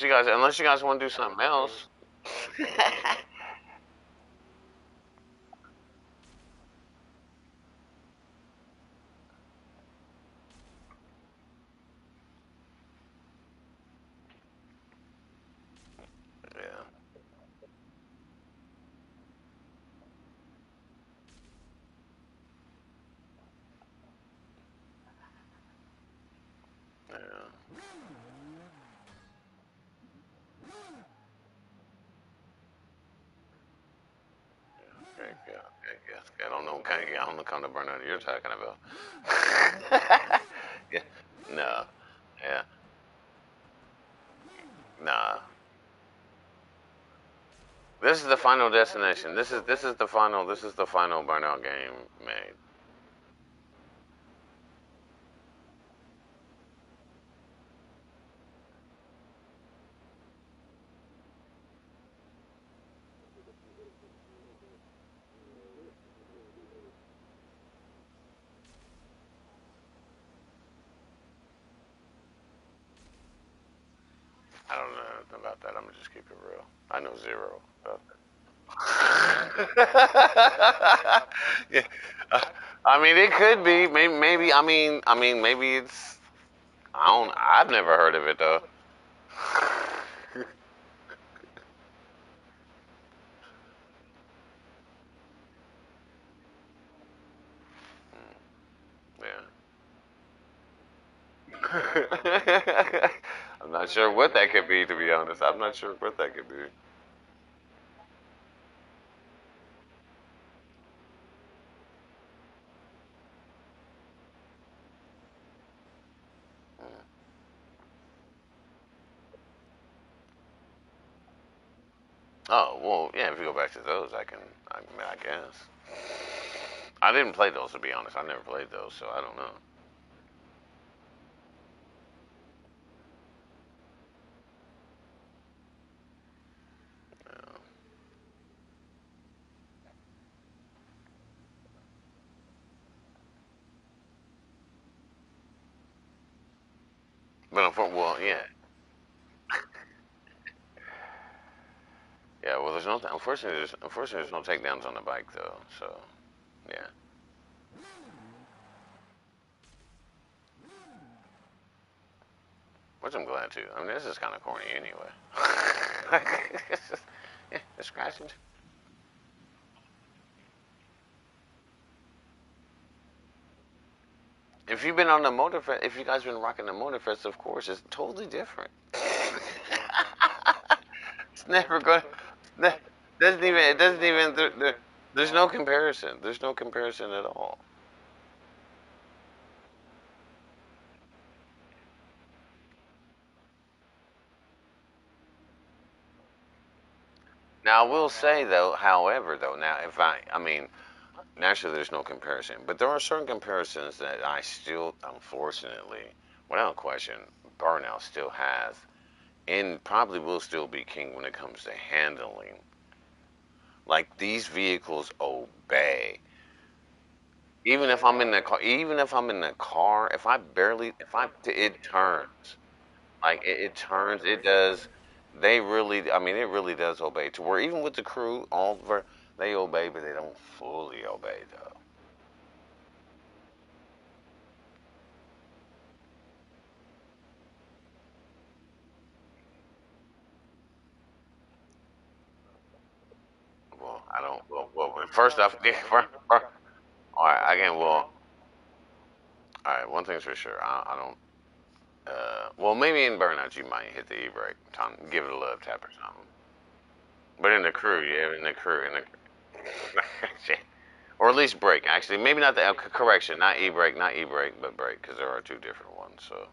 unless you guys want to do something else. Yeah. Yeah. Okay, yeah. Okay, yes. I don't know. I don't know kind of burnout you're talking about. Yeah. No. Yeah. Nah. This is the final destination. This is the final burnout game made. I don't know nothing about that. I'm gonna just keep it real. I know zero about that. Yeah. Uh, I mean, it could be. Maybe. Maybe it's. I don't. I've never heard of it though. Yeah. I'm not sure what that could be, to be honest. I'm not sure what that could be. Oh well, yeah. If you go back to those, I can. I mean, I guess. I didn't play those, to be honest. I never played those, so I don't know. Yeah. But well, yeah, yeah. Well, there's no. Unfortunately, there's no takedowns on the bike though. So yeah, which I'm glad too. I mean, this is kind of corny anyway. It's just, yeah, it's scratching. If you've been on the motorfest, if you guys been rocking the motorfest, of course, it's totally different. It's never going. to Doesn't even. It doesn't even. There's no comparison. There's no comparison at all. Now I will say though, however, though, now if I mean, naturally there's no comparison, but there are certain comparisons that I still, unfortunately, without question, Burnout still has, and probably will still be king when it comes to handling. Like these vehicles obey. Even if I'm in the car, it turns. Like it turns, it does. They really, I mean, it really does obey. To where even with the crew, they obey, but they don't fully obey though. Well, I don't. First off, all right, again, all right. One thing's for sure, I don't. Well, maybe in burnout you might hit the e-brake, give it a love tap or something. But in the crew, yeah, in the or at least brake. Actually, maybe not the correction, not e-brake, not e-brake, but brake, because there are two different ones. So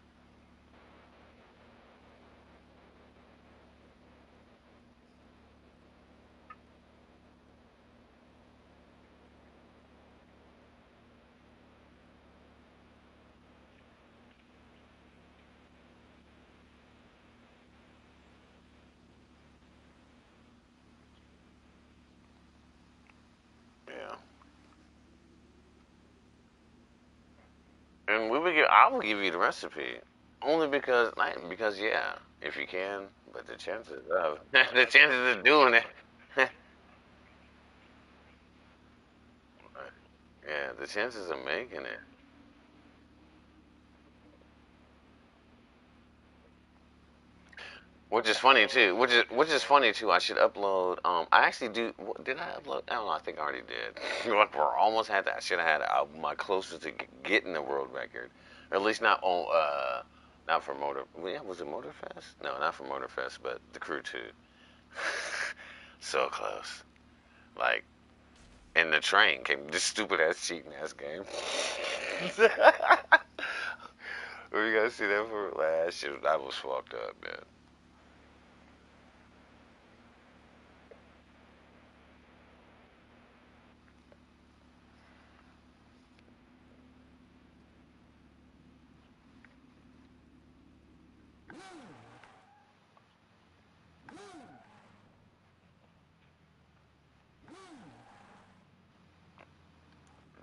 yeah, and I will give you the recipe only because, like, because yeah, if you can, but the chances of the chances of doing it, yeah, the chances of making it. Which is funny too. Which is funny too. I should upload. I actually do. Did I upload? I don't know. I think I already did. Look, we're almost had that. I should have had my closest to getting the world record, or at least not on. Not for motor. Well, yeah, was it Motorfest? No, not for Motorfest, but the Crew 2. So close. Like, and the train came. This stupid ass cheating ass game. Were you guys see that for last shit? That was fucked up, man.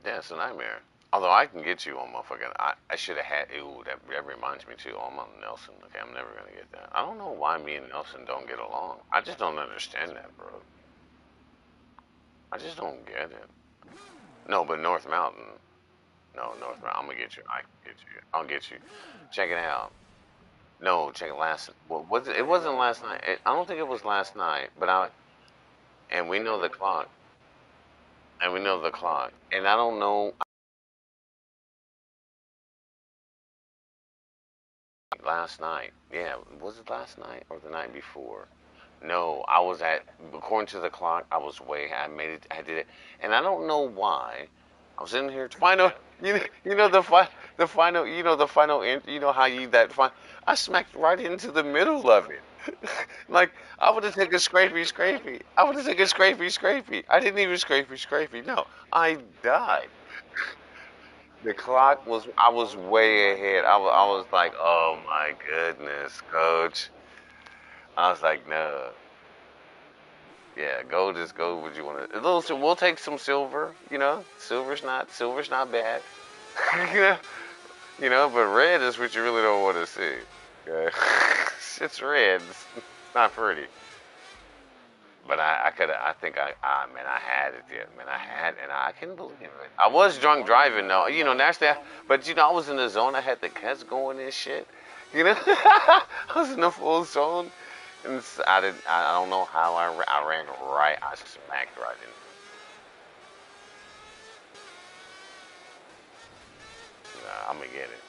Yeah, it's a nightmare. Although I can get you on motherfucking, I should have had. Ew, that reminds me too. Oh, I'm on Nelson. Okay, I'm never gonna get that. I don't know why me and Nelson don't get along. I just don't understand that, bro. I just don't get it. No, but North Mountain. No, North Mountain. I'm gonna get you. I can get you. I'll get you. Check it out. No, check it last. Well, was it? It wasn't last night. I don't think it was last night. But I and we know the clock. And we know the clock. And I don't know. Last night. Yeah, was it last night or the night before? No, I was at, according to the clock, I was way, I made it, I did it. And I don't know why. I was in here to final, you know the final, the final, you know how you, that final, I smacked right into the middle of it. Like, I would have taken scrapey. I would have taken scrapey. I didn't even scrapey. No, I died. The clock was, I was way ahead. I was like, oh my goodness, coach. I was like, no. Yeah, gold is gold. Would you want to? A little. We'll take some silver. Silver's not bad. you know, But red is what you really don't want to see. Okay, it's red. It's not pretty. But I could. I think man, I had it. Yeah, man, I had, and I couldn't believe it. I was drunk driving though. Naturally, but I was in the zone. I had the cuts going and shit. I was in the full zone. And I didn't. I don't know how I ran right. I smacked right in. I'm gonna get it.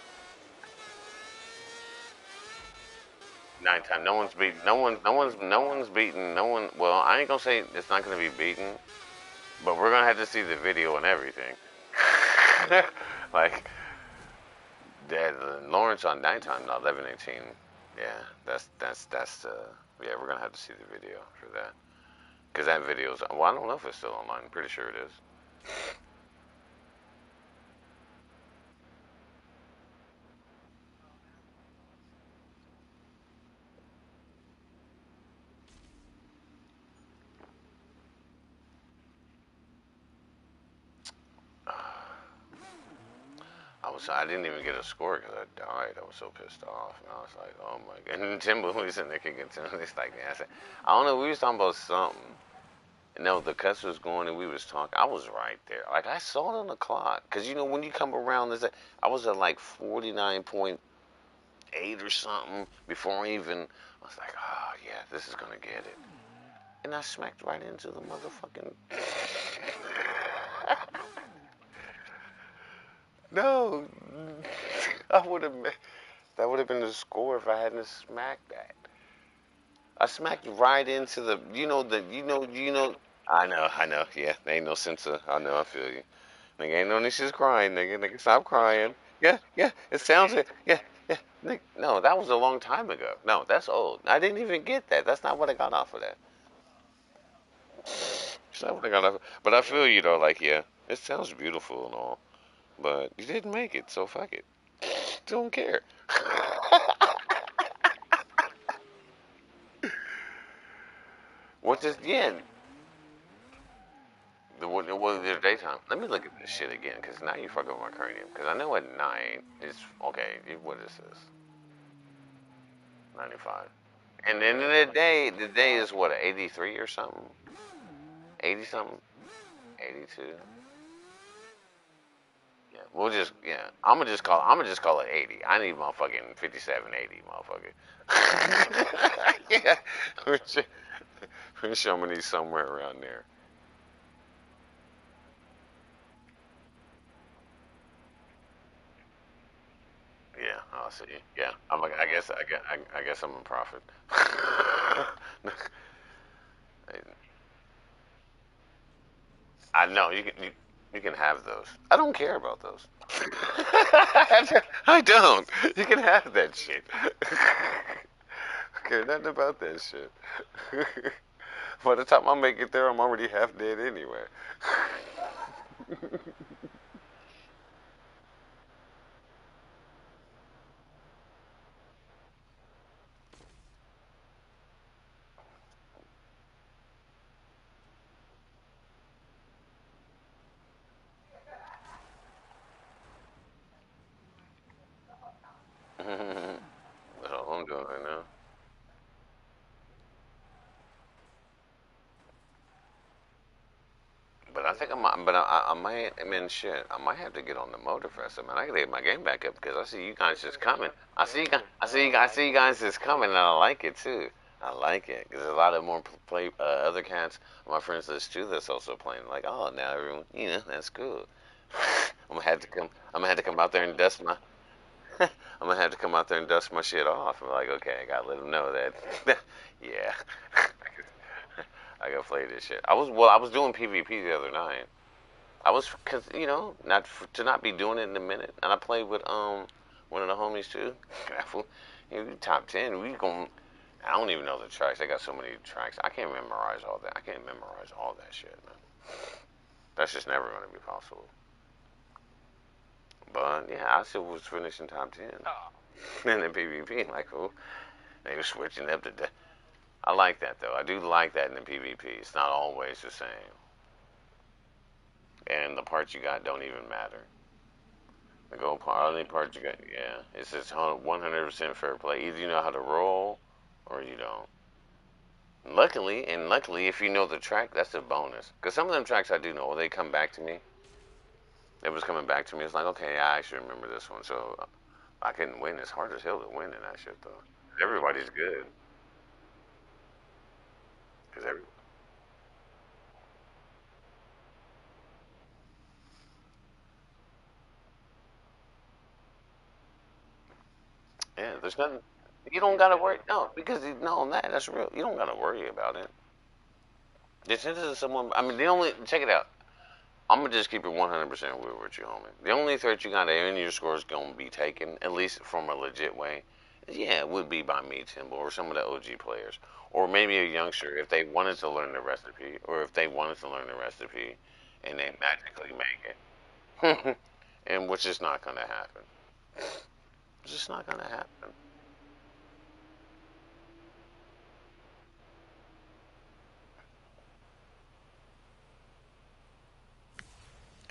Nighttime. No one's beaten. No one's beaten. No one. Well, I ain't gonna say it's not gonna be beaten, but we're gonna have to see the video and everything. Like that. Lawrence on nighttime. No, 11:18. Yeah, yeah, we're gonna have to see the video for that. Because that video's. Well, I don't know if it's still online. I'm pretty sure it is. I didn't even get a score because I died. I was so pissed off, and I was like, oh my god. And Tim was in there kicking Tim. It's like, man, I don't know. We was talking about something. And no, the cuss was going, and we was talking. I was right there. Like I saw it on the clock, because when you come around, I was at like 49.8 or something before I even. I was like, oh yeah, this is gonna get it. And I smacked right into the motherfucking. No, I would have. That would have been the score if I hadn't smacked that. I smacked right into the. I know. Yeah, there ain't no sense of. I know. I feel you. Nigga, ain't no need she's crying. Nigga, stop crying. Yeah. It sounds it. Yeah. Nigga, no, that was a long time ago. No, that's old. I didn't even get that. That's not what I got off of that. That's not what I got off. But I feel you though. Like, yeah, it sounds beautiful and all, but you didn't make it, so fuck it. Don't care. What's this? Yeah, what the daytime? Let me look at this shit again, because now you fucking with my cranium. Because I know at night it's okay. What is this? 95. And then the day is what, 83 or something, 80 something, 82. Yeah, we'll just yeah. I'm gonna just call it 80. I need motherfucking 57, 80, motherfucker. Yeah, we're, sh- we're showing these somewhere around there. Yeah, I'll see. Yeah, I'm like, I guess I'm a prophet. I know you can have those. I don't care about those. I don't. You can have that shit. I care nothing about that shit. By the time I make it there, I'm already half dead anyway. That's all I'm doing right now. But I think I might, I mean, shit, I might have to get on the motor festival, man. I gotta get my game back up because I see you guys just coming. I see you guys just coming, and I like it too. I like it because there's a lot of more play other cats, my friends list too, that's also playing. Like, oh, now everyone, that's cool. I'm gonna have to come. I'm gonna have to come out there and dust my. I'm gonna have to come out there and dust my shit off. I'm like, okay, I gotta let them know that. Yeah, I gotta play this shit. I was doing PvP the other night. I was, cause not to not be doing it in a minute, and I played with one of the homies too. We top 10. We going. I don't even know the tracks. I got so many tracks. I can't memorize all that. I can't memorize all that shit, man. That's just never gonna be possible. But yeah, I still was finishing top 10. And then PvP, like, oh, they were switching up to. I like that though. I do like that in the PvP. It's not always the same, and the parts you got don't even matter. The gold part, only part you got, yeah, it's just 100% fair play. Either you know how to roll, or you don't. Luckily, if you know the track, that's a bonus. Cause some of them tracks I do know, they come back to me. It was coming back to me. It's like, okay, I actually remember this one. So I couldn't win. It's hard as hell to win in that shit though. Everybody's good. Cause every Yeah, there's nothing. You don't gotta worry. No, because no, that's real. You don't gotta worry about it. This is someone. I mean, the only check it out. I'm gonna just keep it 100% real with you, homie. The only threat you got in your score is gonna be taken, at least from a legit way. Yeah, it would be by me, Timbo, or some of the OG players, or maybe a youngster if they wanted to learn the recipe, or if they wanted to learn the recipe, and they magically make it, and which is not gonna happen. It's just not gonna happen.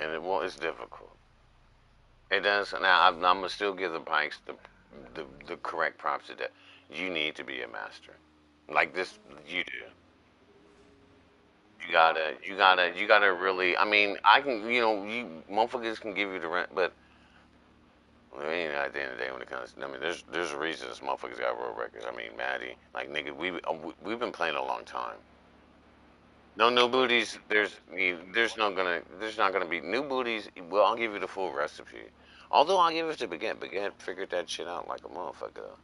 And it's difficult. It does. Now I'm gonna still give the bikes the correct props to that. You need to be a master, like this. You do. You gotta really. I mean, I can, you motherfuckers can give you the rent, but I mean, at the end of the day, when it comes, I mean, there's reasons motherfuckers got world records. I mean, Maddie, like nigga, we've been playing a long time. No new booties. There's not gonna be new booties. Well, I'll give you the full recipe. Although I'll give it to Baguette. Baguette figured that shit out like a motherfucker.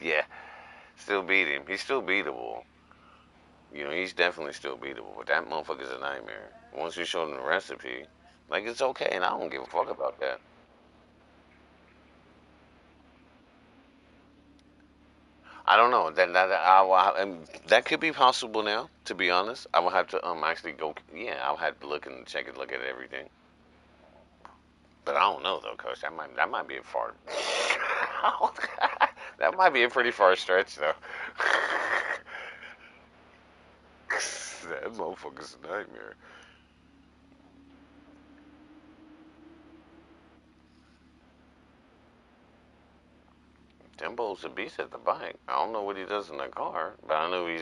Yeah, still beat him. He's still beatable. He's definitely still beatable, but that motherfucker's a nightmare. Once you show them the recipe, like it's okay, and I don't give a fuck about that. I don't know that could be possible now. To be honest, I will have to actually go. Yeah, I'll have to look and check it, look at everything. But I don't know though, Coach. That might be a far. That might be a pretty far stretch though. That motherfucker's a nightmare. blows the beast at the bike. I don't know what he does in the car, but I know he's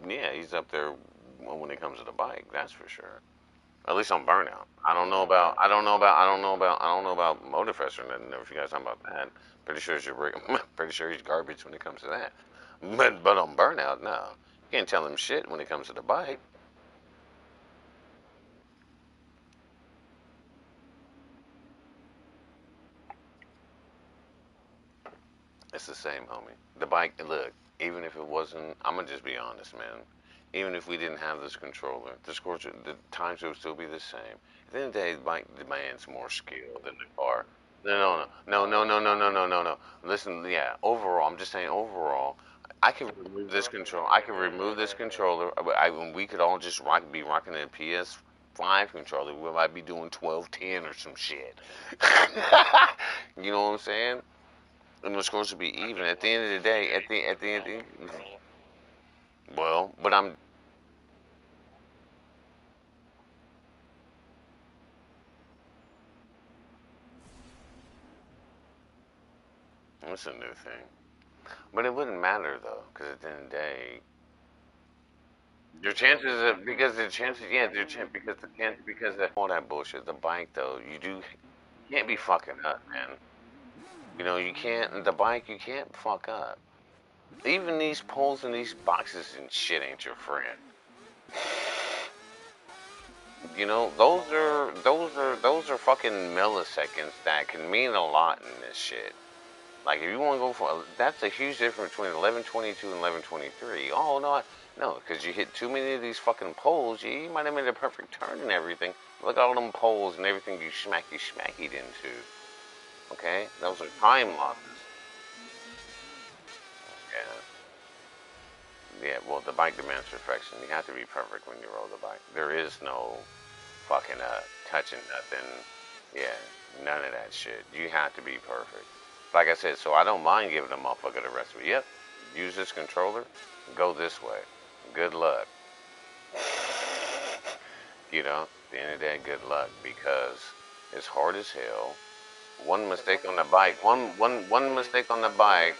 yeah, he's up there when it comes to the bike. That's for sure. At least on Burnout. I don't know about Motorfest or nothing. If you guys talking about that, pretty sure pretty sure he's garbage when it comes to that. But on Burnout, no, you can't tell him shit when it comes to the bike. It's the same, homie. The bike, look, even if it wasn't, I'm gonna just be honest, man. Even if we didn't have this controller, the times would still be the same. At the end of the day, the bike demands more skill than the car. No. Listen, yeah. Overall, I'm just saying. Overall, I can remove this control. I can remove this controller. We could all just be rocking a PS5 controller. We might be doing 12-10 or some shit. You know what I'm saying? And the scores to be even. At the end of the day, at the end, well, but I'm. It's a new thing, but it wouldn't matter though, because at the end of the day, your chances of, because the chances, yeah, because the chance, because of all that bullshit. The bike though, you can't be fucking up, man. You know, you can't. The bike, you can't fuck up. Even these poles and these boxes and shit ain't your friend. You know, those are fucking milliseconds that can mean a lot in this shit. Like if you want to go for that's a huge difference between 1122 and 1123. Oh no, no, because you hit too many of these fucking poles. You might have made a perfect turn and everything. Look at all them poles and everything you schmackied into. Okay, those are time losses. Yeah, yeah. Well, the bike demands perfection. You have to be perfect when you roll the bike. There is no fucking touching nothing. Yeah, none of that shit. You have to be perfect. Like I said, so I don't mind giving a motherfucker the recipe. Yep, use this controller, go this way. Good luck. You know, at the end of the day, good luck because it's hard as hell. One mistake on the bike, one mistake on the bike.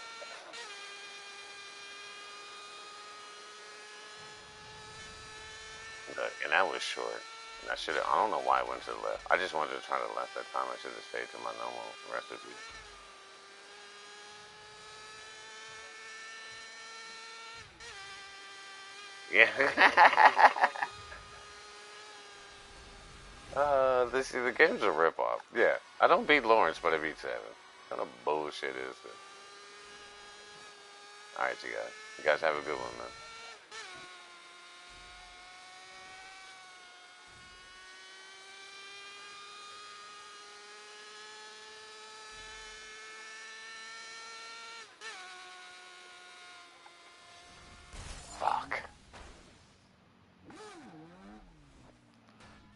Look, and that was short. And I should have. I don't know why I went to the left. I just wanted to try to left that time. I should have stayed to my normal recipe. Yeah. The game's a ripoff. Yeah, I don't beat Lawrence, but I beat Seven. What kind of bullshit is this? All right, you guys. You guys have a good one, man. Fuck.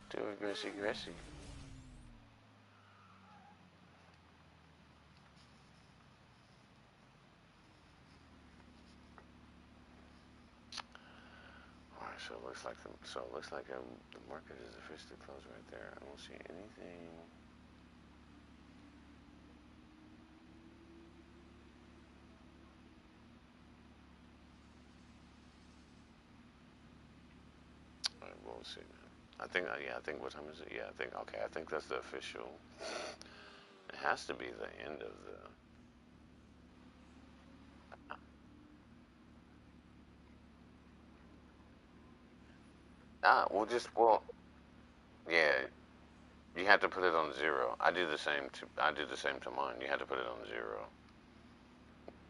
Do it, Gracie, Gracie. All right, so it looks like the market is officially closed right there. I don't see anything. All right, we'll see, man. I think, yeah, I think what time is it? Yeah, I think, okay, I think that's the official. It has to be the end of the. Well, yeah, you have to put it on zero. I do the same to mine. You have to put it on zero.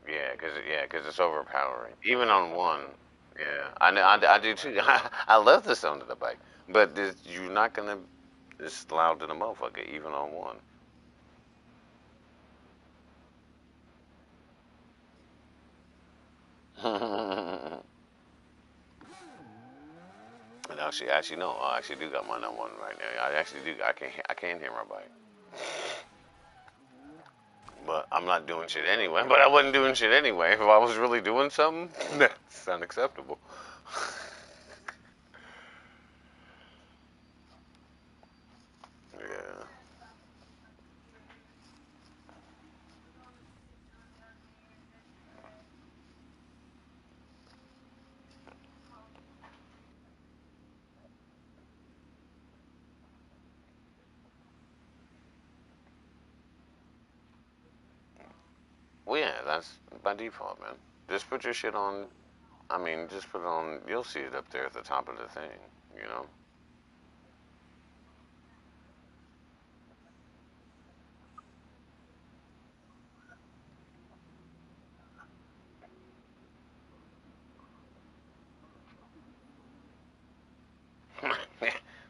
Yeah, cause it's overpowering. Even on one. Yeah, I do too. I love the sound of the bike, but you're not gonna. It's loud to the motherfucker, even on one. And actually, no, I actually do got mine on one right now. I actually do. I can hear my bike, but I'm not doing shit anyway. But I wasn't doing shit anyway. If I was really doing something, that's unacceptable. Yeah. that's by default, man. Just put your shit on. I mean, just put it on. You'll see it up there at the top of the thing. You know.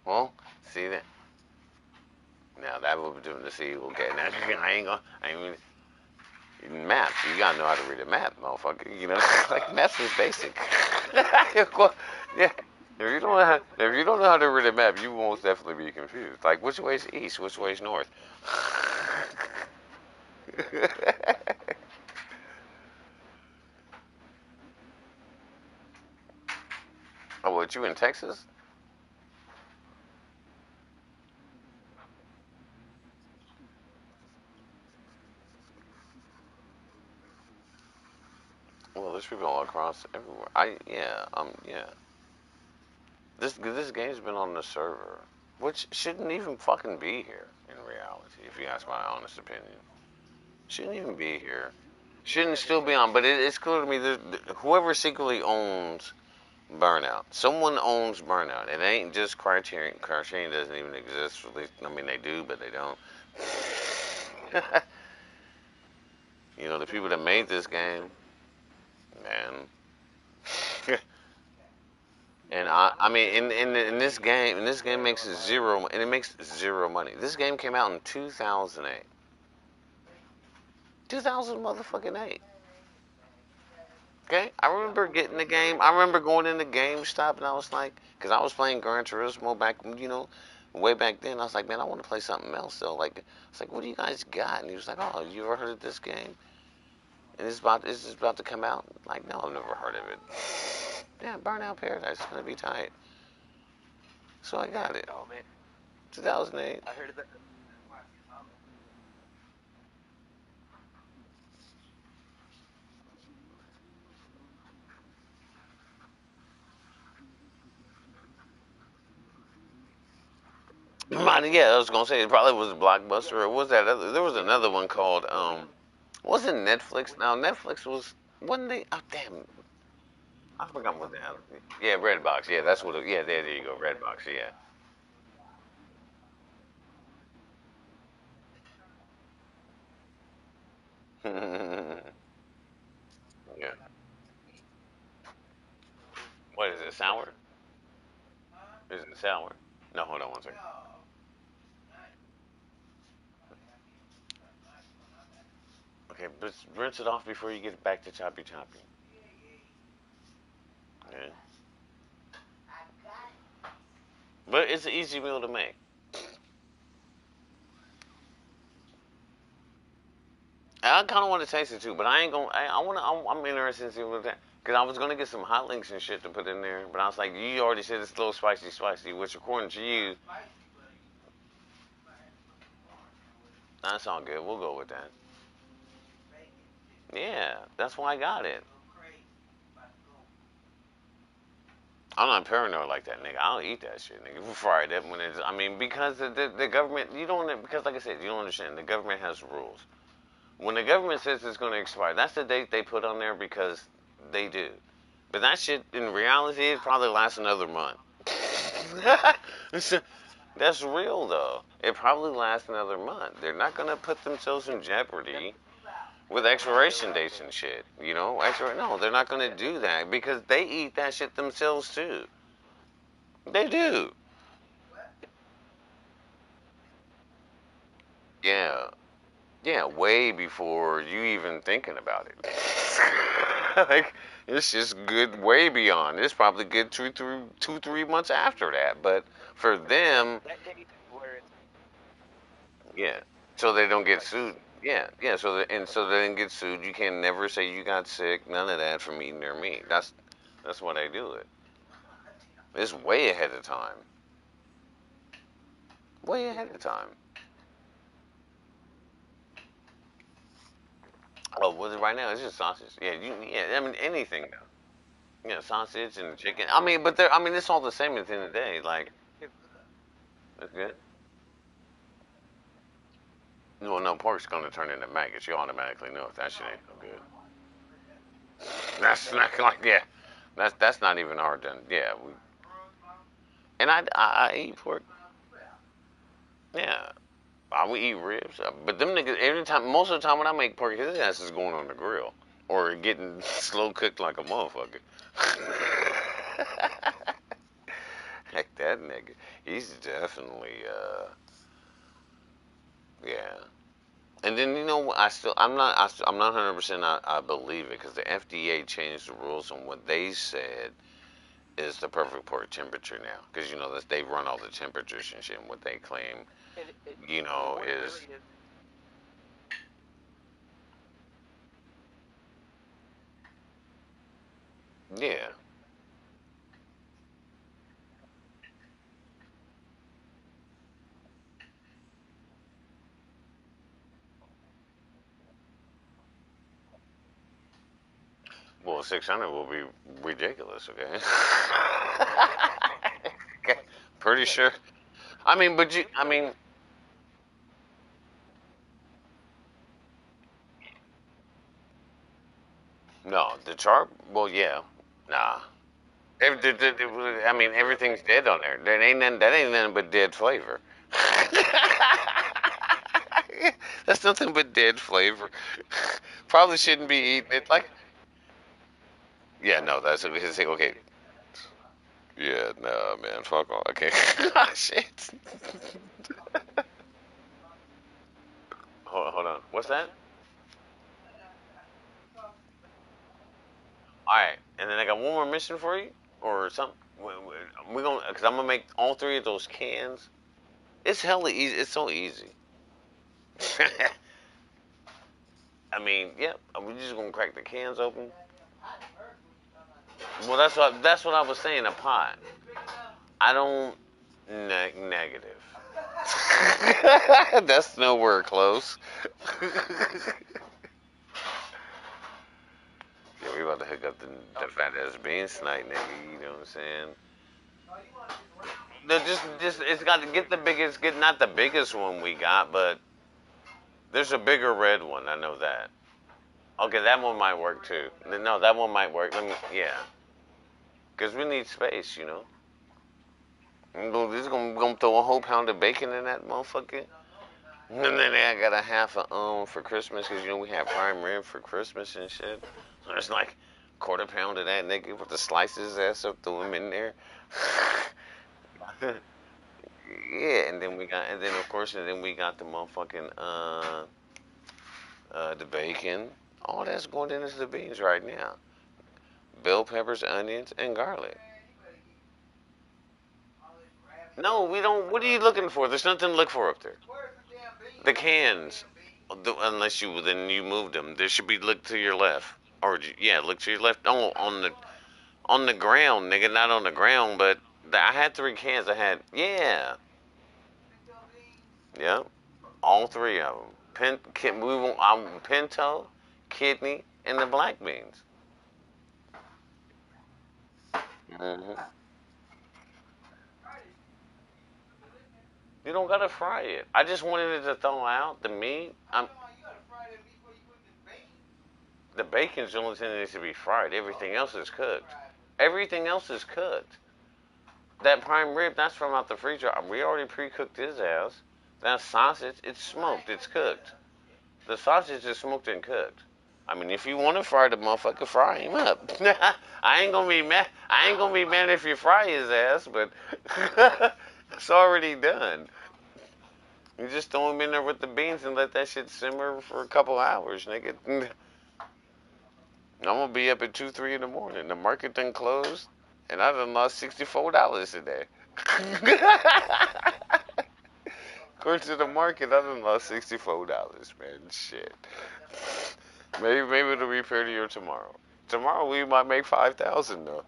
Well, see that. Now that will do to see. Okay, now I ain't gonna. I ain't even maps. You gotta know how to read a map, motherfucker. You know, like maps is basic. Yeah. If you don't know how to read a map, you will most definitely be confused. Like which way is east, which way is north. Oh, what you in Texas? Well, there's people all across everywhere. Yeah. This game's been on the server, which shouldn't even fucking be here in reality, if you ask my honest opinion. Shouldn't even be here. Shouldn't still be on, but it's clear to me that whoever secretly owns Burnout, someone owns Burnout. It ain't just Criterion. Criterion doesn't even exist. At least, I mean, they do, but they don't. You know, the people that made this game, man. And I mean, in this game makes zero, and it makes zero money. This game came out in 2008, 2000 motherfucking eight. Okay, I remember getting the game. I remember going into GameStop, and I was like, because I was playing Gran Turismo back, way back then. I was like, man, I want to play something else though. Like, it's like, what do you guys got? And he was like, oh, you ever heard of this game? And it's just about to come out. Like, no, I've never heard of it. Yeah, Burnout Paradise. It's gonna be tight. So I got it. Oh man, 2008. I heard of that. Yeah, I was gonna say it probably was Blockbuster or was that other? There was another one called wasn't Netflix? Now Netflix was wasn't they? Oh damn, I forgot what the hell. Yeah, Redbox. Yeah, that's what. Yeah, there you go, Redbox. Yeah. Yeah. What is it? Sour? Is it sour? No, hold on one second. Okay, but rinse it off before you get back to choppy choppy. Okay. But it's an easy meal to make. I kind of want to taste it too, but I ain't gonna. I want to. I'm interested in seeing what that. Cause I was gonna get some hot links and shit to put in there, but I was like, you already said it's a little spicy, which according to you, that's all good. We'll go with that. Yeah, that's why I got it. I'm not paranoid like that, nigga. I don't eat that shit, nigga. Fried up when it's. I mean, because the government, you don't. Because like I said, you don't understand. The government has rules. When the government says it's going to expire, that's the date they put on there because they do. But that shit, in reality, it probably lasts another month. That's real though. It probably lasts another month. They're not gonna put themselves in jeopardy with expiration dates and shit. You know, no, they're not gonna do that because they eat that shit themselves too. They do. Yeah, yeah, way before you even thinking about it. Like it's just good way beyond. It's probably good 2, 3 months after that. But for them, yeah. So they don't get sued. Yeah, yeah. So they didn't get sued. You can never say you got sick. None of that from eating their meat. That's why they do it. It's way ahead of time. Way ahead of time. Oh, was it right now? It's just sausage. Yeah, yeah. I mean anything. Yeah, sausage and chicken. I mean, but I mean, it's all the same at the end of the day. Like, it's good. Well, no, pork's gonna turn into maggots. You automatically know if that shit ain't no good. That's not like yeah. That's not even hard to yeah. And I eat pork. Yeah, I would eat ribs. But them niggas every time, most of the time when I make pork, his ass is going on the grill or getting slow cooked like a motherfucker. Heck, that nigga, he's definitely yeah. And then you know I still I'm not 100% I believe it because the FDA changed the rules on what they said is the perfect pork temperature now because you know that they run all the temperatures and shit and what they claim you know is yeah. Well, 600 will be ridiculous. Okay. Okay. Pretty sure. I mean, but you. I mean, no, the chart. Well, yeah. Nah. I mean, everything's dead on there. That ain't nothing. That ain't nothing but dead flavor. That's nothing but dead flavor. Probably shouldn't be eating it. Like, yeah, no, that's what his thing. Okay, yeah, no, man, fuck all. Okay, shit. Hold on. What's that? All right, and then I got one more mission for you, or something. We gonna, cause I'm gonna make all three of those cans. It's hella easy. It's so easy. I mean, yeah, we just gonna crack the cans open. Well, that's what I was saying. A pot. I don't negative. That's nowhere close. Yeah, we about to hook up the fat ass bean snipe, nigga. You know what I'm saying? No, just it's got to get the biggest, get not the biggest one we got, but there's a bigger red one. I know that. Okay, that one might work too. No, that one might work. Let me, yeah, because we need space, you know. This gonna throw a whole pound of bacon in that motherfucker. And then I got a half a for Christmas because you know we have prime rib for Christmas and shit. So it's like quarter pound of that nigga with the slices ass up, throw him in there. Yeah, and then we got, and then of course, and then we got the motherfucking the bacon. All that's going into the beans right now. Bell peppers, onions, and garlic. No, we don't. What are you looking for? There's nothing to look for up there. The cans. Unless you then you moved them. There should be look to your left. Or yeah, look to your left. Oh, on the ground, nigga, not on the ground, but I had three cans. I had yeah, yeah, all three of them. We want pinto, kidney, and the black beans. Hmm. You don't gotta fry it. I just wanted it to thaw out the meat. The bacon's the only thing that needs to be fried. Everything else is cooked. Everything else is cooked. That prime rib, that's from out the freezer. We already pre-cooked his ass. That sausage, it's smoked. It's cooked. The sausage is smoked and cooked. I mean, if you want to fry the motherfucker, fry him up. I ain't gonna be mad. I ain't gonna be mad if you fry his ass, but it's already done. You just throw him in there with the beans and let that shit simmer for a couple hours, nigga. I'm gonna be up at 2, 3 in the morning. The market done closed, and I done lost $64 today. According to the market, I done lost $64, man. Shit. Maybe it'll be prettier tomorrow. Tomorrow we might make 5,000 though.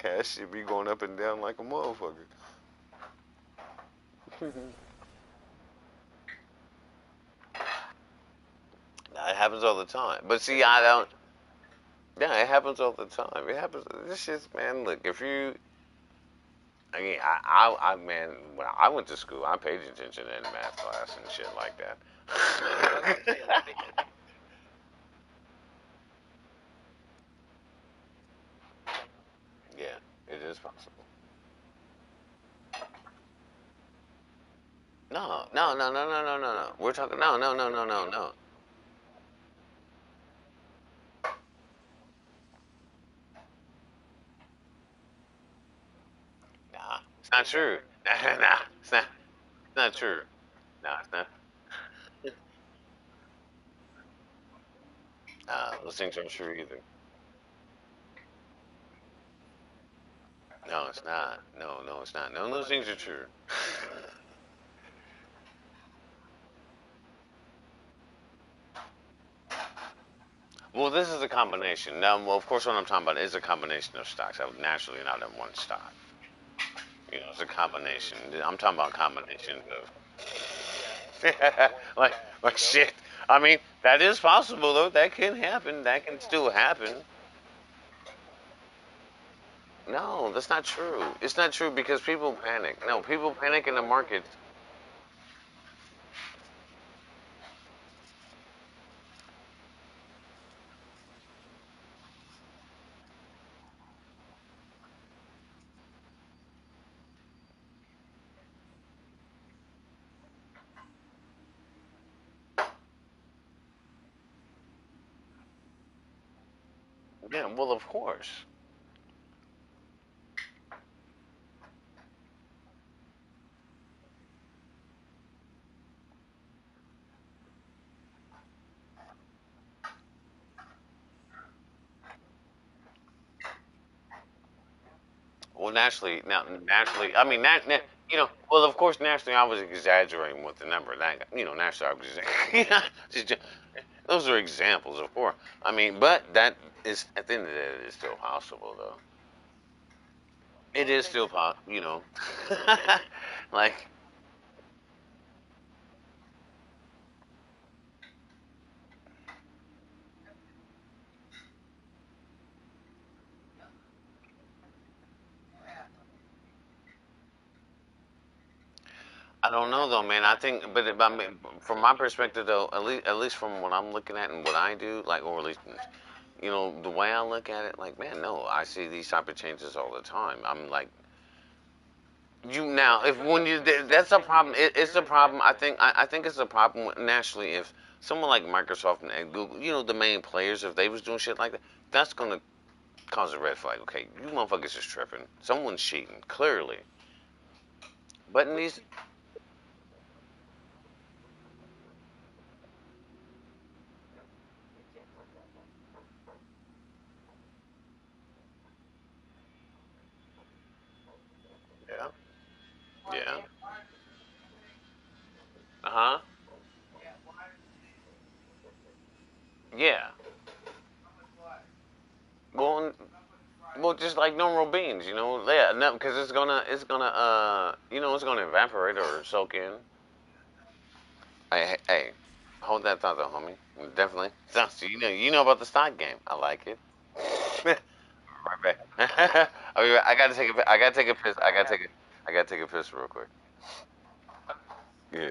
That shit be going up and down like a motherfucker. It happens all the time. But see, I don't. Yeah, it happens all the time. It happens. This shit, man. Look, if you, I mean, man, when I went to school, I paid attention in math class and shit like that. Yeah, it is possible. No, no, no, no, no, no, no, no. We're talking. No, no, no, no, no, no. Nah, it's not true. Nah, it's not true. Nah, it's not. Those things aren't true either. No, it's not. No, no, it's not. None of those things are true. Well, this is a combination. Now, well, of course, what I'm talking about is a combination of stocks. I would naturally not in one stock. You know, it's a combination. I'm talking about combinations of like shit. I mean, that is possible though. That can happen. That can still happen. No, that's not true. It's not true because people panic. No, people panic in the markets. Yeah, well, of course. Well, naturally, now naturally, I mean, you know, well, of course, naturally, I was exaggerating with the number. That you know, naturally, I was just, those are examples, of course. I mean, but that is at the end of the day, it is still possible, though. It is still possible, you know. Like, I don't know though, man. I think, but I mean, from my perspective though, at least from what I'm looking at and what I do, like, or at least, you know, the way I look at it, like, man, no, I see these type of changes all the time. I'm like, you now, if when you, that's a problem. It's a problem. I think it's a problem nationally if someone like Microsoft and Google, you know, the main players, if they was doing shit like that, that's gonna cause a red flag. Okay, you motherfuckers is tripping. Someone's cheating, clearly. But in these, yeah, yeah, uh huh, yeah. Well, well, just like normal beans, you know, yeah, no, because you know, it's gonna evaporate or soak in. Hey, hold that thought though, homie. Definitely. So you know about the stock game. I like it. Right back. I gotta take a, I gotta take a piss. I gotta take a piss real quick. Yeah.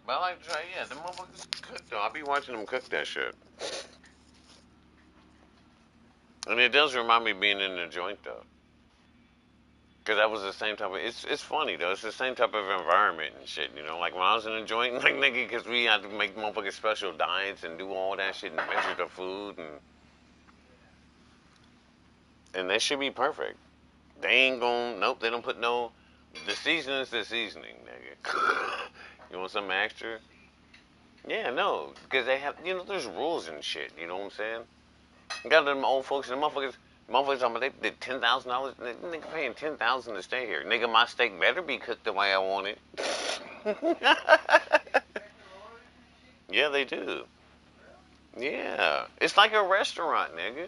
But I like to try, yeah, the motherfuckers cook though. I be watching them cook that shit. And it does remind me of being in the joint though. Cause that was the same type of. It's funny though. It's the same type of environment and shit. You know, like when I was in the joint, like nigga, cause we had to make motherfucking special diets and do all that shit and measure the food and that should be perfect. They ain't gon' nope. They don't put no. The seasoning is the seasoning, nigga. You want something extra? Yeah, no, because they have, there's rules and shit. You know what I'm saying? You got them old folks and the motherfuckers talking about they did $10,000. Nigga paying 10,000 to stay here. Nigga, my steak better be cooked the way I want it. Yeah, they do. Yeah, it's like a restaurant, nigga,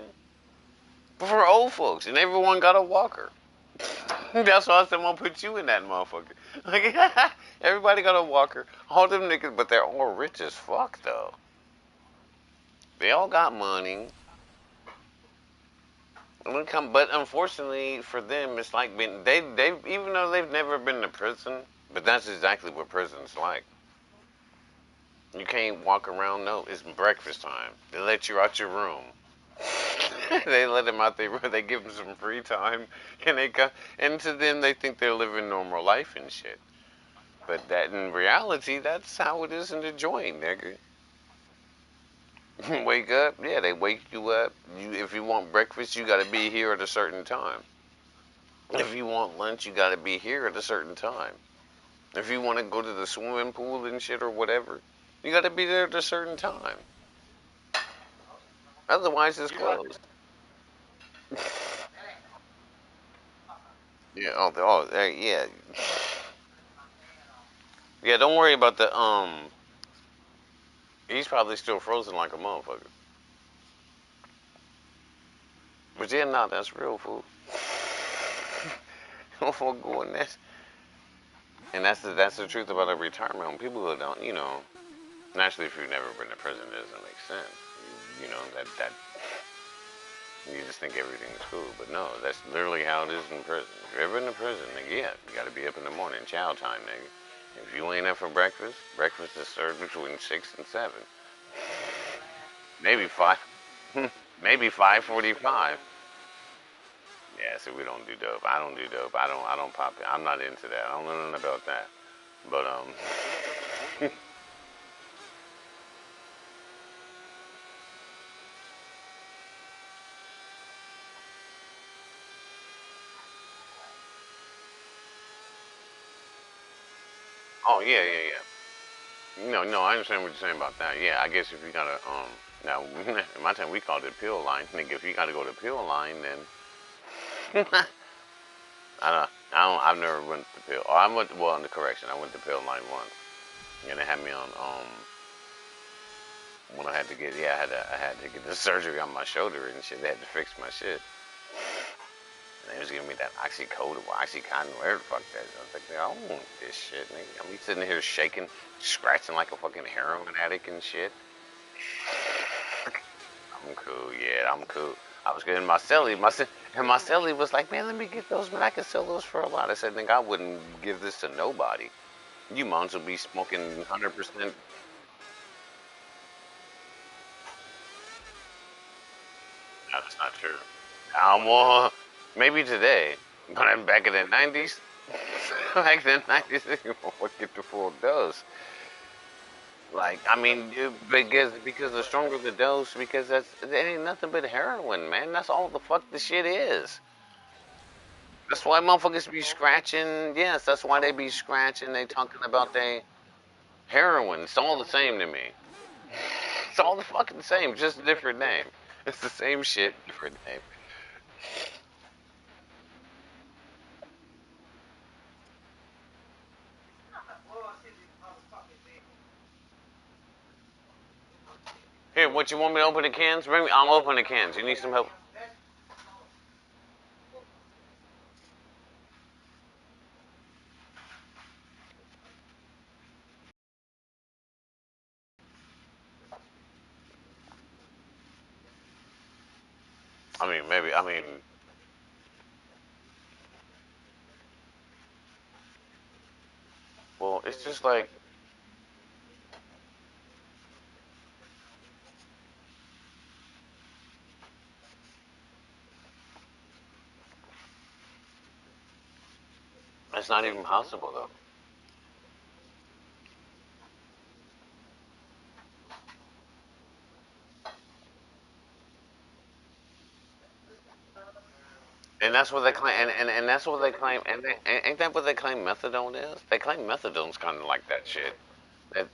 but for old folks, and everyone got a walker. That's why I said I'm gonna put you in that motherfucker. Like, everybody got a walker. All them niggas, but they're all rich as fuck though. They all got money. But unfortunately for them, it's like being they even though they've never been to prison, but that's exactly what prison's like. You can't walk around. No, it's breakfast time. They let you out your room. They let them out their room. They give them some free time, and they got and to them they think they're living normal life and shit. But that in reality, that's how it is in the joint, nigga. Wake up, yeah, they wake you up. If you want breakfast, you got to be here at a certain time. If you want lunch, you got to be here at a certain time. If you want to go to the swimming pool and shit or whatever, you got to be there at a certain time. Otherwise, it's closed. Yeah. Yeah. Yeah. Don't worry about the. He's probably still frozen like a motherfucker. But yeah, nah, that's real food. Don't go in this. And that's the truth about a retirement home. People who don't, naturally, if you've never been to prison, it doesn't make sense. That you just think everything's cool, but no, that's literally how it is in prison. If you've ever been to prison, nigga, yeah, you got to be up in the morning, chow time, nigga. If you ain't up for breakfast, breakfast is served between 6 and 7, maybe 5, maybe 5:45. Yeah, so we don't do dope. I don't do dope. I don't pop it. I'm not into that. I don't know nothing about that. But oh yeah, yeah, yeah. No, no, I understand what you're saying about that. Yeah, I guess if you gotta now in my time we called it pill line. Nigga, if you gotta go to pill line, then I've never went to pill. Oh, I went well in the correction. I went to pill line once, and they had me on when I had to get I had to get the surgery on my shoulder and shit. They had to fix my shit. And they was giving me that oxycodone, oxycontin, whatever the fuck that is. I was like, I don't want this shit, nigga. I'm sitting here shaking, scratching like a fucking heroin addict and shit. I'm cool, yeah, I'm cool. I was getting my celly, and my celly was like, man, let me get those, man. I can sell those for a lot. I said, nigga, I wouldn't give this to nobody. You might as well be smoking 100%. No, that's not true. Well, maybe today, but I'm back in the 90s. Back in the 90s, you won't get the full dose. Like, I mean, because the stronger the dose, because it ain't nothing but heroin, man. That's all the fuck the shit is. That's why motherfuckers be scratching. Yes, that's why they be scratching. They talking about they heroin. It's all the same to me. It's all the fucking same, just a different name. It's the same shit, different name. Here, what you want me to open the cans? Bring me. I'll open the cans. You need some help? I mean, maybe. I mean, well, it's just like It's not even possible though. And that's what they claim, and that's what they claim, ain't that what they claim methadone is? They claim methadone's kind of like that shit. That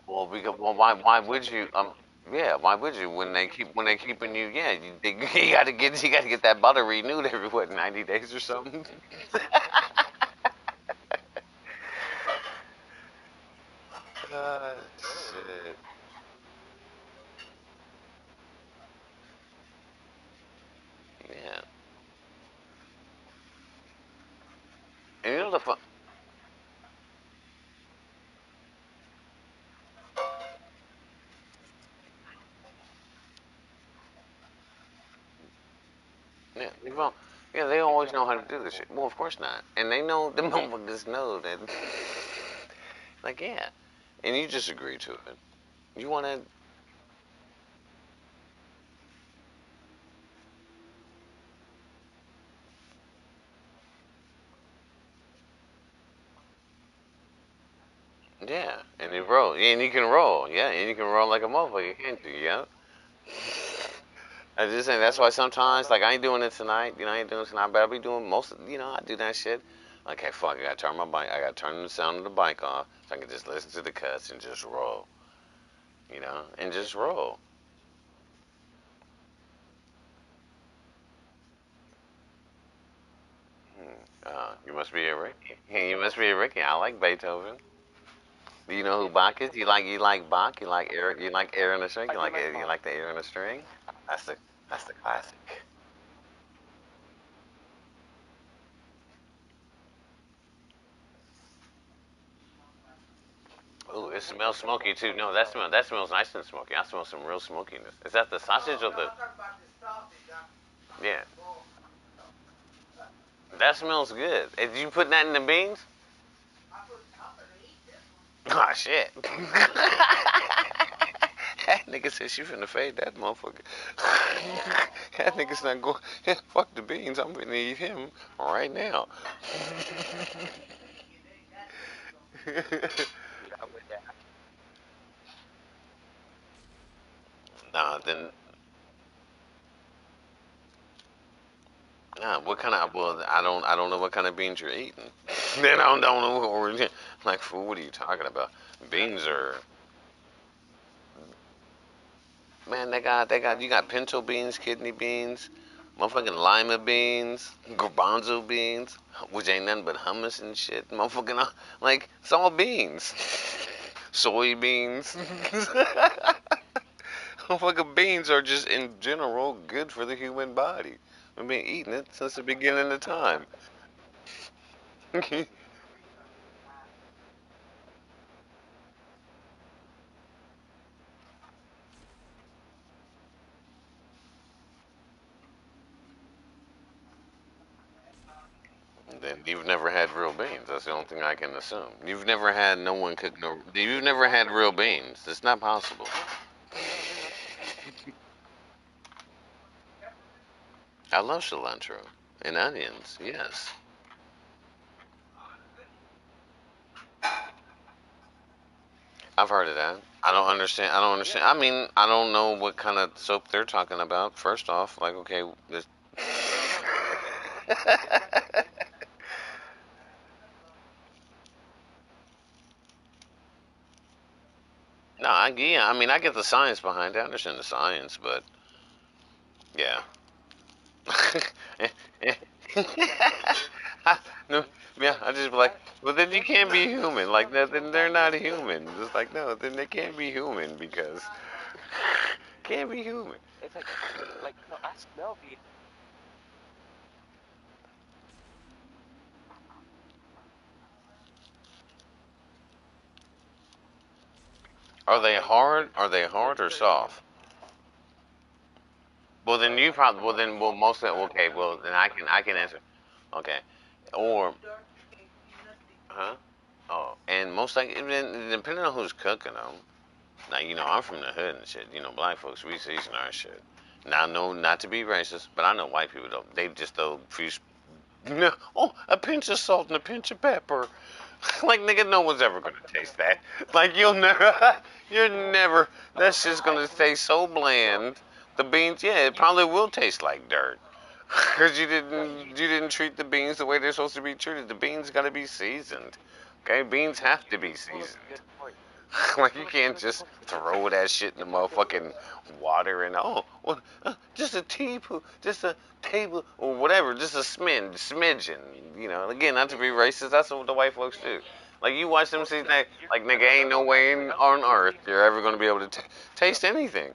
well, because well, why would you yeah, why would you when they keeping you yeah you gotta get that butter renewed every what 90 days or something. Shit. Yeah, and you know the fun. Yeah, yeah, they always know how to do this shit. Well, of course not, and they know the motherfuckers know that. Like yeah, and you just agree to it. You want to yeah, and you roll, yeah, and you can roll, yeah, and you can roll like a motherfucker, can't you? Yeah. I just saying that's why sometimes like I ain't doing it tonight, I ain't doing it tonight, but I'll be doing most of, I do that shit. Like, hey, fuck, I gotta turn my bike, I gotta turn the sound of the bike off, so I can just listen to the cuts and just roll, and just roll. You must be a Ricky. You must be a Ricky. I like Beethoven. Do you know who Bach is? You like Bach? You like air in the string? You like the air in the string? That's the that's the classic. Ooh, it smells smoky too. No, that smells nice and smoky. I smell some real smokiness. Is that the sausage or the? Yeah, that smells good. Did you put that in the beans? Oh shit. That nigga said she finna fade that motherfucker. That nigga's not going. Fuck the beans. I'm gonna eat him right now. Nah, then nah. What kind of? Well, I don't know what kind of beans you're eating. Then I don't know what we're like. Fool, what are you talking about? Beans are man. They got you got pinto beans, kidney beans, motherfucking lima beans, garbanzo beans, which ain't nothing but hummus and shit. Motherfucking like it's all beans. Soybeans. Motherfucking beans are just in general good for the human body. We've been eating it since the beginning of time. Then you've never had real beans. That's the only thing I can assume. You've never had no one cook no. You've never had real beans. It's not possible. I love cilantro and onions. Yes, I've heard of that. I don't understand. I don't understand. I mean, I don't know what kind of soap they're talking about. First off, like, okay, this. No, yeah, I mean, I get the science behind it. I understand the science, but yeah. No, yeah, I just be like, well, then you can't be human. Like, then they're not human. Just like, no, then they can't be human because can't be human. Are they hard? Are they hard or soft? Well, then you probably. Well, then. Well, most of. Okay. Well, then I can answer. Okay. Or. Huh? Oh, and most like depending on who's cooking them. Now I'm from the hood and shit. Black folks we season our shit. Now I know not to be racist, but I know white people don't. They just throw few. No, oh, a pinch of salt and a pinch of pepper. Like nigga, no one's ever gonna taste that. Like you'll never, you're never. That shit's gonna taste so bland. The beans, yeah, it probably will taste like dirt. Cause you didn't treat the beans the way they're supposed to be treated. The beans gotta be seasoned. Okay, beans have to be seasoned. Like you can't just throw that shit in the motherfucking water and well, just a teaspoon, just a table or whatever, just a smidgen. Again, not to be racist, that's what the white folks do. Like you watch them see that, like nigga, ain't no way on earth you're ever gonna be able to taste anything.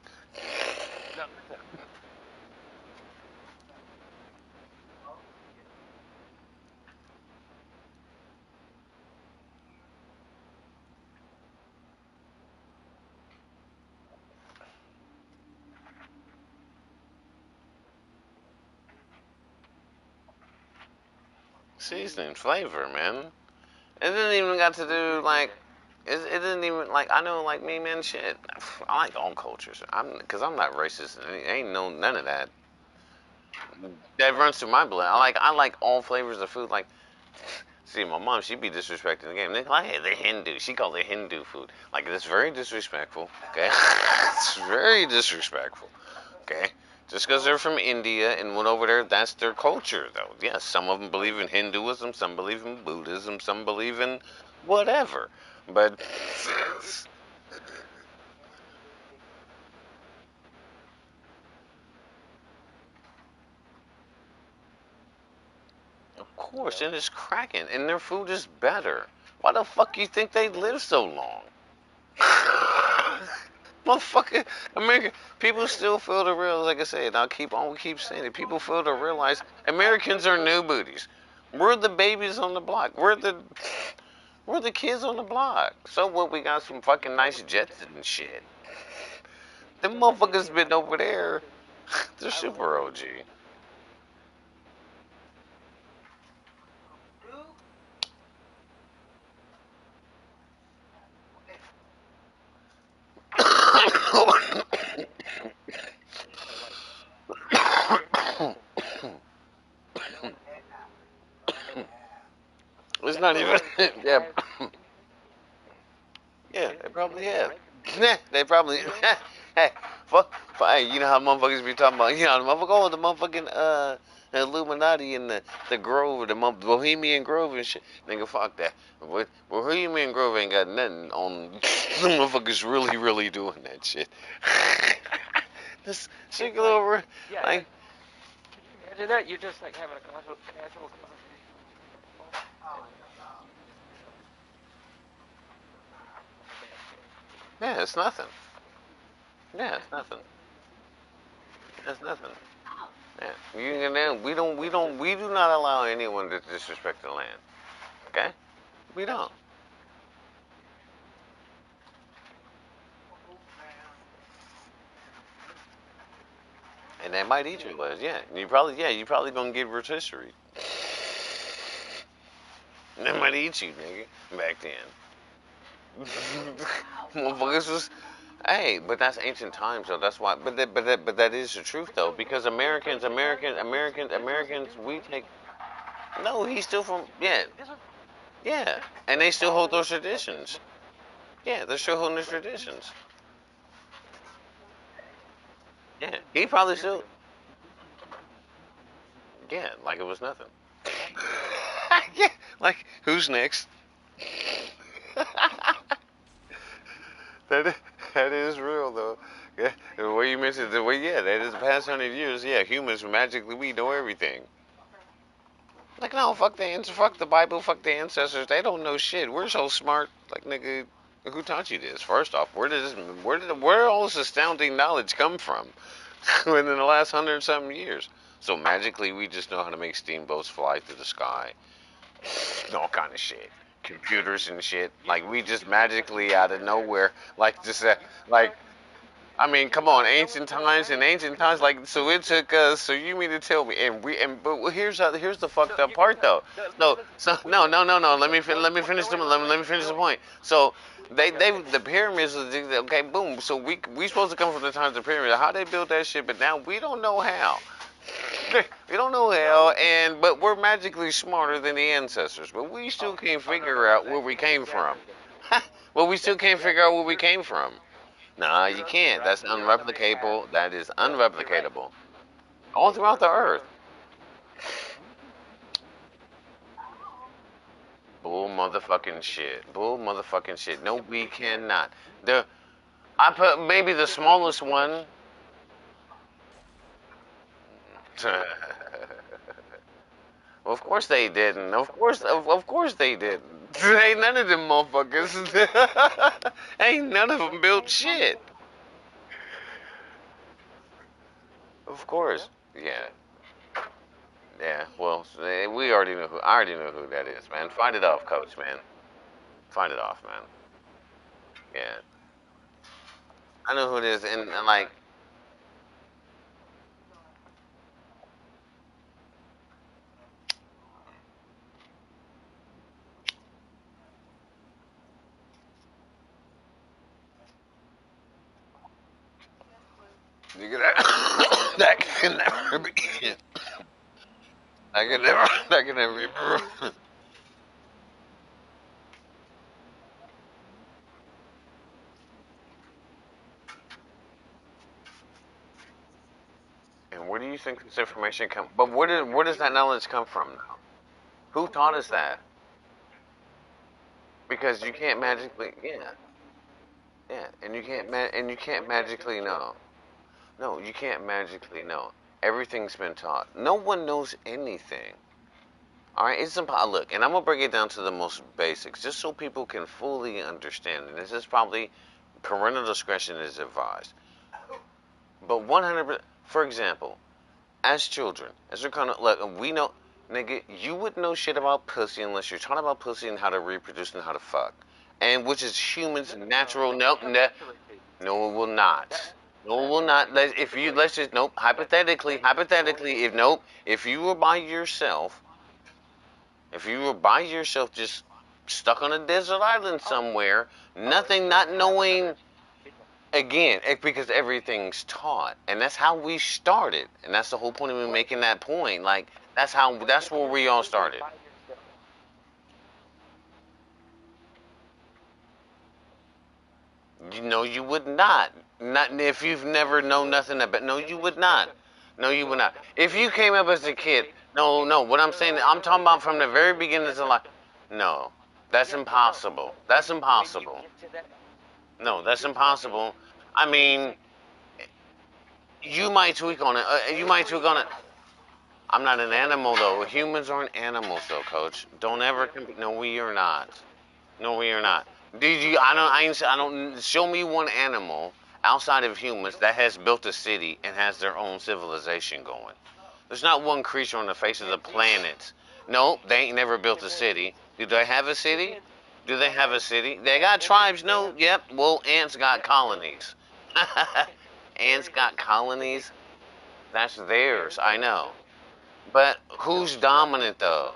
Seasoning, flavor, man. It didn't even got to do like it didn't even like I know like me man shit. I like all cultures. I'm not racist. Ain't no none of that. That runs through my blood. I like all flavors of food. Like see my mom she be disrespecting the game. They like hey the Hindu. She called it Hindu food. Like it's very disrespectful. Okay, it's very disrespectful. Okay. Just because they're from India and went over there, that's their culture, though. Yes, some of them believe in Hinduism, some believe in Buddhism, some believe in whatever. But of course, and it's cracking, and their food is better. Why the fuck you think they live so long? Motherfucker, American people still feel to realize, like I said, we keep saying it. People feel to realize Americans are new booties. We're the babies on the block. We're the kids on the block. So what? We got some fucking nice jets and shit. Them motherfuckers been over there. They're super OG. It's not even. Yeah, yeah. They probably have. They probably. Hey, hey, you know how motherfuckers be talking about? The motherfucking Illuminati and the Grove, the Bohemian Grove and shit. Nigga, fuck that. Bohemian Grove ain't got nothing on. The motherfuckers really doing that shit. This single over, like, Imagine that. You're just like having a casual conversation. yeah, it's nothing. Yeah, it's nothing. It's nothing. Yeah, we do not allow anyone to disrespect the land. Okay, we don't. And they might eat your legs. Yeah, you probably gonna get rotisserie. And they might eat you, nigga. Back then, motherfuckers was. Hey, but that's ancient times, though. That's why. But that is the truth, though, because Americans, we take. No, he's still from. Yeah, yeah, and they still hold those traditions. Yeah, they're still holding those traditions. Yeah, he probably still. Yeah, like it was nothing. Yeah, like who's next? that that is real though. Yeah, the way you mentioned the way, yeah, that is the past 100 years. Yeah, humans magically we know everything. Like no, fuck the Bible, fuck the ancestors. They don't know shit. We're so smart. Like nigga, who taught you this? First off, where all this astounding knowledge come from? Within the last 100 something years. So magically, we just know how to make steamboats fly through the sky, all kind of shit. computers and shit. Like we just magically out of nowhere, like just like I mean, come on, ancient times, like so it took us. So you mean to tell me? But here's the fucked up part though. No. Let me finish let me finish the point. So they the pyramids was okay, boom. So we supposed to come from the times of the pyramid. How they built that shit, but now we don't know how. We don't know how, and but we're magically smarter than the ancestors. But we still can't figure out where we came from. Well, we still can't figure out where we came from. Nah, you can't. That's unreplicatable. That is unreplicatable. All throughout the earth. Bull motherfucking shit. Bull motherfucking shit. No, we cannot. The I put maybe the smallest one. Well, of course they didn't. Of course they didn't. Ain't none of them motherfuckers. Ain't none of them built shit. Of course. Yeah. Yeah. Well, we already know who. I already know who that is, man. Find it off, coach, man. Find it off, man. Yeah. I know who it is, and like, you get that. That can never be. That can never. That can never be. And where do you think this information come? But where does that knowledge come from now? Who taught us that? Because you can't magically. Yeah. Yeah. And you can't. And you can't magically know. No, you can't magically know. Everything's been taught. No one knows anything. All right, it's impossible. Look, and I'm gonna break it down to the most basics, just so people can fully understand. And this is probably parental discretion is advised. But 100%, for example, as children, as we're kind of like we know, nigga, you wouldn't know shit about pussy unless you're taught about pussy and how to reproduce and how to fuck, and which is humans' natural. Nope, no, it will not. No, it will not. If you let's just nope. Hypothetically, if nope, if you were by yourself. If you were by yourself, just stuck on a desert island somewhere, nothing, not knowing, again, because everything's taught, and that's how we started, and that's the whole point of me making that point. Like that's where we all started. You know, you would not, not if you've never known nothing about. No, you would not. No, you would not. If you came up as a kid, no, no. What I'm saying, I'm talking about from the very beginnings of life. No, that's impossible. That's impossible. No, that's impossible. I mean, you might tweak on it. You might tweak on it. I'm not an animal though. Humans aren't animals though, Coach. Don't ever compete. No, we are not. No, we are not. Did you? I don't. I ain't. I don't. Show me one animal outside of humans that has built a city and has their own civilization going. There's not one creature on the face of the planet. No, they ain't never built a city. Do they have a city? Do they have a city? They got tribes. No. Yep. Well, ants got colonies. Ants got colonies. That's theirs. I know. But who's dominant though?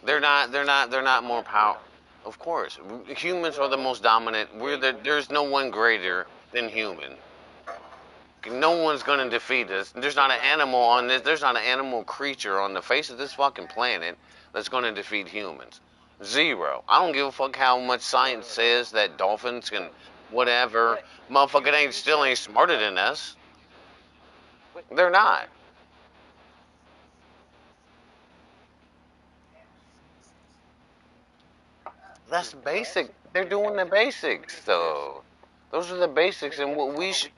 They're not. They're not. They're not more powerful. Of course, humans are the most dominant. There's no one greater than human. No one's gonna defeat us. There's not an animal on this. There's not an animal creature on the face of this fucking planet that's gonna defeat humans. Zero. I don't give a fuck how much science says that dolphins can, whatever. Motherfucker ain't still ain't smarter than us. They're not. That's basic. They're doing the basics though. Those are the basics, and what we should.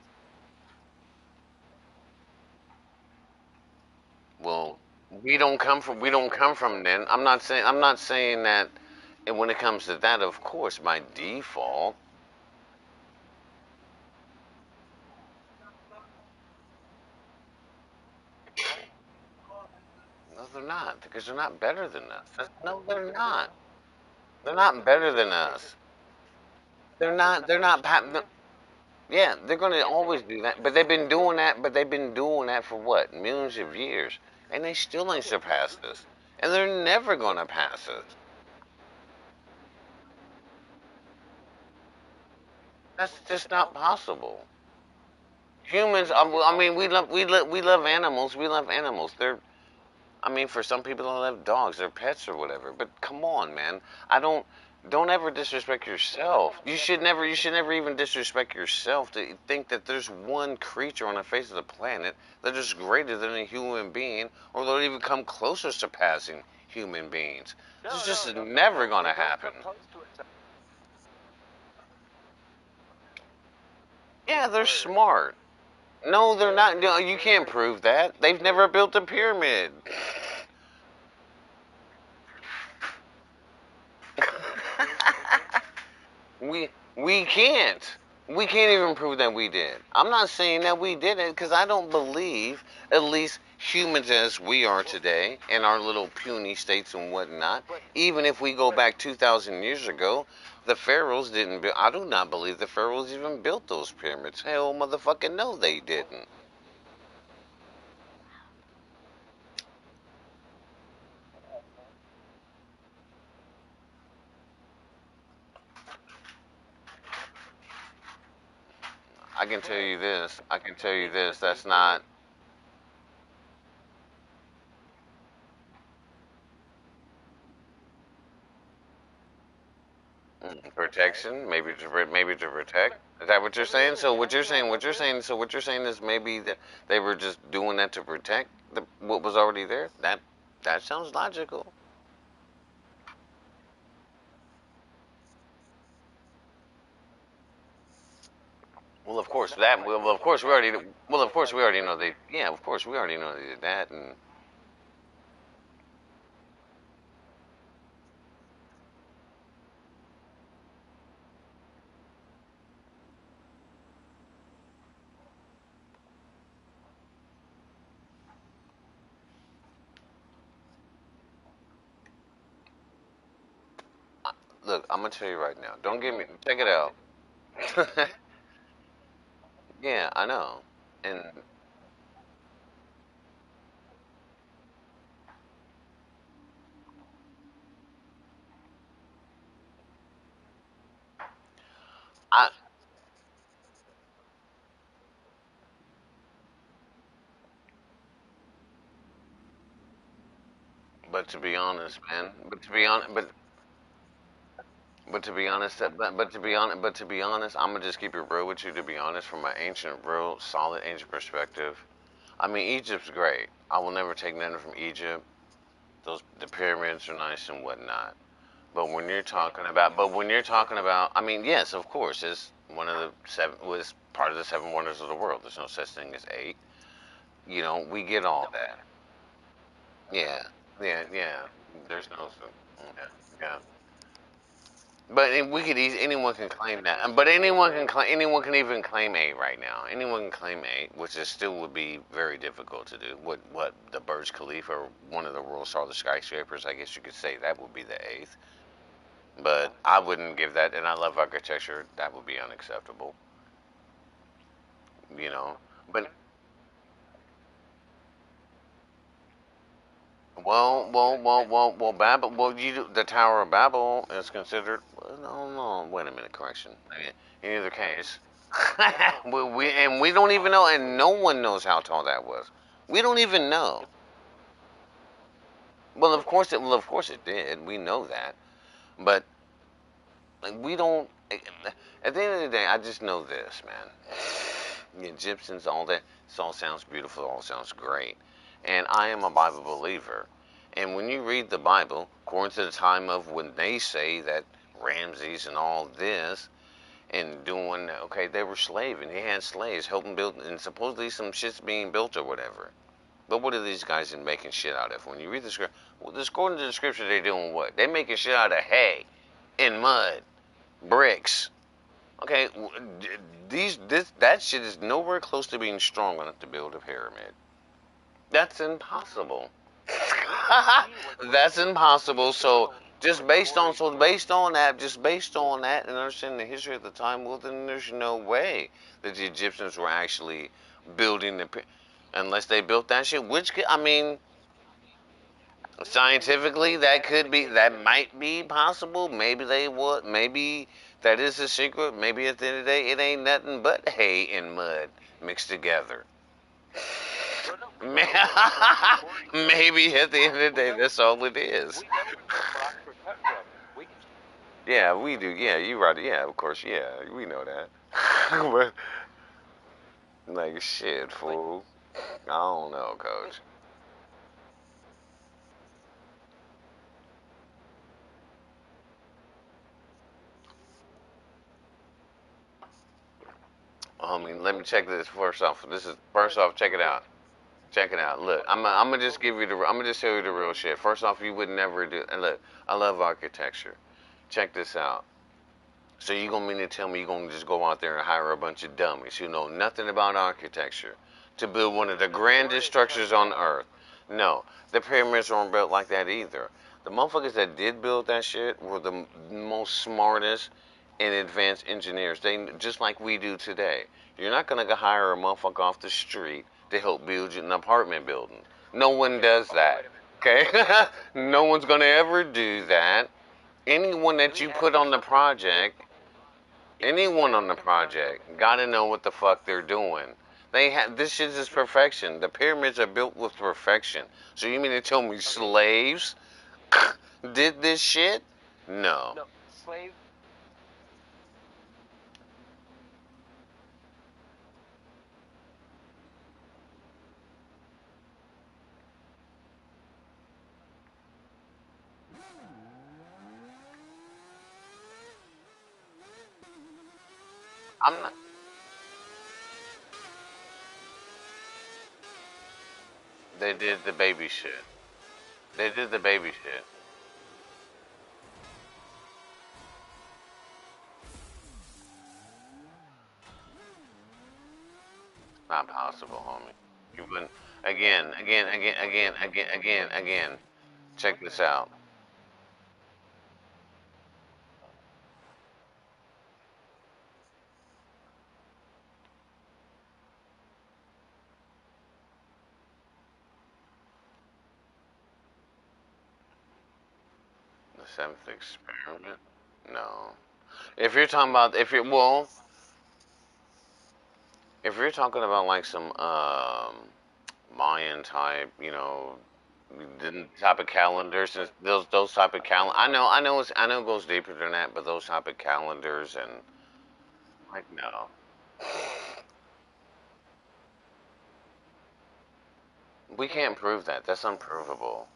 Well, we don't come from then. I'm not saying that. And when it comes to that, of course, by default, no, they're not because they're not better than us. No, they're not. They're not better than us. They're not. They're not. Yeah, they're gonna always do that. But they've been doing that. But they've been doing that for what, millions of years, and they still ain't surpassed us. And they're never gonna pass us. That's just not possible. Humans. I mean, we love animals. We love animals. They're. I mean, for some people, they love dogs. They're pets or whatever. But come on, man. I don't. Don't ever disrespect yourself. You should never. You should never even disrespect yourself to think that there's one creature on the face of the planet that is greater than a human being, or they'll even come closer to surpassing human beings. It's just never gonna happen. Yeah, they're smart. No, they're not. No, you can't prove that. They've never built a pyramid. We can't. We can't even prove that we did. I'm not saying that we did it because I don't believe, at least humans as we are today, in our little puny states and whatnot, even if we go back 2,000 years ago, the pharaohs didn't build. I do not believe the pharaohs even built those pyramids. Hell, motherfucking no, they didn't. I can tell you this. I can tell you this. That's not protection. Maybe to protect. Is that what you're saying? So what you're saying is maybe that they were just doing that to protect what was already there. That sounds logical. Well, of course that. Well, of course we already. Well, of course we already know they. Yeah, of course we already know they did that. And look, I'm gonna tell you right now. Don't give me. Check it out. Yeah, I know. And I. But to be honest, man. But to be honest, but to be honest, I'm gonna just keep it real with you. To be honest, from an ancient, real solid ancient perspective, I mean Egypt's great. I will never take nothing from Egypt. Those the pyramids are nice and whatnot. But when you're talking about, I mean, yes, of course, it's one of the seven was part of the seven wonders of the world. There's no such thing as eight. You know, we get all that. Yeah, yeah. There's no, yeah, yeah. But we could anyone can claim that. But anyone can even claim eight right now. Anyone can claim eight, which is still would be very difficult to do. What the Burj Khalifa, or one of the world's tallest skyscrapers, I guess you could say that would be the eighth. But I wouldn't give that. And I love architecture. That would be unacceptable. You know. But Babel. Well, the Tower of Babel is considered. Well, no, no. Wait a minute. Correction. In either case, we don't even know, and no one knows how tall that was. We don't even know. Well, of course it. Well, of course it did. We know that, but like, we don't. At the end of the day, I just know this, man. The Egyptians, all that. This all sounds beautiful. All sounds great, and I am a Bible believer. And when you read the Bible, according to the time of when they say that Ramses and all this, and doing okay, they were slaving. They had slaves helping build, and supposedly some shit's being built or whatever. But what are these guys making shit out of? When you read the script, well, according to the scripture, they're doing what? They're making shit out of hay and mud, bricks. Okay, that shit is nowhere close to being strong enough to build a pyramid. That's impossible. That's impossible. So Based on that, just based on that, and understanding the history of the time, well, then there's no way that the Egyptians were actually building unless they built that shit. I mean, scientifically, that might be possible. Maybe they would. Maybe that is a secret. Maybe at the end of the day, it ain't nothing but hay and mud mixed together. Maybe at the end of the day, that's all it is. Yeah, we do. Yeah, you right. Yeah, of course. Yeah, we know that. But like shit, fool. I don't know, coach. I mean, let me check this first off. This is first off. Check it out. Check it out. Look, I'm gonna just give you the. I'm gonna just tell you the real shit. First off, you would never do. And look, I love architecture. Check this out. So you gonna mean to tell me you gonna just go out there and hire a bunch of dummies who know nothing about architecture to build one of the grandest structures on earth? No, the pyramids weren't built like that either. The motherfuckers that did build that shit were the most smartest and advanced engineers. They just like we do today. You're not gonna go hire a motherfucker off the street to help build you an apartment building. No one does that. Okay, no one's gonna ever do that. Anyone that you put on the project Anyone on the project gotta know what the fuck they're doing. They have this shit is perfection. The pyramids are built with perfection. So you mean to tell me slaves did this shit? No. No, slave. I'm not. They did the baby shit. They did the baby shit. Not possible, homie. You wouldn't. Again. Check this out. The seventh experiment. No. If you're talking about, if you're talking about like some Mayan type, the type of calendars and those type of I know it goes deeper than that, but those type of calendars and like no, we can't prove that. That's unprovable.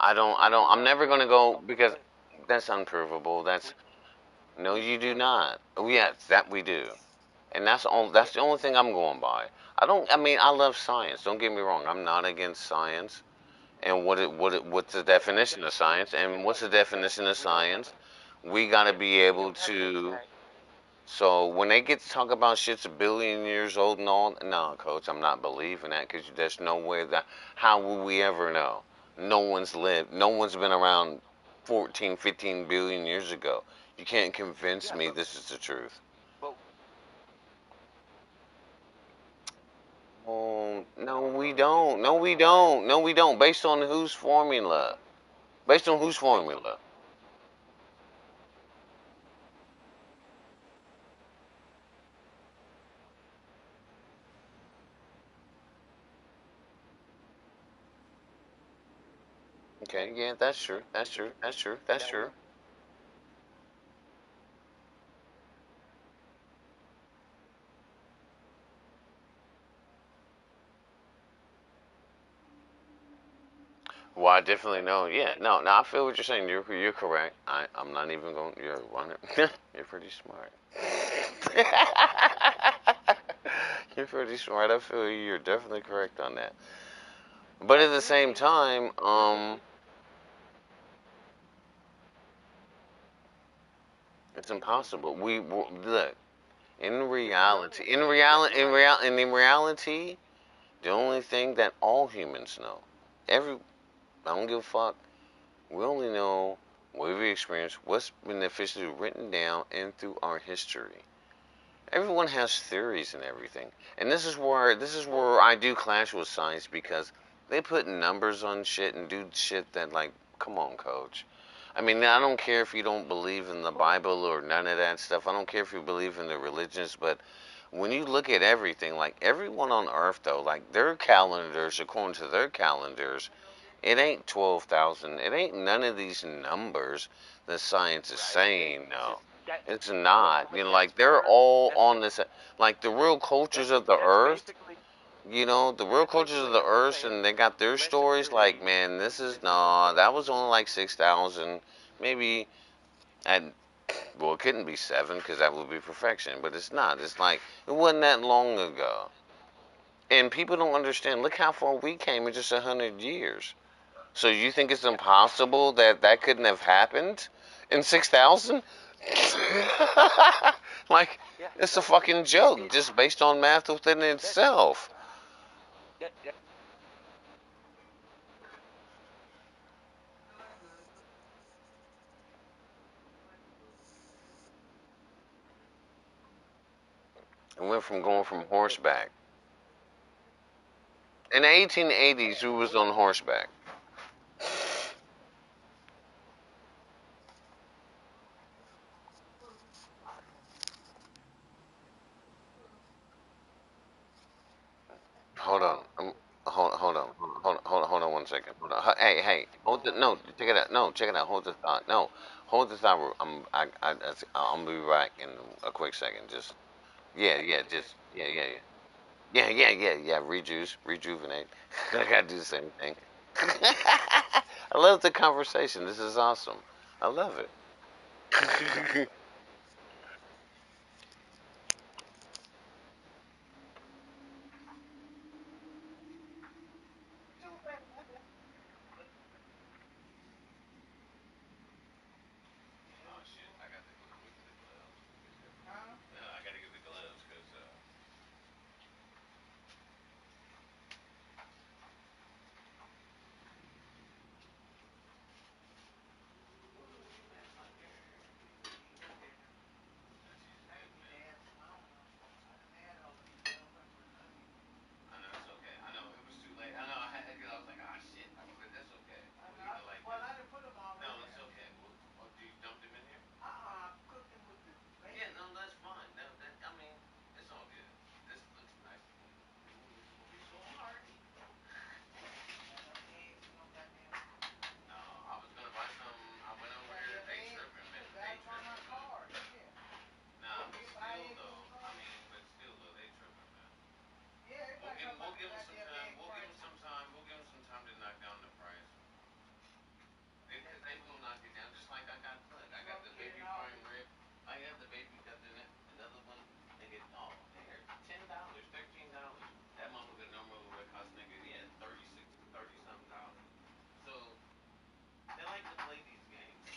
No, I'm never gonna go because that's unprovable. No, you do not. Oh, yes, that we do, and that's the only thing I'm going by. I mean, I love science. Don't get me wrong. I'm not against science. And what's the definition of science? And what's the definition of science? We got to be able to. So when they get to talk about shit's a billion years old and all, no, coach, I'm not believing that because there's no way that. How will we ever know? No one's lived. No one's been around 14, 15 billion years ago. You can't convince me this is the truth. Oh, no, we don't. No, we don't. No, we don't. Based on whose formula? Based on whose formula? Okay, yeah, that's true. That's true. That's true. That's true. Well, I definitely know. Yeah, no, I feel what you're saying. You're correct. I'm not even going. You're one. You're pretty smart. You're pretty smart. I feel you. You're definitely correct on that. But at the same time, it's impossible. Look in reality, the only thing that all humans know, every I don't give a fuck. We only know what we've experienced, what's been officially written down, and through our history. Everyone has theories and everything, and this is where I do clash with science because they put numbers on shit and do shit that like, come on, coach. I mean, I don't care if you don't believe in the Bible or none of that stuff. I don't care if you believe in the religions, but when you look at everything, like everyone on Earth, though, like their calendars, according to their calendars, it ain't 12,000. It ain't none of these numbers that science is saying. It's No, just that. it's Well, not. but You know, that's like they're part. all That's on this. Like the real that, cultures of the that's Earth. basically You know, the real that's cultures basically of what the everyone's Earth, saying. and they got their Less than stories. 30 Like, man, this is is no. okay. That was only like 6,000, maybe. At well, it couldn't be seven because that would be perfection. But it's not. It's like it wasn't that long ago. And people don't understand. Look how far we came in just 100 years. So you think it's Yeah, impossible that that couldn't have happened in 6,000? Like, yeah. it's a No, fucking it, joke it just based on math within that, itself. that It went from going from horseback. In the 1880s, who was on horseback? Hold on. Hold on 1 second. Hold on. Hey, hey, hold it. No, check it out. No, check it out. Hold the thought. No, hold the thought. I'm gonna be back in a quick second. Just, yeah, yeah, just, yeah, yeah, yeah. Yeah, yeah, yeah, yeah. Rejuvenate. I gotta do the same thing. I love the conversation. This is awesome. I love it. Oh shit! I got to go with the gloves. Yeah, I got to get the gloves because I know it's okay. I know it was too late. I know I had because I was like, ah shit, but that's okay. We'll eat it like this. No, it's okay. Oh, do you dump them in here? Yeah, no, that's fine. No, that I mean, it's all good. This looks nice. Ooh, this is gonna be so hearty. No, I was gonna buy some. I went over here. They tripping, man. They tripping, man. Nah, but still though. I mean, but still though, they tripping, man. We'll give them some time. We'll give them some time. We'll give them some time to knock down the price. Because they will knock it down. Just like I got, look, I got the baby prime rib. I got the baby, got the another one. Nigga, oh, there, $10, $13. That motherfucker normally would cost nigga, yeah, 36, 30 something dollars. So they like to play these games.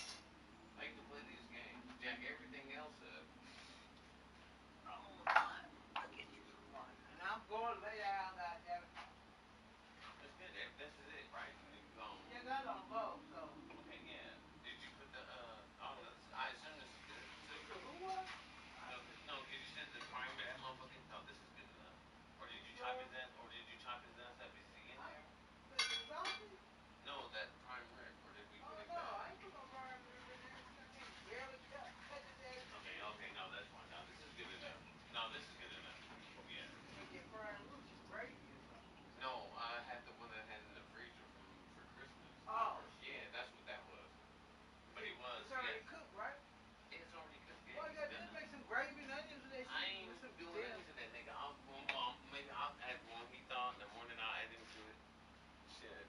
Like to play these games. Jack everything else up. That's good. This is it, right? Okay, yeah. Did you put the oh, I assume this is good too. No, no, because you said the prime rib, that motherfucking. Oh, this is good enough. Or did you chop his ass? Or did you chop his ass up? Is he in there? No, that prime rib. Or did we put it back? Okay, okay, no, that's fine. No, this is good enough. No, this is good enough. Yeah. No, I had the one that I had in the freezer from for Christmas. Yeah, that's what that was. But he was. It's already cooked. Yeah, he's done. I ain't doing into that nigga. Maybe I'll add more. He thought the morning I'll add into it. Shit.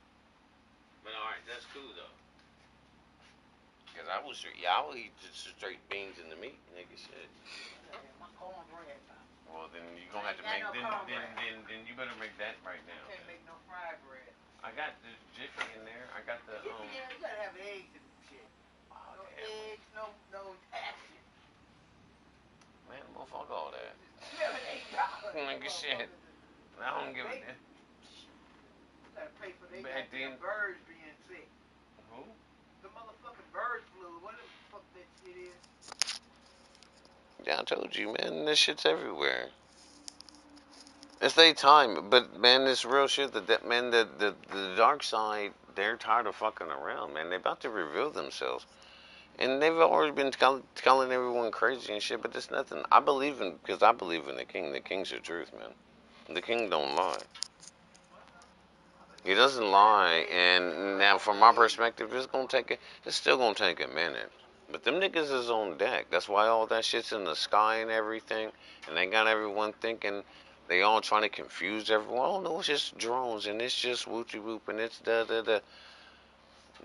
But all right, that's cool though. Cause I was, yeah, I will eat just straight beans and the meat, nigga. Shit. Well, then you gonna have to make. Then you better make that right now. I got the jiffy in there. I got the Oh damn. Man, motherfuck all that. Nigga, shit. I don't give a damn. Back then. Who? Yeah, I told you, man. This shit's everywhere. It's their time, but man, this real shit. Man, the dark side. They're tired of fucking around, man. They're about to reveal themselves. And they've always been calling everyone crazy and shit, but there's nothing. I believe in, because I believe in the king. The king's the truth, man. The king don't lie. He doesn't lie, and now from my perspective, it's still gonna take a minute. But them niggas is on deck. That's why all that shit's in the sky and everything, and they got everyone thinking they all trying to confuse everyone. Oh no, it's just drones, and it's just whoopty whoop, and it's da da da.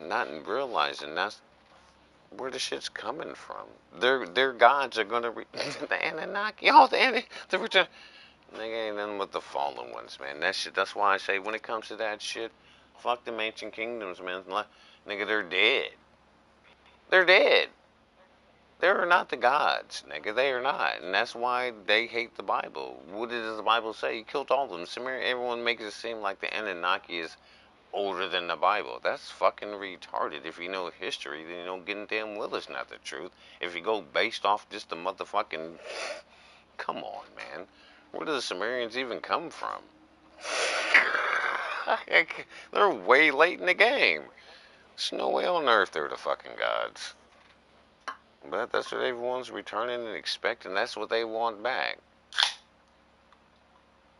Not realizing that's where the shit's coming from. Their gods are gonna the Anunnaki, all the return. Nigga ain't nothing but the fallen ones, man. That shit. That's why I say when it comes to that shit, fuck them ancient kingdoms, man. Nigga, they're dead. They're dead. They're not the gods, nigga. They are not, and that's why they hate the Bible. What does the Bible say? He killed all of them. Samaria, everyone makes it seem like the Anunnaki is older than the Bible. That's fucking retarded. If you know history, then you know getting damn well it's not the truth. If you go based off just the motherfucking, come on, man. Where do the Sumerians even come from? They're way late in the game. There's no way on earth they're the fucking gods. But that's what everyone's returning and expecting. That's what they want back.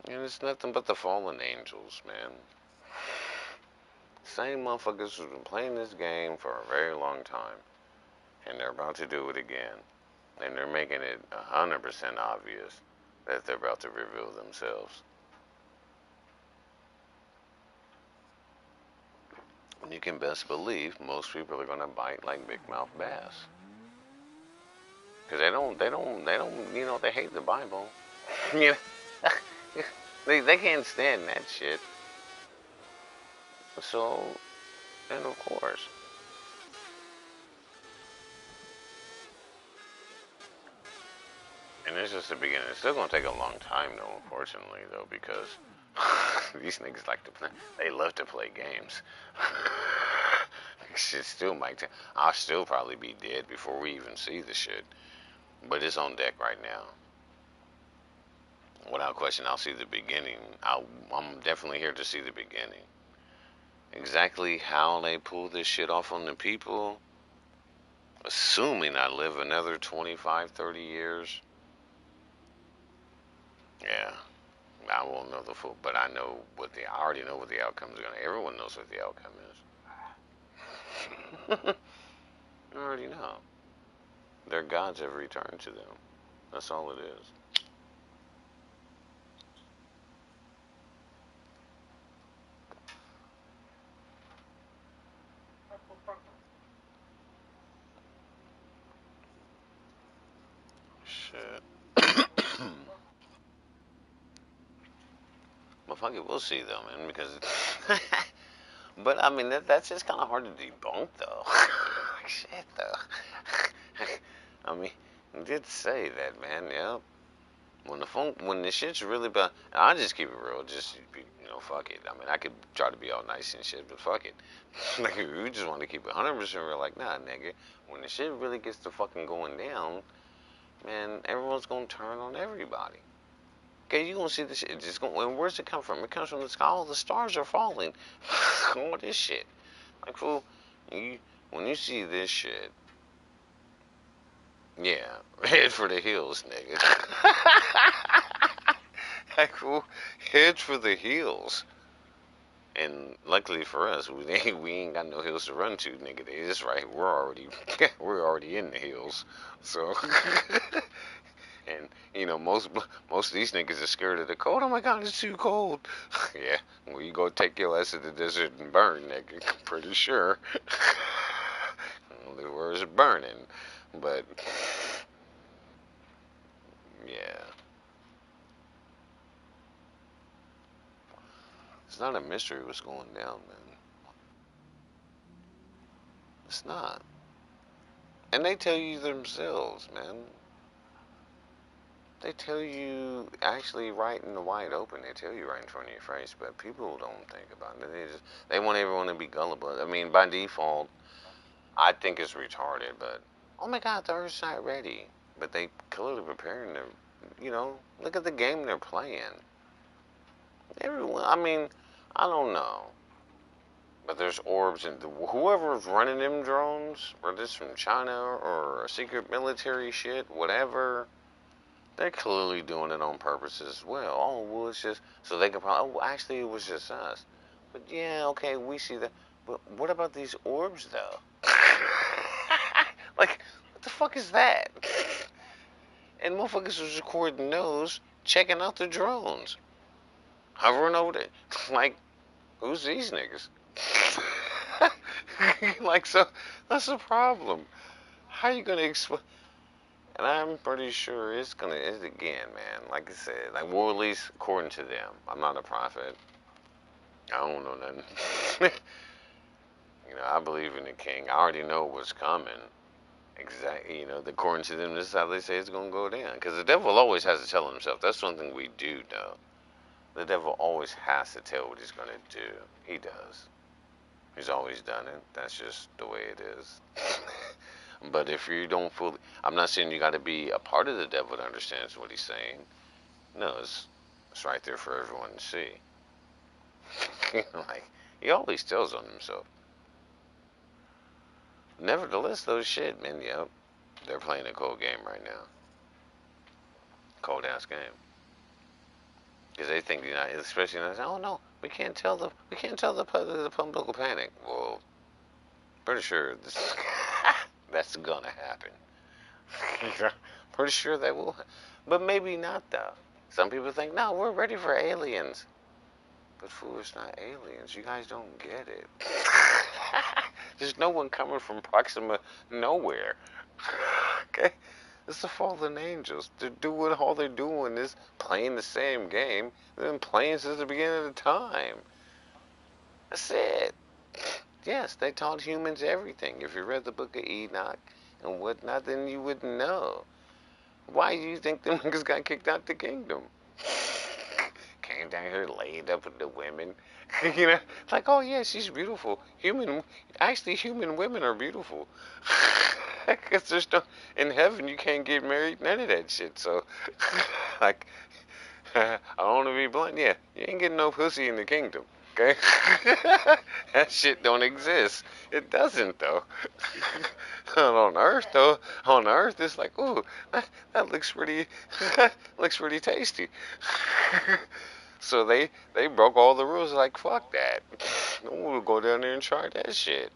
And it's nothing but the fallen angels, man. Same motherfuckers who've been playing this game for a very long time. And they're about to do it again. And they're making it 100% obvious that they're about to reveal themselves. And you can best believe most people are gonna bite like big mouth bass. Cause they hate the Bible. you know, they can't stand that shit. So, and of course, and it's just the beginning. It's still gonna take a long time though, unfortunately though, because these niggas like to play. They love to play games. Shit still might. I'll still probably be dead before we even see the shit. But it's on deck right now. Without question, I'll see the beginning. I'm definitely here to see the beginning. Exactly how they pull this shit off on the people, assuming I live another 25, 30 years. Yeah, I won't know the full, but I know I already know what the outcome is gonna. Everyone knows what the outcome is. I already know. Their gods have returned to them. That's all it is. Shit. Well, fuck it, we'll see though, man. Because, but I mean, that's just kind of hard to debunk though. Shit though. I mean, you did say that, man. Yeah. When the shit's really bad, I just keep it real. Just fuck it. I mean, I could try to be all nice and shit, but fuck it. Like, we just want to keep it 100% real. Like, nah, nigga. When the shit really gets to fucking going down, man, everyone's gonna turn on everybody. Okay, you gonna see this shit. Just going. And where's it come from? It comes from the sky. All the stars are falling. All this shit. Like, fool, when you see this shit, yeah, head for the hills, nigga. Like, fool, head for the hills. And luckily for us, we ain't got no hills to run to, nigga. They just right. We're already in the hills. So, and most of these niggas are scared of the cold. Oh my god, it's too cold. Yeah, well you go take your ass to the desert and burn, nigga. I'm pretty sure. Only where it's burning, but yeah, it's not a mystery what's going down, man. It's not. And they tell you themselves, man. They tell you actually right in the wide open. They tell you right in front of your face, but people don't think about it. They want everyone to be gullible. I mean, by default, I think it's retarded, but oh my God, the Earth's not ready. But they clearly preparing to, look at the game they're playing. Everyone, I mean, I don't know, but there's orbs and whoever's running them drones, whether it's from China or a secret military shit, whatever, they're clearly doing it on purpose as well. Oh, well, it's just so they can probably. Oh, actually, it was just us. But yeah, okay, we see that. But what about these orbs, though? Like, what the fuck is that? And motherfuckers was recording those, checking out the drones, hovering over there. Like, who's these niggas? Like, so that's the problem. How you gonna explain? And I'm pretty sure it's again, man. Like I said, like, well, at least according to them. I'm not a prophet. I don't know nothing. I believe in the king. I already know what's coming. Exactly. According to them, this is how they say it's gonna go down. Because the devil always has to tell himself. That's one thing we do know. The devil always has to tell what he's gonna do. He does. He's always done it. That's just the way it is. But if you don't fully, I'm not saying you got to be a part of the devil to understand what he's saying. No, it's right there for everyone to see. Like, he always tells on himself. Nevertheless, those shit, man, yep, they're playing a cold game right now. Cold ass game. Because they think, especially, oh no, we can't tell the public will panic. Well, pretty sure that's gonna happen. Pretty sure they will, but maybe not though. Some people think, no, we're ready for aliens. But fool, it's not aliens. You guys don't get it. There's no one coming from Proxima nowhere. Okay? It's the fallen angels. They're doing all they're doing is playing the same game they've been playing since the beginning of the time. That's it. Yes, they taught humans everything. If you read the book of Enoch and whatnot, then you would know. Why do you think them niggas got kicked out the kingdom? Came down here, laid up with the women. Like, oh yeah, she's beautiful. Actually, human women are beautiful. Cause there's no in heaven you can't get married, none of that shit. So, like, I don't want to be blunt. Yeah, you ain't getting no pussy in the kingdom. Okay, that shit don't exist. It doesn't though. On Earth though, on Earth it's like, ooh, that looks pretty, looks pretty tasty. So they broke all the rules. Like, fuck that. We'll go down there and try that shit.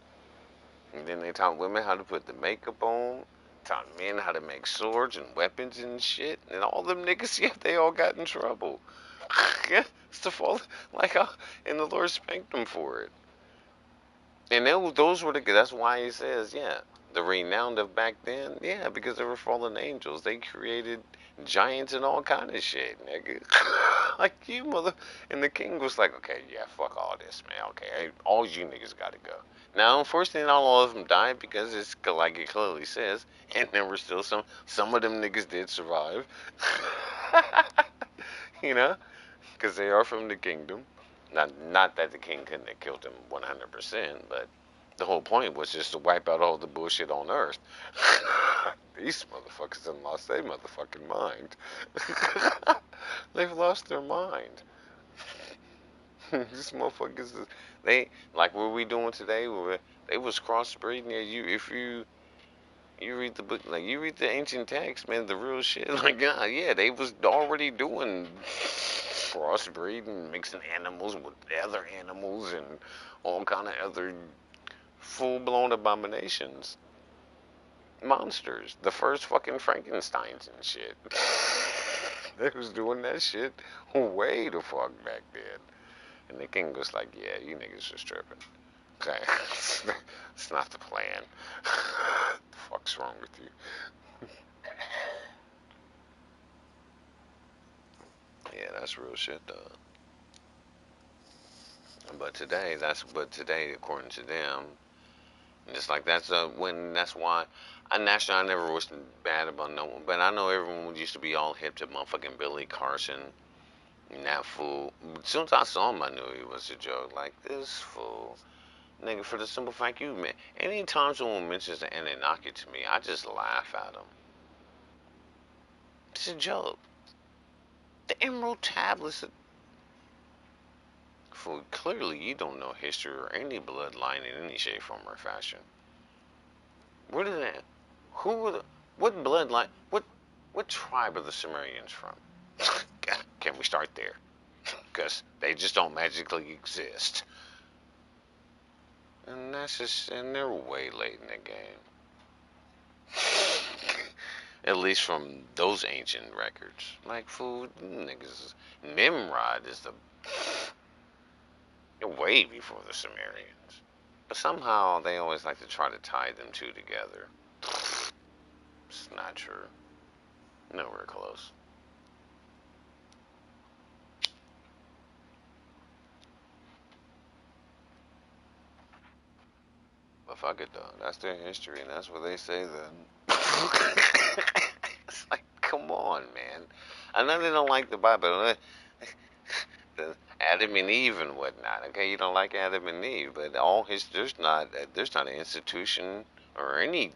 And then they taught women how to put the makeup on. Taught men how to make swords and weapons and shit. And all them niggas, yeah, they all got in trouble. Yeah, it's the fault. Like, and the Lord spanked them for it. And those were that's why he says, yeah, the renowned of back then, yeah, because they were fallen angels. They created giants and all kind of shit, nigga. Like, you mother. And the king was like, okay, yeah, fuck all this, man. Okay, all you niggas gotta go. Now, unfortunately, not all of them died because it's like it clearly says, and there were still some of them niggas did survive. you know, because they are from the kingdom. Not that the king couldn't have killed them 100%, but the whole point was just to wipe out all the bullshit on Earth. These motherfuckers have lost their motherfucking mind. They've lost their mind. These motherfuckers, they like what we doing today. They was crossbreeding. Yeah, you read the book, like you read the ancient texts, man, the real shit. Like, yeah, they was already doing crossbreeding, mixing animals with other animals, and all kind of other full-blown abominations, monsters. The first fucking Frankenstein's and shit. They was doing that shit way the fuck back then. And the king was like, yeah, you niggas just tripping. Okay, it's not the plan. The fuck's wrong with you? Yeah, that's real shit though. But today, according to them, it's like that's why. I never was bad about no one, but I know everyone used to be all hip to motherfucking Billy Carson and that fool. As soon as I saw him, I knew he was a joke. Like, this fool. Nigga, for the simple fact you man, anytime someone mentions the Anunnaki to me, I just laugh at them. It's a joke. The Emerald Tablets. For clearly, you don't know history or any bloodline in any shape, form, or fashion. Where did that? Who were the? What bloodline? What tribe are the Sumerians from? Can we start there? Because they just don't magically exist. And that's just, and they're way late in the game. At least from those ancient records. Like, food, niggas. Nimrod is the way before the Sumerians. But somehow they always like to try to tie them two together. It's not true. Nowhere close. But fuck it though. That's their history and that's what they say then. It's like, come on, man. I know they don't like the Bible. The Adam and Eve and whatnot. Okay, you don't like Adam and Eve, but all his there's not an institution or any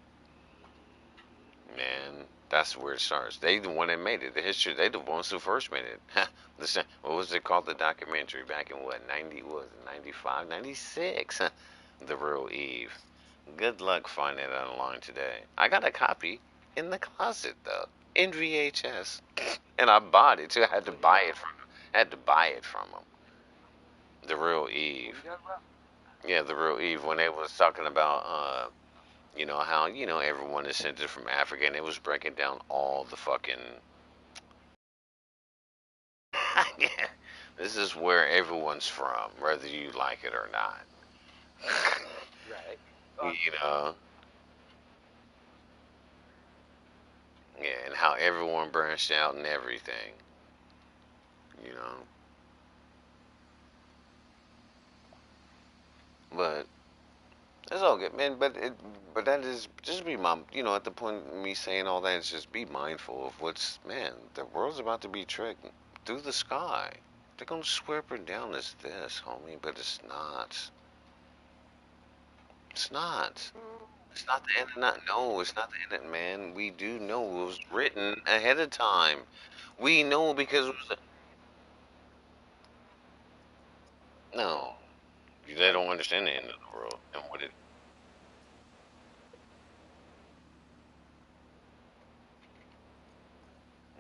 man. That's where it starts. They the one that made it. The history. They the ones who first made it. Listen, what was it called? The documentary back in what 90 was it 95, 96? The real Eve. Good luck finding it online today. I got a copy in the closet though, in VHS, and I bought it too. I had to buy it from. I had to buy it from him. The real Eve. Yeah, the real Eve. When they was talking about, how everyone is centered from Africa, and it was breaking down all the fucking. Yeah, this is where everyone's from, whether you like it or not. Right. You know, yeah, and how everyone branched out and everything. You know, but it's all good, man. But that is just be my, at the point of me saying all that is just be mindful of what's, man. The world's about to be tricked through the sky. They're gonna swear her down as this, homie, but it's not. It's not. It's not the internet. No, it's not the internet, man. We do know it was written ahead of time. We know because it was. No, they don't understand the end of the world and what it.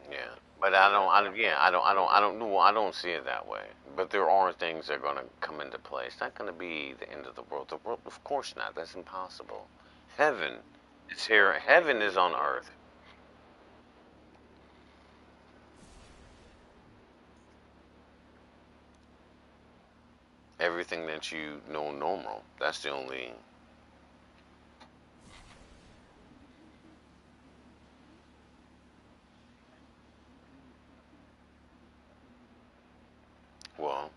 Yeah, but I don't know. I don't see it that way. But there are things that are going to come into play. It's not going to be the end of the world. The world, of course not. That's impossible. Heaven, it's here. Heaven is on earth. Everything that you know normal. That's the only. Well,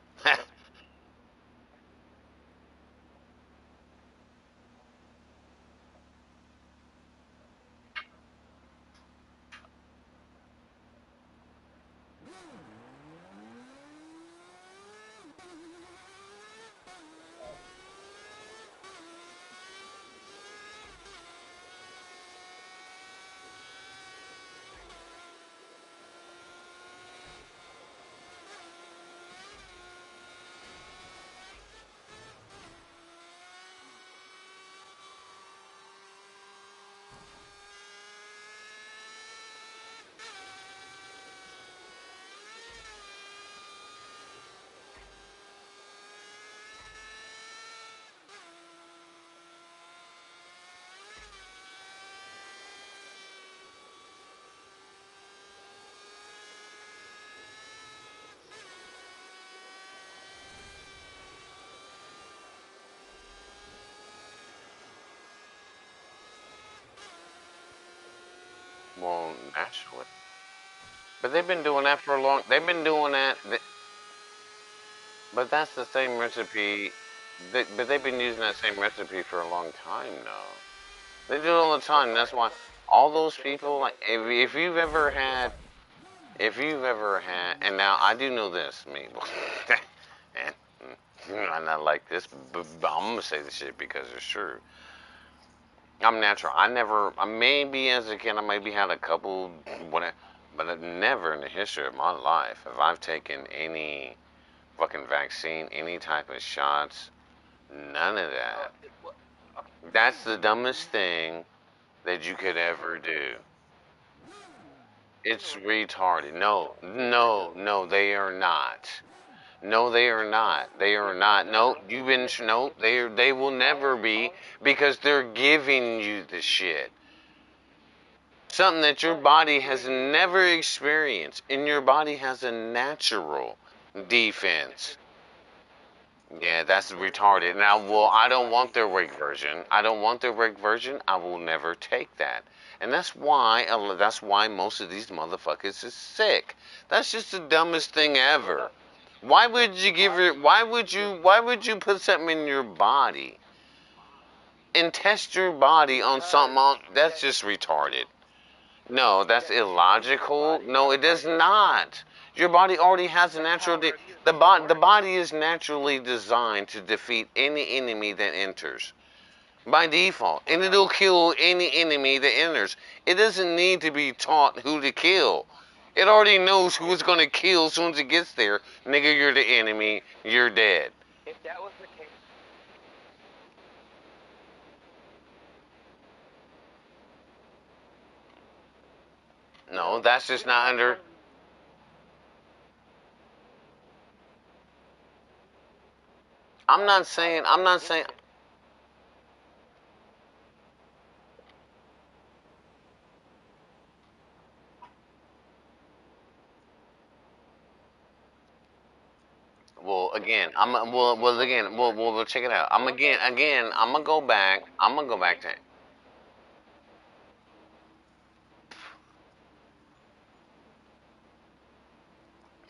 well, naturally. But they've been doing that for a long. They've been doing that. But that's the same recipe. But they've been using that same recipe for a long time now. They do it all the time. That's why all those people, like, if you've ever had, and now I do know this, me, and I'm not like this, but I'm gonna say this shit because it's true. I'm natural. I maybe as a kid, I maybe had a couple, whatever, but never in the history of my life have I taken any fucking vaccine, any type of shots, none of that. That's the dumbest thing that you could ever do. It's retarded. No, no, no, they are not. No, they are not. They are not. No, you've been. No, they will never be because they're giving you the shit. Something that your body has never experienced, and your body has a natural defense. Yeah, that's retarded. Now, well, I don't want their weak version. I don't want their weak version. I will never take that. And that's why most of these motherfuckers is sick. That's just the dumbest thing ever. Why would you give it? Why would you put something in your body and test your body on something on? That's just retarded. No, that's illogical. No, it does not. Your body already has a natural. The body is naturally designed to defeat any enemy that enters by default, and it'll kill any enemy that enters. It doesn't need to be taught who to kill. It already knows who it's going to kill as soon as it gets there. Nigga, you're the enemy. You're dead. If that was the case, No, that's just not under. I'm not saying. I'm not saying. Well, again, well, check it out. I'm gonna go back. I'm gonna go back to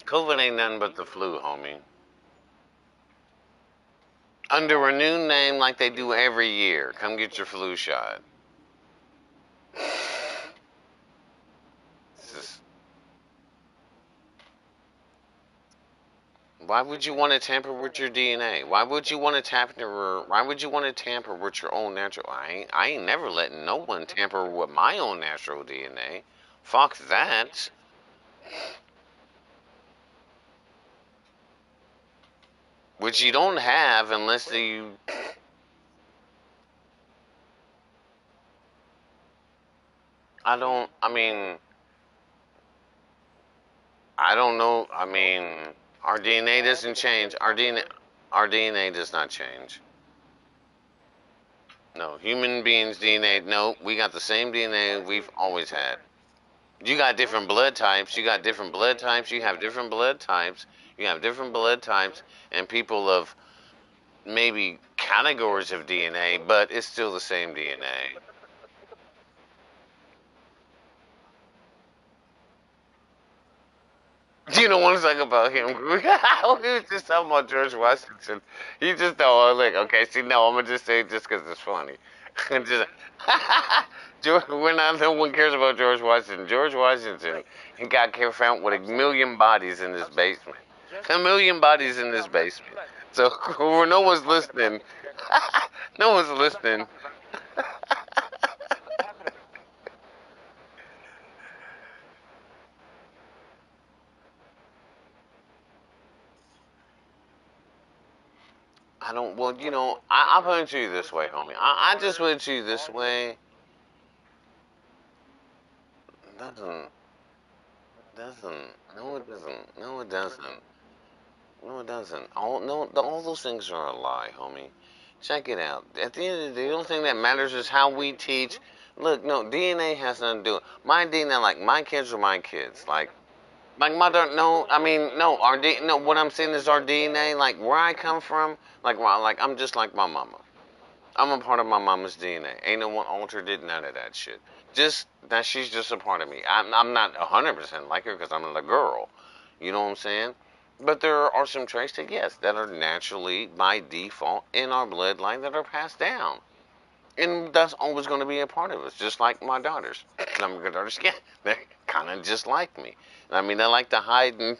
COVID ain't nothing but the flu, homie. Under a new name like they do every year. Come get your flu shot. It's just, why would you want to tamper with your DNA? Why would you want to tamper? Why would you want to tamper with your own natural? I ain't never letting no one tamper with my own natural DNA. Fuck that. Which you don't have unless you. I don't. I mean, I don't know. I mean, our DNA doesn't change. Our DNA does not change. No, human beings' DNA. No, we got the same DNA we've always had. You got different blood types. You got different blood types. You have different blood types. You have different blood types, and people of maybe categories of DNA, but it's still the same DNA. You know one thing about him? We was just talking about George Washington. He just thought, oh, look, okay, see, no, I'm gonna just say it just because it's funny. just, George, we're not. No one cares about George Washington. George Washington, he got found with a million bodies in his basement. A million bodies in his basement. So no one's listening. No one's listening. I don't. Well, I put it to you this way, homie. I just put it to you this way. Doesn't doesn't. No, it doesn't. No, it doesn't. No, it doesn't. All those things are a lie, homie. Check it out. At the end of the day, the only thing that matters is how we teach. Look, no, DNA has nothing to do. My DNA, like my kids are my kids. Like my daughter. No, I mean, no, no. What I'm saying is our DNA. Like where I come from. Like I'm just like my mama. I'm a part of my mama's DNA. Ain't no one altered it, none of that shit. Just that she's just a part of me. I'm not 100% like her because I'm a girl. You know what I'm saying? But there are some traits that, yes, that are naturally, by default, in our bloodline that are passed down. And that's always going to be a part of us, just like my daughters. I'm a good daughters, yeah, they're kind of just like me. I mean, they like to hide and,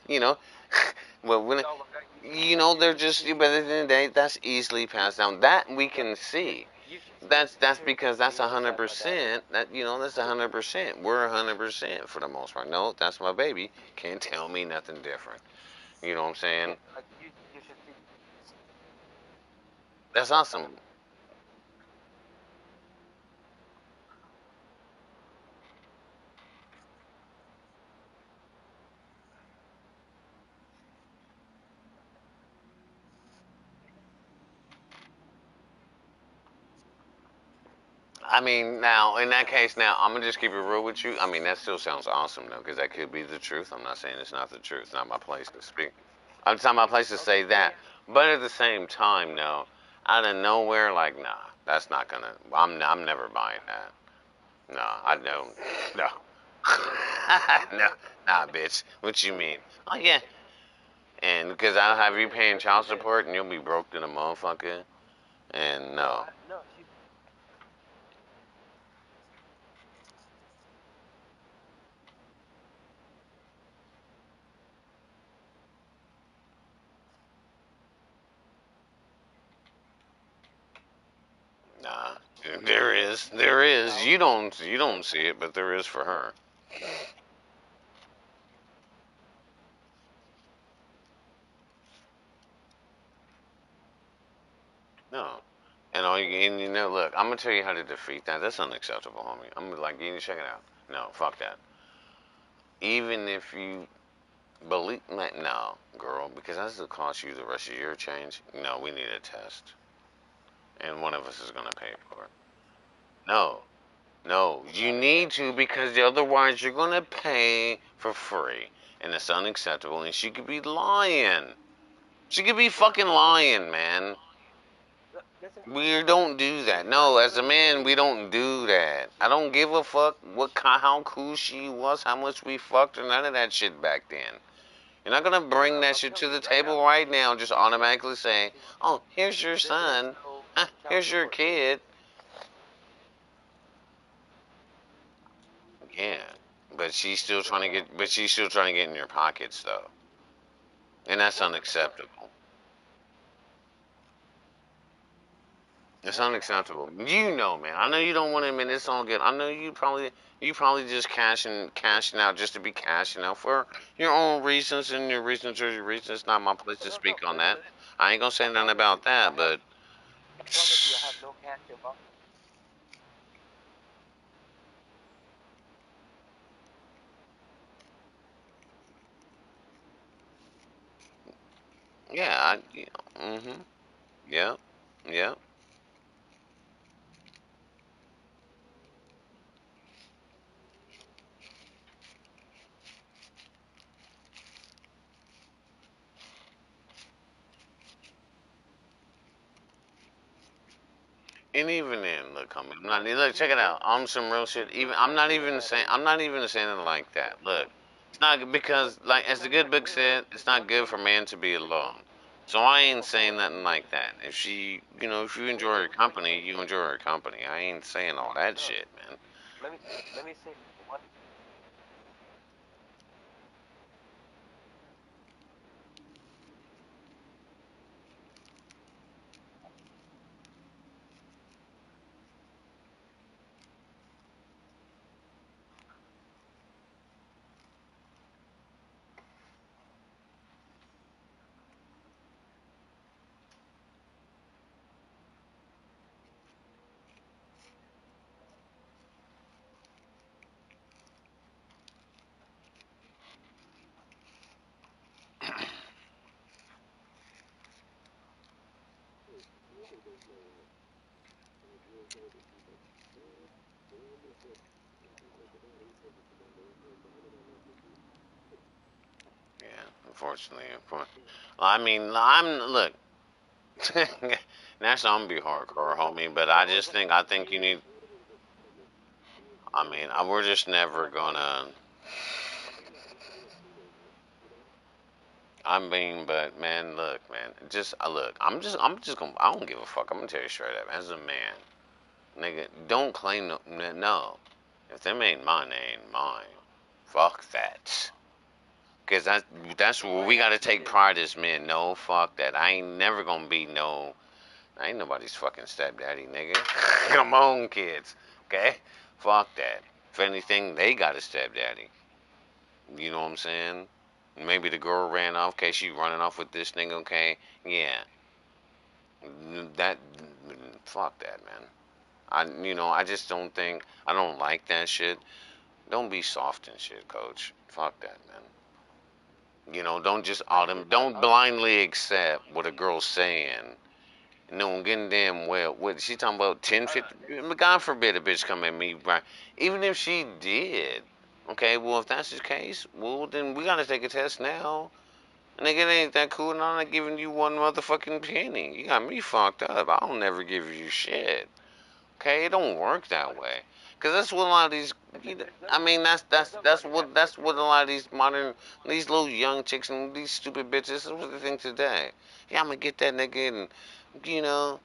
Well, when No, look, they're just. But at the end of the day, that's easily passed down. That we look, can see. you That's should because that's see a it hundred side by side. percent. That's 100%. We're 100% for the most part. No, that's my baby. Can't tell me nothing different. You know what I'm saying? Yeah, like you should see. That's awesome. I mean, now in that case, now I'm gonna just keep it real with you. I mean, that still sounds awesome though, because that could be the truth. I'm not saying it's not the truth. It's not my place to speak. It's not my place to Okay, say that. But at the same time, no, out of nowhere, like, nah, that's not gonna. I'm never buying that. No, I don't. No. No, nah, bitch. What you mean? Oh yeah, and because I'll have you paying child support, and you'll be broke to the motherfucker. And no, no, no, she. nah. There is. No, You don't see it, but there is for her. No. And you know, look, I'm gonna tell you how to defeat that. That's unacceptable, homie. I'm gonna like, you need to check it out. No, fuck that. Even if you believe, like, no, girl, because that's gonna cost you the rest of your change. No, we need a test, and one of us is gonna pay for it. No, no, you need to because otherwise you're gonna pay for free, and it's unacceptable. And she could be lying. She could be fucking lying, man. listen, We don't do that. No, as a man, we don't do that. I don't give a fuck how cool she was, how much we fucked, or none of that shit back then. You're not gonna bring that I'm shit telling to you the right now, table right now and just automatically say, "Oh, here's your there's son. no child Here's your support. kid." Yeah, but she's still trying to get in your pockets though, and that's unacceptable. It's unacceptable. You know, man. I know you don't want to admit it's all good. I know you probably just cashing out just to be cashing out for your own reasons, and your reasons are your reasons. It's not my place to No, no, speak on listen, that. listen. I ain't gonna I say nothing promise you, about I that, have. but I promise you, I have no cash involved. yeah, mm-hmm, yeah, yeah. And even then, look, homie, look, check it out. On some real shit. Even I'm not even saying it like that. Look, it's not because, like, as the good book said, it's not good for man to be alone. So I ain't saying nothing like that. If you enjoy her company, you enjoy her company. I ain't saying all that No, shit, man. let me let me say one. Yeah, unfortunately, I mean, I'm look. That's gonna be hardcore, homie. But I think you need. I mean, we're just never gonna. I mean, but man, look, man, just look. I'm just gonna. I don't give a fuck. I'm gonna tell you straight up. As a man, nigga, don't claim no. If them ain't mine, they ain't mine. Fuck that. Cause that's where we gotta take pride as men. No, fuck that. I ain't never gonna be no. I ain't nobody's fucking stepdaddy, nigga. I got my own kids. Okay, fuck that. If anything, they got a stepdaddy. You know what I'm saying? Maybe the girl ran off. Okay, she running off with this nigga. Okay, yeah. That fuck that, man. I just don't think I don't like that shit. Don't be soft and shit, coach. Fuck that, man. Don't just don't blindly accept what a girl's saying. Knowing getting damn well what she talking about 10, 50. God forbid a bitch come at me, right? Even if she did. Okay, well if that's the case, well then we gotta take a test now. Nigga, it ain't that cool and I'm not giving you one motherfucking penny. You got me fucked up. I'll never give you shit. Okay, it don't work that way. Cause that's what a lot of these. I mean, that's what a lot of these these little young chicks and these stupid bitches. This is what they think today. Yeah, I'm gonna get that nigga, and you know,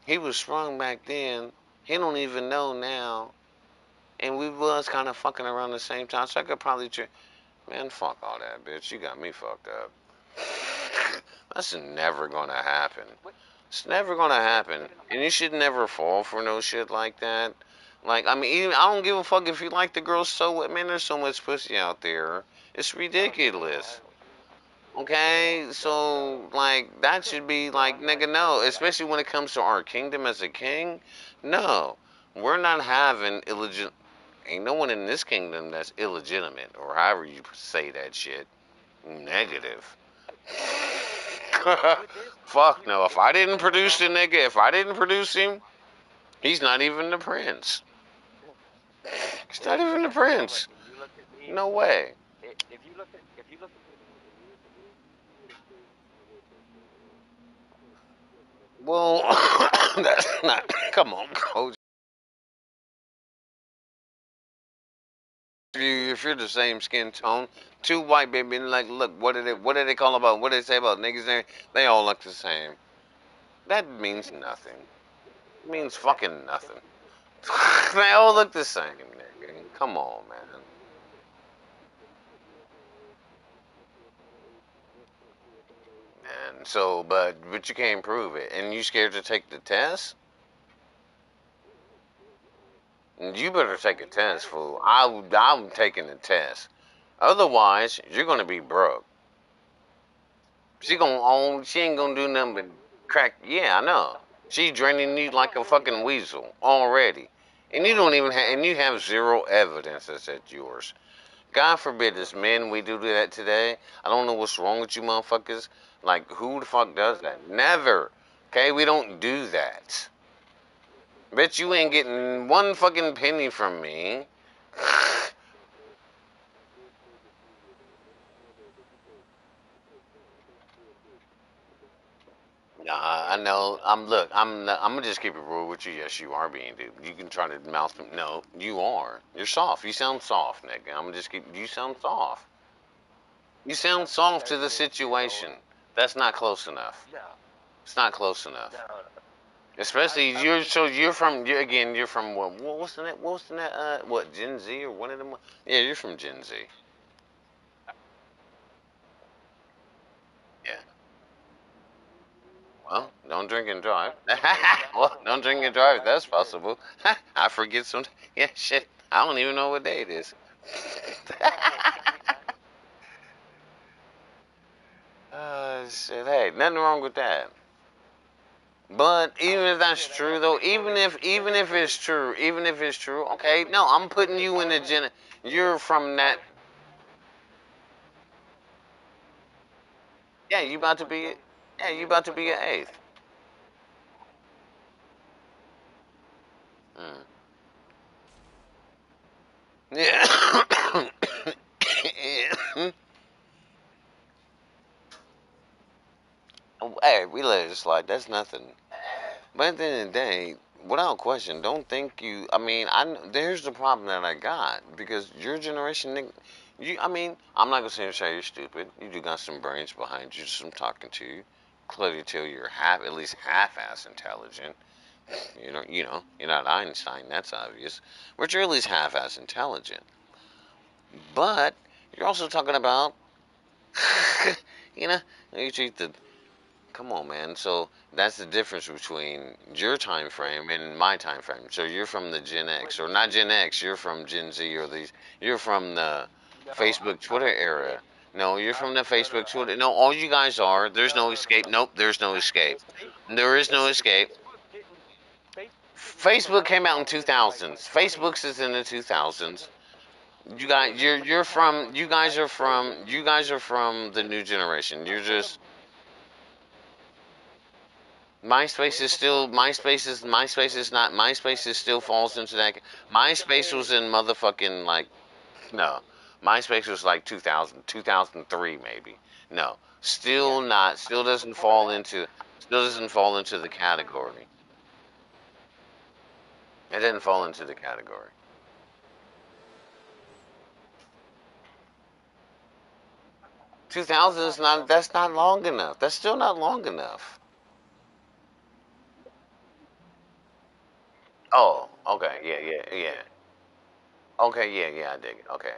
he was sprung back then. He don't even know now, and we was kind of fucking around the same time. So I could probably, man, fuck all that, bitch. You got me fucked up. That's never gonna happen. It's never gonna happen, and you should never fall for no shit like that. Like, I mean, even, I don't give a fuck if you like the girl so what. Man, there's so much pussy out there. It's ridiculous. Okay, so like that should be like nigga no, especially when it comes to our kingdom as a king. No, we're not having illegit. Ain't no one in this kingdom that's illegitimate or however you say that shit. Negative. Fuck no. If I didn't produce the nigga, if I didn't produce him, he's not even the prince. He's not even the prince. No way. Well, that's not. Come on, coach. If you're the same skin tone, two white baby, like, look, what did they call about? What did they say about niggas? They all look the same. That means nothing. It means fucking nothing. They all look the same, nigga. Come on, man. And so, but you can't prove it, and you scared to take the test? You better take a test, fool. I'm taking the test. Otherwise, you're gonna be broke. She ain't gonna do nothing but crack. Yeah, I know. She draining you like a fucking weasel already, and you don't even have, and you have zero evidence that that's yours. God forbid this men we do that today. I don't know what's wrong with you motherfuckers. Like who the fuck does that? Never. Okay, we don't do that. Bet you ain't getting one fucking penny from me. Nah, I know. I'm gonna just keep it real with you. Yes, you are being dude. You can try to mouth me. No, you are. You're soft. You sound soft, nigga. I'm gonna just keep. You sound soft. You sound soft to the situation. That's not close enough. It's not close enough. Especially you're from again you're from what Gen Z or one of them. Yeah, you're from Gen Z. Yeah. Well, don't drink and drive. Well, don't drink and drive. That's possible. I forget some. Yeah, shit. I don't even know what day it is. Shit. Hey, nothing wrong with that. But even if that's true, though, even if it's true, okay. No, I'm putting you in the gen. You're from that. Yeah, you about to be. Yeah, you about to be an eighth. Mm. Yeah. Hey, we let it slide. That's nothing. But at the end of the day, without question, don't think you. I mean, there's the problem that I got because your generation, I mean, I'm not gonna say you're stupid. You do got some brains behind you, some talking to you. Clearly, tell you're at least half-ass intelligent. You're not Einstein. That's obvious. But you're at least half-ass intelligent. But You're also talking about, you know, you treat the. Come on, man. So that's the difference between your time frame and my time frame. So you're from the Gen X, or not Gen X. You're from Gen Z, or these. You're from the No, Facebook, I'm Twitter from the era. No, you're I'm from the no no Facebook, no Twitter. No, all you guys are. There's no no no no escape. no. Nope, there's no escape. Facebook There is no escape. Facebook didn't Facebook promote came out in all this like 2000s. funny. Facebook's is in the 2000s. No, Facebook You're came from out you in guys are '93. from you guys are from the new generation. You're Before the just MySpace way is before still MySpace is not MySpace is still falls into that. MySpace was in motherfucking like no. MySpace was like 2000, 2003 maybe. No. yeah Still not still doesn't before fall that. into still doesn't fall into the category. It didn't fall into the category. 2000 is not that's not long enough. That's still not long enough. Oh, okay. Yeah, yeah, yeah. Okay, yeah, yeah, I dig it. Okay.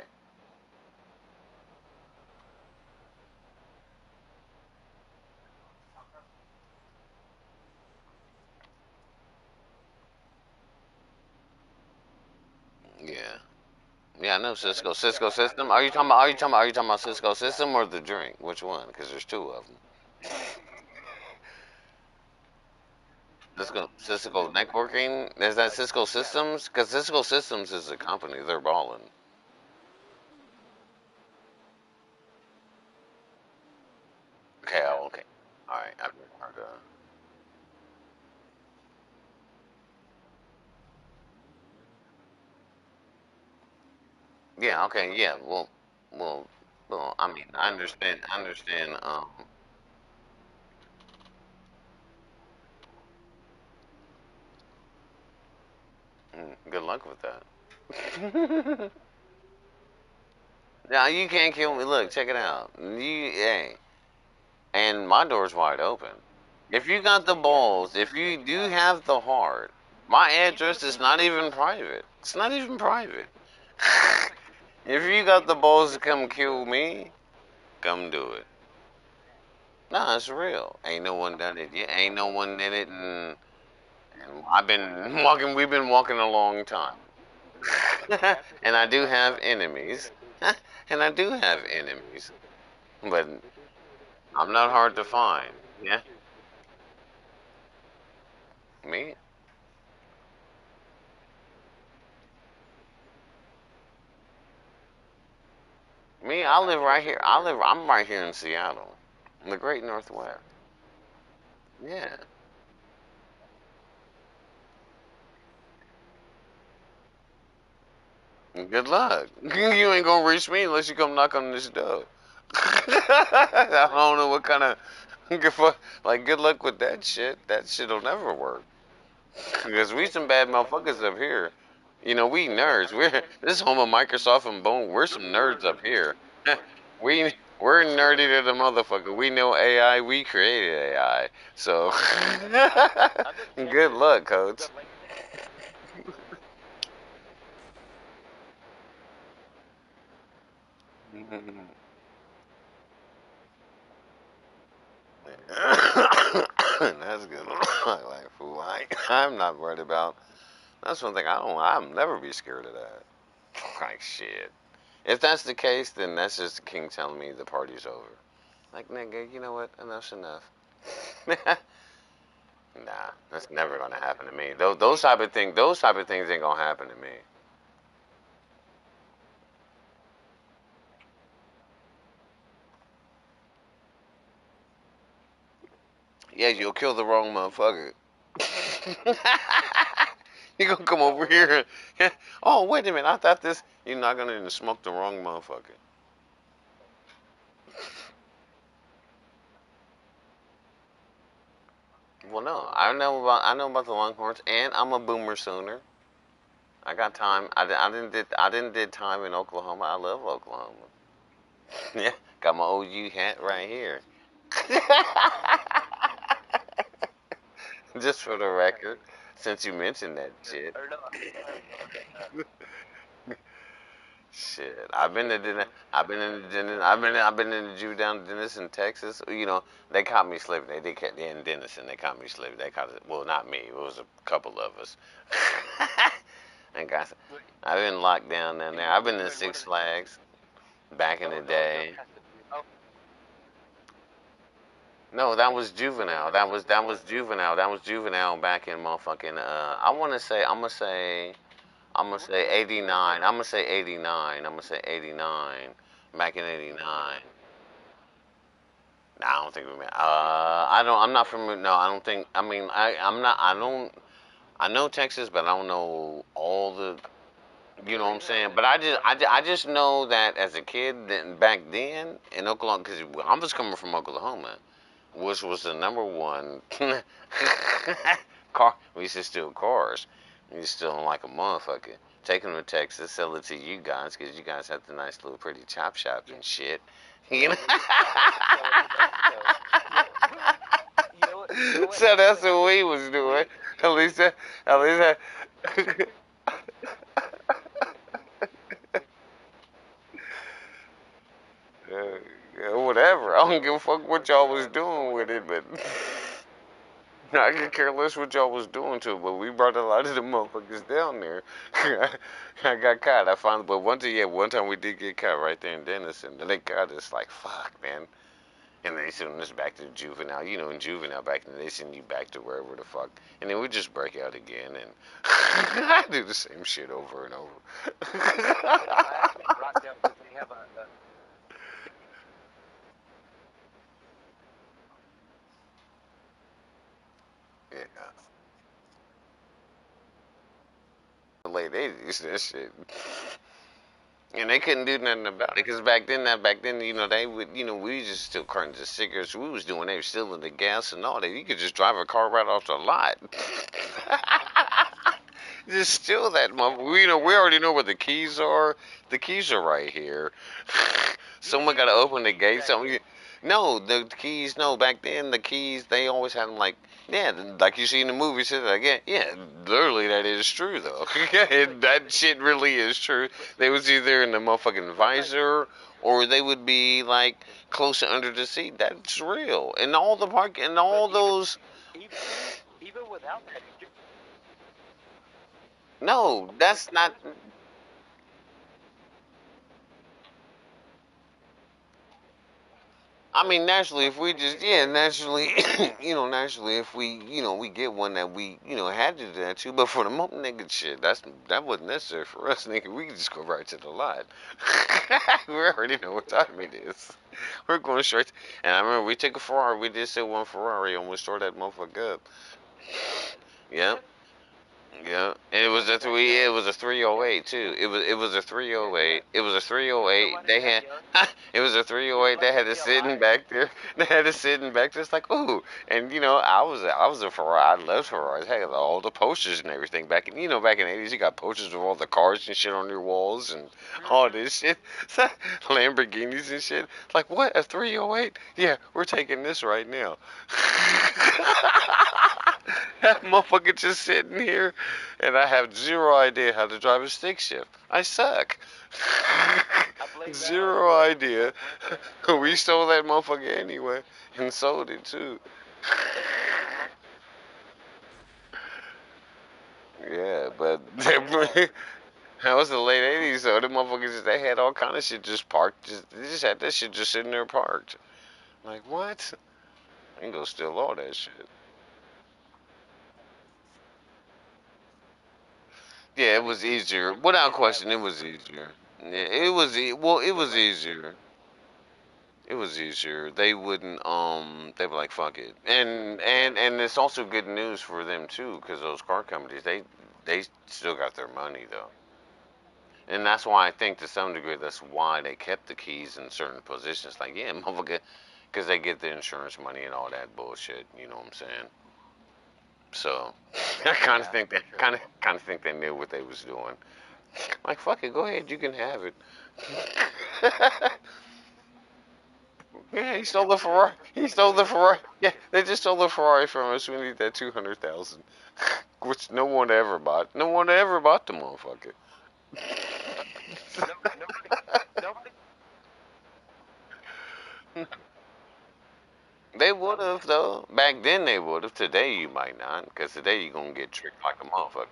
Yeah. Yeah, I know Cisco. Cisco system. Are you talking about Cisco system or the drink? Which one? Because there's two of them. Cisco networking. Is that Cisco systems? Because Cisco systems is a company. They're balling. Okay. Oh, okay. All right. I've heard of. Yeah. Okay. Yeah. Well. Well. I mean, I understand. I understand. Good luck with that. Now you can't kill me. Look, check it out. Hey, and my door's wide open. If you got the balls, if you do have the heart, my address is not even private. It's not even private. If you got the balls to come kill me, come do it. Nah, it's real. Ain't no one done it yet. Ain't no one did it, and I've been walking. We've been walking a long time, and I do have enemies, and I do have enemies, but I'm not hard to find. Yeah, me, me. I live right here. I'm right here in Seattle, in the Great Northwest. Yeah. Good luck. You ain't gonna reach me unless you come knock on this door. I don't know what kind of like. Good luck with that shit. That shit'll never work. Because we some bad motherfuckers up here. You know, we nerds. We're this home of Microsoft and Boom. We're some nerds up here. We're nerdy to the motherfucker. We know AI. We created AI. So good luck, coach. That's good. Like fool. I'm not worried about. That's one thing I don't. I'll never be scared of that. Like shit. If that's the case, then that's just the king telling me the party's over. Like nigga, you know what? Enough's enough. Nah, that's never gonna happen to me. Those type of things ain't gonna happen to me. Yeah, you'll kill the wrong motherfucker. You gonna come over here? Oh, wait a minute. I thought this. You're not gonna even smoke the wrong motherfucker. Well, no, I know about the Longhorns, and I'm a Boomer Sooner. I got time. I didn't did time in Oklahoma. I love Oklahoma. Yeah, got my OU hat right here. Just for the record, since you mentioned that shit. Or no, Shit, I've been to dinner. I've been in the dinner. I've been in the Jew down Dennis in Texas. You know, they caught me slipping. They caught in Denison. They caught me slipping. They caught it. Well, not me. It was a couple of us. And guys, I've been locked down there. I've been in Six Flags back in the day. No, that was juvenile. That was juvenile. That was juvenile back in motherfucking. I want to say. I'm gonna say 89. I'm gonna say 89. I'm gonna say 89. Back in 89. Nah, I don't think we met. I don't. I'm not from. No, I don't think. I mean, I'm not. I don't. I know Texas, but I don't know all the. You know what I'm saying? But I just know that as a kid, then back then in Oklahoma, because I was coming from Oklahoma, which was the number one car. We used to steal cars. We used to steal them like a motherfucker. Take them to Texas, sell it to you guys, because you guys had the nice little pretty chop shops and shit. You know? So that's what we was doing. At least, at least, yeah, whatever. I don't give a fuck what y'all was doing with it, but I could care less what y'all was doing to it. But we brought a lot of the motherfuckers down there. I got caught. I finally, but one time we did get caught right there in Denison. Then they got us like, fuck, man. And they send us back to juvenile. You know, in juvenile back then, they send you back to wherever the fuck. And then we just break out again and I do the same shit over and over. Yeah. The late 80s, that shit. And they couldn't do nothing about it because back then, you know, they would, you know, we just still cartons of cigarettes. We was doing, they were stealing the gas and all that. You could just drive a car right off the lot. Just steal that mother. We, you know, we already know where the keys are. The keys are right here. Someone got to open the gate. Something. No, the keys. No, back then the keys they always had them like yeah, like you see in the movies. Like yeah, yeah. Literally, that is true though. Yeah, that shit really is true. They was either in the motherfucking visor or they would be like closer under the seat. That's real. And all the park and all those. No, that's not. I mean, naturally, if we just, yeah, naturally, naturally, if we, we get one that we, had to do that too. But for the moment, nigga, shit, that wasn't necessary for us, nigga. We can just go right to the lot. We already know what time it is. We're going straight. And I remember we took a Ferrari. We did sell one Ferrari and we tore that motherfucker up. Yeah. Yeah, and it was a 308 too. It was a 308. It was a 308. They had it was a 308. They had it sitting back there. They had it sitting back there. It's like ooh, and I was a Ferrari. I loved Ferraris. Had all the posters and everything back in back in the 80s. You got posters of all the cars and shit on your walls and all this shit. Lamborghinis and shit. Like what a 308? Yeah, we're taking this right now. That motherfucker just sitting here, and I have zero idea how to drive a stick shift. I suck. Zero idea. We stole that motherfucker anyway, and sold it too. Yeah, but that was the late 80s, so the motherfuckers, they had all kind of shit just parked. They just had that shit just sitting there parked. Like, what? I ain't gonna steal all that shit. Yeah, it was easier. Without question, it was easier. Yeah, well, it was easier. It was easier. They wouldn't they were like fuck it. And it's also good news for them too cuz those car companies they still got their money though. And that's why I think to some degree that's why they kept the keys in certain positions like yeah, motherfucker cuz they get the insurance money and all that bullshit, you know what I'm saying? So, I kind of think they knew what they was doing. Like fuck it, go ahead, you can have it. Yeah, he stole the Ferrari. He stole the Ferrari. Yeah, they just stole the Ferrari from us. We need that 200,000, which no one ever bought. No one ever bought the motherfucker. They would have though. Back then they would have. Today you might not, because today you gonna get tricked like a motherfucker.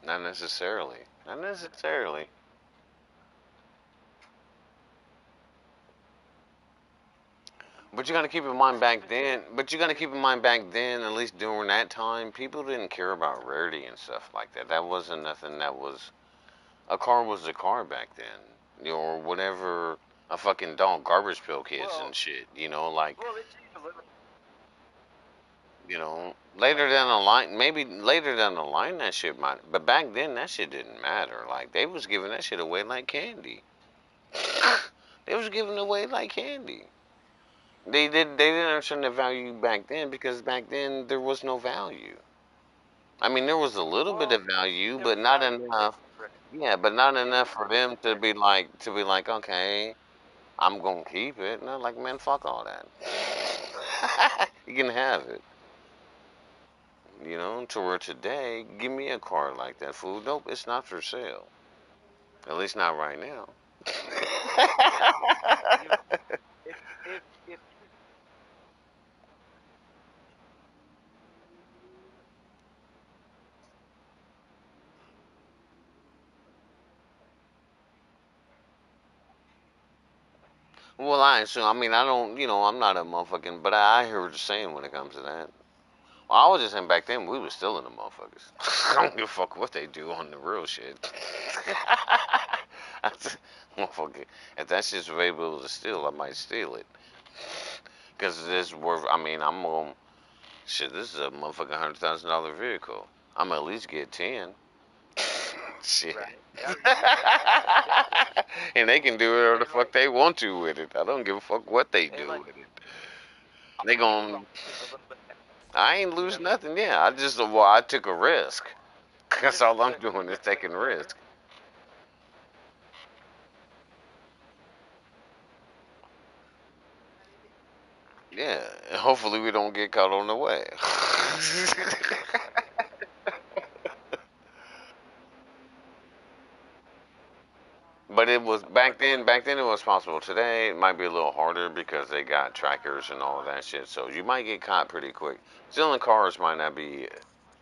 Not necessarily. Not necessarily. But you gotta keep in mind back then. But you gotta keep in mind back then, at least during that time, people didn't care about rarity and stuff like that. That wasn't nothing. That was a car was a car back then, or whatever. A fucking dog garbage pail kids Well, and shit. Like well, it changed a little. later down the line, maybe later down the line that shit might. But back then that shit didn't matter. Like they was giving that shit away like candy. They was giving away like candy. They didn't understand the value back then because back then there was no value. I mean, there was a little bit Well, of value, there but was not value. enough. Right. Yeah, but not Yeah, enough for them to be like, okay, I'm gonna keep it. And I'm like, man, fuck all that. You can have it. To where today, give me a car like that, fool. Nope, it's not for sale. At least not right now. you, if Well, I assume. I mean, I don't. I'm not a motherfucking. But I hear what you're saying when it comes to that. Well, I was just saying back then we was still in the motherfuckers. I don't give a fuck what they do on the real shit. Motherfucker, if that shit's available to steal, I might steal it. Cause this worth. I mean, I'm gonna shit. This is a motherfucking $100,000 vehicle. I'm gonna at least get 10. Shit. right, yeah, And they can do whatever the and fuck they want to with it. I don't give a fuck what they and do like with it. They I'm gon' losing a little bit. I ain't You lose know, nothing. Yeah, I took a risk. That's just all I'm but doing is taking a risk. Yeah, and hopefully we don't get caught on the way. But it was back then. Back then it was possible. Today it might be a little harder because they got trackers and all of that shit. So you might get caught pretty quick. Stealing cars might not be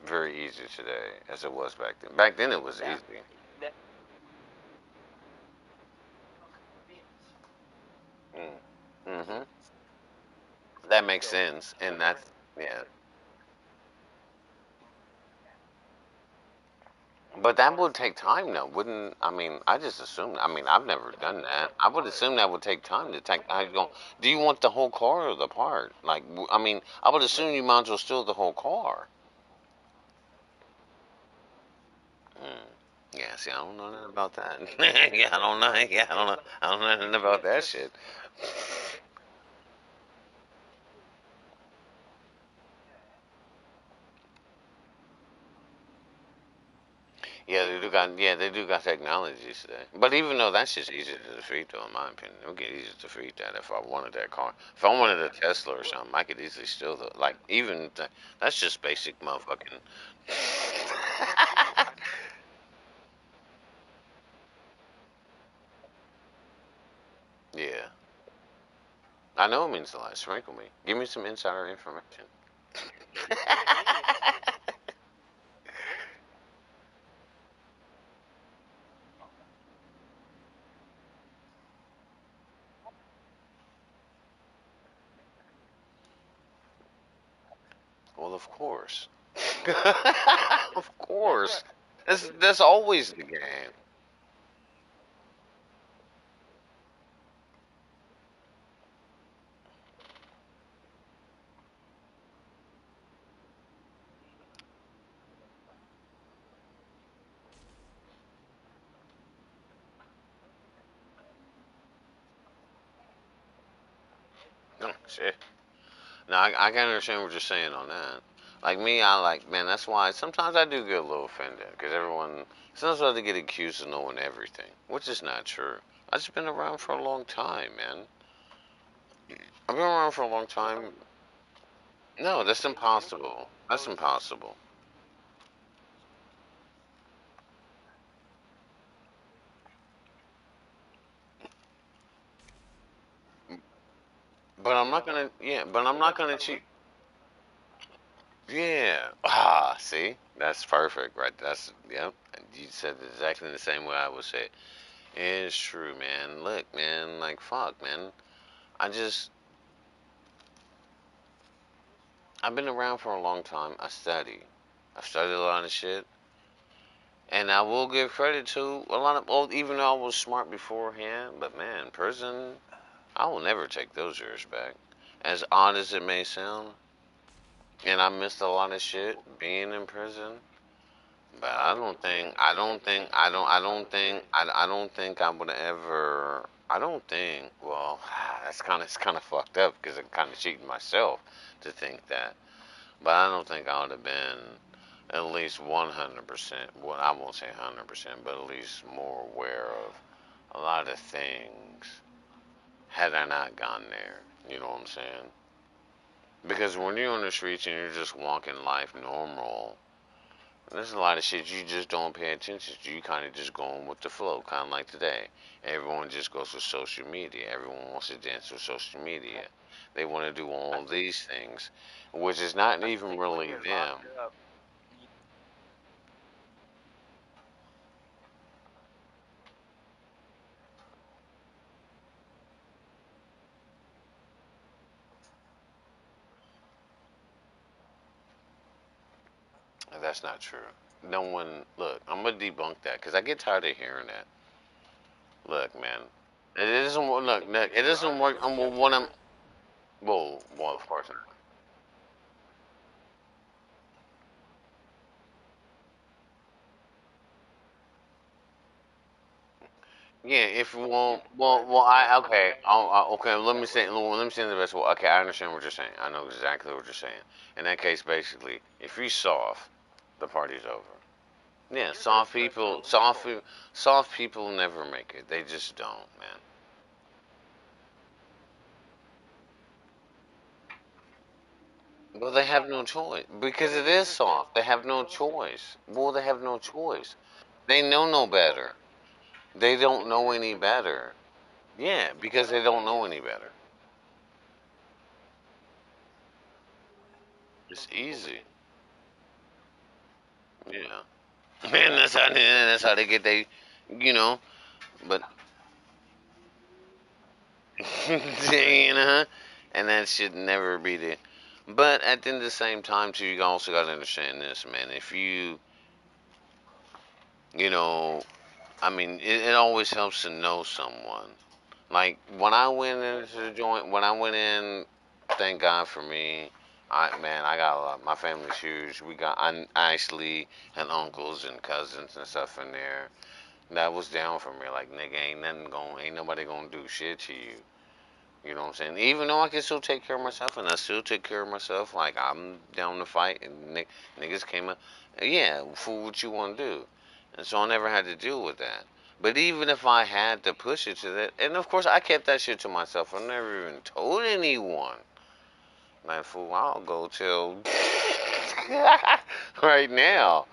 very easy today as it was back then. Back then it was that easy. that Mm. Hmm. That makes so sense, and that's yeah. But that would take time, though, wouldn't? I mean, I just assume. I mean, I've never done that. I would assume that would take time to take. How you going? Do you want the whole car or the part? Like, I mean, I would assume you might as well steal the whole car. Mm. Yeah. See, I don't know nothing about that. Yeah, I don't know. Yeah, I don't know. I don't know nothing about that just shit. Yeah, they do got technologies today. But even though that's just easy to defeat, though, in my opinion, it would get easy to defeat that if I wanted that car. If I wanted a Tesla or something, I could easily steal the like even that's just basic motherfucking. Yeah, I know it means a lot. Sprinkle me. Give me some insider information. Well, of course. Of that's right. course. That's always the game. Oh, shit. Now I can understand what you're saying on that. Like me, I like man. That's why sometimes I do get a little offended because everyone sometimes I have to get accused of knowing everything, which is not true. I've just been around for a long time, man. I've been around for a long time. No, that's impossible. That's impossible. But I'm not gonna. Yeah, but I'm not gonna cheat. Yeah. Ah, see, that's perfect, right? That's yep. You said it exactly the same way I would say it. It's true, man. Look, man. Like fuck, man. I just I've been around for a long time. I study. I've studied a lot of shit, and I will give credit to a lot of. Well, even though I was smart beforehand, but man, prison. I will never take those years back. As odd as it may sound, and I missed a lot of shit being in prison. But I don't think I would ever. I don't think. Well, it's kind of fucked up because I'm kind of cheating myself to think that. But I don't think I would have been at least 100%. Well, I won't say 100%, but at least more aware of a lot of things had I not gone there. You know what I'm saying? Because when you're on the streets and you're just walking life normal, there's a lot of shit you just don't pay attention to. You kind of just going with the flow, kind of like today. Everyone just goes with social media. Everyone wants to dance with social media. They want to do all these things, which is not even really them. That's not true. No one, look, I'm gonna debunk that because I get tired of hearing that. Look, man, it doesn't work. Look, it doesn't work. When I'm, well, of course not. Yeah, if I okay, okay. Let me say it the best way. Okay, I understand what you're saying. I know exactly what you're saying. In that case, basically, if you soft, the party's over. Yeah, soft people never make it. They just don't, man. Well, they have no choice because it is soft. They have no choice. Well, they have no choice. They know no better. They don't know any better. Yeah, because they don't know any better. It's easy. Yeah. Man, that's how they get they, you know. But you know, and that should never be the. But at the end of the same time, too, you also got to understand this, man. If you, you know, I mean, it always helps to know someone. Like when I went into the joint, when I went in, thank God for me. I got a lot. My family's huge. I actually had uncles and cousins and stuff in there that was down for me. Like nigga, ain't nobody gonna do shit to you. You know what I'm saying? Even though I can still take care of myself, and I still take care of myself, like I'm down to fight, and niggas came up, yeah, for what you want to do, and so I never had to deal with that. But even if I had to push it to that, and of course I kept that shit to myself. I never even told anyone. Like fool, I'll go till right now,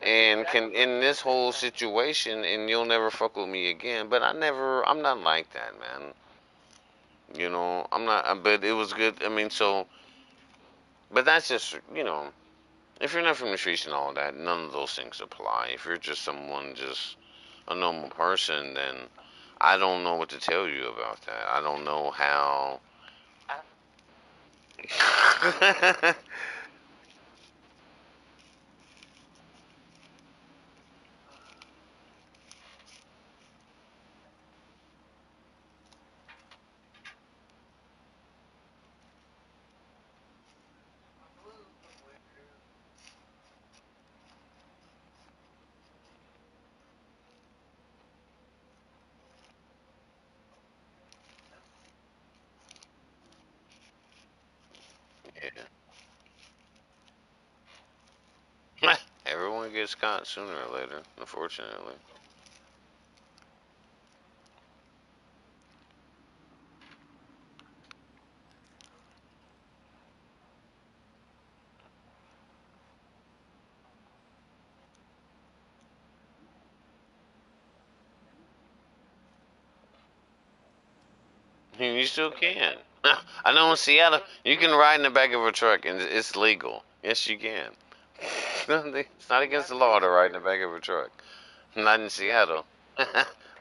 and can in this whole situation, and you'll never fuck with me again. But I'm not like that, man. You know, I'm not. But it was good. I mean, so, but that's just if you're not from the streets and all that, none of those things apply. If you're just someone, just a normal person, then I don't know what to tell you about that. I don't know how. Yeah. Everyone gets caught sooner or later, unfortunately. You still can. I know in Seattle you can ride in the back of a truck and it's legal. Yes, you can. It's not against the law to ride in the back of a truck. Not in Seattle.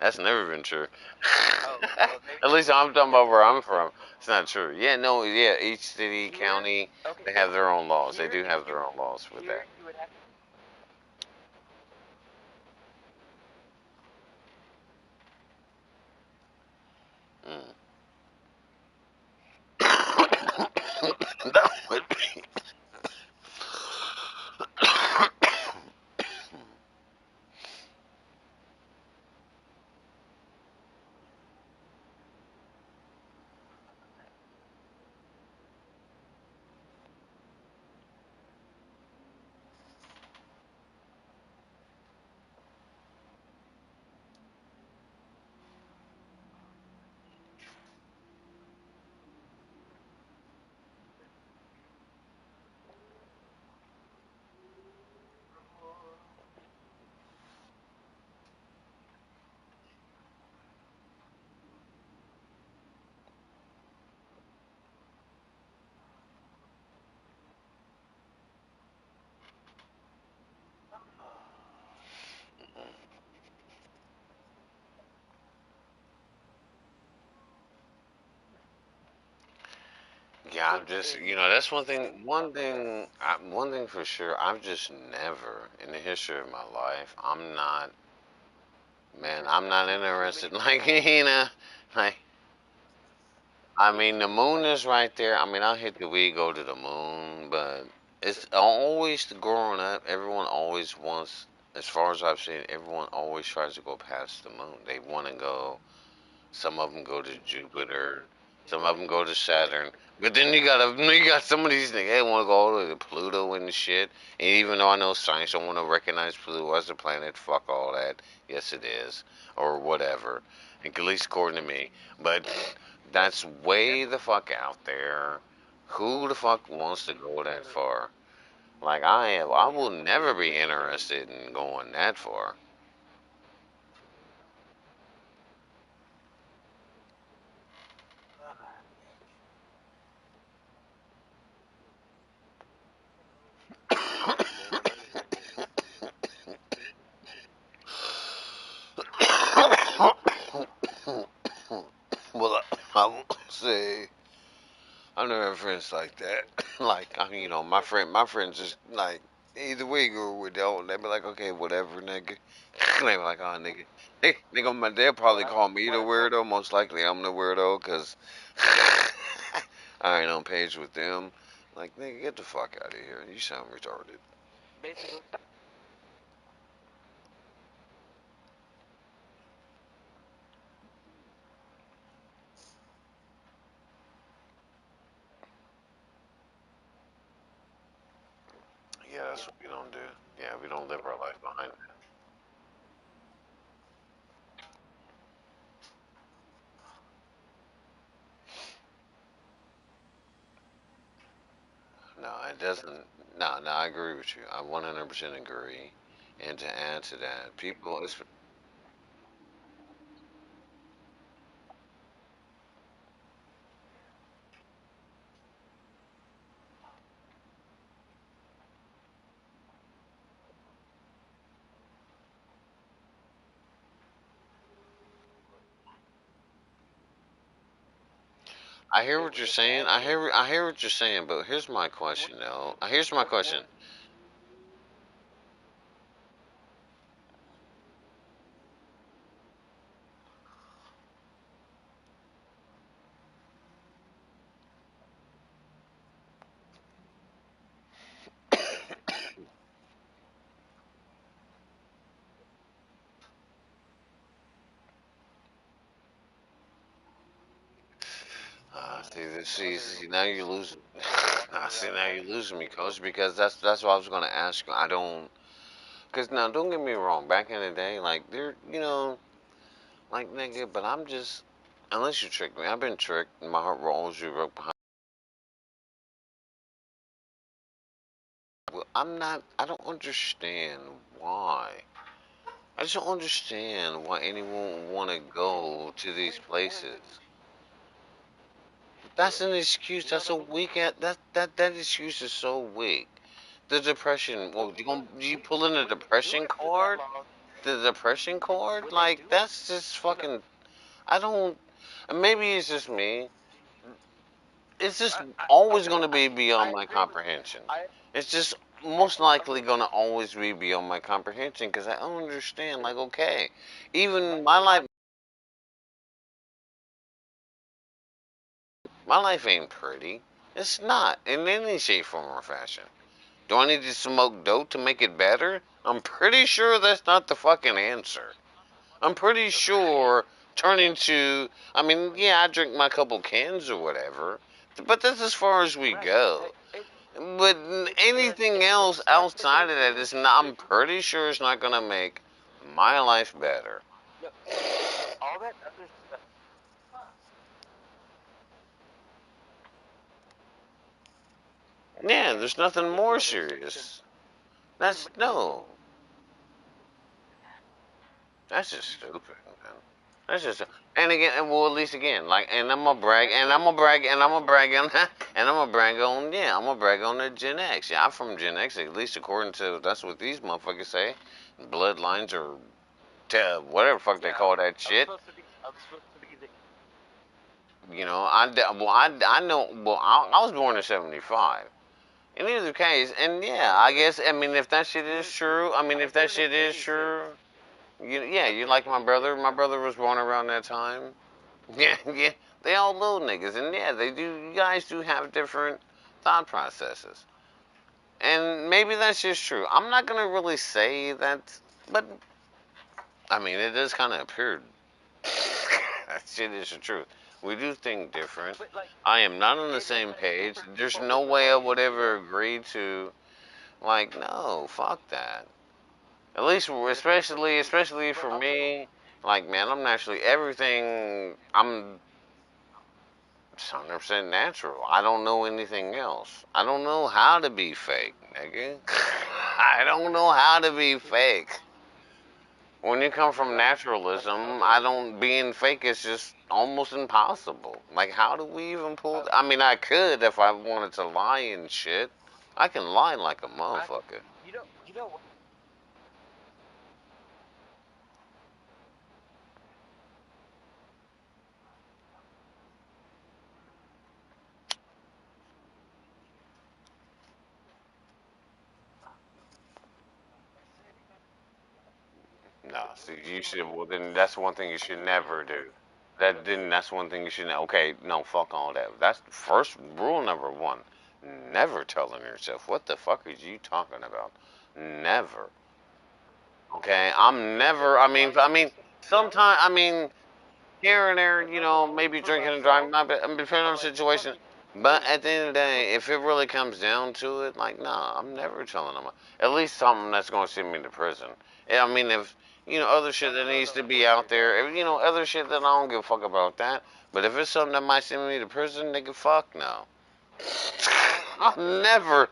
That's never been true. Oh, well, maybe At least I'm talking about where I'm from. It's not true. Yeah, no, yeah. Each city, here. county, Okay, they have their own laws. They here do have their own laws with here that. you would have. Mm. That would be. Yeah, I'm just, that's one thing. One thing for sure. I've just never, in the history of my life, I'm not, man. I'm not interested. Like, like, I mean, the moon is right there. I mean, I'll hit the weed, go to the moon, but it's always growing up. Everyone always wants, as far as I've seen, everyone always tries to go past the moon. They want to go. Some of them go to Jupiter. Some of them go to Saturn. But then you got some of these niggas they want to go all the way to Pluto and shit. And even though I know science don't want to recognize Pluto as a planet, fuck all that. Yes, it is, or whatever. At least according to me. But that's way the fuck out there. Who the fuck wants to go that far? Like I will never be interested in going that far. Well, I will say I've never had friends like that. Like, I mean, my friends just like either way go with don't. They be like, okay, whatever, nigga. They be like, oh, nigga. They'll probably call me the weirdo. Most likely, I'm the weirdo because I ain't on page with them. Like, nigga, get the fuck out of here. You sound retarded. Basically, Yeah, that's what we don't do. Yeah, we don't live our life behind. No, it doesn't. No, no, I agree with you. I 100% agree. And to add to that, people, I hear what you're saying. I hear what you're saying, but here's my question though. Here's my question. See, now you're losing. Nah, see, now you're losing me, coach, because that's what I was gonna ask you. I don't, cause now don't get me wrong. Back in the day, like there, like nigga, but I'm just, unless you trick me, I've been tricked. My heart will always be broke behind. Well, I'm not. I don't understand why. I just don't understand why anyone would want to go to these places. That's an excuse. That's a weak. That excuse is so weak. The depression. Well, you pull in the depression card? The depression card? Like that's just fucking. I don't. Maybe it's just me. It's just always going to be beyond my comprehension. It's just most likely going to always be beyond my comprehension because I don't understand. Like, okay, even my life ain't pretty. It's not in any shape, form, or fashion. Do I need to smoke dope to make it better? I'm pretty sure that's not the fucking answer. I'm pretty sure turning to, I mean, yeah, I drink my couple cans or whatever, but that's as far as we go. But anything else outside of that is not, I'm pretty sure it's not going to make my life better. Yeah, there's nothing more serious. That's, no, that's just stupid, man. That's just, and again, and well, at least again, like, and I'm gonna brag, and I'm gonna brag, and I'm gonna brag on, and I'm gonna brag on, yeah, I'm gonna brag on the Gen X. Yeah, I'm from Gen X, at least according to that's what these motherfuckers say. Bloodlines or whatever the fuck they call that shit. You know, I know. Well, I was born in '75. In either case, and yeah, I guess I mean if that shit is true, I mean if that shit is true, yeah, you like my brother. My brother was born around that time. Yeah, yeah. They all little niggas, and yeah, they do. You guys do have different thought processes, and maybe that's just true. I'm not gonna really say that, but I mean, it does kind of appear that shit is the truth. We do think different. I am not on the same page. There's no way I would ever agree to. Like, no, fuck that. At least, especially for me. Like, man, I'm naturally everything. I'm 100% natural. I don't know anything else. I don't know how to be fake, nigga. I don't know how to be fake. When you come from naturalism, I don't being fake is just almost impossible. Like, how do we even pull? I mean, I could if I wanted to lie and shit. I can lie like a motherfucker. No, see, you should. Well, then that's one thing you should never do. That's one thing you should. Okay, no, fuck all that. That's first rule number one. Never telling yourself what the fuck is you talking about. Never. Okay, I'm never. Sometimes. Here and there, maybe drinking and driving, not depending on the situation. But at the end of the day, if it really comes down to it, like, nah, I'm never telling them. At least something that's going to send me to prison. I mean, if, other shit that needs to be out there, if, other shit that I don't give a fuck about that. But if it's something that might send me to prison, nigga, fuck no. I'll never,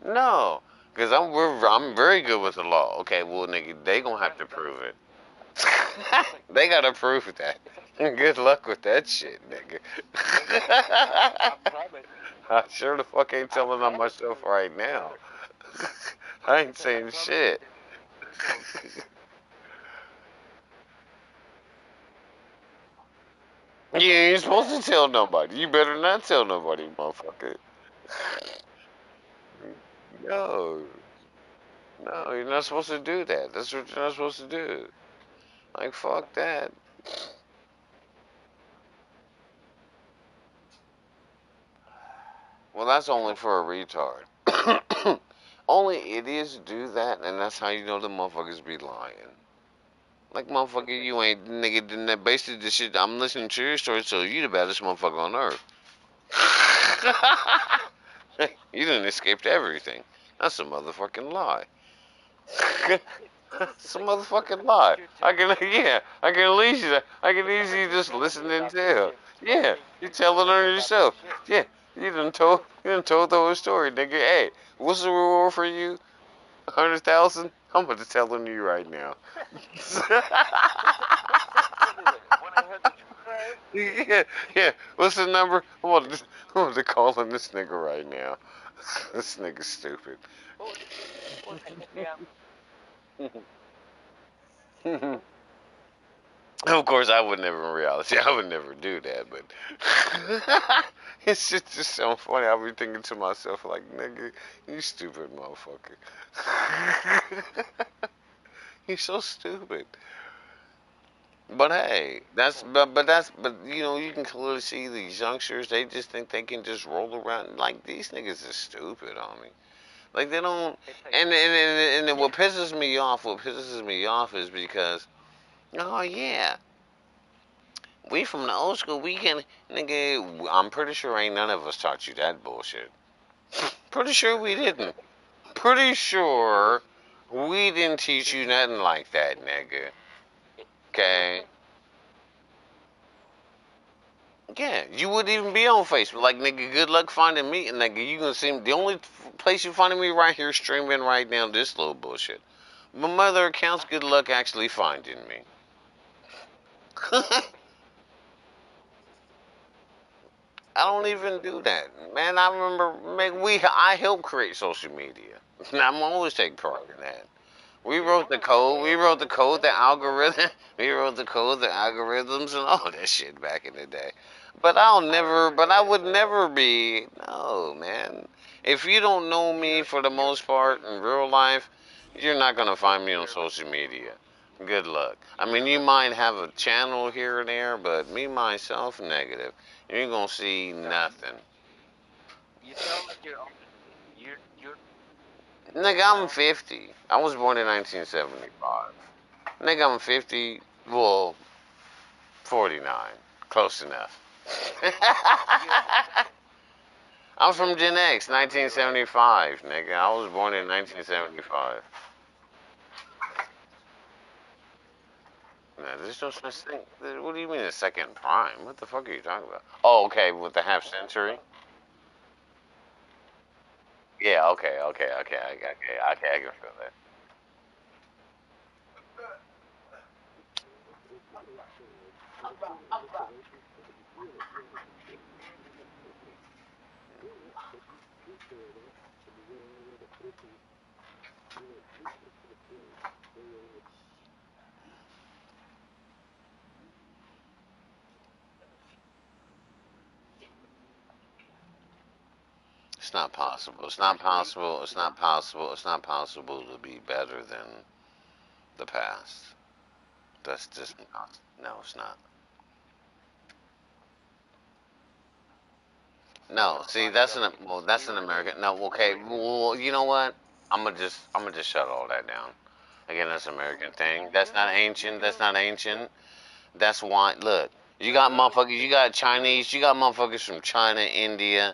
no. Because I'm very good with the law. Okay, well, nigga, they going to have to prove it. They gotta prove that. Good luck with that shit, nigga. I sure the fuck ain't telling on myself right now. I ain't saying shit. You ain't supposed to tell nobody. You better not tell nobody, motherfucker. No, no, you're not supposed to do that. That's what you're not supposed to do. Like, fuck that. Well, that's only for a retard. Only idiots do that, and that's how you know the motherfuckers be lying. Like, motherfucker, you ain't, nigga, basically the shit, I'm listening to your story, so you the baddest motherfucker on earth. You done escaped everything. That's a motherfucking lie. It's a motherfucking lie. Yeah, I can easily just listen and tell. Yeah, you telling on yourself. Yeah, you done told the whole story, nigga. Hey, what's the reward for you? 100,000? I'm about to tell you right now. Yeah, yeah. What's the number? I want to call on this nigga right now. This nigga's stupid. What was that? Yeah. Of course, I would never in reality. I would never do that, but it's just so funny. I'll be thinking to myself like, "Nigga, you stupid motherfucker. You're so stupid." But hey, but you know you can clearly see these youngsters. They just think they can just roll around like these niggas is stupid on me. Like they don't. And then what pisses me off is because oh yeah, we from the old school. We can nigga. I'm pretty sure ain't none of us taught you that bullshit. Pretty sure we didn't. Pretty sure we didn't teach you nothing like that, nigga. Okay. Yeah, you wouldn't even be on Facebook. Like, nigga, good luck finding me. And, nigga, you gonna see me. The only place you finding me right here streaming right now, this little bullshit. My mother accounts, good luck actually finding me. I don't even do that. Man, I remember, man, I helped create social media. I'm always take part in that. We wrote the code. We wrote the code, the algorithm. We wrote the code, the algorithms, and all that shit back in the day. But I'll never. But I would never be. No, man. If you don't know me for the most part in real life, you're not gonna find me on social media. Good luck. I mean, you might have a channel here and there, but me myself, negative. You ain't gonna see nothing. You sound like you're Nigga, I'm 50. I was born in 1975. Nigga, I'm 50. Well, 49. Close enough. I'm from Gen X, 1975, nigga. I was born in 1975. Nah, there's no such thing. What do you mean a second prime? What the fuck are you talking about? Oh, okay, with the half century? Yeah, okay, I can feel that. It's not possible. It's not possible. It's not possible. It's not possible to be better than the past. That's just not. No, it's not. No, see, that's an American. No, okay. Well, you know what? I'm gonna just shut all that down. Again, that's an American thing. That's not ancient. That's not ancient. That's why. Look, you got motherfuckers. You got Chinese. You got motherfuckers from China, India.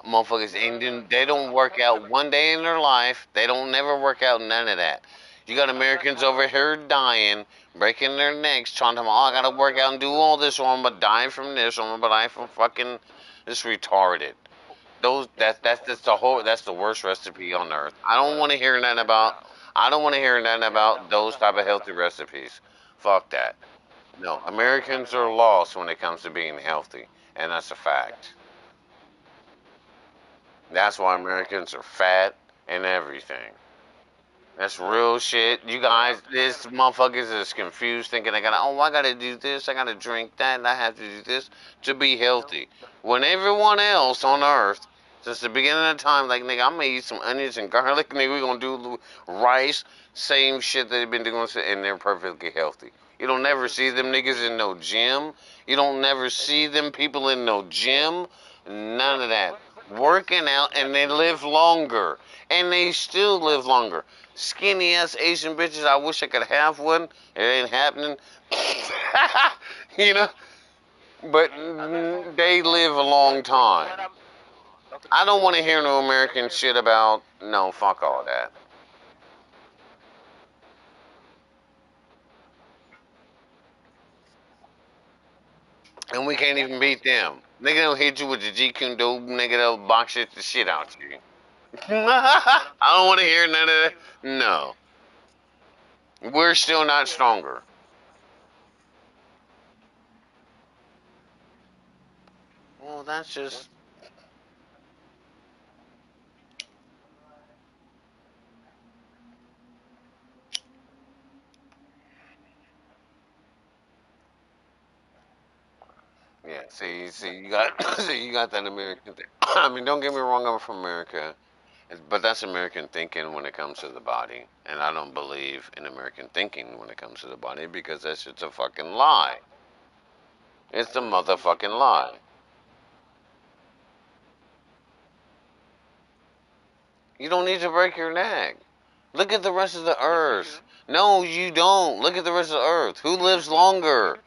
Motherfuckers, Indian. They don't work out one day in their life. They don't never work out none of that. You got Americans over here dying, breaking their necks, trying to, oh, I gotta work out and do all this, or I'm gonna die from this, or I'm gonna die from fucking this retarded. That's the worst recipe on earth. I don't want to hear nothing about. I don't want to hear nothing about those type of healthy recipes. Fuck that. No, Americans are lost when it comes to being healthy, and that's a fact. That's why Americans are fat and everything. That's real shit. You guys, this motherfuckers is confused, thinking I gotta, oh, I gotta do this, I gotta drink that, and I have to do this to be healthy. When everyone else on Earth, since the beginning of time, like nigga, I'm gonna eat some onions and garlic, nigga, we gonna do rice, same shit they've been doing, and they're perfectly healthy. You don't never see them niggas in no gym. You don't never see them people in no gym. None of that. Working out, and they live longer, and they still live longer. Skinny ass Asian bitches. I wish I could have one. It ain't happening. you know, but they live a long time. I don't want to hear no American shit about no. Fuck all that. And we can't even beat them. Nigga don't hit you with the G Kundo. Nigga they'll box the shit out you. I don't want to hear none of that. No, we're still not stronger. well, that's just yeah. See, you got see, you got that American thing. I mean, don't get me wrong, I'm from America, but that's American thinking when it comes to the body, and I don't believe in American thinking when it comes to the body because that's just a fucking lie. It's a motherfucking lie. You don't need to break your neck. Look at the rest of the earth. No, you don't. Look at the rest of the earth. Who lives longer?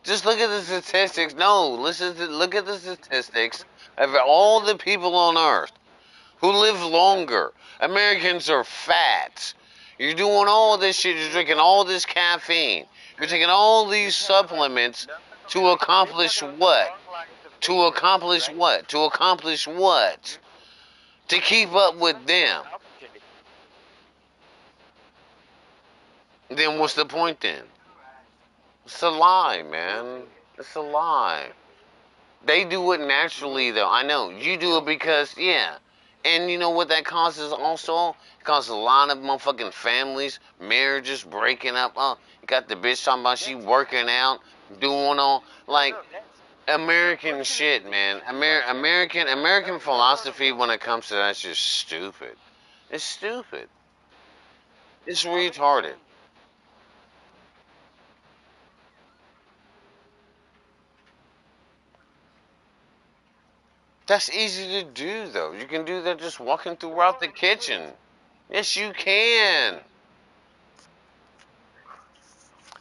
Just look at the statistics. No, look at the statistics of all the people on earth who live longer. Americans are fat. You're doing all this shit. You're drinking all this caffeine. You're taking all these supplements to accomplish what? To accomplish what? To accomplish what? To keep up with them. Then what's the point then? It's a lie, man. It's a lie. They do it naturally, though. I know. You do it because, yeah. And you know what that causes also? It causes a lot of motherfucking families, marriages breaking up. Oh, you got the bitch talking about she working out, doing all, like, American shit, man. American philosophy when it comes to that is just stupid. It's stupid. It's retarded. That's easy to do, though. You can do that just walking throughout the kitchen. Yes, you can.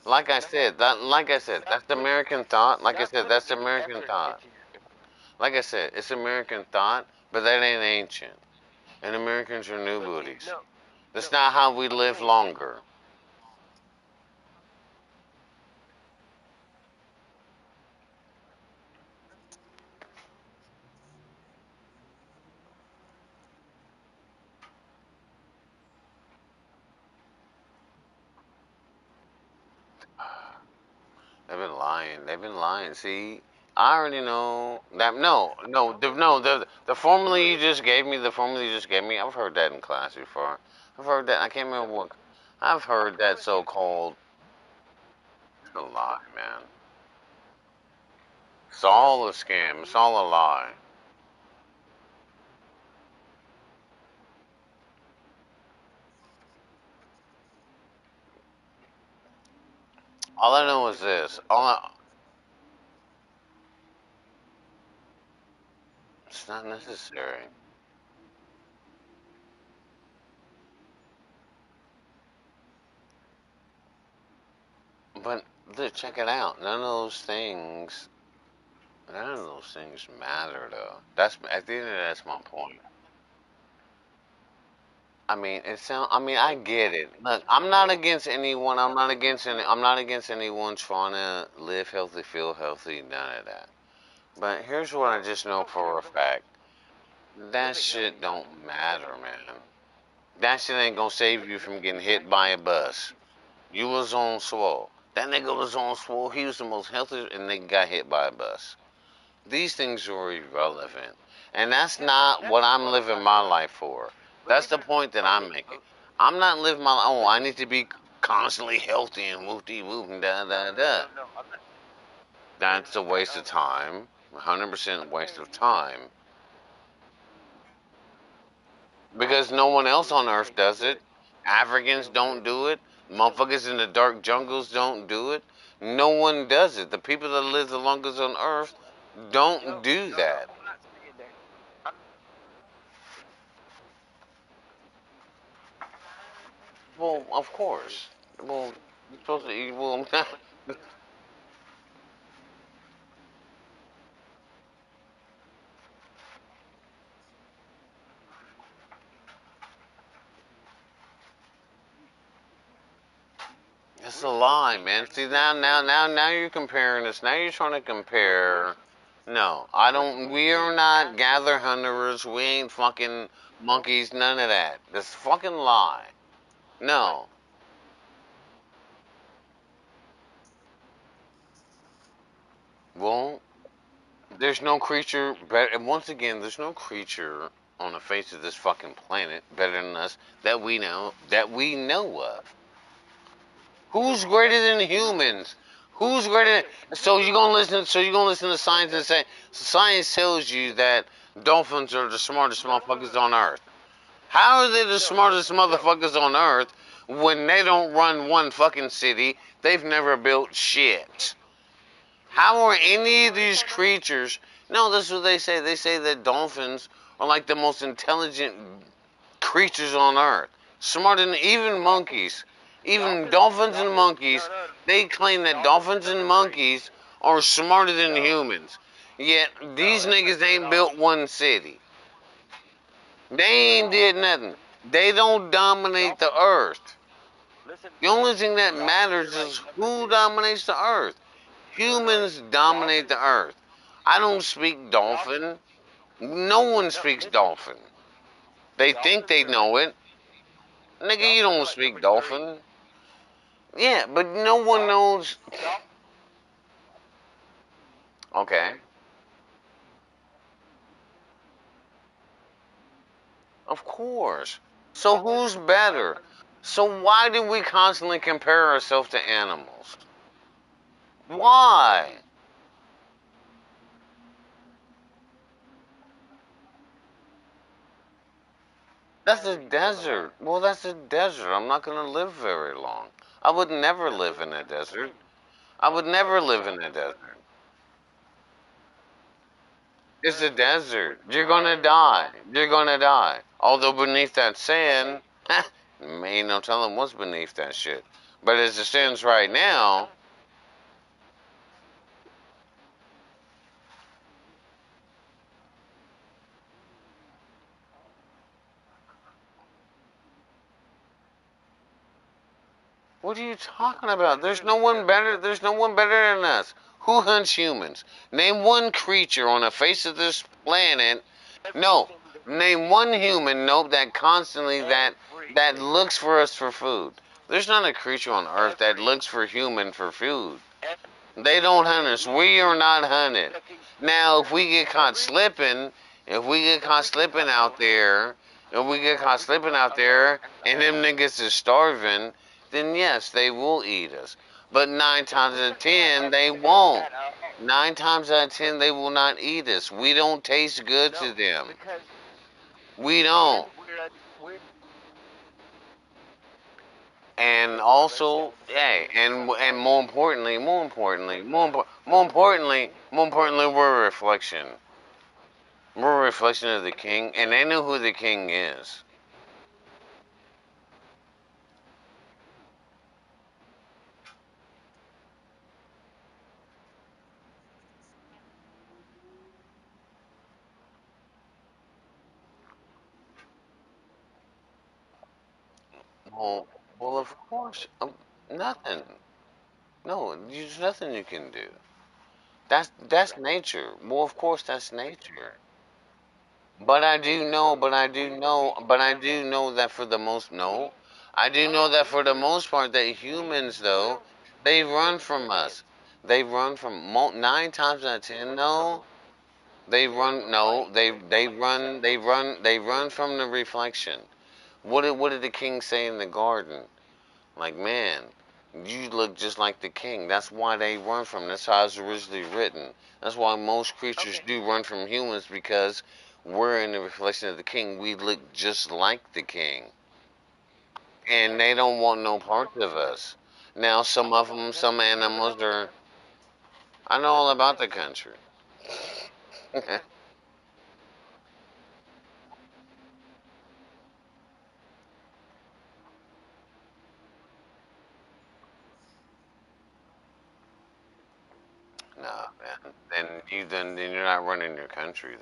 Like I said, that's the American thought. Like I said, that's American thought. Like I said, it's American thought, but that ain't ancient. And Americans are new booties. That's not how we live longer. They've been lying. They've been lying. See, I already know that. No, no, the formula you just gave me. The formula you just gave me. I've heard that in class before. I've heard that. I can't remember what. I've heard that so-called. It's a lie, man. It's all a scam. It's all a lie. All I know is this. It's not necessary. But look, check it out. None of those things matter though. That's at the end of the day, that's my point. I mean, I mean, I get it. Look, I'm not against anyone. I'm not against anyone trying to live healthy, feel healthy, none of that. But here's what I just know for a fact. That shit don't matter, man. That shit ain't gonna save you from getting hit by a bus. You was on swole. That nigga was on swole. He was the most healthy, and they got hit by a bus. These things are irrelevant, and that's not what I'm living my life for. That's the point that I'm making. I'm not living my. Oh, I need to be constantly healthy and whoopty whoop and da da da. That's a waste of time. 100% waste of time because no one else on earth does it. Africans don't do it. Motherfuckers in the dark jungles don't do it. No one does it. The people that live the longest on earth don't do that. Well, of course. Well, you're supposed to eat. Well, it's a lie, man. See now you're comparing this. Now you're trying to compare. No, I don't. We are not gather hunters. We ain't fucking monkeys. None of that. This fucking lie. No. Well, There's no creature better. And once again, there's no creature on the face of this fucking planet better than us that we know of. Who's greater than humans? Who's greater? So you gonna listen? So you gonna listen to science and say science tells you that dolphins are the smartest motherfuckers on Earth? How are they the smartest motherfuckers on Earth when they don't run one fucking city? They've never built shit. How are any of these creatures? No, this is what they say. They say that dolphins are like the most intelligent creatures on Earth, smarter than even monkeys. Even dolphins and monkeys, they claim that dolphins and monkeys are smarter than humans. Yet these niggas ain't built one city. They ain't did nothing. They don't dominate the earth. The only thing that matters is who dominates the earth. Humans dominate the earth. I don't speak dolphin. No one speaks dolphin. They think they know it. Nigga, you don't speak dolphin. Yeah, but no one knows. Okay, of course. So who's better? So why do we constantly compare ourselves to animals? Why? That's a desert. Well, that's a desert. I'm not going to live very long. I would never live in a desert. I would never live in a desert. It's a desert. You're going to die. You're going to die. Although beneath that sand, ain't no telling what's beneath that shit. But as it stands right now, what are you talking about? There's no one better. There's no one better than us. Who hunts humans? Name one creature on the face of this planet. No, name one human. Nope, that constantly that looks for us for food. There's not a creature on Earth that looks for human for food. They don't hunt us. We are not hunted. Now, if we get caught slipping, if we get caught slipping out there, if we get caught slipping out there, and them niggas is starving, then yes, they will eat us. But 9 times out of 10, they won't. 9 times out of 10, they will not eat us. We don't taste good to them. We don't. And also, hey, and more importantly, we're a reflection. We're a reflection of the king, and they know who the king is. Well, well, of course, nothing. No, there's nothing you can do. That's nature. Well, of course, that's nature. But I do know that for the most, no. I do know that for the most part that humans, though, they run from us. They run from 9 times out of 10, no. They run, no, they run from the reflection. What did the king say in the garden? Like, man, you look just like the king. That's why they run from him. That's how it's originally written. That's why most creatures do run from humans because we're in the reflection of the king. We look just like the king. And they don't want no parts of us. Now, some of them, some animals are. I know all about the country. Nah, man. Then you're not running your country.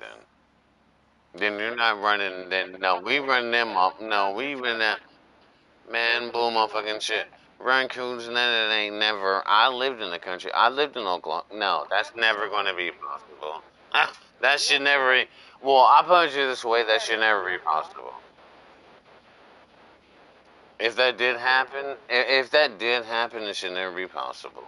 Then you're not running. Then no, we run them up. No, we run that. Man, bull motherfucking shit. Raccoons, none of it ain't never. I lived in the country. I lived in Oklahoma. No, that's never going to be possible. That should never be. Well, I put it this way, that should never be possible. If that did happen, if that did happen, it should never be possible.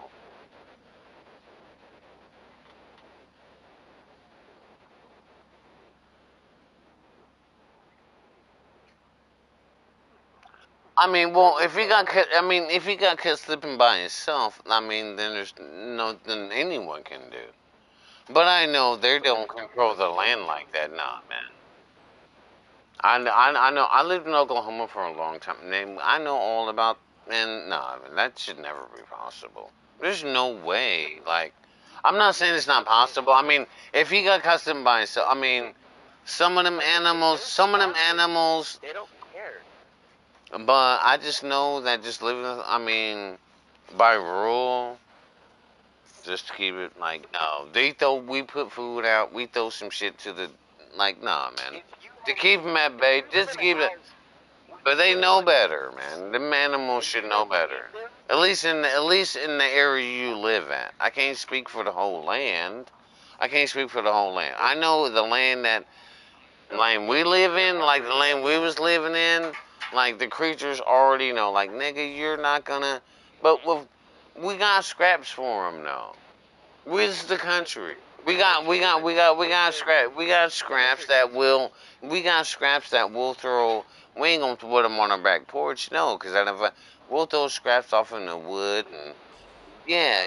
I mean, well, if he got cut, I mean, if he got cut slipping by himself, I mean, then there's nothing anyone can do. But I know they don't control the land like that, nah, man. I know. I lived in Oklahoma for a long time. And I know all about. And no, I mean, that should never be possible. There's no way. Like, I'm not saying it's not possible. I mean, if he got custom by himself, I mean, some of them animals. They don't care. But I just know that just living. I mean, by rule, just to keep it like no. They throw. We put food out. We throw some shit to the. Like, nah, man. To keep them at bay, just to keep it. But they know better, man. Them animals should know better. At least in the area you live at. I can't speak for the whole land. I can't speak for the whole land. I know the land that land we live in, like the land we was living in, like the creatures already know. Like nigga, you're not gonna. But we got scraps for them though. Where's the country? We got scraps that will, we got scraps that we'll throw. We ain't gonna put them on our back porch, no, because we'll throw scraps off in the wood, and yeah,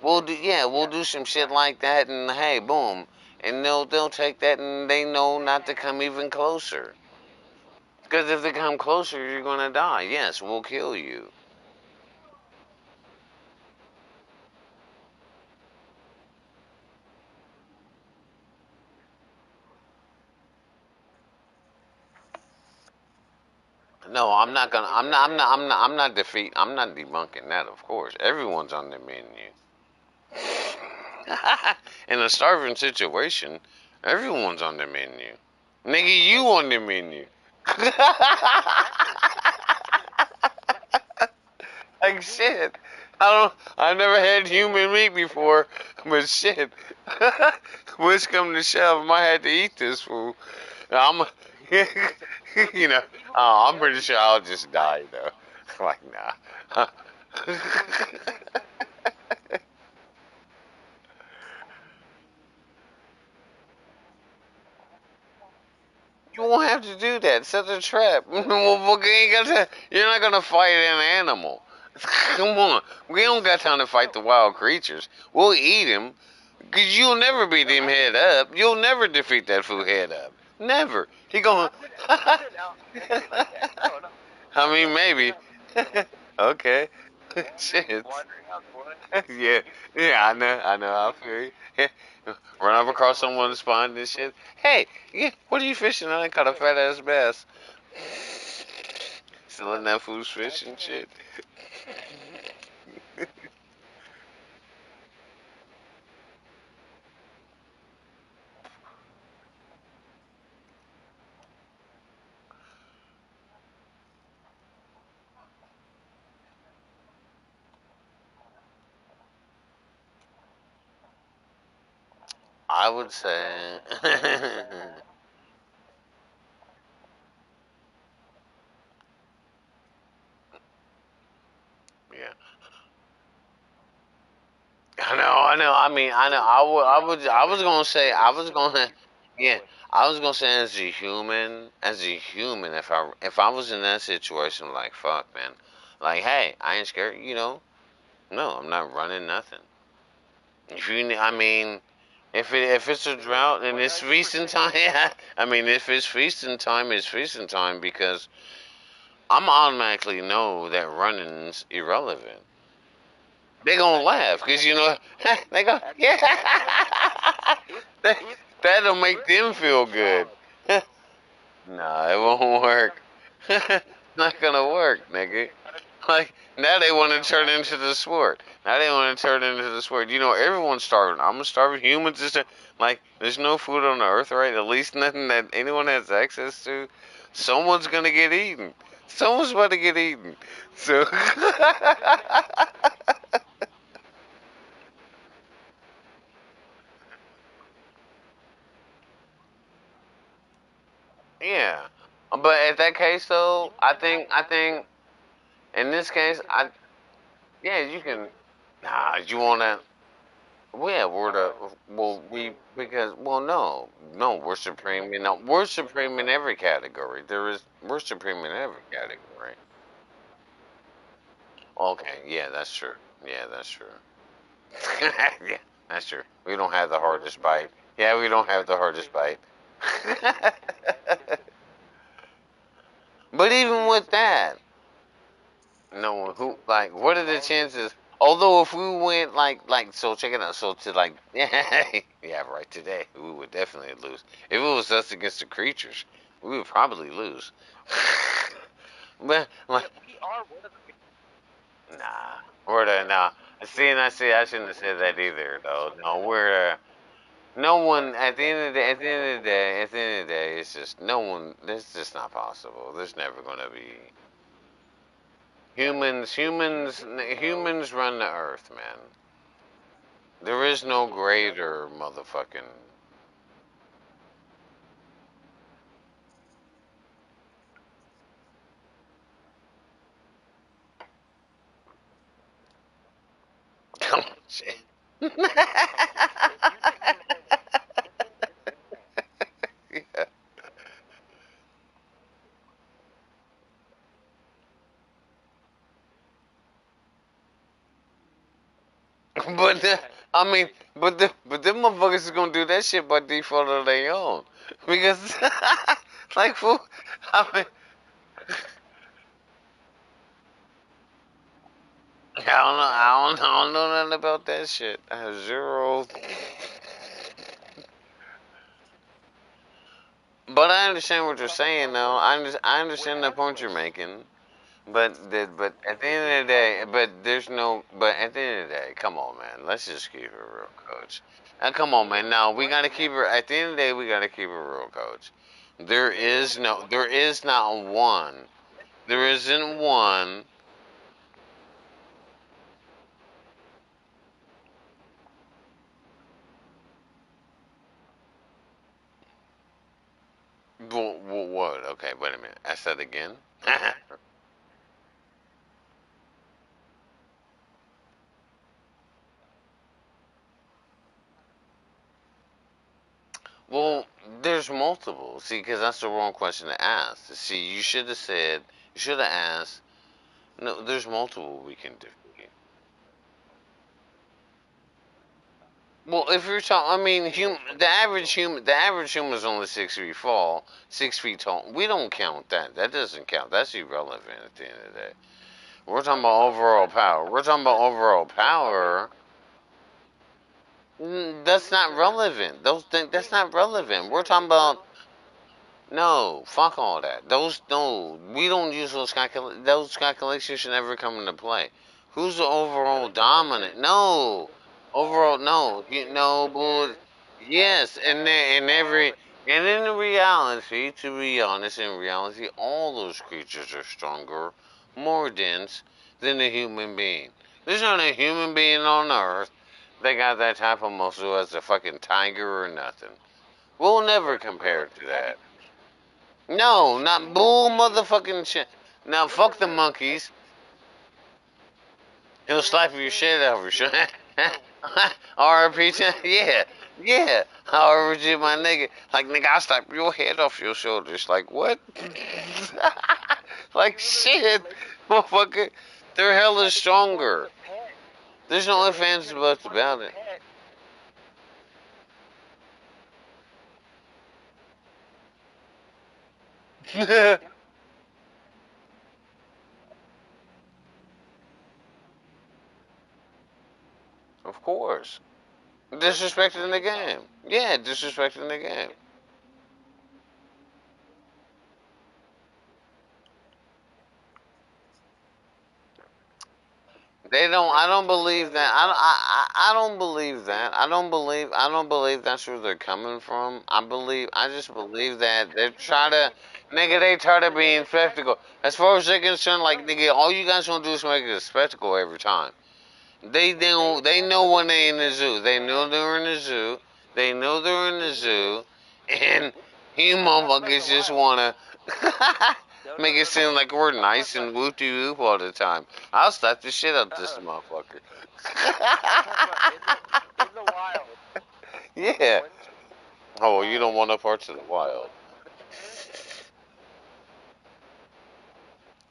we'll do some shit like that, and hey, boom, and they'll take that, and they know not to come even closer, because if they come closer, you're gonna die. Yes, we'll kill you. No, I'm not gonna. I'm not debunking that. Of course, everyone's on the menu. In a starving situation, everyone's on the menu. Nigga, you on the menu. Like shit. I don't. I've never had human meat before, but shit. Which come to shove, I might have to eat this food. I'm, you know, I'm pretty sure I'll just die though. Like nah. You won't have to do that. Set a trap. You're not gonna fight an animal. Come on, we don't got time to fight the wild creatures. We'll eat him, cause you'll never beat him head up. You'll never defeat that fool head up. Never. He going. I mean, maybe. Okay. Shit. Yeah, yeah, I know, I feel you. Run up across someone's spine and shit. Hey, yeah, what are you fishing? I caught a fat ass bass. Still in that food's fish and shit. I would say, yeah. I know. I mean, I know. I was gonna say, yeah. I was gonna say, as a human, if I was in that situation, like, fuck, man, like, hey, I ain't scared, you know. No, I'm not running nothing. If you, I mean, if it's a drought and it's feasting time, yeah. I mean, if it's feasting time, it's feasting time because I'm automatically know that running's irrelevant. They gonna laugh because you know they go, yeah. that, that'll make them feel good. Nah, it won't work. Not gonna work, nigga. Like now they want to turn into the sport. Now they want to turn into the sport. You know, everyone's starving. I'm starving. Humans is like there's no food on the earth, right? At least nothing that anyone has access to. Someone's gonna get eaten. Someone's about to get eaten. So yeah. But at that case though, I think in this case yeah, you can you wanna well, yeah, we're the well we because well no we're supreme we're supreme in every category. We're supreme in every category. Okay, yeah, that's true. Yeah, that's true. Yeah, that's true. We don't have the hardest bite. Yeah, we don't have the hardest bite. But even with that, no one who like. What are the chances? Although if we went so check it out. So to like yeah right today we would definitely lose. If it was us against the creatures, we would probably lose. But like We are one of the. nah, we're the nah. See, and I see. I shouldn't have said that either though. No, we're no one. At the end of the at the end of the day, at the end of the day, it's just no one. It's just not possible. There's never gonna be humans. Humans run the earth, man. There is no greater motherfucking. Come on, shit. Yeah. But I mean, but them motherfuckers is gonna do that shit by default of their own, because like fool, I mean, I don't know nothing about that shit. I have zero. But I understand what you're saying, though. I understand the point you're making. But at the end of the day, but at the end of the day, come on, man. Let's just keep it real, coach. And come on, man. No, we gotta keep it. At the end of the day, we gotta keep it real, coach. There is not one. There isn't one. What? Okay, wait a minute. I said again. Well, there's multiple. See, because that's the wrong question to ask. See, you should have asked. No, there's multiple we can defeat. Well, if you're talking, I mean, the average human is only 6 feet tall. 6 feet tall. We don't count that. That doesn't count. That's irrelevant at the end of the day. We're talking about overall power. We're talking about overall power. That's not relevant. Those things. That's not relevant. We're talking about no. Fuck all that. Those no. We don't use those Those calculations should never come into play. Who's the overall dominant? No. Overall, no. You know, bull. Yes, and every and in reality, to be honest, in reality, all those creatures are stronger, more dense than a human being. There's not a human being on Earth that got that type of muscle as a fucking tiger or nothing. We'll never compare to that. No, not bull motherfucking shit. Now fuck the monkeys. He'll slap your shit out of your shit. RP, yeah, yeah. RG, my nigga. Like, nigga, I'll slap your head off your shoulders. Like, what? Like, shit. Motherfucker. Their hell is stronger. There's no ifs, ands, and buts about it. Of course. Disrespecting the game. Yeah, disrespecting the game. They don't. I don't believe that. I don't believe that. I don't believe that's where they're coming from. I just believe that they try to, nigga. They try to be in spectacle. As far as they're concerned, like nigga, all you guys gonna do is make it a spectacle every time. They know when they in the zoo. They know they're in the zoo. They know they're in the zoo, and you motherfuckers just wanna make it seem like we're nice and whoop de whoop all the time. I'll slap the shit out of this motherfucker. In the wild. Yeah. Oh, you don't want no parts of the wild.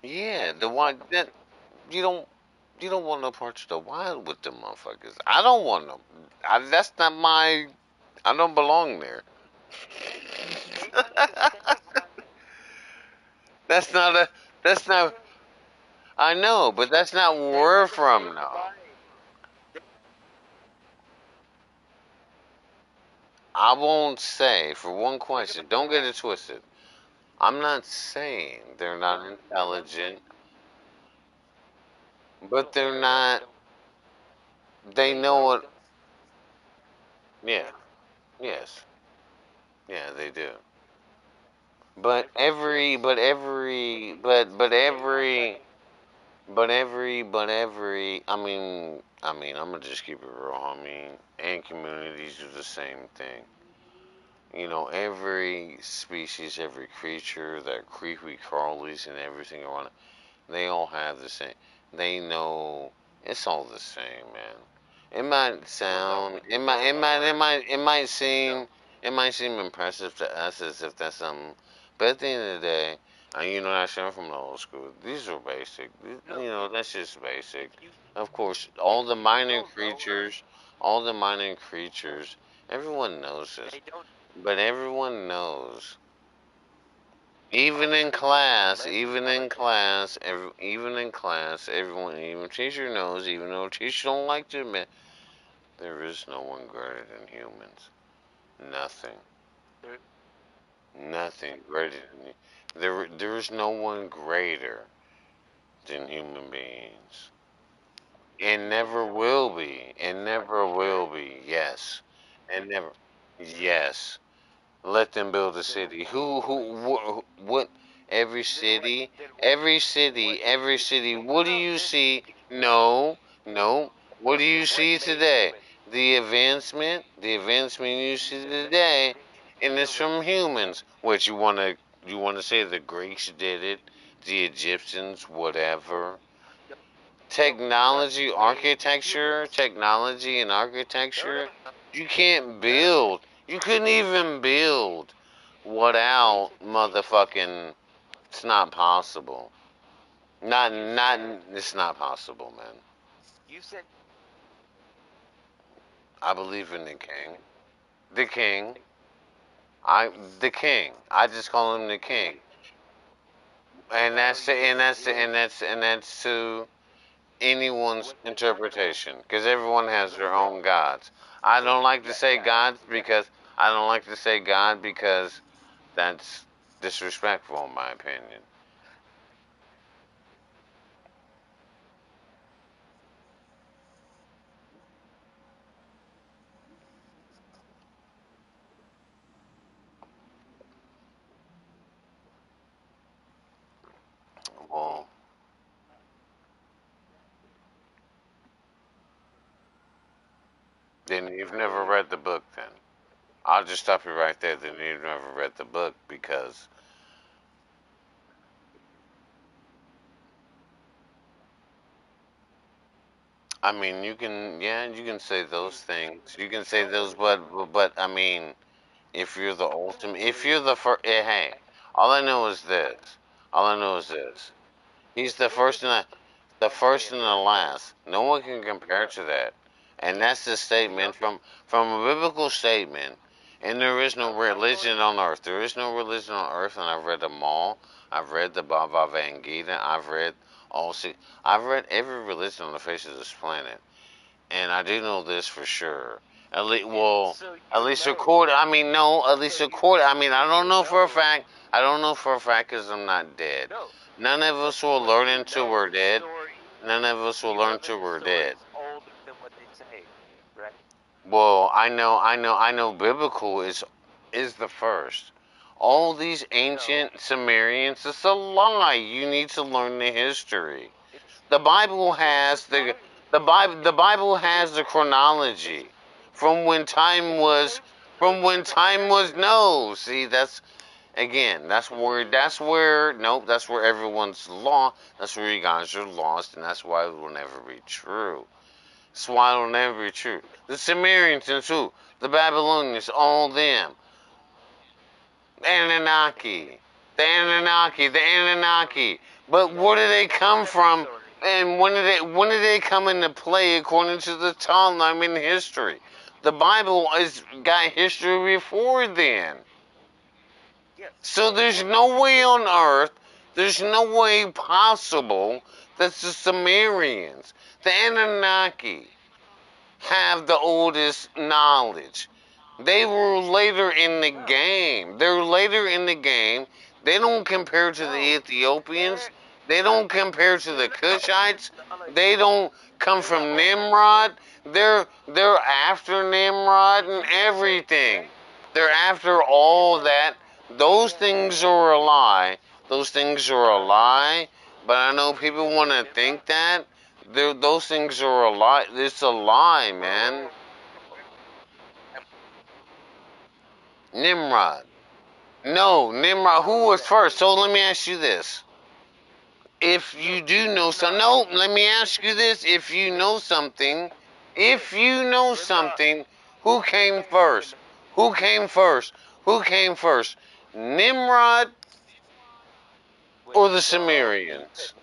Yeah, the one that you don't. You don't want no parts of the wild with them motherfuckers. I don't want them. That's not my. I don't belong there. That's not a. That's not. I know, but that's not where we're from, though. I won't say for one question. Don't get it twisted. I'm not saying they're not intelligent, but they're not. They know what. Yeah. Yes. Yeah, they do. But every. I'm gonna just keep it real, homie. And communities do the same thing. Every species, every creature, that creepy crawlies and everything around it, they all have the same. They know it's all the same, man. It might seem impressive to us as if that's something, but at the end of the day, I share from the old school. These are basic. That's just basic. Of course, all the mining creatures, everyone knows this, but everyone knows. Even in class, everyone, even teacher knows, even though teacher don't like to admit, there is no one greater than humans. Nothing. Nothing greater than you. There is no one greater than human beings. And never will be. And never will be. Yes. And never. Yes. Let them build a city. What? Every city. What do you see? No, no. What do you see today? The advancement you see today, and it's from humans. What you want to say the Greeks did it, the Egyptians, whatever. Technology and architecture. You can't build. You couldn't even build without motherfucking. It's not possible. Not. It's not possible, man. I believe in the king. The king. I. The king. I just call him the king. And that's to anyone's interpretation, because everyone has their own gods. I don't like to say gods because I don't like to say God because that's disrespectful in my opinion. Well, then you've never read the book then. I'll just stop you right there. Then you've never read the book because you can say those things. You can say those, but if you're the ultimate, if you're the first, hey, all I know is this. All I know is this. He's the first and the last. No one can compare to that. And that's the statement from a biblical statement. And there is no religion on earth. There is no religion on earth, and I've read them all. I've read the Bhagavad Gita. All six. I've read every religion on the face of this planet, and I do know this for sure. At least record. I mean, no. At least record. I don't know for a fact. I don't know for a fact because I'm not dead. None of us will learn until we're dead. None of us will learn till we're dead. Well, I know. Biblical is the first. All these ancient Sumerians, it's a lie. You need to learn the history. The Bible has the Bible has the chronology from when time was no. See, that's where everyone's lost. That's where you guys are lost, and that's why it will never be true. That's why it will never be true. The Sumerians and who? The Babylonians, all them. The Anunnaki. But where do they come from? And when did they come into play according to the timeline in history? The Bible has got history before then. Yes. So there's no way on earth, there's no way possible that the Sumerians, the Anunnaki, have the oldest knowledge. They were later in the game. They're later in the game. They don't compare to the Ethiopians. They don't compare to the Cushites. They don't come from Nimrod. They're after Nimrod and everything. They're after all that. Those things are a lie. Those things are a lie. But I know people want to think that. Those things are a lie. It's a lie, man. Nimrod. No, Nimrod. Who was first? So let me ask you this. If you do know something, no, let me ask you this. If you know something, who came first? Who came first? Who came first? Nimrod or the Sumerians?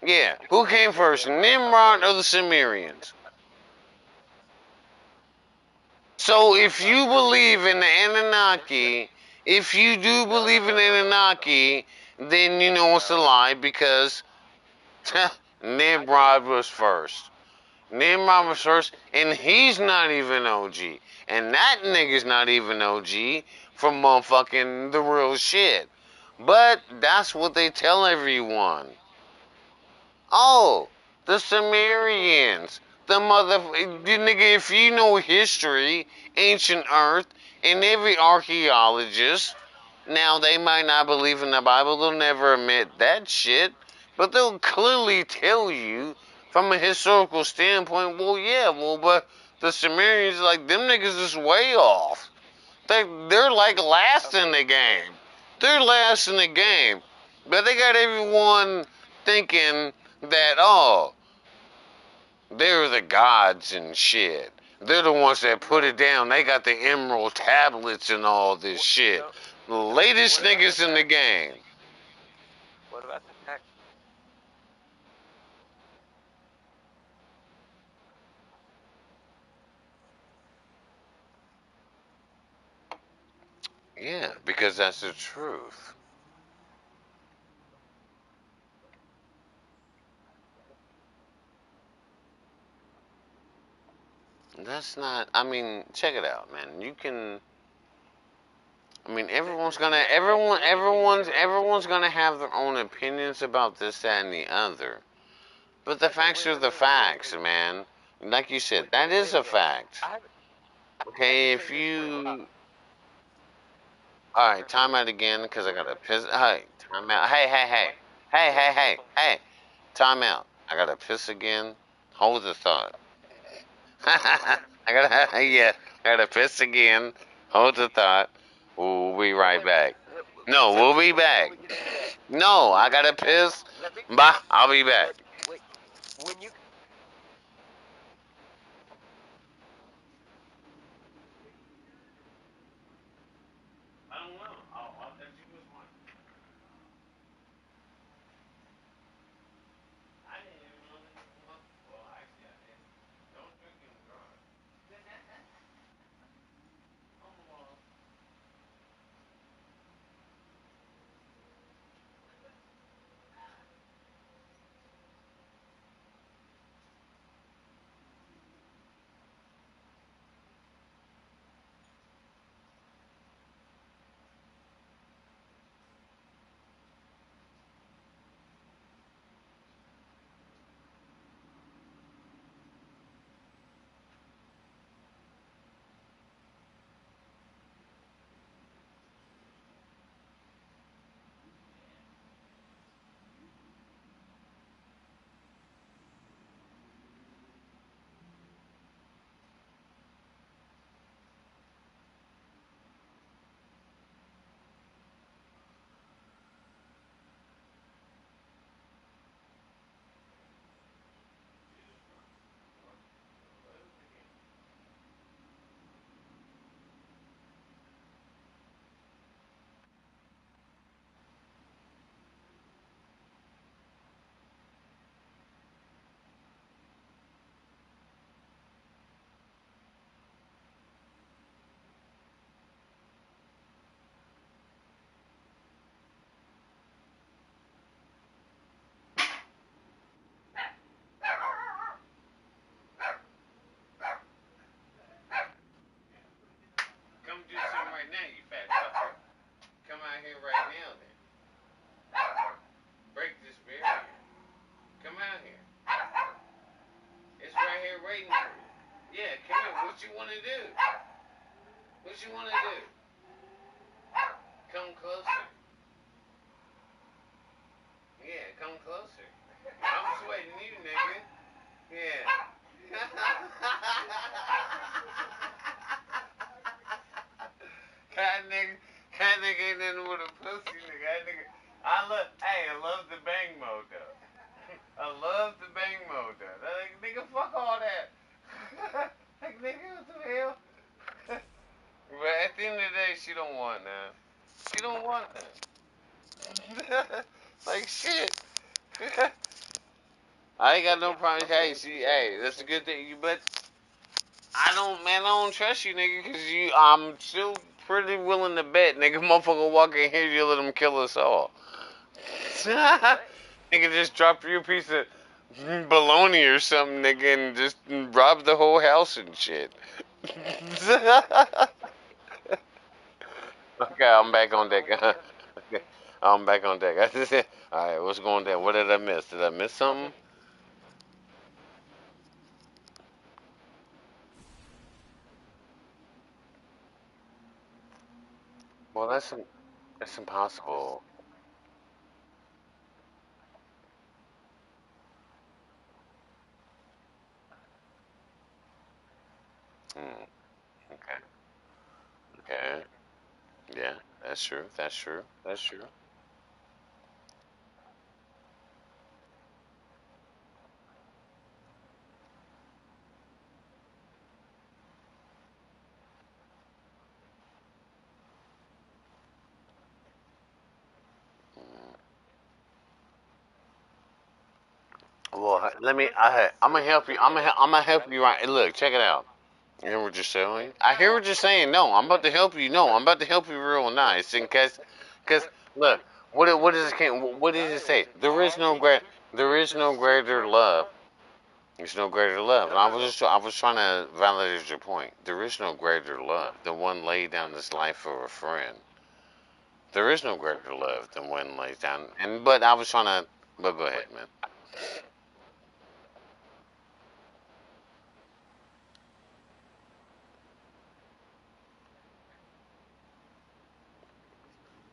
Yeah, who came first? Nimrod or the Sumerians? So if you believe in the Anunnaki, if you do believe in Anunnaki, then you know it's a lie because Nimrod was first. Nimrod was first, and he's not even OG. And that nigga's not even OG from motherfucking the real shit. But that's what they tell everyone. Oh, the Sumerians. The nigga, if you know history, ancient earth, and every archaeologist, now they might not believe in the Bible, they'll never admit that shit, but they'll clearly tell you from a historical standpoint, well, yeah, well, but the Sumerians, like, them niggas is way off. They're like last in the game. They're last in the game. But they got everyone thinking that, oh, they're the gods and shit. They're the ones that put it down. They got the emerald tablets and all this shit. The latest niggas in the game. What about the tax? Yeah, because that's the truth. That's not, I mean, check it out, man. You can, I mean, everyone's gonna have their own opinions about this, that, and the other. But the facts are the facts, man. Like you said, that is a fact. I haven't. Okay, if you, all right, time out again, because I got to piss. Hey, time out. Hey. Time out. I got to piss again. Hold the thought. I gotta, yeah, I gotta piss again. Hold the thought. We'll be right back. No, we'll be back. No, I gotta piss. Let me. Bye. I'll be back. Let, wait. When you I don't know. I'll text you this one. I didn't even know this was. Well, actually, I did. Don't drink and drive. Come along. come do something right now, you fat fucker. Come out here right now, then. Break this barrier. Come out here. It's right here waiting for you. Yeah, come here. What you want to do? What you want to do? Come closer. Yeah, come closer. I'm sweating you, nigga. Yeah. That nigga ain't nothing with a pussy, nigga. That nigga, I love the bang mode, though. I love the bang mode, though. Like, nigga, fuck all that. Like, nigga, what the hell? But at the end of the day, she don't want that. She don't want that. Like, shit. I ain't got no problem. Hey, that's a good thing. But I don't trust you, nigga, because I'm still pretty willing to bet, nigga, motherfucker walk in here, you let them kill us all. Nigga just drop you a piece of bologna or something, nigga, and just rob the whole house and shit. Okay, I'm back on deck. Okay, I'm back on deck. Alright, what's going down? What did I miss? Did I miss something? Well, that's impossible. Hmm, okay, okay. Yeah, that's true. That's true. That's true. Well, let me. I'm gonna help you. I'm gonna help you. Right. Look, check it out. You hear what you're saying? I hear what you're saying. No, I'm about to help you. No, I'm about to help you real nice. In cause look, what is it? What did it say? There is no greater love. There's no greater love. And I was trying to validate your point. There is no greater love than one lay down his life for a friend. There is no greater love than one lays down. And but I was trying to. But go ahead, man.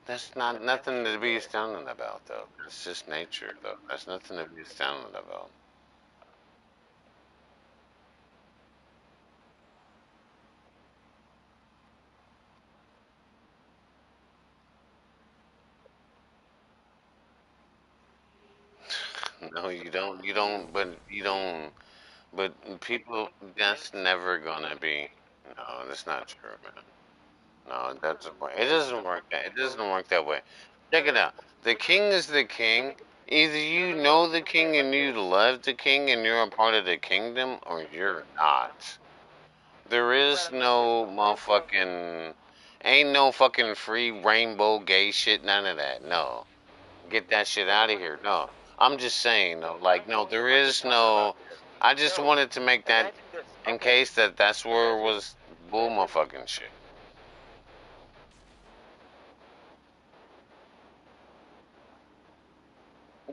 That's not nothing to be astounded about, though. It's just nature, though. That's nothing to be astounded about. No, you don't. You don't. But you don't. But people, that's never gonna be. No, that's not true, man. No, that's the point. It doesn't work that. It doesn't work that way. Check it out. The king is the king. Either you know the king and you love the king and you're a part of the kingdom, or you're not. There is no motherfucking, ain't no fucking free rainbow gay shit, none of that. No. Get that shit out of here. No. I'm just saying, though, like, no, there is no, I just wanted to make that in case that's where it was bull motherfucking shit.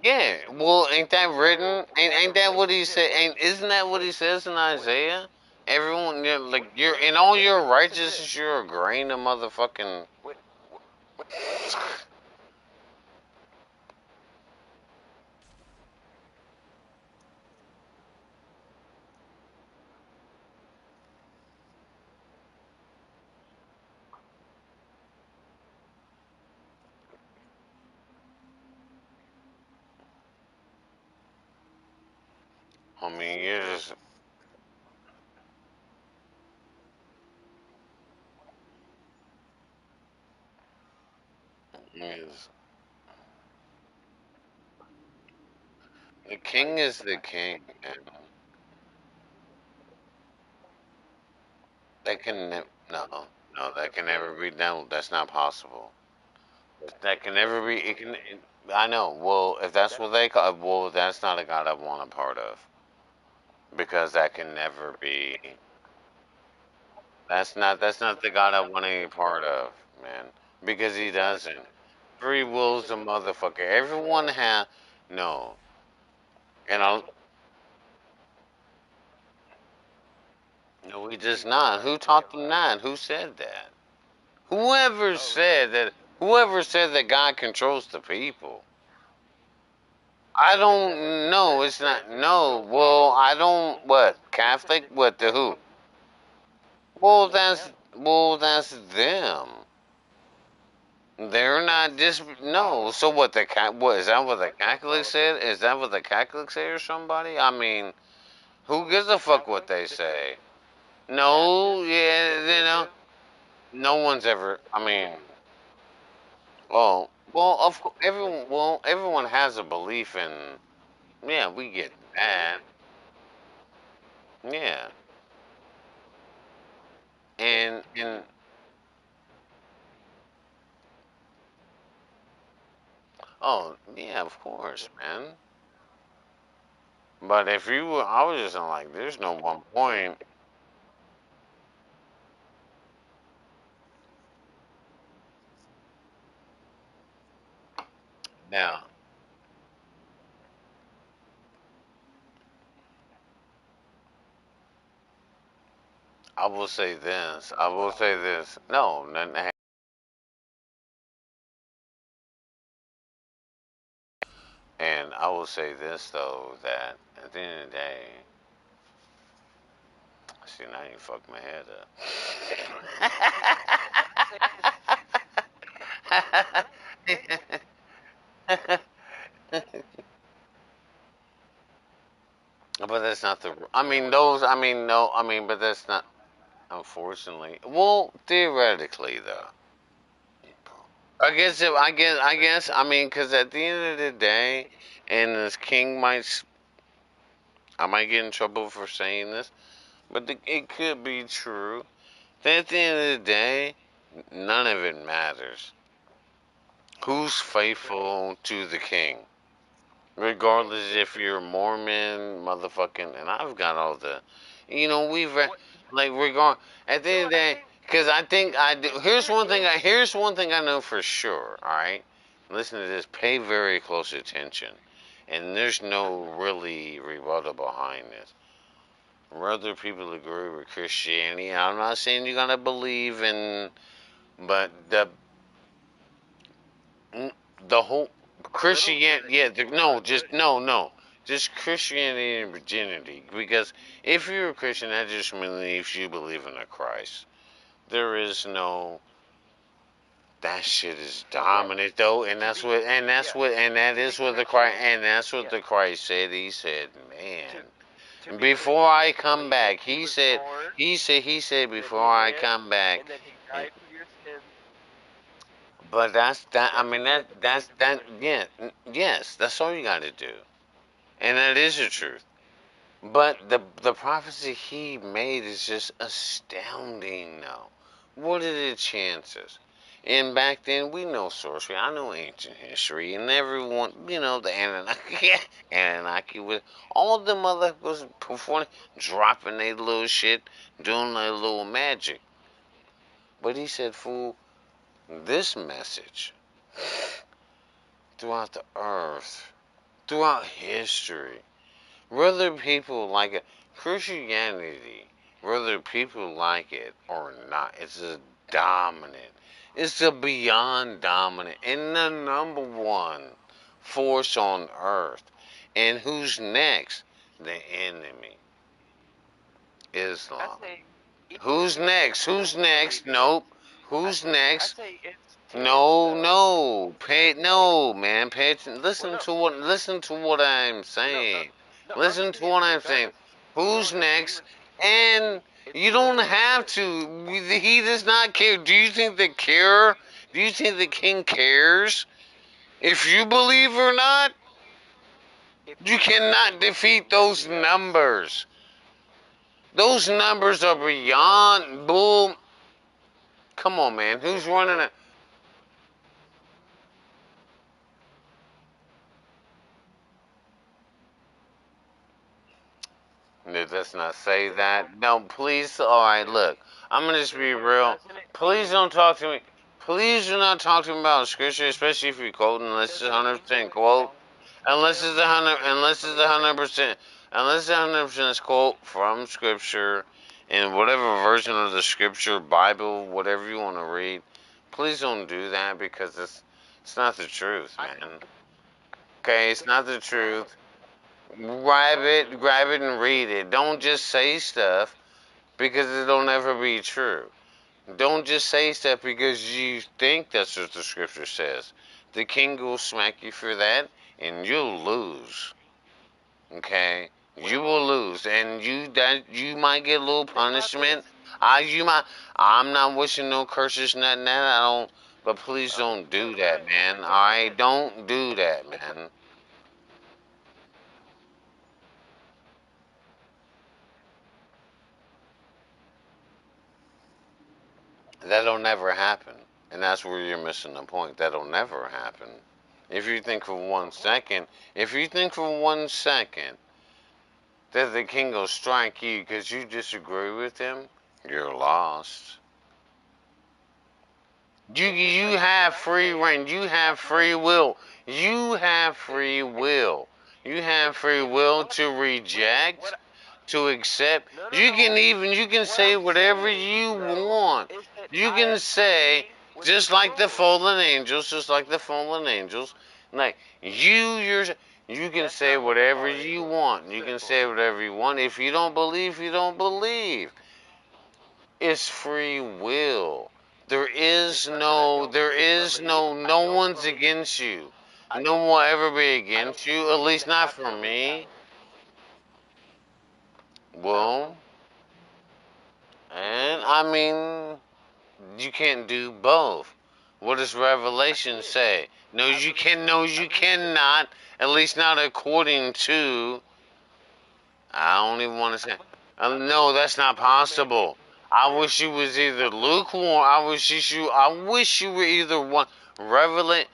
Yeah, well, ain't that written? Ain't that what he said? Isn't that what he says in Isaiah? Everyone, like, you're in all your righteousness, you're a grain of motherfucking. I mean, you're just. Is the king is the king, and that can no, no, that can never be done. That's not possible. That can never be. It can. I know. Well, if that's what they call, well, that's not a God I want a part of because that can never be. That's not the God I want any part of, man. Because he Exactly. doesn't. Free will's a motherfucker. Everyone has no. And I'll no, he does not. Who taught them that? Who said that? Whoever Oh, said that whoever said that God controls the people. I who said that? don't know. It's That not the no. people Well, I don't what? listen Catholic? to What the who? them. Well that's them. They're not just no. So what what is that what the Catholic said? Is that what the Catholic say or somebody? I mean, who gives a fuck what they say? No, Baptist, the yeah, Hindu. no one's ever. I mean, well, of course, everyone has a belief in. Yeah, we get that. Yeah, and oh yeah, of course, man. But if you, I was just like, there's no one point. Now, I will say this. I will say this. No, and I will say this though that at the end of the day, see now you fucked my head I say this. up. But that's not the. I Yeah, mean, what? those. I mean, no. I mean, but that's not. Unfortunately, well, theoretically though. I guess. I mean, because at the end of the day, and this king I might get in trouble for saying this, but it could be true. That at the end of the day, none of it matters. Who's faithful to the king? Regardless if you're Mormon, motherfucking, and I've got all the, What? like, regard, at the end No, of the I day, think because I think I do, there is. here's one thing I know for sure, alright? Listen to this, pay very close attention. And there's no really rebuttal behind this. Whether people agree with Christianity, I'm not saying you're gonna believe in, but the whole A little bit Christianity, yeah, no, just no, just Christianity and virginity. Because if you're a Christian, that just means you believe in a Christ. There is no that shit is dominant though, and to that's be. what, Yeah, and that to be is what the Christ, Christian. and that's what Yeah, the Christ said. He said, to man, to be before Christian, you I have to come believe that back, he was born, he said and then before he I lived, come back. and then he And, died for your sins. but that's that. I That's mean what you have to believe that's to be that. Christian. Yeah, yes, that's all you got to do, and that is the truth. But the prophecy he made is just astounding now. What are the chances? And back then, we know sorcery. I know ancient history, and everyone, the Anunnaki, Anunnaki with all the motherfuckers performing, dropping their little shit, doing their little magic. But he said, fool, this message throughout the earth, throughout history, whether people like it, Christianity, whether people like it or not, it's a dominant. It's a beyond dominant and the number one force on earth. And who's next? The enemy, I Islam. say Who's next? Who's next? Nope. Who's I next? say it's tense No, though. no, no, man. Pay attention. Well, no, Listen to what I'm no, no, saying. no. I'm Listen to saying what I'm saying. regardless, Who's regardless of next? even And it's you don't still have tense. to. He does not care. Do you think the care? Do you think the king cares if you believe or not? If You you believe cannot or you defeat those believe, numbers. Those numbers are beyond bull. Come on, man. Who's running it? It does not say that. No, please. All right, look. I'm gonna just be real. Please don't talk to me. Please do not talk to me about scripture, especially if you're quoting unless it's 100% quote. Unless it's 100% is quote from scripture in whatever version of the scripture, Bible, whatever you want to read. Please don't do that because it's not the truth, man. Okay, it's not the truth. Grab it and read it. Don't just say stuff because it'll never be true. Don't just say stuff because you think that's what the scripture says. The king will smack you for that and you'll lose. Okay? You will lose and you might get a little punishment. I'm not wishing no curses, nothing that I don't, but please don't do that, man. Alright? Don't do that, man. That'll never happen. And that's where you're missing the point. That'll never happen. If you think for 1 second, if you think for 1 second that the king will strike you because you disagree with him, you're lost. You have free reign. You have free will. You have free will. You have free will to reject, to accept. You can say whatever you want. You can say just like the fallen angels, like you can say whatever you want. You can say whatever you want. If you don't believe, you don't believe. It's free will. No one's against you. No one will ever be against you, at least not for me. Well, and I mean, you can't do both. What does Revelation say? No, you can. No, you cannot. At least not according to. I don't even want to say. No, that's not possible. I wish you was either lukewarm. I wish you were either one. Revelate,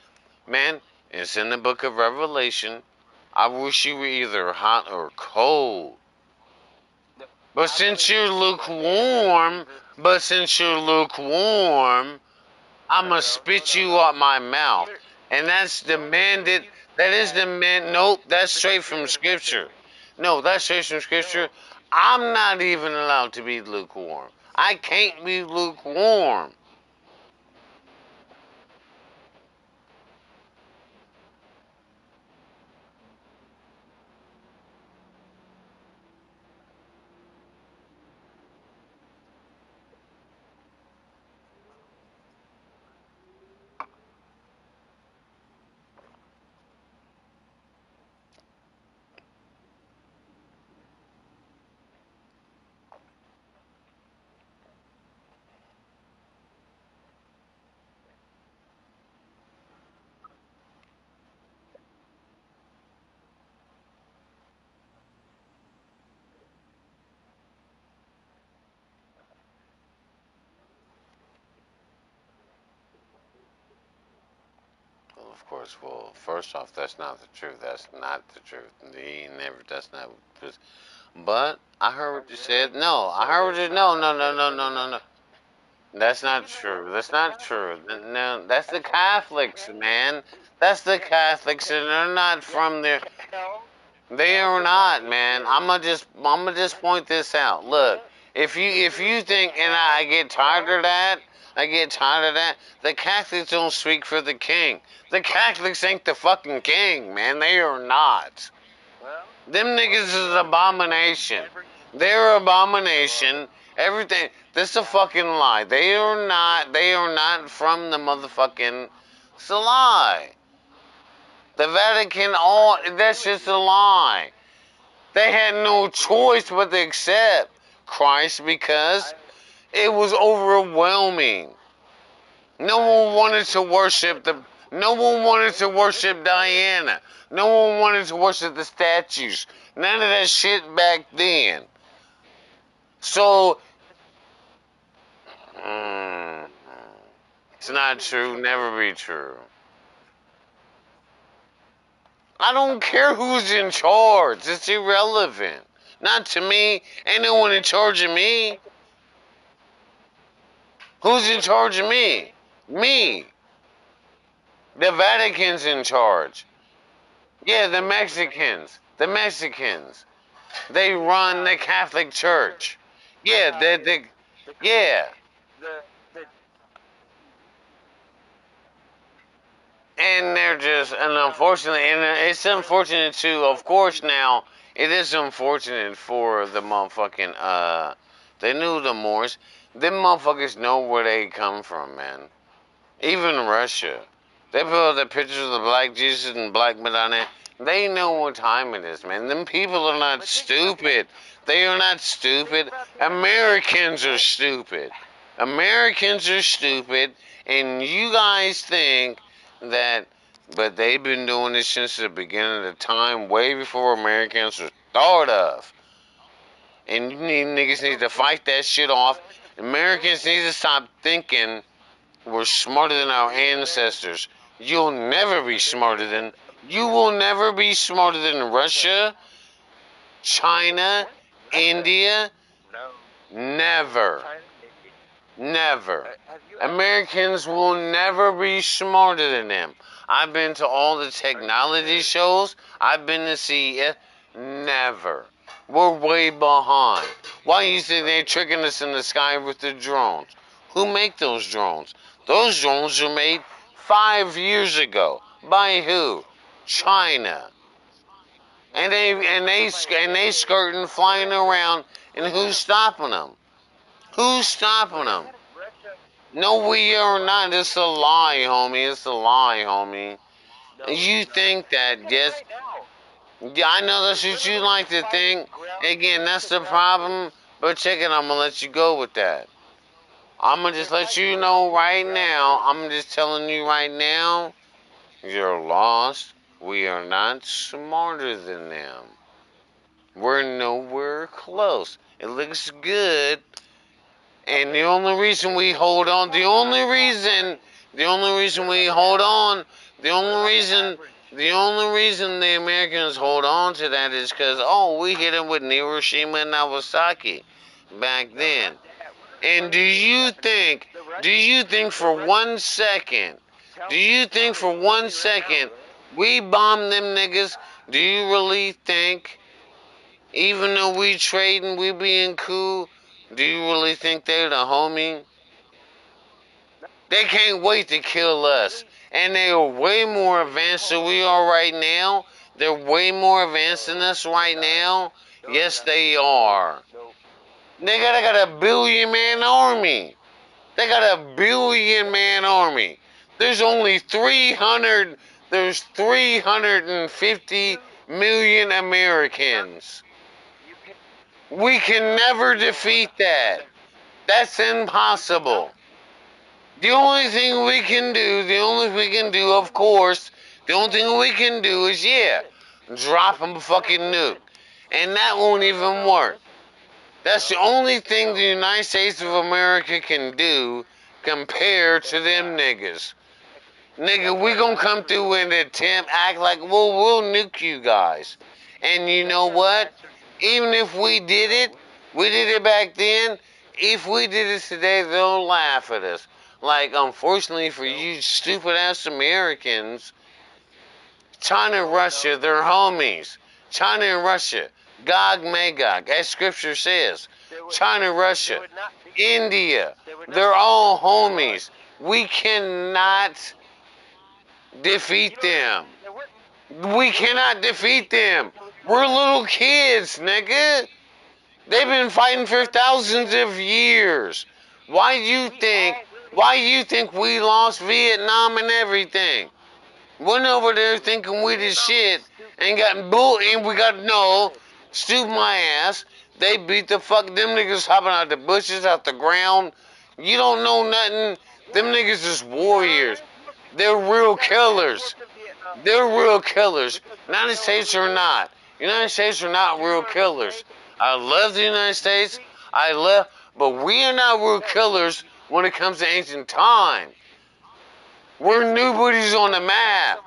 man. It's in the book of Revelation. I wish you were either hot or cold. But since you're lukewarm, I'ma spit you out my mouth. And that's demanded. That is demand. Nope, that's straight from scripture. No, that's straight from scripture. I'm not even allowed to be lukewarm. I can't be lukewarm. Well, of course. Well, first off, that's not the truth. That's not the truth. He never. That's not. But I heard what you said. No, I heard what you. No, no, no, no, no, no, no. That's not true. That's not true. No, that's the Catholics, man. That's the Catholics, and they're not from there. They are not, man. I'm gonna just point this out. Look, if you think, and I get tired of that, I get tired of that. The Catholics don't speak for the king. The Catholics ain't the fucking king, man. They are not. Them niggas is abomination. They're abomination. Everything. This is a fucking lie. They are not. They are not from the motherfucking. It's a lie. The Vatican. All. That's just a lie. They had no choice but to accept Christ because it was overwhelming. No one wanted to worship the. No one wanted to worship Diana. No one wanted to worship the statues. None of that shit back then. So, mm, it's not true. Never be true. I don't care who's in charge. It's irrelevant. Not to me. Ain't no one in charge of me. Who's in charge of me? Me. The Vatican's in charge. Yeah, the Mexicans. The Mexicans. They run the Catholic Church. Yeah, yeah. The And they're just, and unfortunately, and it's unfortunate too, of course now, it is unfortunate for the motherfucking, they knew the Moors. Them motherfuckers know where they come from, man. Even Russia. They put all the pictures of the black Jesus and black Madonna. They know what time it is, man. Them people are not stupid. They are not stupid. Americans are stupid. Americans are stupid, and you guys think that, but they've been doing this since the beginning of the time, way before Americans were thought of. And you niggas need to fight that shit off. Americans need to stop thinking we're smarter than our ancestors. You'll never be smarter than. You will never be smarter than Russia, China, India. Never. Never. Americans will never be smarter than them. I've been to all the technology shows. I've been to see it. Never. We're way behind. Why do you think they're tricking us in the sky with the drones? Who make those drones? Those drones were made 5 years ago. By who? China. And they skirting, flying around, and who's stopping them? Who's stopping them? No, we are not. It's a lie, homie. It's a lie, homie. You think that, yes. Yeah, I know that's what you like to think. Again, that's the problem. But check it, I'm going to let you go with that. I'm going to just let you know right now. I'm just telling you right now. You're lost. We are not smarter than them. We're nowhere close. It looks good. And the only reason we hold on, the only reason we hold on, the only reason the Americans hold on to that is because, oh, we hit them with Hiroshima and Nagasaki back then. And do you think for 1 second, we bombed them niggas? Do you really think, even though we trading, we being cool, do you really think they're the homie? They can't wait to kill us. And they are way more advanced than we are right now. They're way more advanced than us right now. Yes, they are. They got a billion-man army. They got a billion-man army. There's only 350 million Americans. We can never defeat that. That's impossible. The only thing we can do, of course, the only thing we can do is, yeah, drop a fucking nuke. And that won't even work. That's the only thing the United States of America can do compared to them niggas. Nigga, we gonna come through and attempt, act like, well, we'll nuke you guys. And you know what? Even if we did it back then, if we did it today, they'll laugh at us. Like, unfortunately for you stupid ass Americans, China and Russia, they're homies. China and Russia, Gog Magog, as scripture says. China, Russia, India, they're all homies. We cannot defeat them. We cannot defeat them. We're little kids, nigga. They've been fighting for thousands of years. Why do you think we lost Vietnam and everything? Went over there thinking we did shit and we got no, stoop my ass. They beat the fuck, them niggas hopping out the bushes, out the ground. You don't know nothing. Them niggas is warriors. They're real killers. They're real killers. United States are not. United States are not real killers. I love the United States. But we are not real killers when it comes to ancient time. We're new booties on the map.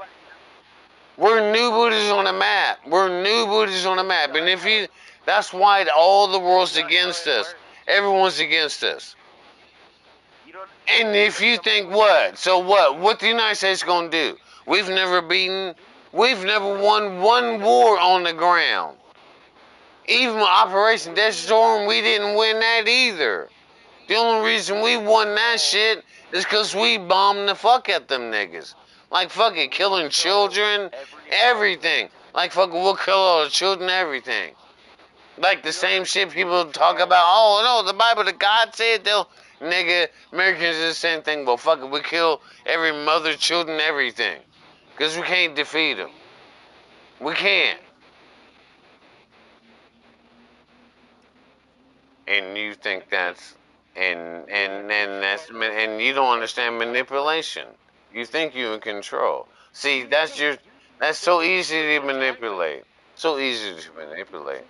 We're new booties on the map. And That's why all the world's against us. Everyone's against us. And if you think what? So what? What the United States gonna do? We've never beaten. We've never won one war on the ground. Even Operation Desert Storm, we didn't win that either. The only reason we won that shit is because we bombed the fuck at them niggas. Like fucking killing children, everything. Like fucking we'll kill all the children, everything. Like the same shit people talk about. Oh no, the Bible, the God said they'll. Nigga, Americans is the same thing. Well, fuck it, we kill every mother, children, everything. Because we can't defeat them. We can't. And you think that's and you don't understand manipulation. You think you're in control. See, that's so easy to manipulate. So easy to manipulate.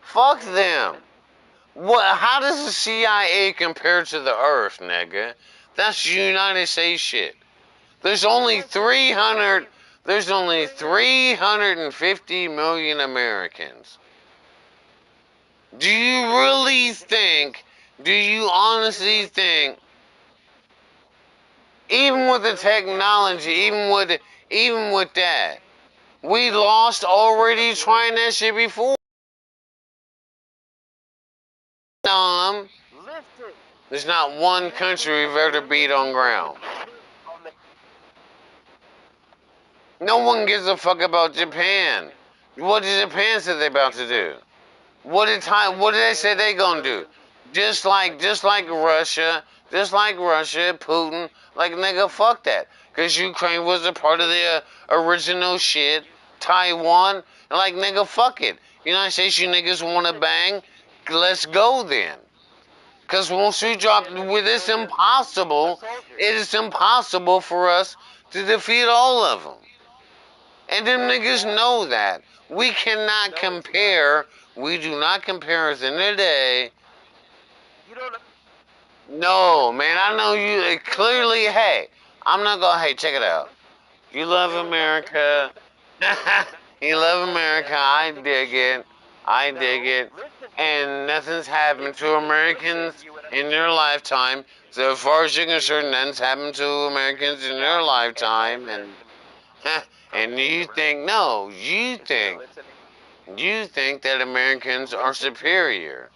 Fuck them. What? How does the CIA compare to the Earth, nigga? That's United States shit. There's only 300. There's only 350 million Americans. Do you really think? Do you honestly think? Even with the technology, even with that, we lost already trying that shit before. There's not one country we've ever beat on ground. No one gives a fuck about Japan. What did Japan say they about to do? What did they say they gonna do? Just like Russia, Putin, like nigga, fuck that. Cause Ukraine was a part of the original shit. Taiwan, like nigga, fuck it. United States, you niggas wanna bang? Let's go then. Cause once we drop, with it's impossible. It is impossible for us to defeat all of them. And them niggas know that. We cannot compare. We do not compare us in the day. No, man, I know you clearly. Hey, I'm not gonna. Hey, check it out. You love America. You love America. I dig it. I dig it. And nothing's happened to Americans in their lifetime. So as far as you're concerned, nothing's happened to Americans in their lifetime. And you think no, you think that Americans are superior.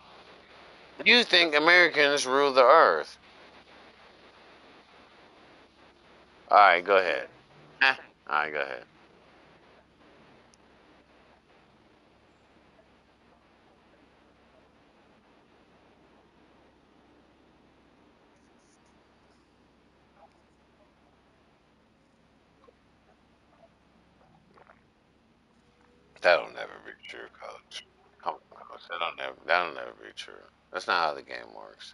You think Americans rule the earth. All right, go ahead. All right, go ahead. That'll never be true, coach. Come on, coach. That'll never be true. That's not how the game works.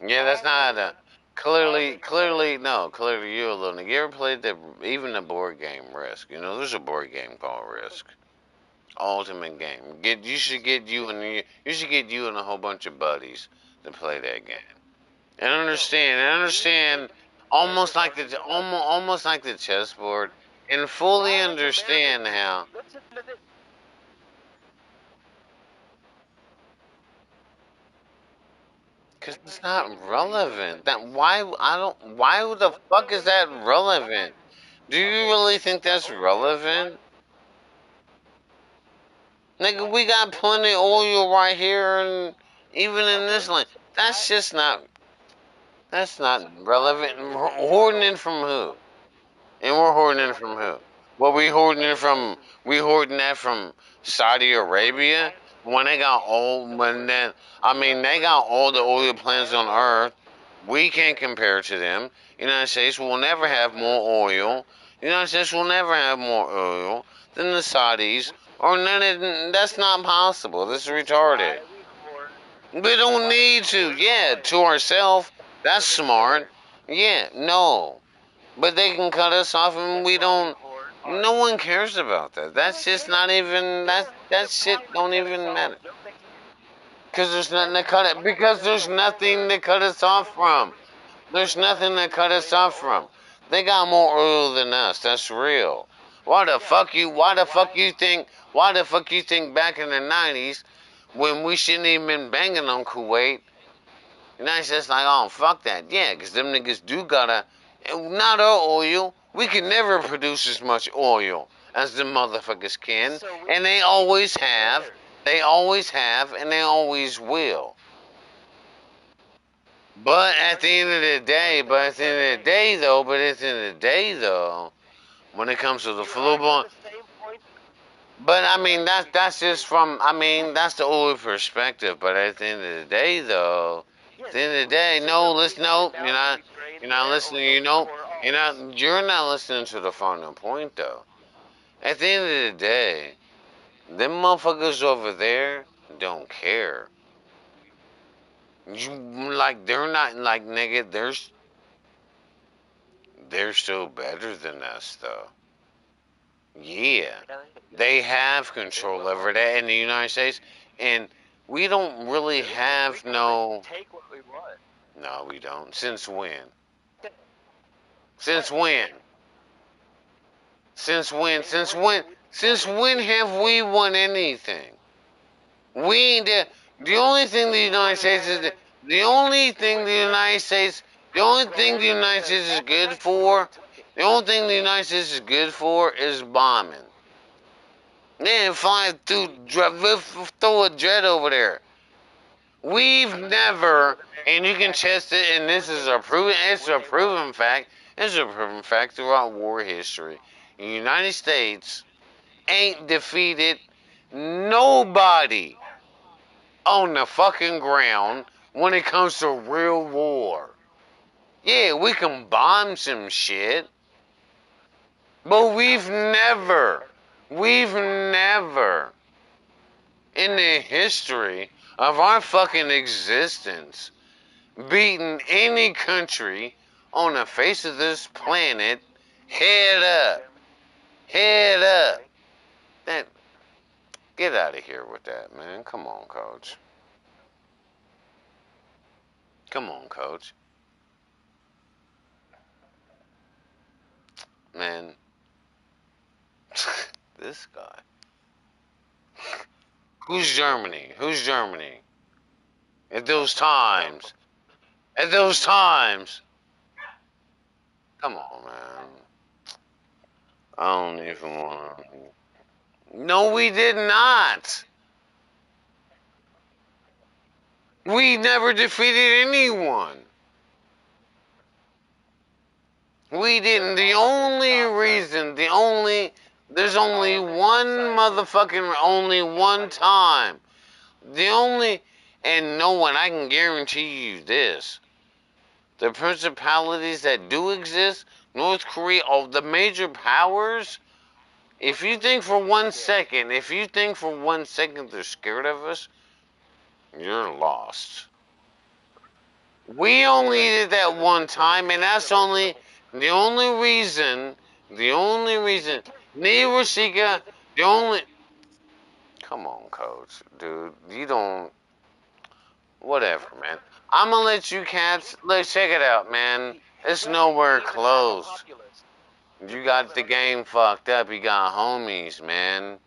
Yeah, that's not how the. Clearly, no. Clearly, you're a little. You ever played even the board game Risk? You know, there's a board game called Risk. Ultimate game. You should get you and a whole bunch of buddies to play that game. And understand, almost like the chessboard, and fully understand how. Cause it's not relevant. Why the fuck is that relevant? Do you really think that's relevant? Nigga, we got plenty of oil right here, and even in this land. That's just not. That's not relevant. Hoarding it from who? And we're hoarding it from who? Well, we hoarding it from. We hoarding that from Saudi Arabia when they got all. When then, I mean, they got all the oil plants on Earth. We can't compare to them. United States will never have more oil. United States will never have more oil than the Saudis. Or none of, that's not possible. This is retarded. We don't need to. Yeah, to ourselves. That's smart. Yeah, no. But they can cut us off and we don't. No one cares about that. That's just not even. That shit don't even matter. Because there's nothing to cut it. Because there's nothing to cut us off from. There's nothing to cut us off from. They got more oil than us. That's real. Why the fuck you? Why the fuck you think? Why the fuck you think back in the 90s, when we shouldn't even been banging on Kuwait, the United States like, oh, fuck that. Yeah, because them niggas do gotta, not our oil. We can never produce as much oil as the motherfuckers can. And they always have. They always have, and they always will. But at the end of the day, when it comes to the flu, but I mean that's just from, I mean that's the old perspective. But at the end of the day, though, at the end of the day, no, listen, no, you're not listening. You're not listening to the final point, though. At the end of the day, them motherfuckers over there don't care. You like they're not like nigga. They're still better than us, though. Yeah, they have control over that in the United States, and we don't really have no. Take what we want. No, we don't. Since when? Since when? Since when? Since when? Since when have we won anything? We ain't the only thing the United States is the only thing the United States the only thing the United States is good for. The only thing the United States is good for is bombing. Then fly through, throw a jet over there. We've never, and you can test it, and this is a proven, it's a proven fact. It's a proven fact throughout war history. The United States ain't defeated nobody on the fucking ground when it comes to real war. Yeah, we can bomb some shit, but we've never, in the history of our fucking existence, beaten any country on the face of this planet head up. Head up. That, get out of here with that, man. Come on, coach. Come on, coach. Man. This guy. Who's Germany? Who's Germany? At those times. At those times. Come on, man. I don't even want to. No, we did not. We never defeated anyone. We didn't. There's only one motherfucking, only one time. And no one, I can guarantee you this. The principalities that do exist, North Korea, all the major powers, if you think for 1 second they're scared of us, you're lost. We only did that one time, and that's the only reason, Nihiroshika, come on, coach, dude, you don't, whatever, man. I'm gonna let you cats, let's check it out, man. It's nowhere close. You got the game fucked up, you got homies, man.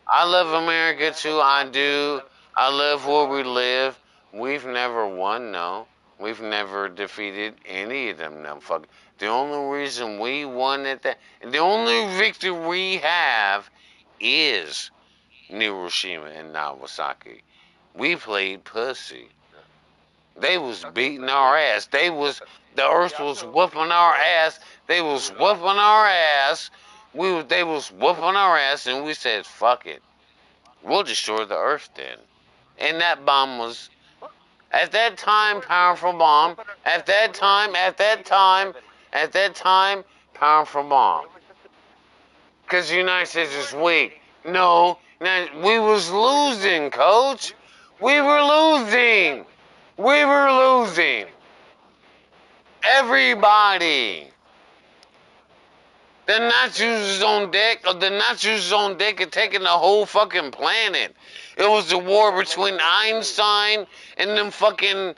I love America too, I do. I love where we live. We've never won, no. We've never defeated any of them, no fuck. The only reason we won at that, the only victory we have is Hiroshima and Nagasaki. We played pussy. They was beating our ass. The earth was whooping our ass. They was whooping our ass. They was whooping our ass, and we said, fuck it. We'll destroy the earth then. And that bomb was, at that time, powerful bomb. At that time, powerful bomb. Because the United States is weak. No, we was losing, coach. We were losing. Everybody. The Nazis on deck, and taking the whole fucking planet. It was a war between Einstein and them fucking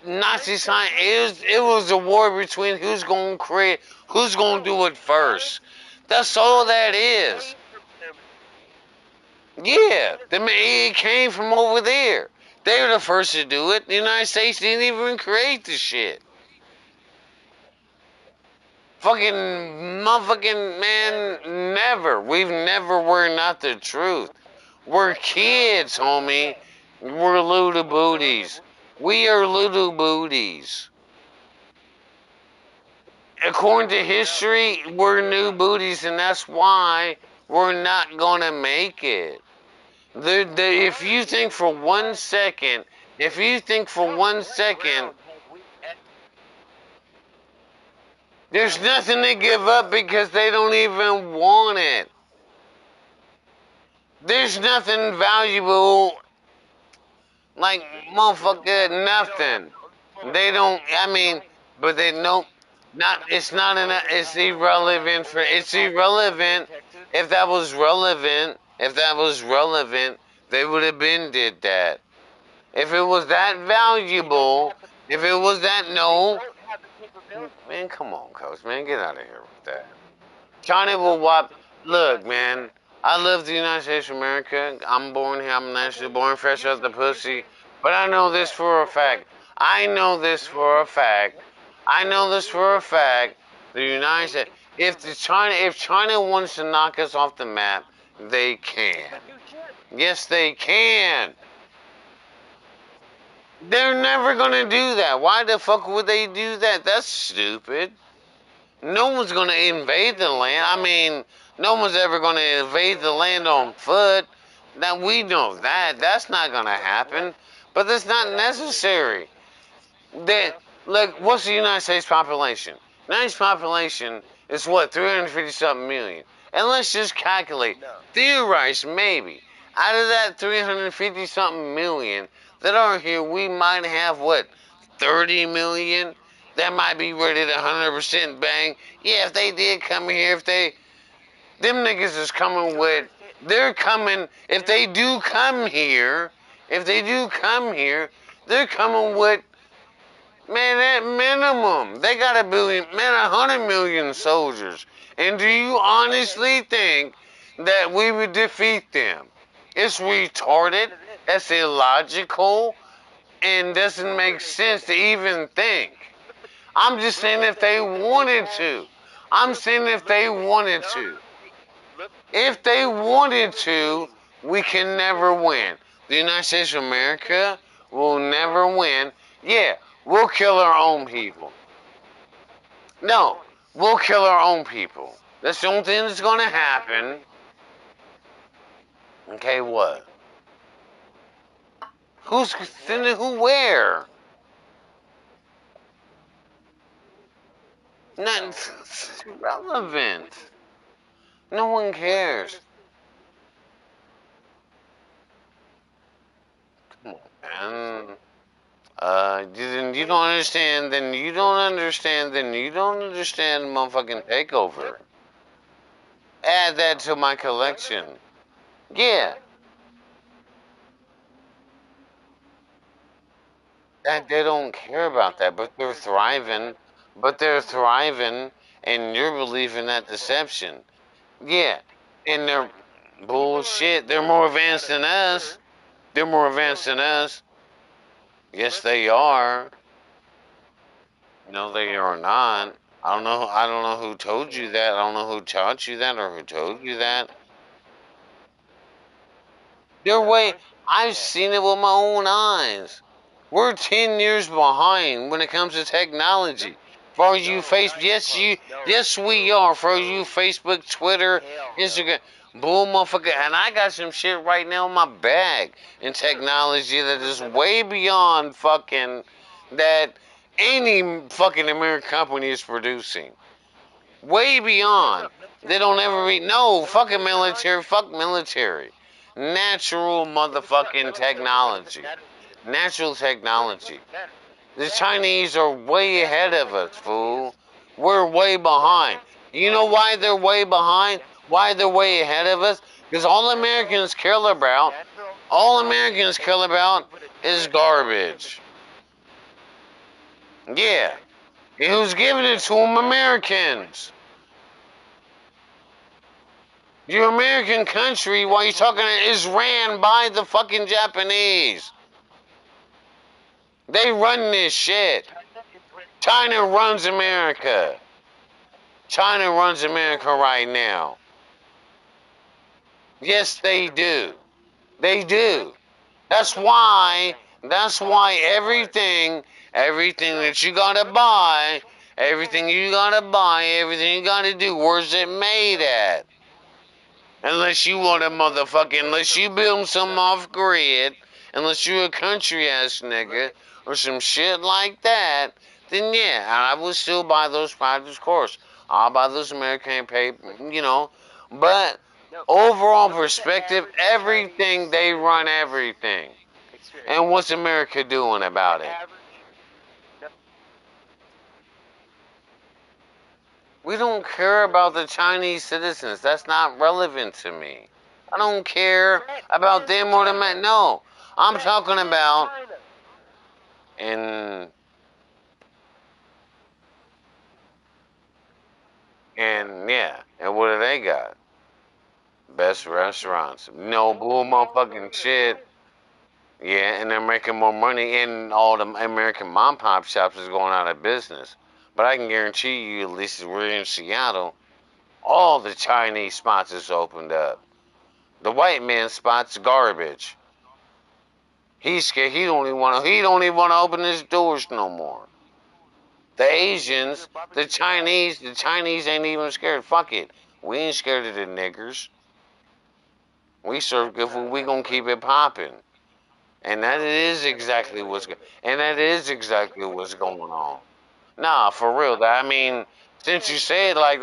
Nazi scientists. It was a war between who's gonna do it first. That's all that is. Yeah, it came from over there. They were the first to do it. The United States didn't even create the shit. Fucking motherfucking man, never. We've never were not the truth. We're kids, homie. We're little booties. We are little booties. According to history, we're new booties, and that's why we're not gonna make it. If you think for 1 second, if you think for 1 second, there's nothing to give up because they don't even want it. There's nothing valuable, like motherfucker, nothing. They don't. I mean, but they know. Not. It's not enough. It's irrelevant for. It's irrelevant. If that was relevant, they would have been did that. If it was that valuable, if it was that no, man, come on, coach, man, get out of here with that. China will wipe. Look, man, I love the United States of America. I'm born here. I'm naturally born fresh out the pussy. But I know this for a fact. I know this for a fact. I know this for a fact. The United States. If China wants to knock us off the map, they can. Yes, they can. They're never gonna do that. Why the fuck would they do that? That's stupid. No one's gonna invade the land. I mean, no one's ever gonna invade the land on foot. Now we know that. That's not gonna happen. But that's not necessary. They, look, what's the United States population? United States population is what, 350 something million. And let's just calculate, theorize maybe. Out of that 350 something million that are here, we might have what, 30 million? That might be ready to 100% bang. Yeah, if they did come here, them niggas is coming with, they're coming, if they do come here, they're coming with, man, at minimum, they got a billion, man, 100 million soldiers. And do you honestly think that we would defeat them? It's retarded, that's illogical, and doesn't make sense to even think. I'm just saying if they wanted to. I'm saying if they wanted to. If they wanted to, we can never win. The United States of America will never win. Yeah, we'll kill our own people. No, we'll kill our own people. That's the only thing that's going to happen. Okay, what? Who's sending who where? Nothing. It's irrelevant. No one cares. Come on, man. Then you don't understand, then you don't understand, then you don't understand motherfucking takeover. Add that to my collection. Yeah, that they don't care about that, but they're thriving. But they're thriving, and you're believing that deception. Yeah, and they're bullshit. They're more advanced than us. They're more advanced than us. Yes, they are. No, they are not. I don't know. I don't know who told you that. I don't know who taught you that or who told you that. They're way. I've seen it with my own eyes. We're 10 years behind when it comes to technology. For you yes we are. For you Facebook, Twitter, Instagram, bull motherfucker. And I got some shit right now in my bag in technology that is way beyond fucking that any fucking American company is producing. Way beyond. They don't ever read. No, fucking military. Fuck military. Natural motherfucking technology. Natural technology. The Chinese are way ahead of us, fool. We're way behind. You know why they're way behind? Why they're way ahead of us? Because all Americans care about is garbage. Yeah. And who's giving it to them? Americans. Your American country, while you're talking, is ran by the fucking Japanese. They run this shit. China runs America. China runs America right now. Yes, they do. They do. That's why. That's why everything that you gotta buy, everything you gotta buy, everything you gotta do, where's it made at? Unless you want a motherfucking, unless you build some off grid, unless you a country ass nigga or some shit like that, then yeah, I would still buy those products, of course. I'll buy those American paper, But overall perspective, everything, they run everything. And what's America doing about it? We don't care about the Chinese citizens. That's not relevant to me. I don't care about them or the man. No, I'm talking about and yeah. And what do they got? Best restaurants. No bull motherfucking shit. Yeah, and they're making more money, and all the American mom pop shops is going out of business. But I can guarantee you, at least we're in Seattle, all the Chinese spots is opened up. The white man spot's garbage. He's scared. He don't even want to. He don't even want to open his doors no more. The Asians, the Chinese ain't even scared. Fuck it. We ain't scared of the niggers. We serve good food. We gonna keep it popping. And that is exactly and that is exactly what's going on. Nah, for real. Since you say it like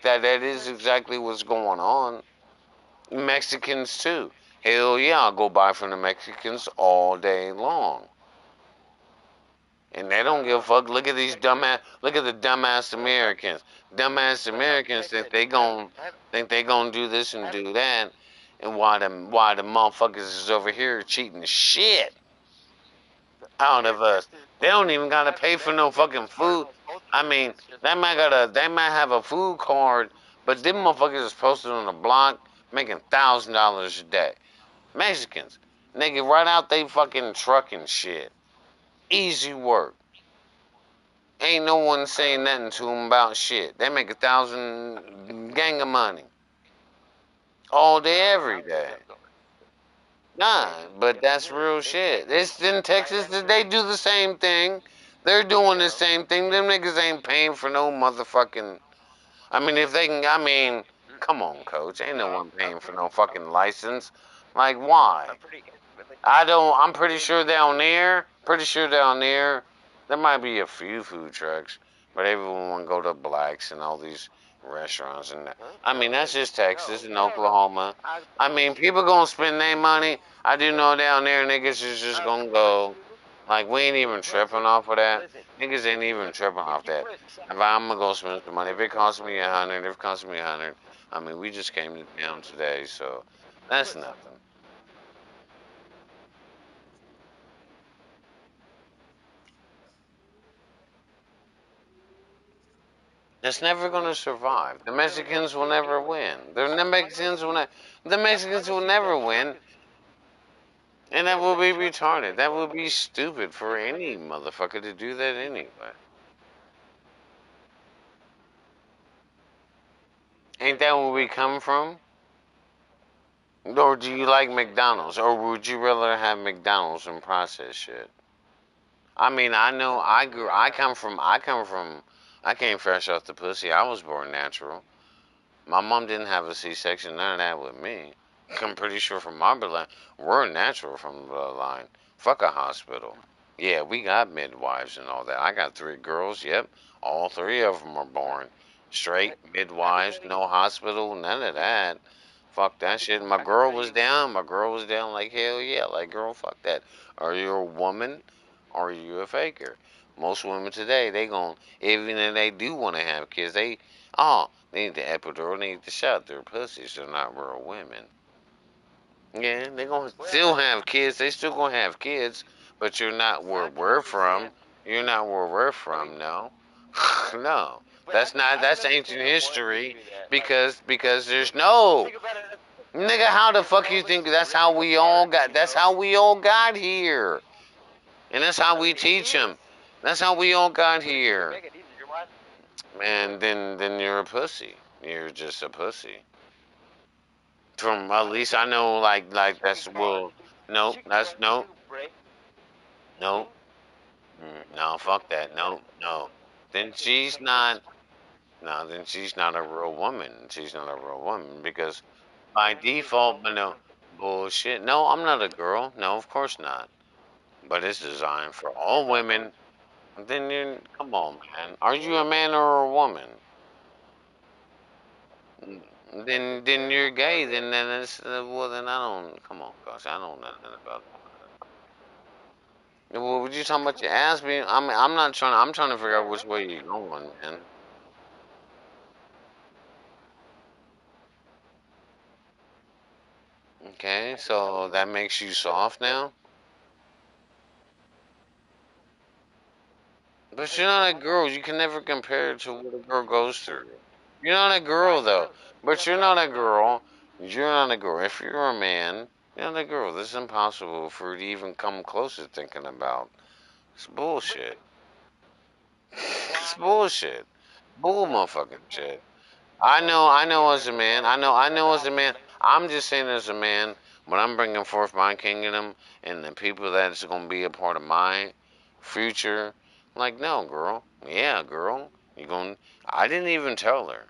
that, that is exactly what's going on. Mexicans too. Hell yeah, I'll go buy from the Mexicans all day long. And they don't give a fuck. Look at these dumbass. Look at the dumbass Americans. Dumbass Americans think they gonna do this and do that, and why the motherfuckers is over here cheating the shit out of us. They don't even gotta pay for no fucking food. I mean, they might have a food card, but them motherfuckers is posted on the block making $1,000 a day. Mexicans, nigga, right out they fucking truck and shit. Easy work. Ain't no one saying nothing to them about shit. They make 1,000 gang of money all day, every day. Nah, but that's real shit. It's in Texas that they do the same thing. They're doing the same thing. Them niggas ain't paying for no motherfucking. I mean, if they can. I mean, come on, coach. Ain't no one paying for no fucking license. Like, why? I don't. I'm pretty sure down there. Pretty sure down there, there might be a few food trucks, but everyone want to go to Blacks and all these restaurants and that. I mean, that's just Texas and Oklahoma. I mean, people gonna spend their money. I do know down there niggas is just gonna go. Like, we ain't even tripping off of that. Niggas ain't even tripping off that. If I'm gonna go spend some money, if it costs me 100, if it costs me 100, I mean, we just came to town today, so that's nothing. It's never going to survive. The Mexicans will never win. The Mexicans will never win, and that will be retarded. That will be stupid for any motherfucker to do that anyway. Ain't that where we come from? Or do you like McDonald's? Or would you rather have McDonald's and processed shit? I mean, I know I came fresh off the pussy. I was born natural. My mom didn't have a C-section, none of that with me. I'm pretty sure from my bloodline, we're natural from the bloodline. Fuck a hospital. Yeah, we got midwives and all that. I got 3 girls, yep. All 3 of them are born. Straight midwives, no hospital, none of that. Fuck that shit. My girl was down. My girl was down like hell yeah. Like, girl, fuck that. Are you a woman or are you a faker? Most women today, even if they do want to have kids, they need the epidural, they need to shot their pussies. They're not real women. Yeah, they gonna still have kids. They still gonna have kids, but you're not where we're from. You're not where we're from, no. No. That's not. That's ancient history because there's no. Nigga, how the fuck you think that's how we all got? That's how we all got here, and that's how we teach them. That's how we all got here. Man, then you're a pussy. You're just a pussy. From at least I know, like that's well, no, that's no, no, no, fuck that, no, no. Then she's not. No, then she's not a real woman. She's not a real woman because by default, but no bullshit. No, I'm not a girl. No, of course not. But it's designed for all women. Then you come on, man. Are you a man or a woman? Then you're gay. Then it's well. Then I don't. Come on, gosh, I don't know nothing about that. Well, what you talking about your ass being? I'm not trying. I'm trying to figure out which way you're going, man. Okay, so that makes you soft now. But you're not a girl. You can never compare it to what a girl goes through. You're not a girl though. But you're not a girl. You're not a girl. If you're a man, you're not a girl. This is impossible for you to even come close to thinking about. It's bullshit. It's bullshit. Bull motherfucking shit. I know as a man, I know as a man, I'm just saying as a man, when I'm bringing forth my kingdom and the people that's going to be a part of my future, like, no, girl. Yeah, girl. You going to I didn't even tell her.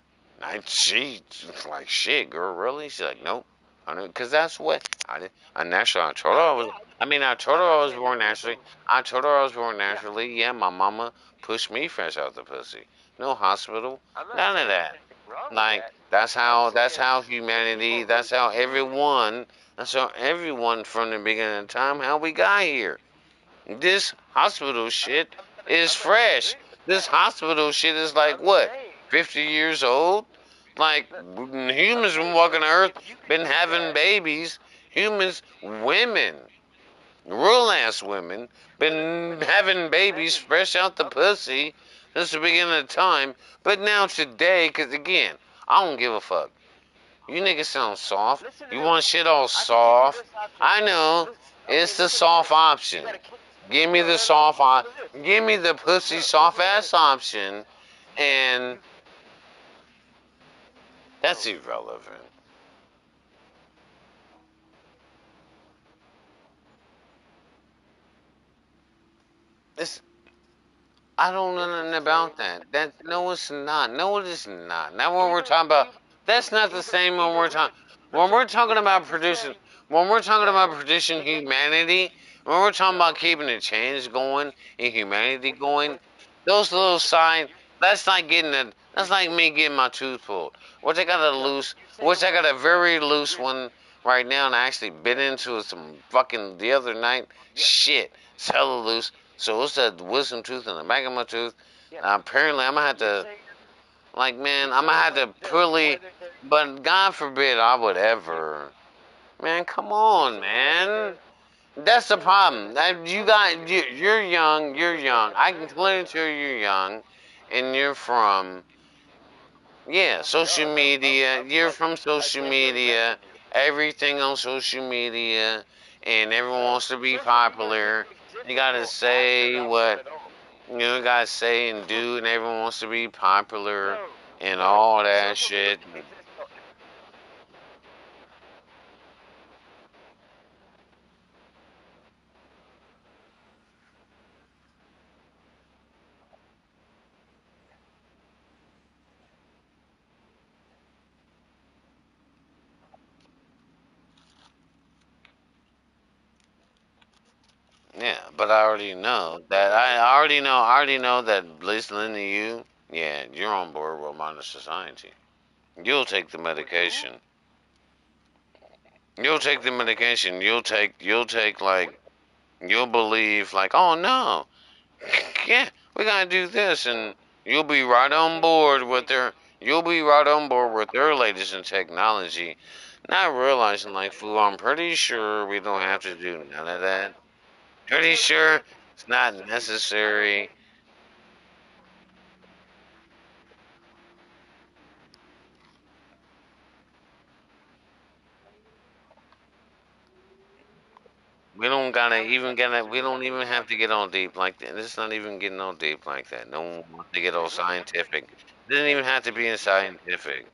She's like, shit, girl, really? She's like, nope. Because that's what I did. I naturally, I told her I was, I mean, I told her I was born naturally. I told her I was born naturally. Yeah, my mama pushed me fresh out the pussy. No hospital. None of that. Like that's how humanity, that's how everyone from the beginning of time how we got here. This hospital shit is fresh. This hospital shit is like what? 50 years old? Like humans been walking the earth, been having babies. Humans, women, real ass women, been having babies fresh out the pussy since the beginning of time. But now today, because again, I don't give a fuck. You niggas sound soft. You want shit all soft. I know. It's the soft option. Give me the give me the pussy soft ass option, and that's irrelevant. It's I don't know nothing about that. That no, it's not. No, it is not. Now, what we're talking about, that's not the same when we're talking. When we're talking about producing, when we're talking about producing humanity, when we're talking about keeping the change going and humanity going, those little signs, that's like getting a, that's like me getting my tooth pulled. Which I got a loose, which I got a very loose one right now, and I actually bit into it some fucking the other night. Shit, it's hella loose. So it's that wisdom tooth in the back of my tooth. Apparently, I'm gonna have to, like, man, I'm gonna have to really, but God forbid I would ever. Man, come on, man. That's the problem. That you're young. You're young. I can clearly tell you're young, and you're from, yeah, social media. You're from social media. Everything on social media, and everyone wants to be popular. You gotta say what you gotta say and do, and everyone wants to be popular and all that shit. Yeah, but I already know that. I already know that listening to you, yeah, you're on board with modern society. You'll take the medication. You'll take the medication. You'll take like, you'll believe like, oh no, yeah, we gotta do this, and you'll be right on board with their latest in technology, not realizing like, fool, I'm pretty sure we don't have to do none of that. Pretty sure it's not necessary. gotta even get. We don't even have to get all deep like that. It's not even getting all deep like that. No one wants to get all scientific. Doesn't even have to be scientific.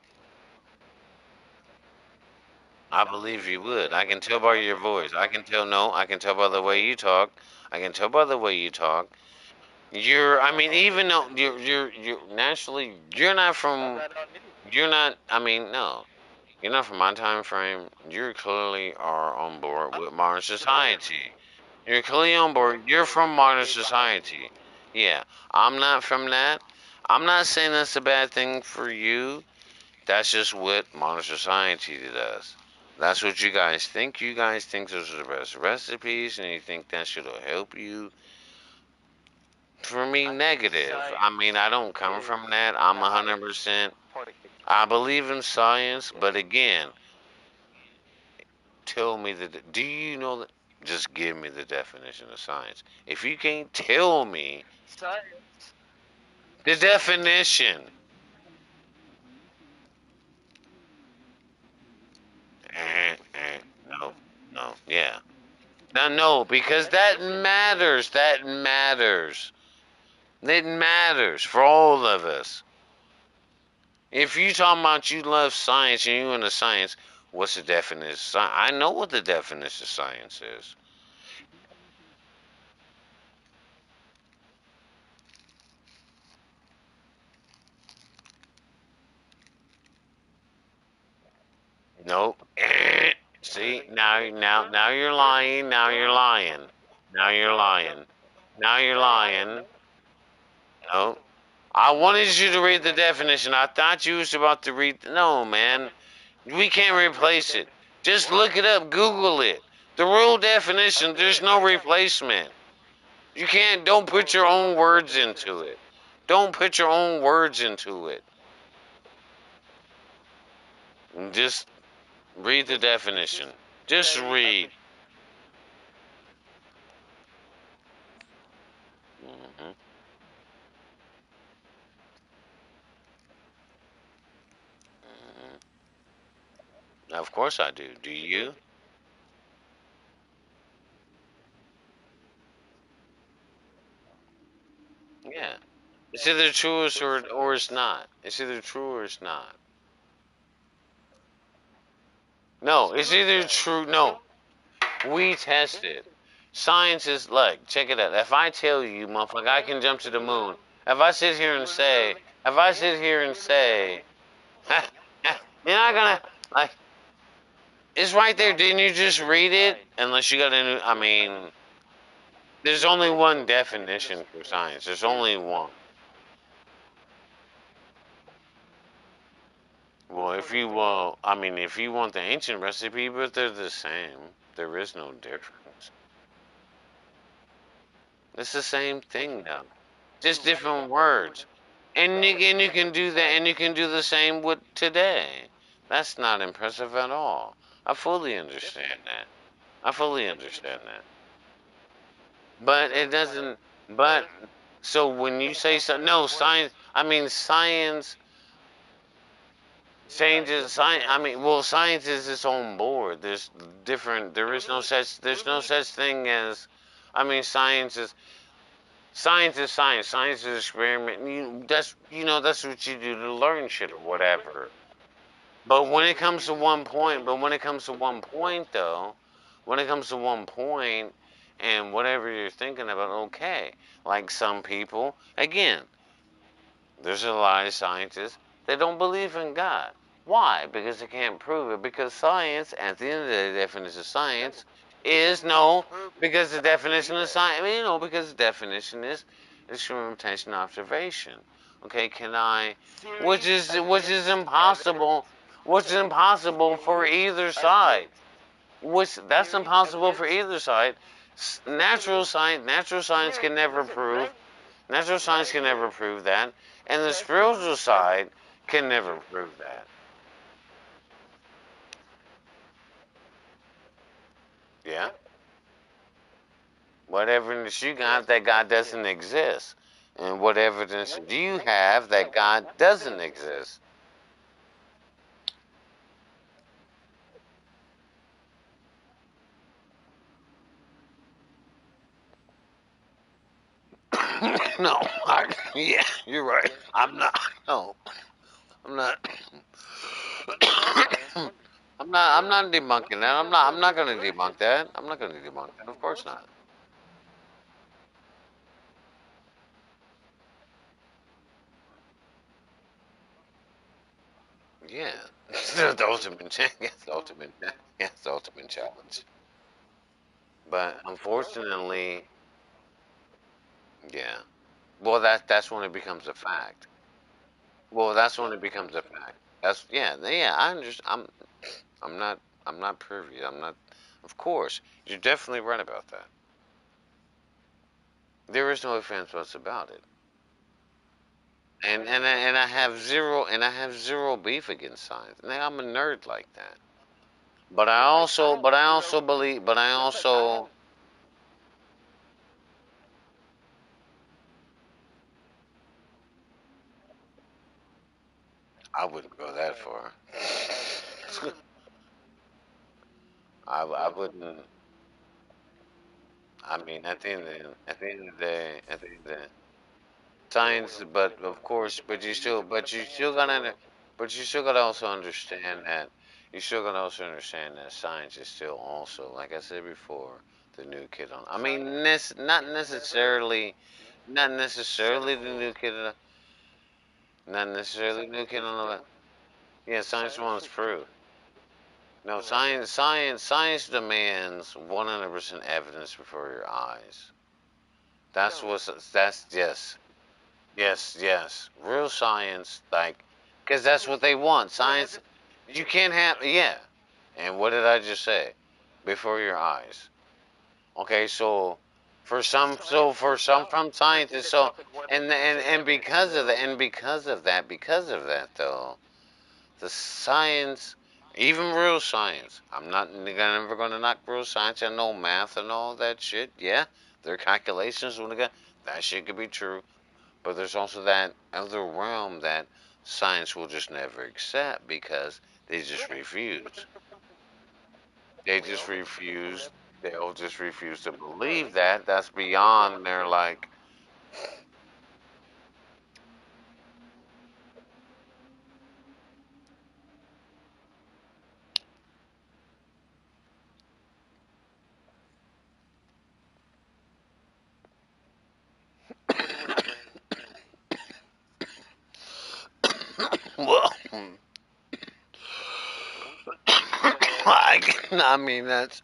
I believe you would. I can tell by your voice. I can tell. No, I can tell by the way you talk. I can tell by the way you talk. You're. I mean, even though you're naturally, you're not from. You're not. I mean, no. You're not from my time frame. You clearly are on board with modern society. You're clearly on board. You're from modern society. Yeah, I'm not from that. I'm not saying that's a bad thing for you. That's just what modern society does. That's what you guys think. You guys think those are the best recipes, and you think that should help you. For me, negative. I mean, I don't come from that. I'm 100%. I believe in science, but again, tell me that. Do you know that? Just give me the definition of science. If you can't tell me the definition, no, no, yeah. No, no, because that matters. That matters. It matters for all of us. If you talking about you love science and you into science, what's the definition of science? I know what the definition of science is. Nope. See, now you're lying. Now you're lying. Now you're lying. Now you're lying. No. I wanted you to read the definition. I thought you was about to read. No, man. We can't replace it. Just look it up. Google it. The real definition, there's no replacement. You can't, don't put your own words into it. Don't put your own words into it. Just read the definition. Just read. Hmm. Hmm. Of course I do. Do you? Yeah. It's either true or it's not. It's either true or it's not. No, it's either true. No, we tested. Science is like, check it out. If I tell you, motherfucker, I can jump to the moon. If I sit here and say, if I sit here and say, you're not gonna like. It's right there. Didn't you just read it? Unless you got a new. I mean, there's only one definition for science. There's only one. Well, if you I mean, if you want the ancient recipe, but they're the same. There is no difference. It's the same thing though, just different words. And you can do that, and you can do the same with today. That's not impressive at all. I fully understand that. I fully understand that. But it doesn't. But so when you say so, no science. I mean science changes. Science. I mean, well, science is its own board. There's different. There is no such. There's no such thing as. I mean, science is. Science is science. Science is experiment. That's what you do to learn shit or whatever. But when it comes to one point, but when it comes to one point though, when it comes to one point and whatever you're thinking about, okay. Like some people, again, there's a lot of scientists that don't believe in God. Why? Because they can't prove it. Because science, at the end of the day, the definition of science is no. Because the definition of science, I mean, because the definition is experimentation observation. Okay, can I? Which is impossible. Which is impossible for either side. Which that's impossible for either side. Natural science can never prove. Natural science can never prove that, and the spiritual side can never prove that. Yeah. What evidence you got that God doesn't exist? And what evidence do you have that God doesn't exist? No, yeah, you're right. I'm not. No, I'm not. I'm not debunking that. I'm not going to debunk that. I'm not going to debunk that. Of course not. Yeah, the ultimate, yes, the ultimate, yes, the ultimate challenge. But unfortunately, yeah. Well, that's when it becomes a fact. Well, that's when it becomes a fact. That's yeah, yeah. I understand. I'm not. I'm not privy. I'm not. Of course, you're definitely right about that. There is no ifs ands buts about it. And I have zero beef against science. Now, I'm a nerd like that. But I also believe but I also I wouldn't go that far. I wouldn't. I mean, at the end of the day, at the end of the day, science. But of course, but you still gotta also understand that you still gotta also understand that science is still also, like I said before, the new kid on. I mean, not necessarily the new kid, not necessarily the new kid on the. Yeah, science wants proof. No, science demands 100% evidence before your eyes. That's yes, yes. Real science, like, because that's what they want. Science, you can't have, yeah. And what did I just say? Before your eyes. Okay, so for some from scientists, so and because of that though, the science, even real science. I'm not never going to knock real science. I know math and all that shit. Yeah, their calculations when they got that shit could be true. But there's also that other realm that science will just never accept because they just refuse. They just refuse. They'll just refuse to believe that. That's beyond their like. Well, I mean that's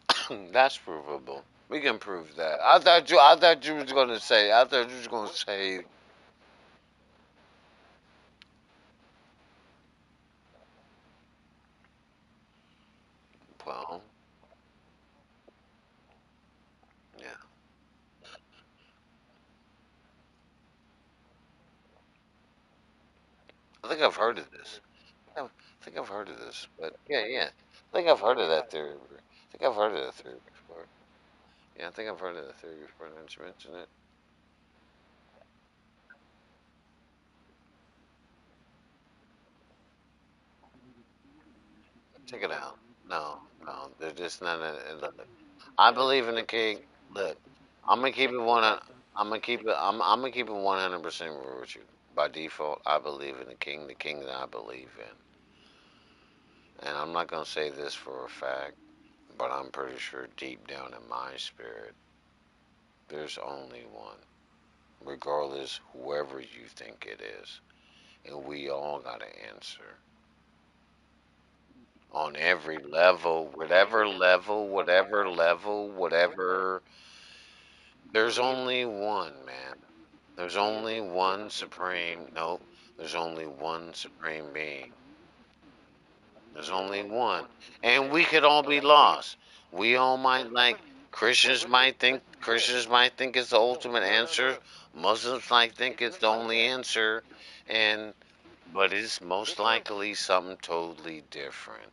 provable. We can prove that. I thought you was gonna say. I thought you was gonna say. Well, yeah. I think I've heard of this. I think I've heard of this, but yeah, yeah. I think I've heard of that theory. I think I've heard of that theory before. Yeah, I think I've heard of that theory before. Now that you mention it, check it out. No, no, they're just not. Look, I believe in the king. Look, I'm gonna keep it one. I'm gonna keep it. I'm gonna keep it 100% real with you. By default, I believe in the king that I believe in, and I'm not gonna say this for a fact, but I'm pretty sure deep down in my spirit, there's only one. Regardless, whoever you think it is, and we all gotta answer on every level, whatever level, whatever. There's only one, man. There's only one supreme. Nope. There's only one supreme being. There's only one. And we could all be lost. We all might like Christians might think it's the ultimate answer. Muslims might think it's the only answer. And but it's most likely something totally different.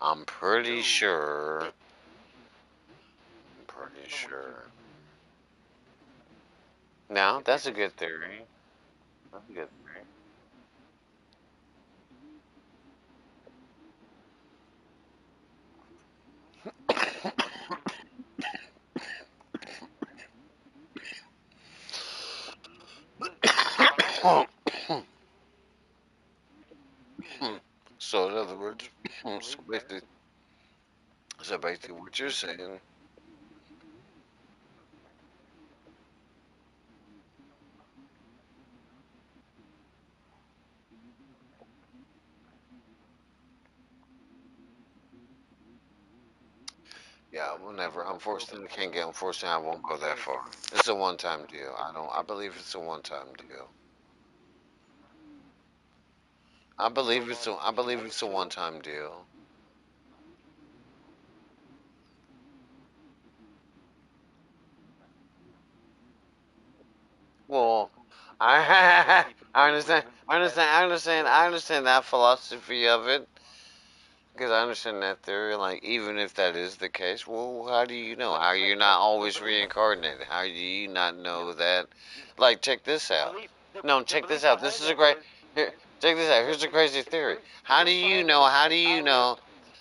I'm pretty sure. I'm pretty sure. Now, that's a good theory. That's a good theory. So in other words, so basically what you're saying, yeah, whenever unfortunately can't get, unfortunately I won't go that far. It's a one-time deal. I believe it's a one-time deal. I believe it's a one-time deal. Well, I I understand, I understand that philosophy of it. Because I understand that theory, like, even if that is the case, well, how do you know? How you're not always reincarnated? How do you not know that? Like, check this out. No, check this out. This is a great. Here, check this out. Here's a crazy theory. How do you know? How do you know?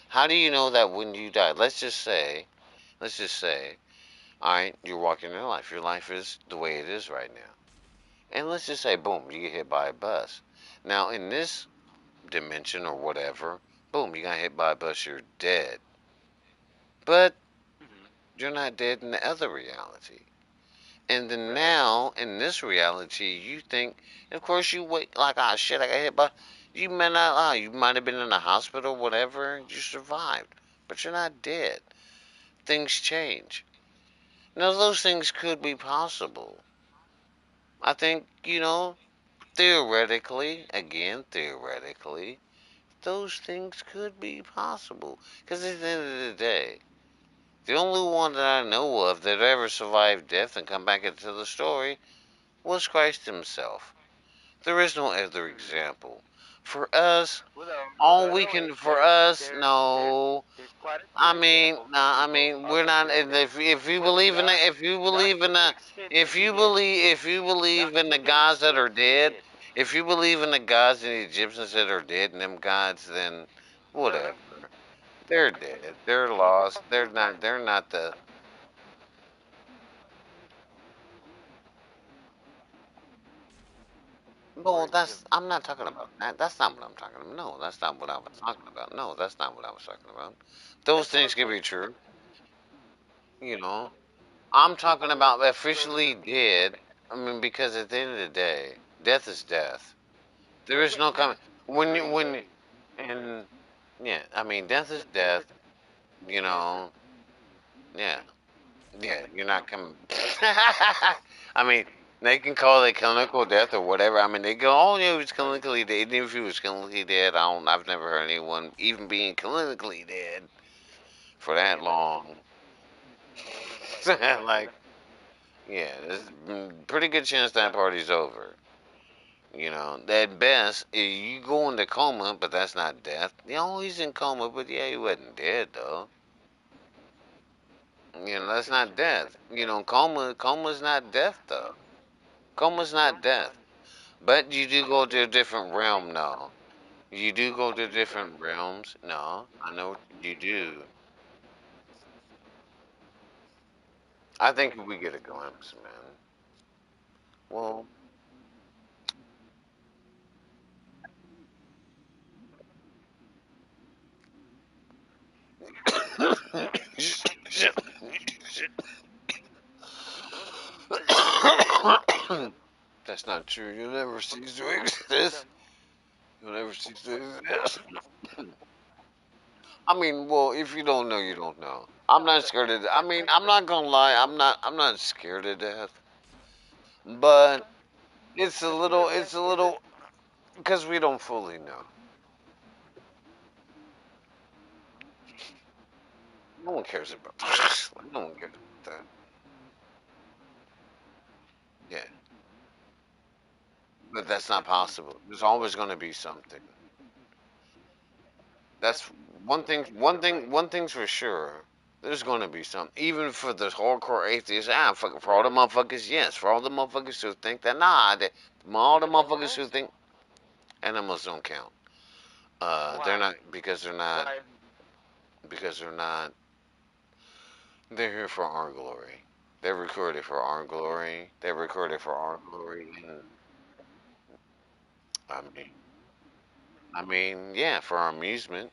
How do you know that when you die? Let's just say, all right, you're walking your life. Your life is the way it is right now. And let's just say, boom, you get hit by a bus. Now, in this dimension or whatever, boom, you got hit by a bus, you're dead. But you're not dead in the other reality. And then now, in this reality, you think, of course, you wait, like, ah, shit, I got hit by, you may not, you might have been in the hospital, whatever, you survived. But you're not dead. Things change. Now, those things could be possible. I think, theoretically, again, theoretically, those things could be possible. Because at the end of the day, the only one that I know of that ever survived death and come back into the story was Christ himself. There is no other example. For us, all we can, for us, no. I mean, nah, I mean, we're not. If you believe in the, if you believe in the, if you believe in the gods that are dead, if you believe in the gods and the Egyptians that are dead and them gods, then whatever. They're dead. They're lost. They're not. They're not the. No, I'm not talking about that. That's not what I'm talking about. No, that's not what I was talking about. No, that's not what I was talking about. Those things can be true. You know, I'm talking about officially dead. I mean, because at the end of the day, death is death. There is no coming. And yeah, I mean, death is death. You know, yeah. Yeah, you're not coming. I mean, they can call it clinical death or whatever. I mean, they go, oh, yeah, he was clinically dead. Even if he was clinically dead, I've never heard anyone even being clinically dead for that long. Like, yeah, there's pretty good chance that party's over. At best, you go into coma, but that's not death. He's in coma, but yeah, he wasn't dead though. That's not death. Coma's not death though. Coma's not death. But you do go to a different realm, no. You do go to different realms. No, I know what you do. I think we get a glimpse, man. Well, that's not true. You'll never cease to exist. You'll never cease to exist. I mean, well, if you don't know, you don't know. I'm not scared of. I mean, I'm not gonna lie. I'm not scared of death, but it's a little because we don't fully know. No one cares about. No one cares about that. Yeah, but that's not possible. There's always going to be something. That's one thing. One thing's for sure. There's going to be something. Even for the hardcore atheists, fuck, for all the motherfuckers, yes. For all the motherfuckers who think that, nah, all the motherfuckers who think animals don't count. They're not because they're not. They're here for our glory. They're recorded for our glory. They're recorded for our glory. I mean, yeah, for our amusement.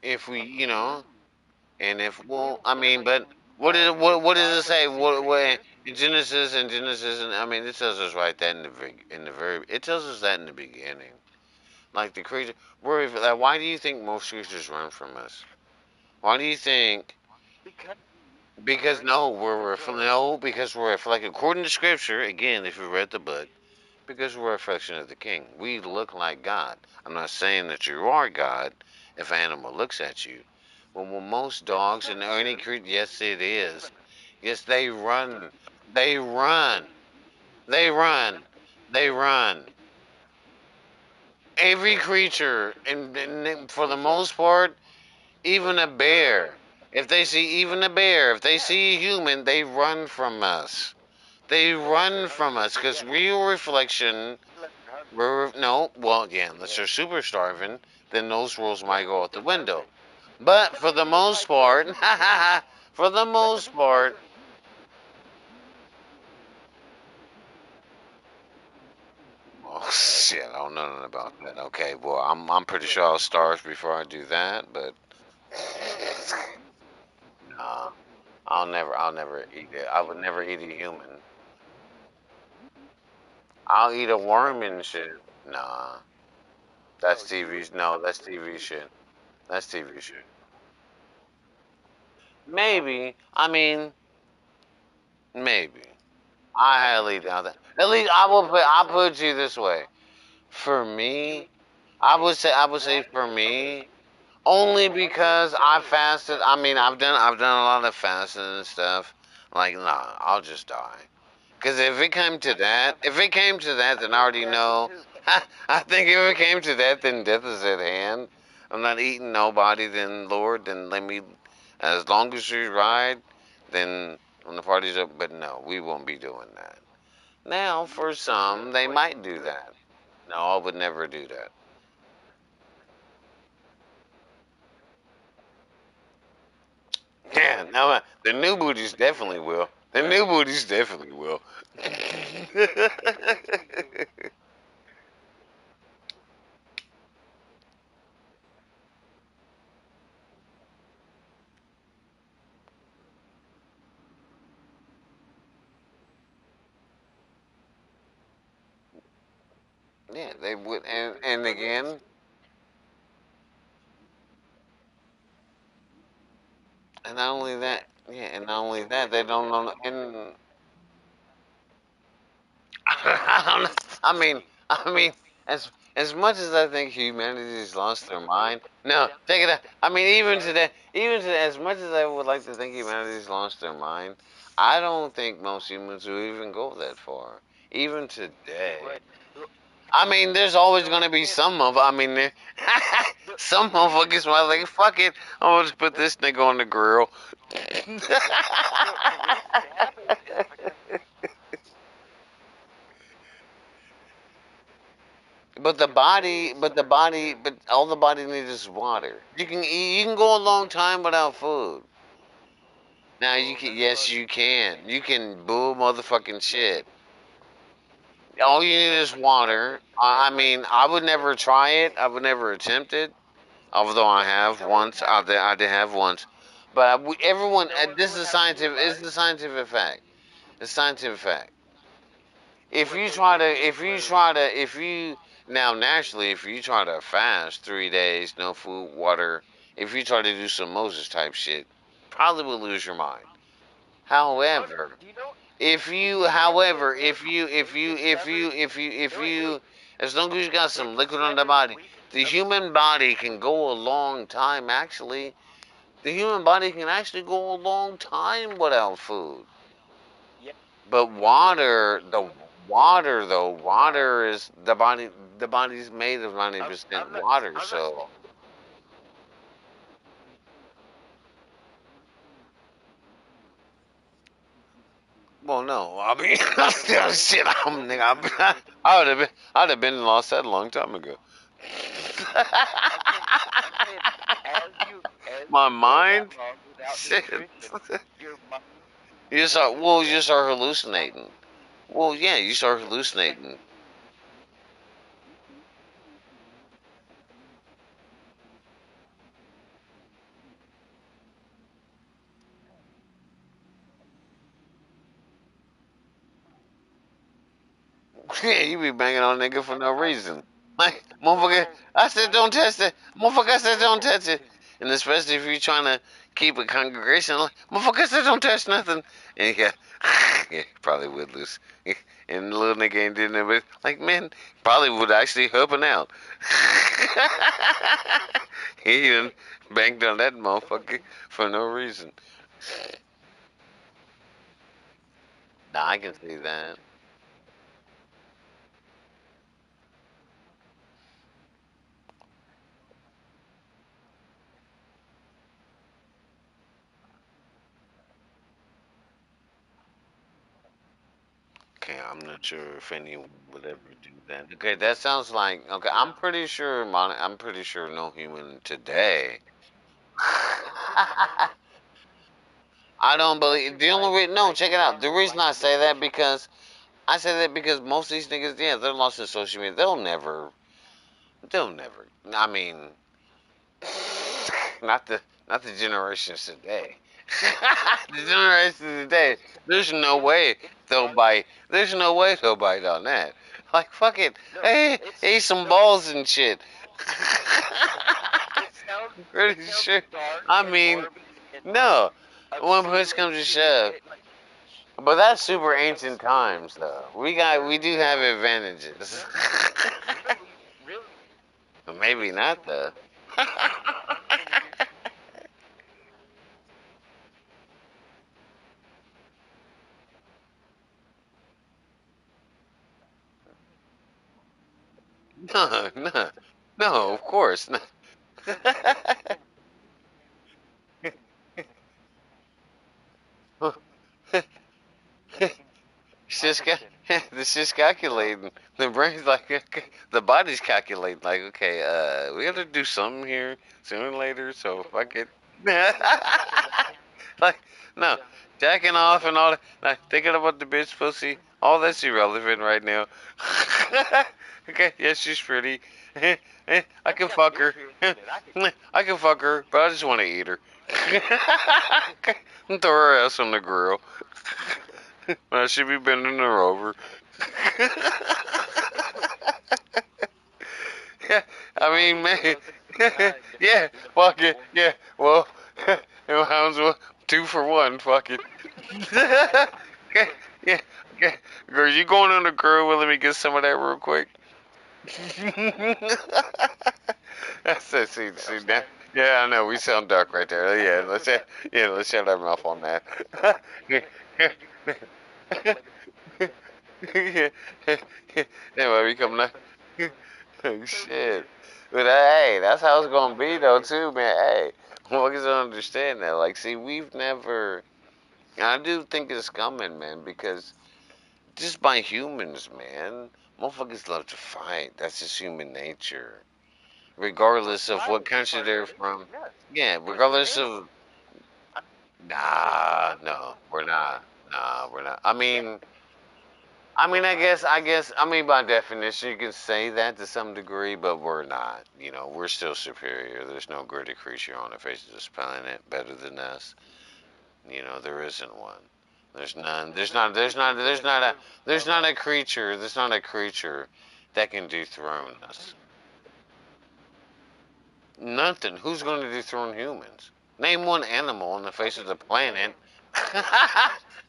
If we, and if well, I mean, but what does it say? What in Genesis and Genesis, and I mean, it tells us right that in the very, it tells us that in the beginning, like the creature. Like, why do you think most creatures run from us? Why do you think? Because no, no, because like according to Scripture, again, if you read the book, because we're a reflection of the King, we look like God. I'm not saying that you are God. If an animal looks at you, well, most dogs and any creature, yes, it is. Yes, they run, they run, they run, they run. Every creature, and for the most part, even a bear. If they see even a bear, if they see a human, they run from us. They run from us because real reflection. No, well, yeah, unless they're super starving, then those rules might go out the window. But for the most part, for the most part, oh shit, I don't know nothing about that. Okay, well, I'm pretty sure I'll starve before I do that, but nah, I'll never eat it. I would never eat a human. I'll eat a worm and shit. Nah, that's TV. No, that's TV shit. That's TV shit. Maybe. I mean, maybe. I highly doubt that. At least I'll put you this way. For me, I would say for me, only because I fasted. I mean, I've done a lot of fasting and stuff. Like, nah, I'll just die. Because if it came to that, then I already know. I think if it came to that, then death is at hand. I'm not eating nobody. Then Lord, then let me. As long as you ride, then when the party's up. But no, we won't be doing that. Now, for some, they might do that. No, I would never do that. Yeah, no, the new booties definitely will. The new booties definitely will. Yeah, they would, and again, and not only that, yeah, and not only that, they don't know, and I don't know. I mean, as much as I think humanity's lost their mind, no, take it out. I mean, even today, as much as I would like to think humanity's lost their mind, I don't think most humans will even go that far. Even today. I mean, there's always gonna be some of. I mean, some motherfuckers might like, fuck it. I'm gonna just put this nigga on the grill. But all the body needs is water. You can go a long time without food. Now you can, yes, you can. You can boo motherfucking shit. All you need is water. I mean, I would never try it. I would never attempt it. Although I have once. I did have once. But everyone, this is scientific. It's the scientific fact. It's scientific fact. If you now naturally, if you try to fast 3 days, no food, water, if you try to do some Moses type shit, probably will lose your mind. However, if you, as long as you got some liquid on the body, the human body can go a long time. Actually, the human body can actually go a long time without food. But water though, water is the body. The body's made of 90% water. So, well, no, I mean, shit, I'd have been and lost that a long time ago. My mind, shit. You start hallucinating. Well, yeah, you start hallucinating. Yeah, you be banging on a nigga for no reason. Like, motherfucker, I said don't touch it. Motherfucker, I said don't touch it. And especially if you're trying to keep a congregation, like, motherfucker, I said don't touch nothing. And yeah, yeah, probably would lose. And the little nigga ain't doing it, but like, man, probably would actually helping out. He done banged on that motherfucker for no reason. Nah, I can see that. Okay, I'm not sure if anyone would ever do that. Okay, that sounds like okay. I'm pretty sure no human today. I don't believe the only reason. No, check it out. The reason I say that because I say that because most of these niggas, yeah, they're lost in social media. They'll never. I mean, not the generations today. The generations today, there's no way they'll bite. There's no way they'll bite on that. Like fuck it. Hey, eat some balls and shit. Pretty sure. I mean, no. When push comes to shove. But that's super ancient times, though. We do have advantages. Maybe not though. No, no, no. Of course not. It's just it's just calculating. The brain's like the body's calculating. Like, okay, we got to do something here sooner or later. So if I get like no jacking off and all that, like thinking about the bitch pussy, all that's irrelevant right now. Okay, yeah, she's pretty. I can fuck her. I can fuck her, but I just want to eat her. And throw her ass on the grill. I should be bending her over. Yeah, I mean, man. Yeah, fuck it. Yeah, well, it was two for one. Fuck it. Okay, yeah, okay. Girl, you going on the grill? Well, let me get some of that real quick. That's it. See that? Yeah, I know. We sound dark right there. Let's shut our mouth on that. Yeah, anyway, we come now. Oh, shit. But hey, that's how it's gonna be though too, man. Hey, motherfuckers don't understand that. Like, see, we've never. And I do think it's coming, man, because just by humans, man, motherfuckers love to fight. That's just human nature, regardless of what country they're from. Yeah, regardless of. Nah, no, we're not. Nah, we're not. I mean, by definition, you can say that to some degree, but we're not. You know, we're still superior. There's no greater creature on the face of this planet better than us. You know, there isn't one. There's none. There's not a creature. There's not a creature that can dethrone us. Nothing. Who's going to dethrone humans? Name one animal on the face of the planet.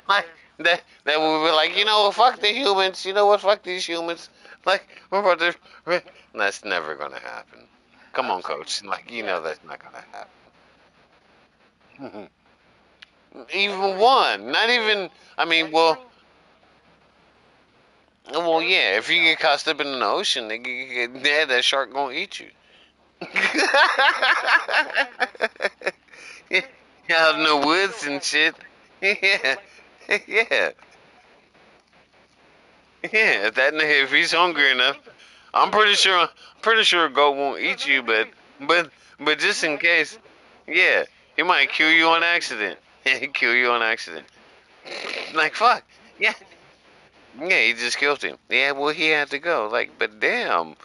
Like that would be like, you know what, fuck the humans. You know what, fuck these humans. Like we're about to. That's never gonna happen. Come on, coach. Like you know that's not gonna happen. Even one. Not even. I mean, well, yeah. If you get caught up in the ocean, yeah, that shark gonna eat you. Yeah, out in the woods and shit. Yeah, yeah, yeah. If he's hungry enough, pretty sure a goat won't eat you, but just in case, yeah, he might kill you on accident. He kill you on accident. Like fuck, yeah, yeah. He just killed him. Yeah, well, he had to go. Like, but damn,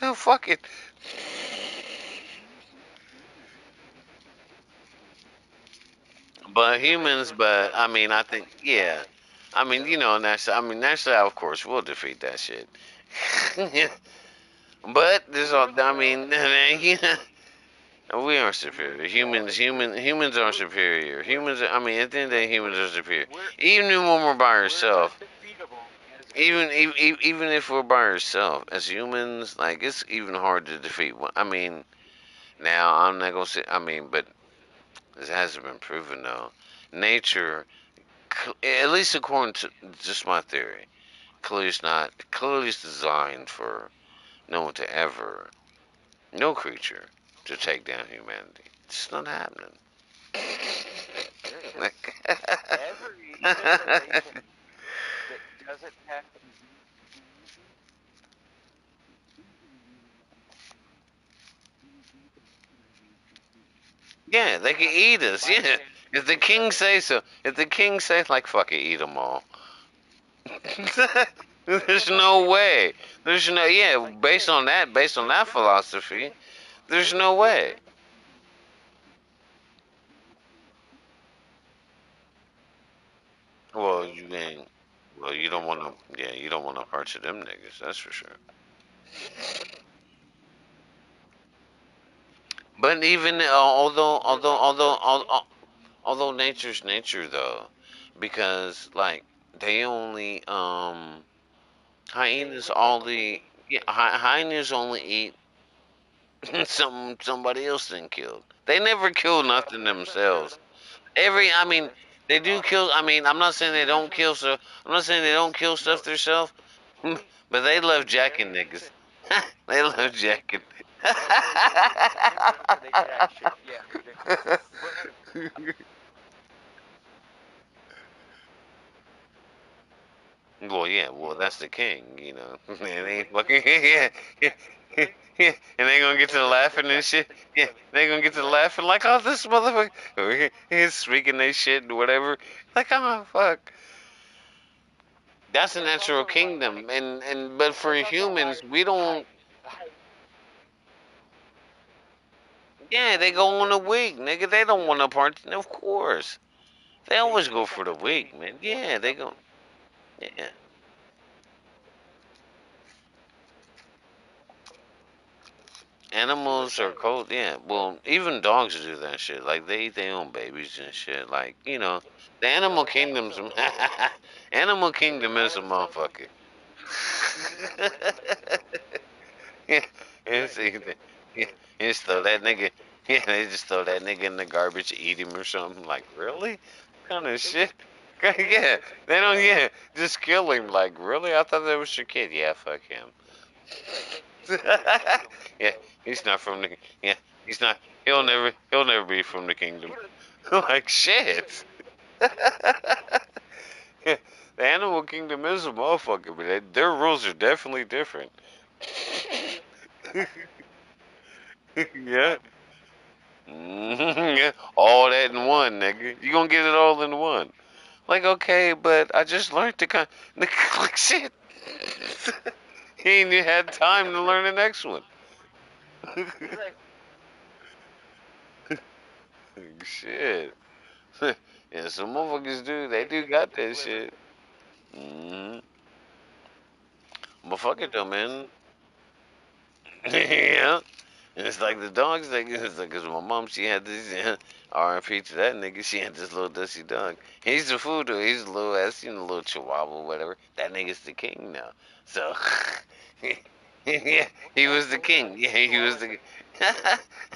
oh fuck it. But humans, but I mean, I think, yeah. I mean, you know, naturally, of course, we'll defeat that shit. But there's all. I mean, we are superior. Humans are superior. I mean, at the end of the day, humans are superior. We're Even when we're by we're ourselves, undefeatable as even if we're by ourselves as humans, like it's even hard to defeat. I mean, now I'm not gonna say. I mean, but this hasn't been proven though. Nature, at least according to just my theory, clearly it's designed for no one to ever, no creature, to take down humanity. It's not happening. because every civilization that doesn't have Yeah, they can eat us. Yeah, bison, if the king say so. If the king says like fuck it, eat them all. well, There's like no they would way. There's no yeah. like Based on that philosophy, they there's would no way. Well, you mean, well, you don't want to. Yeah, you don't want no parts of them niggas. That's for sure. But even although nature's nature though, because like they only they hyenas live like a only yeah, hyenas only eat somebody else then killed. They never kill nothing themselves. I mean, they do kill. I mean, I'm not saying they don't kill. So I'm not saying they don't kill stuff themselves, but they love jacking niggas. They love jacking. Africa they jack shit. Yeah, they do. But Well, yeah, well, that's the king, you know. And they fucking yeah, yeah, yeah, yeah. And they gonna get to the the laughing and jack shit. the Yeah, they gonna get to the laughing like, oh, this motherfucker, he's speaking they shit and whatever. Like, oh fuck, that's a but it's natural also like kingdom, but for it's also humans, we don't. high Yeah, they go on the weak, nigga. They don't want to part. Of course, they they always go feast for on the the weak, baby man. more than Yeah, they go. something. Yeah. Animals are cold, yeah. Well, even dogs do that shit. Like they eat their own babies and shit. Like the animal Well, kingdom's animal kingdom is a motherfucker. Yeah, it's either, yeah, just throw that nigga. Yeah, they just throw that nigga in the garbage, eat him or something. Like really, kind of shit. Yeah, they don't. Yeah, just kill him. Like really, I thought that was your kid. Yeah, fuck him. Yeah, he's not from the. Yeah, he's not. He'll never be from the kingdom. Like shit. Yeah, the animal kingdom is a motherfucker, but their rules are definitely different. Yeah. Yeah. All that in one, nigga. You gonna get it all in one. Like, okay, but I just learned to kind like shit. He ain't even had time to learn the next one. It's like Shit. Yeah, some motherfuckers do. They they do just got get that delivered. shit. Hmm. But fuck it though, man. Yeah. And it's like the dogs, like, it's like, cause my mom, she had this, R.I.P. to that nigga, she had this little dusty dog. He's the food, though. He's a little ass, a little chihuahua, whatever. That nigga's the king now. So, yeah, What he kind? was the What kind king. of Yeah, he was chihuahua is the, it?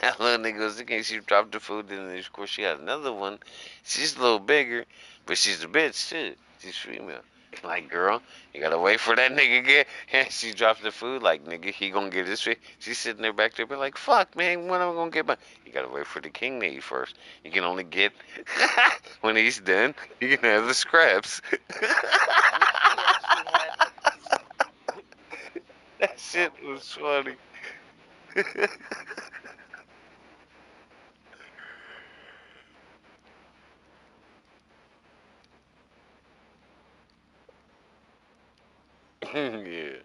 that little nigga was the king. She dropped the food, and of course she had another one. She's a little bigger, but she's a bitch, too. She's female. Like, girl, you gotta wait for that nigga get. And she drops the food, like, nigga, he gonna get his shit. She's sitting there back there, be like, fuck, man, when am I gonna get my. You gotta wait for the king to eat first. You can only get. When he's done, you can have the scraps. We actually had That shit was funny. Yeah.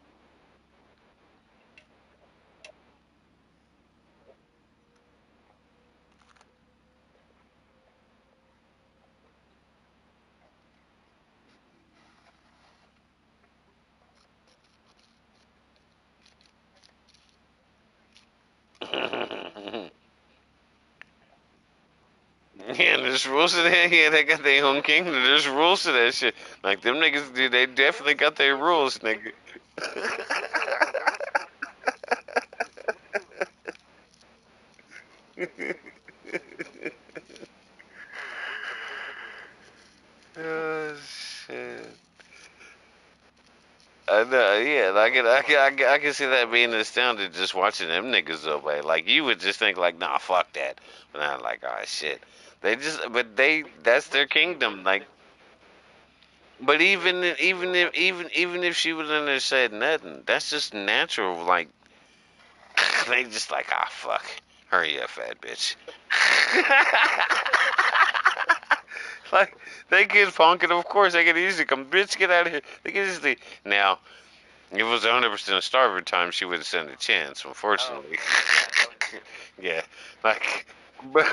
There's rules to that. Yeah, they got their own kingdom. There's rules to that shit. Like them niggas, dude, they definitely got their rules, nigga. Oh shit. I know, yeah, I can see that being astounded just watching them niggas obey. Like you would just think like, nah, fuck that. But I'm like, oh shit. That's their kingdom. Like, but even if she wouldn't have said nothing, that's just natural. Like, they just like, ah, fuck, hurry up, fat bitch. Like they get punking, of course they could easily come, bitch, get out of here. They could easily now. If it was 100% starving time, she wouldn't stand a chance, unfortunately. Yeah, like, but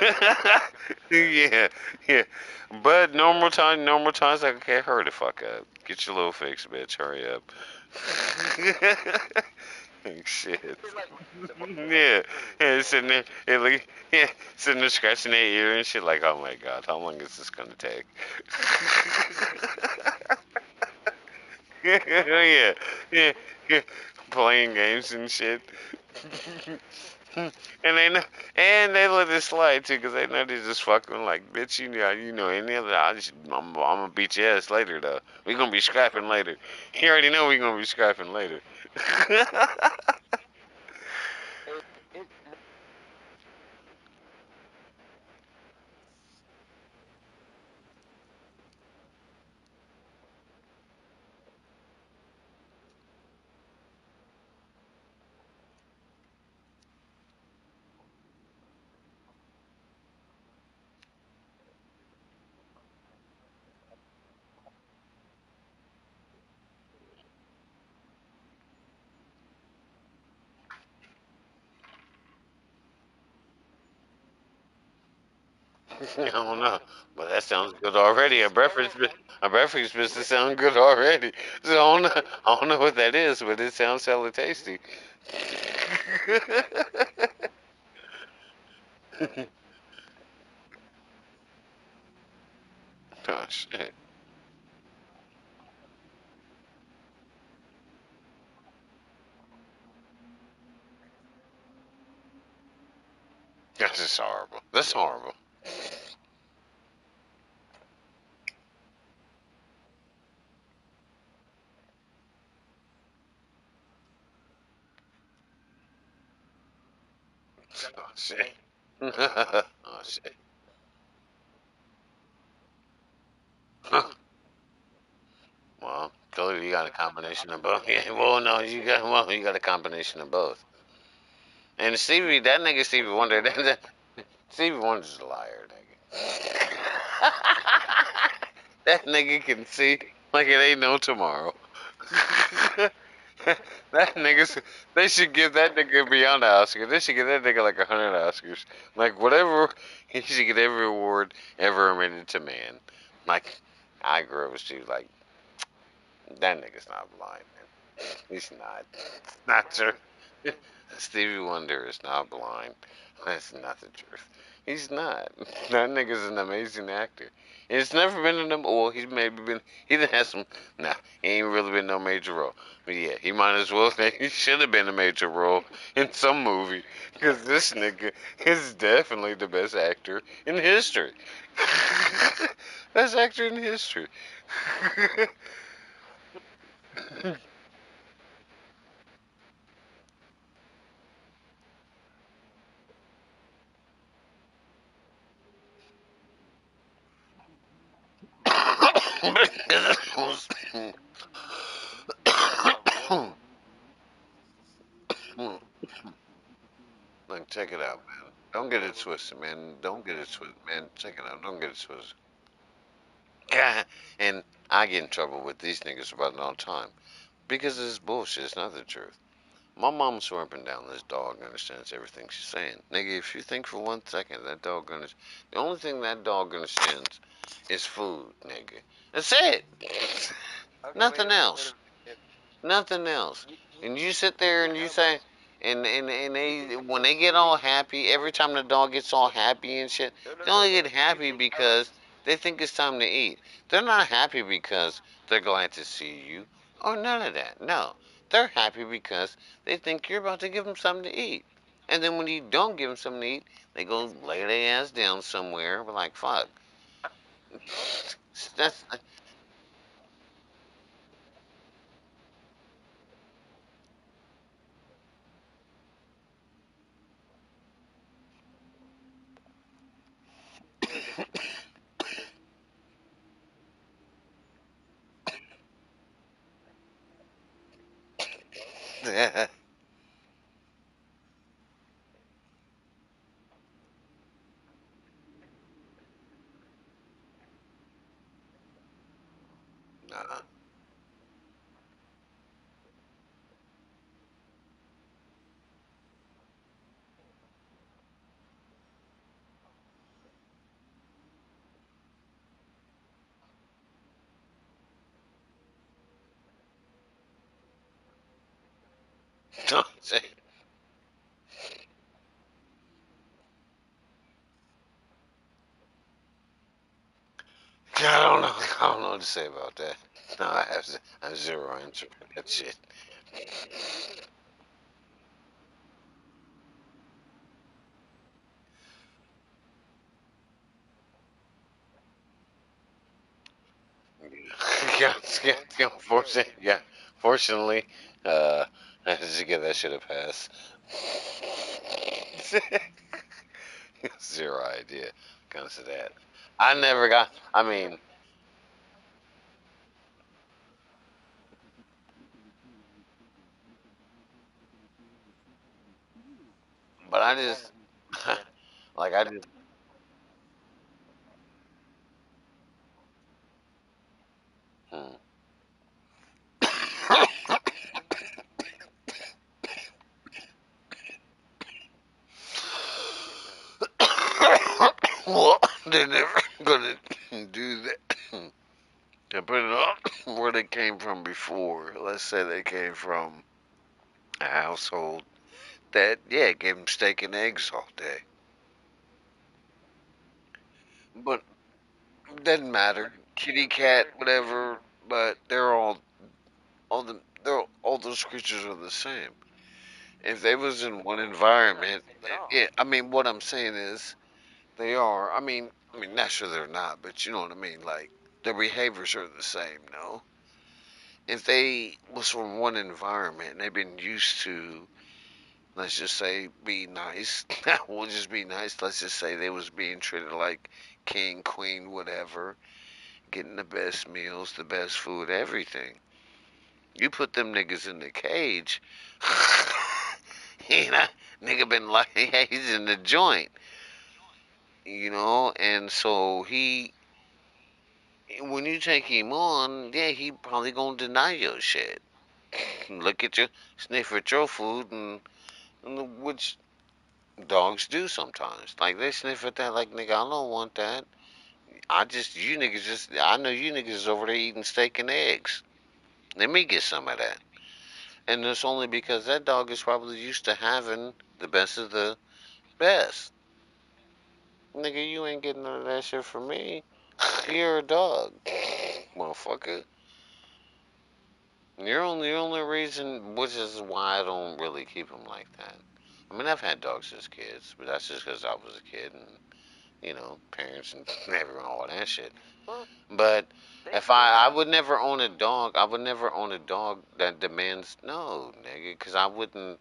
yeah, yeah. But normal times, like, okay, hurry the fuck up. Get your little fix, bitch. Hurry up. Shit. Yeah, yeah, sitting there, yeah, sitting there scratching their ear and shit. Like, oh my god, how long is this gonna take? Yeah, yeah, yeah, playing games and shit. And they know, and they let it slide too, cause they know they just fucking like, bitch, you know, any other, I'm gonna beat your ass later though. We gonna be scrapping later. You already know we gonna be scrapping later. I don't know, but that sounds good already. A breakfast business sounds good already. So I don't know what that is, but it sounds hella tasty. Oh shit, that's just horrible. That's horrible. Oh shit. Oh shit. Well, clearly you got a combination of both. Yeah, well, no, you got a combination of both. And Stevie, that nigga Stevie Wonder, Stevie Wonder's a liar, nigga. That nigga can see like it ain't no tomorrow. That nigga, they should give that nigga beyond the Oscar. They should give that nigga like 100 Oscars. Like whatever, he should get every award ever emitted to man. Like I agree with you. Like that nigga's not blind, man. He's not. Not true. Stevie Wonder is not blind. That's not the truth. He's not. That nigga's an amazing actor. And it's never been in them. Well, he's maybe been. He done had some. Nah, he ain't really been no major role. But yeah, he might as well. He should have been a major role in some movie. Because this nigga is definitely the best actor in history. Best actor in history. Like, check it out, man. Don't get it twisted, man. Don't get it twisted, man. Check it out. Don't get it twisted. Yeah, and I get in trouble with these niggas about it all the time because it's bullshit. It's not the truth. My mom's swear up and down this dog understands everything she's saying. Nigga, if you think for 1 second that dog the only thing that dog understands is food, nigga. That's it. Okay, Nothing wait else. a minute. Nothing else. You And you sit there and you say, And they when they get all happy, every time the dog gets all happy and shit, they only get happy because they think it's time to eat. They're not happy because they're glad to see you or none of that. No, they're happy because they think you're about to give them something to eat. And then when you don't give them something to eat, they go lay their ass down somewhere. We're like, fuck. That's nah. Don't say. I don't know. I don't know what to say about that. No, I have zero answer for that shit. Yeah, yeah, fortunately, I just give that shit a pass. Zero idea comes to that. I never got. I mean, but I just like I just. Hmm. Well, they're never gonna do that. To put it on where they came from before. Let's say they came from a household that, yeah, gave them steak and eggs all day. But it doesn't matter. Kitty cat, whatever. But all those creatures are the same. If they was in one environment, yeah. I mean, what I'm saying is they are. I mean, not sure they're not, but you know what I mean. Like their behaviors are the same. No, if they was from one environment and they've been used to, let's just say, be nice. We'll just be nice. Let's just say they was being treated like king, queen, whatever, getting the best meals, the best food, everything. You put them niggas in the cage, you know, nigga been like, hey, he's in the joint, and so when you take him on, yeah, he probably gonna deny your shit. Look at you, sniff at your food, and which dogs do sometimes. Like they sniff at that, like nigga, I don't want that. I know you niggas is over there eating steak and eggs. Let me get some of that. And it's only because that dog is probably used to having the best of the best. Nigga, you ain't getting none of that shit from me. You're a dog, motherfucker. You're the only reason, which is why I don't really keep them like that. I mean, I've had dogs as kids, but that's just because I was a kid and parents and everyone, all that shit. But if I would never own a dog, I would never own a dog that demands no, nigga, because I wouldn't.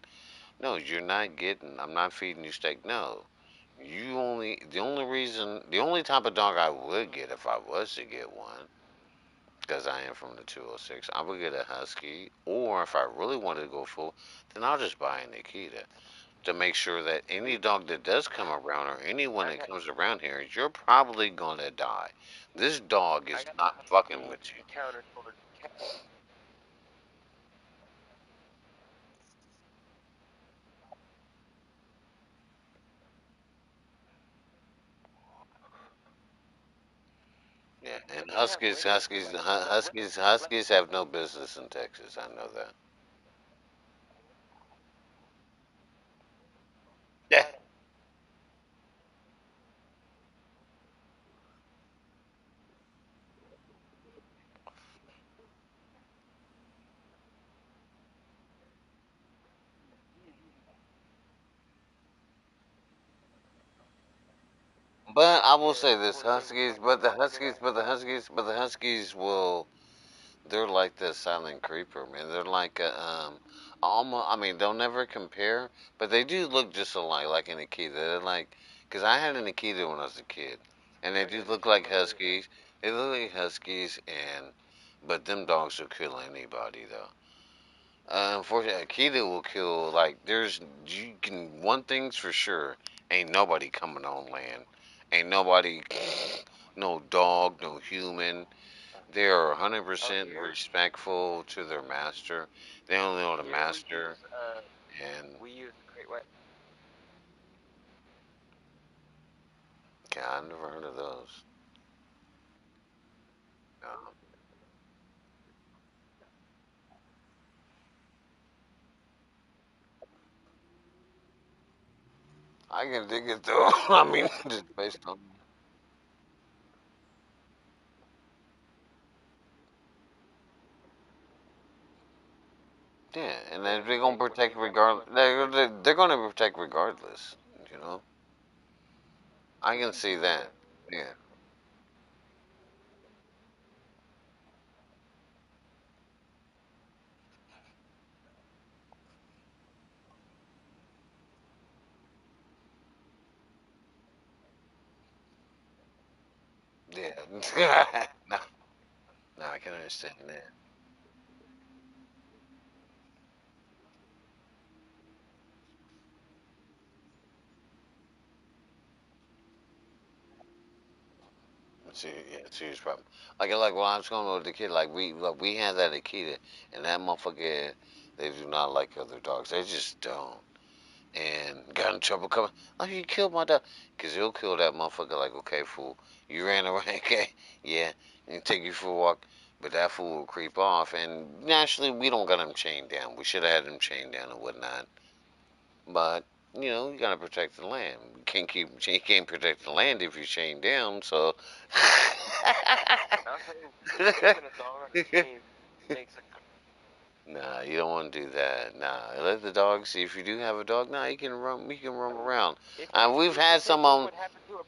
No, you're not getting. I'm not feeding you steak. No, the only type of dog I would get if I was to get one, because I am from the 206, I would get a husky, or if I really wanted to go full, then I'll just buy a Nikita to make sure that any dog that does come around or anyone that comes around here, you're probably gonna die. This dog is not fucking with you. Yeah, and Huskies have no business in Texas. I know that. But I will say this, Huskies, but the Huskies will. They're like the silent creeper, man. They're like a almost. I mean, they'll never compare, but they do look just alike, like an Akita. They're like, cause I had an Akita when I was a kid, and they do look like Huskies. They look like Huskies, and but them dogs will kill anybody though. Unfortunately, Akita will kill. Like, there's you can one thing's for sure, ain't nobody coming on land. Ain't nobody, no dog, no human. They are 100% respectful to their master. They only know the master, and We use great white. yeah, I never heard of those. No. I can dig it though. I mean, just based on yeah, and then they're gonna protect regardless. They're gonna protect regardless. You know, I can see that. Yeah, yeah. no, no, I can understand that. It's a, yeah, it's a huge problem. Like when I was going with the kid, like we had that Akita, and that motherfucker, they do not like other dogs. They just don't. And got in trouble coming. Like, you killed my dog, cause he'll kill that motherfucker. Like, okay, fool, you ran away. Okay, yeah, and take you for a walk. But that fool will creep off, and naturally, we don't got him chained down. We should have had him chained down and whatnot. But you gotta protect the land. You can't protect the land if you're chained down. So. I'll tell you, keeping a dog on a chain makes a. Nah, you don't want to do that. Nah, let the dog see. If you do have a dog, nah, he can run. He can roam around. We've had If some anything would happen to a.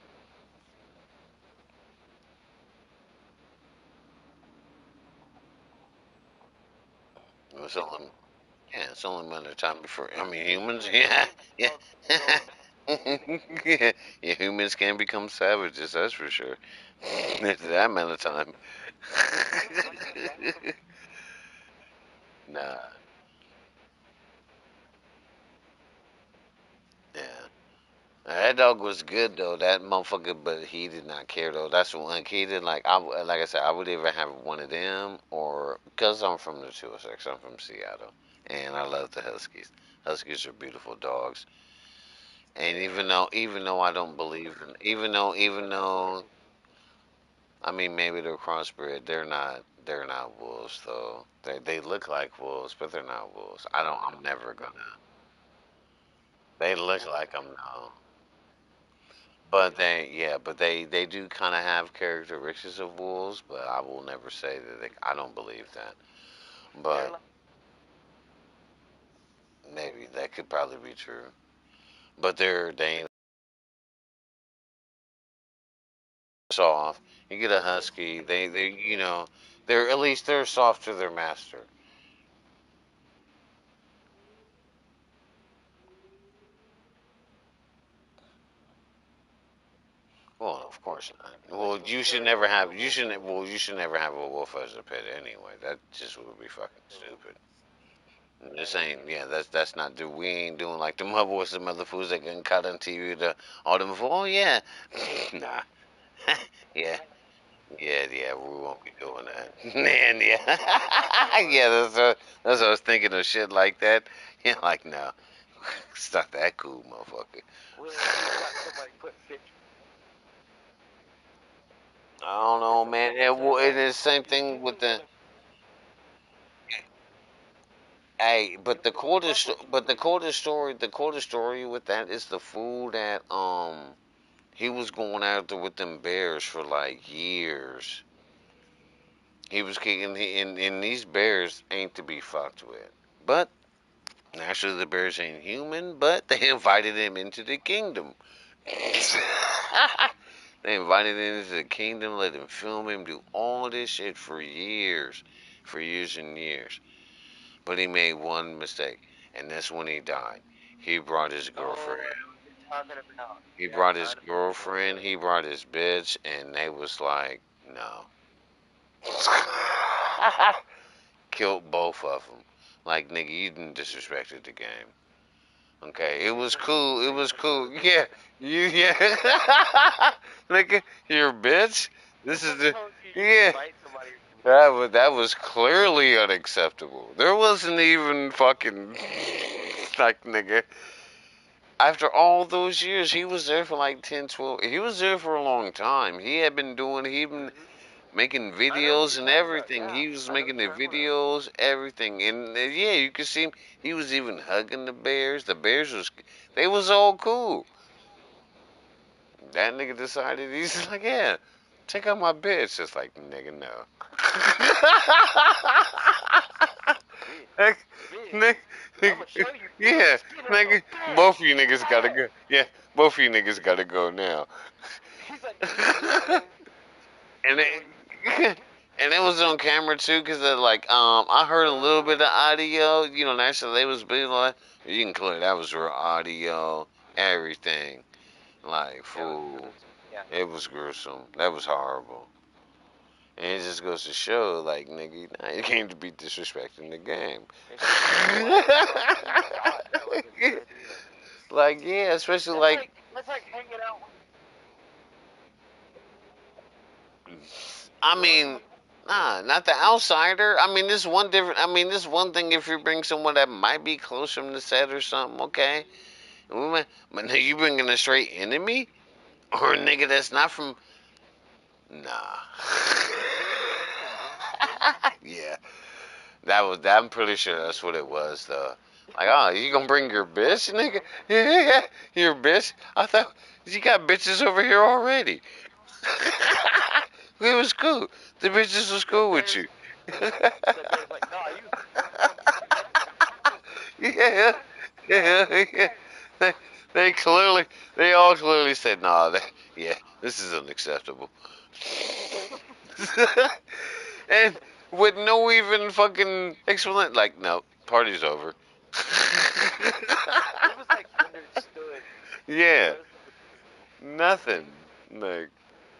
it's only, yeah, it's only a matter of time before. I mean, humans. Yeah, yeah. Yeah, yeah, humans can become savages. That's for sure. After that amount of time. Nah, yeah. That dog was good though. That motherfucker, but he did not care though. That's the one he did. Like I said, I would either have one of them or because I'm from the 206, I'm from Seattle, and I love the Huskies. Huskies are beautiful dogs, and even though I don't believe in, even though I mean maybe they're crossbred, they're not wolves though. They look like wolves, but they're not wolves. I'm never gonna. They look like them though. But they do kind of have characteristics of wolves, but I will never say that I don't believe that. But maybe that could probably be true. But they ain't soft. You get a husky, they're at least they're soft to their master. Well, of course not. Well, you should never have a wolf as a pet anyway. That just would be fucking stupid. This ain't yeah. That's not do. We ain't doing like the mother was some other fools that getting caught on TV. All them. Oh yeah, nah. Yeah, yeah. We won't be doing that. Man, yeah, yeah. That's what I was thinking of shit like that. Yeah, like no, it's not that cool, motherfucker. Will you got somebody put bitch. I don't know, man. It is the same If thing you with would the. want to. Hey, but If the it was my coldest, question. but the coldest story with that is the fool that he was going after with them bears for like years. He was kicking, and these bears ain't to be fucked with. But naturally, the bears ain't human, but they invited him into the kingdom. They invited him into the kingdom, let him film him, do all this shit for years and years. But he made one mistake, and that's when he died. He brought his girlfriend. Talking about. He Yeah, brought his girlfriend. He brought his bitch, and they was like, no. Killed both of them. Like, nigga, you didn't disrespected the game. Okay, it was cool. It was cool. Yeah, yeah. Nigga, you're a bitch. This is the yeah. That was clearly unacceptable. There wasn't even fucking like nigga. After all those years, he was there for like 10, 12. He was there for a long time. He had been doing. He been making videos and everything. He was making the videos, everything, and yeah, you could see him. He was even hugging the bears. The bears was, they was all cool. That nigga decided he's like, yeah, check out my bitch. It's like, nigga, no. Like, nigga, yeah, nigga, both of you niggas gotta go. Yeah, both of you niggas gotta go now. And it, and it was on camera too, cause like I heard a little bit of audio. You know, naturally they was being like, you can clear that was real audio, everything. Like, fool, it was gruesome. That was horrible. And it just goes to show, like, nigga, nah, you came to be disrespecting the game. Like, yeah, especially like, That's like hanging out. I mean, nah, not the outsider. I mean, this one different. I mean, this one thing. If you bring someone that might be close from the set or something, okay. But now you bringing a straight enemy or a nigga that's not from. Nah. Yeah, that was. I'm pretty sure that's what it was, though. Like, oh, you gonna bring your bitch, nigga? Yeah, your bitch. I thought you got bitches over here already. It was cool. The bitches was cool with you. Like, no, you. Yeah, yeah, yeah. They, they clearly, they all clearly said, nah, yeah, this is unacceptable. And with no even fucking explanation, like, no, party's over. It was like understood. Yeah, nothing. Like,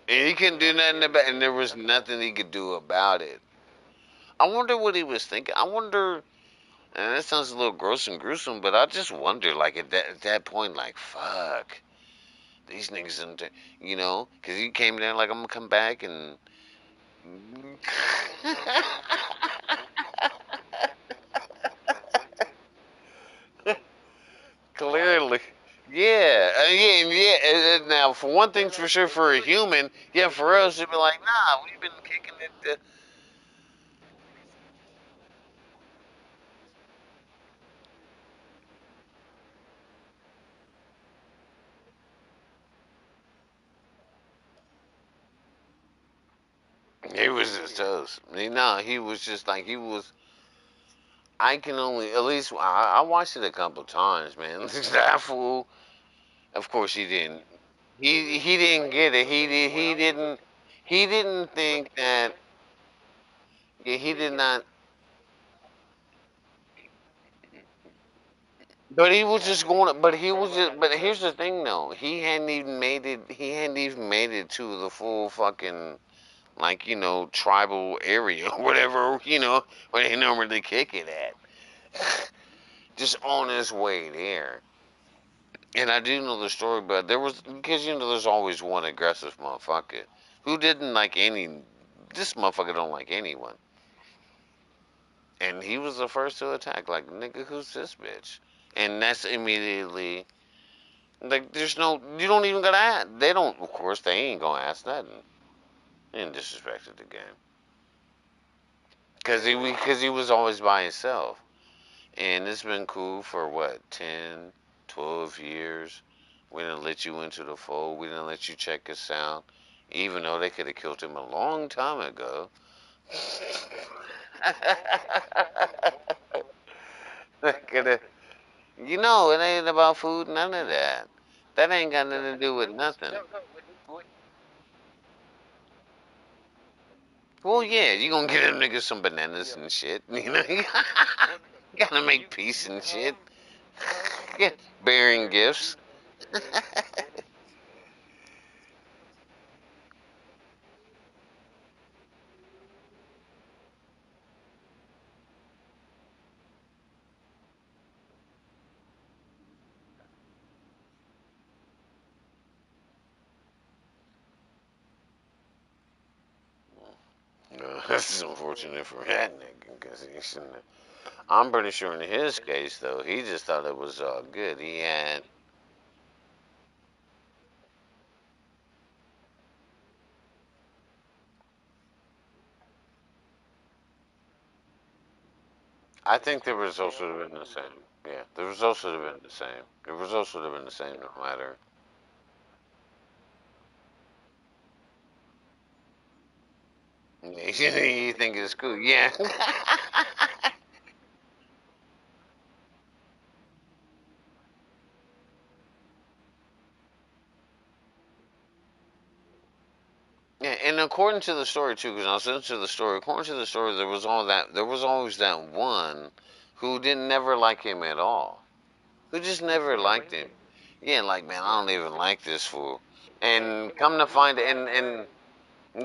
and he couldn't do nothing about, and there was nothing he could do about it. I wonder what he was thinking. I wonder, and that sounds a little gross and gruesome, but I just wonder, like at that point, like fuck, these niggas, because he came there like I'm gonna come back and. Clearly. Yeah, yeah, and yeah. Now, for one thing, for sure, for a human, yeah, for us, it'd be like, nah, we've been kicking it. He was just toast. I mean, nah, he was just like he was. I can only at least I watched it a couple times, man. That fool. Of course, he didn't. He didn't get it. He didn't think that. Yeah, he did not. But he was just going. But he was just. But here's the thing, though. He hadn't even made it. He hadn't even made it to the full fucking like tribal area or whatever where they normally kick it at. Just on his way there. And I do know the story, but there was because there's always one aggressive motherfucker who didn't like any. This motherfucker don't like anyone, and he was the first to attack. Like, nigga, who's this bitch? And that's immediately like there's no you don't even gotta ask. They don't. Of course, they ain't gonna ask nothing. They didn't disrespected the game because he was always by himself, and it's been cool for what 10, 12 years. We didn't let you into the fold. We didn't let you check us out, even though they could have killed him a long time ago. They could have. It ain't about food, none of that. That ain't got nothing to do with nothing. Well, yeah, you gonna give them niggas some bananas Yeah. and shit. You know, you Well, gotta make you peace you and have shit. you have Yeah, bearing very gifts. few things, and This is unfortunate for that nigga because he shouldn't. I'm pretty sure in his case though, he just thought it was all good. He had. I think the results would have been the same. Yeah, the results would have been the same. The results would have been the same no matter. You think it's cool? Yeah. Yeah, and according to the story too, because I was listening to the story. According to the story, there was all that. There was always that one who didn't never like him at all. Who just never yeah, liked him. Lincoln. Yeah, like man, I Yeah, don't even like this fool. and And you know come to he find it, got and mad.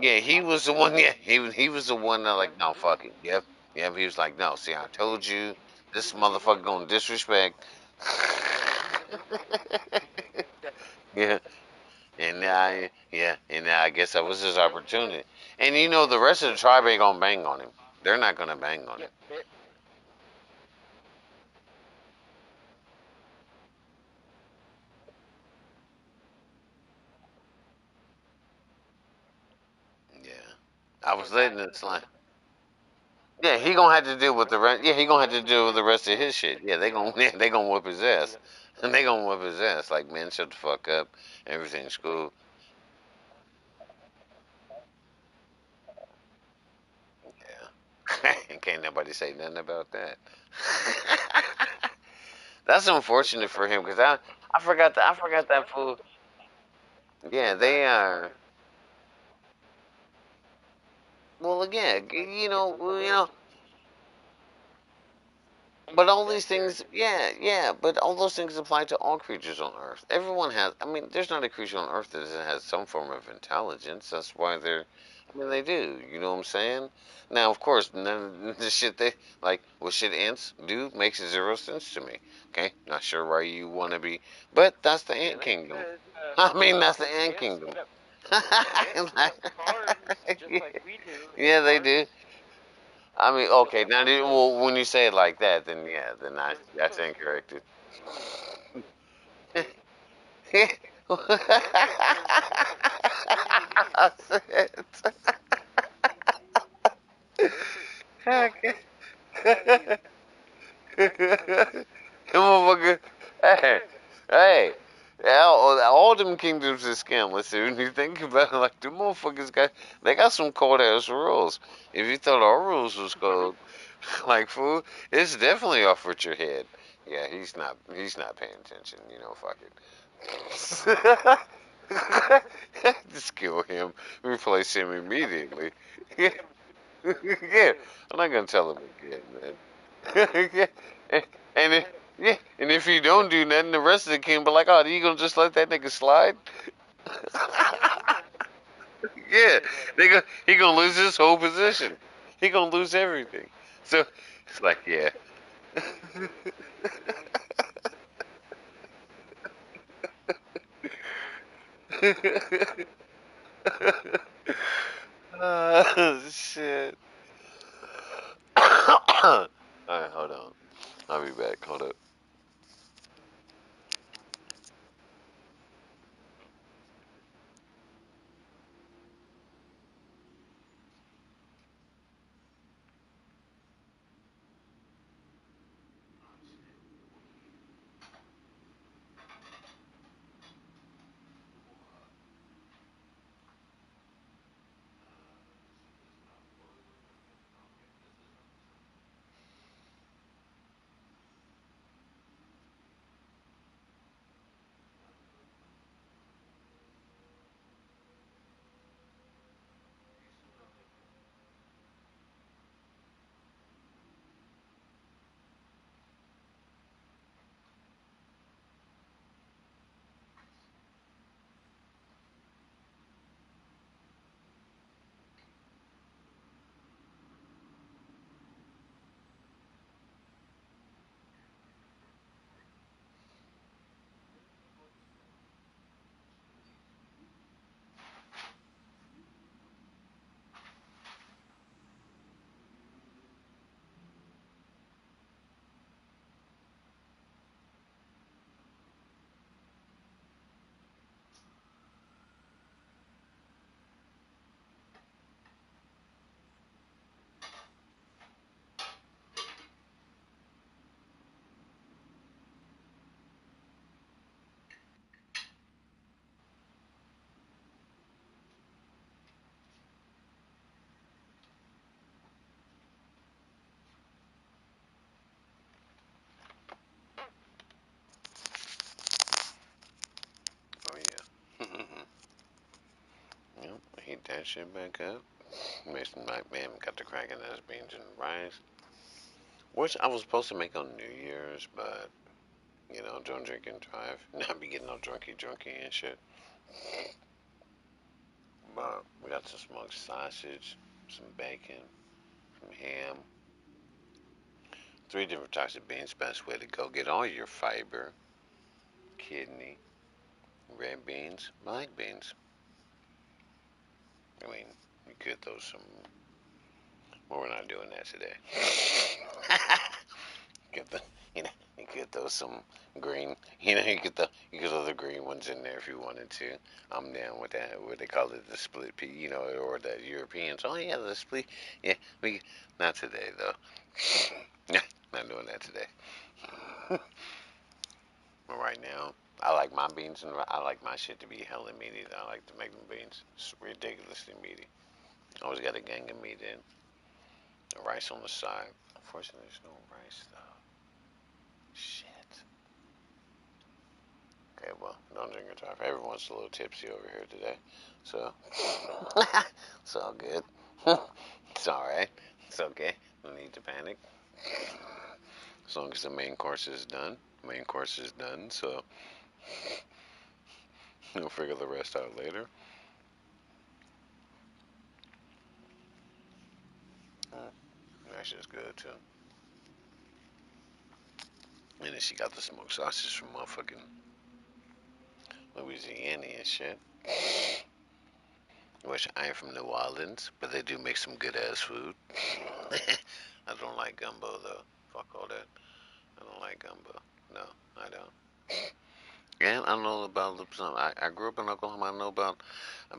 yeah, he I was the forget. one. Yeah, he was the one that Yeah, like, no, fuck it. Yep, yep. He was like, no, see, I yeah, told you, he this was the one. motherfucker gonna disrespect. Yeah, he was the one that Yeah, and yeah, and now I guess that was his yep, opportunity. And you know, the rest of the tribe ain't gonna bang on him. They're not gonna bang on him. yeah, Yeah, I yeah, was that letting it slide. that Yeah, he gonna have to deal with the rest. Yeah, he gonna have to deal with the rest of his shit. Yeah, yeah, they gonna whip his ass, yeah, and they gonna whip his ass. Like, man, shut the fuck up. Everything's cool. Yeah, can't nobody say nothing about that. That's unfortunate for him because I forgot that fool. Yeah, yeah, they that are. Well, again, the you worst. know, but all That these things, character. yeah, yeah, but all those things apply to all creatures on Earth. Everyone has, I mean, there's not a creature on Earth that has some form of intelligence. That's why they're, I mean, they do. You know what I'm saying? Now, of course, none of the shit they, like, what shit ants do makes zero sense to me. Okay? Not sure why you want to be, but that's the ant Really? kingdom. Because I mean, that's the ant ants kingdom. got ants got cars just like we do, and Yeah, they cars do. I mean, okay, now, also. well, when you say it like that, then yeah, then that's incorrect. Okay. Them motherfucker, hey, hey, all them kingdoms is scandalous. When you think about it, like the motherfuckers they got some cold ass rules. If you thought our rules was cold, like fool, it's definitely off with your head. Yeah, he's not paying attention. You know, fuck it. Just kill him, replace him immediately. Yeah, yeah. I'm not gonna tell him again, man. Yeah. And if, yeah, and if you don't do nothing, the rest of the kingdom be like, oh, you gonna just let that nigga slide? Yeah, he gonna lose his whole position. He gonna lose everything. So it's like, yeah. Shit. All right, hold on. I'll be back. Hold up. that shit back up. Made some like man got the cracking ass beans and rice, which I was supposed to make on New Year's, but don't drink and drive. Not be getting all drunky and shit. But we got some smoked sausage, some bacon, some ham, three different types of beans. Best way to go. Get all your fiber, kidney, red beans, black beans. I mean, you could throw some. Well, we're not doing that today. Get the, you know, you could throw some green. You could throw the green ones in there if you wanted to. I'm down with that. What they call it, the split pea, or the Europeans. Oh yeah, the split. Yeah, we not today though. Not doing that today. But right now, I like my beans and I like my shit to be hella meaty. I like to make them beans ridiculously meaty. Always got a gang of meat in. Rice on the side. Unfortunately, there's no rice though. Shit. Okay, well, don't drink your top. Everyone's a little tipsy over here today, so it's all good. It's all right. It's okay. No need to panic. As long as the main course is done. Main course is done, so we'll figure the rest out later. That shit's good too. And then she got the smoked sausage from motherfucking Louisiana and shit. Which I am from New Orleans, but they do make some good ass food. I don't like gumbo though. Fuck all that. I don't like gumbo. No, I don't. And I know about some. I grew up in Oklahoma. I know about,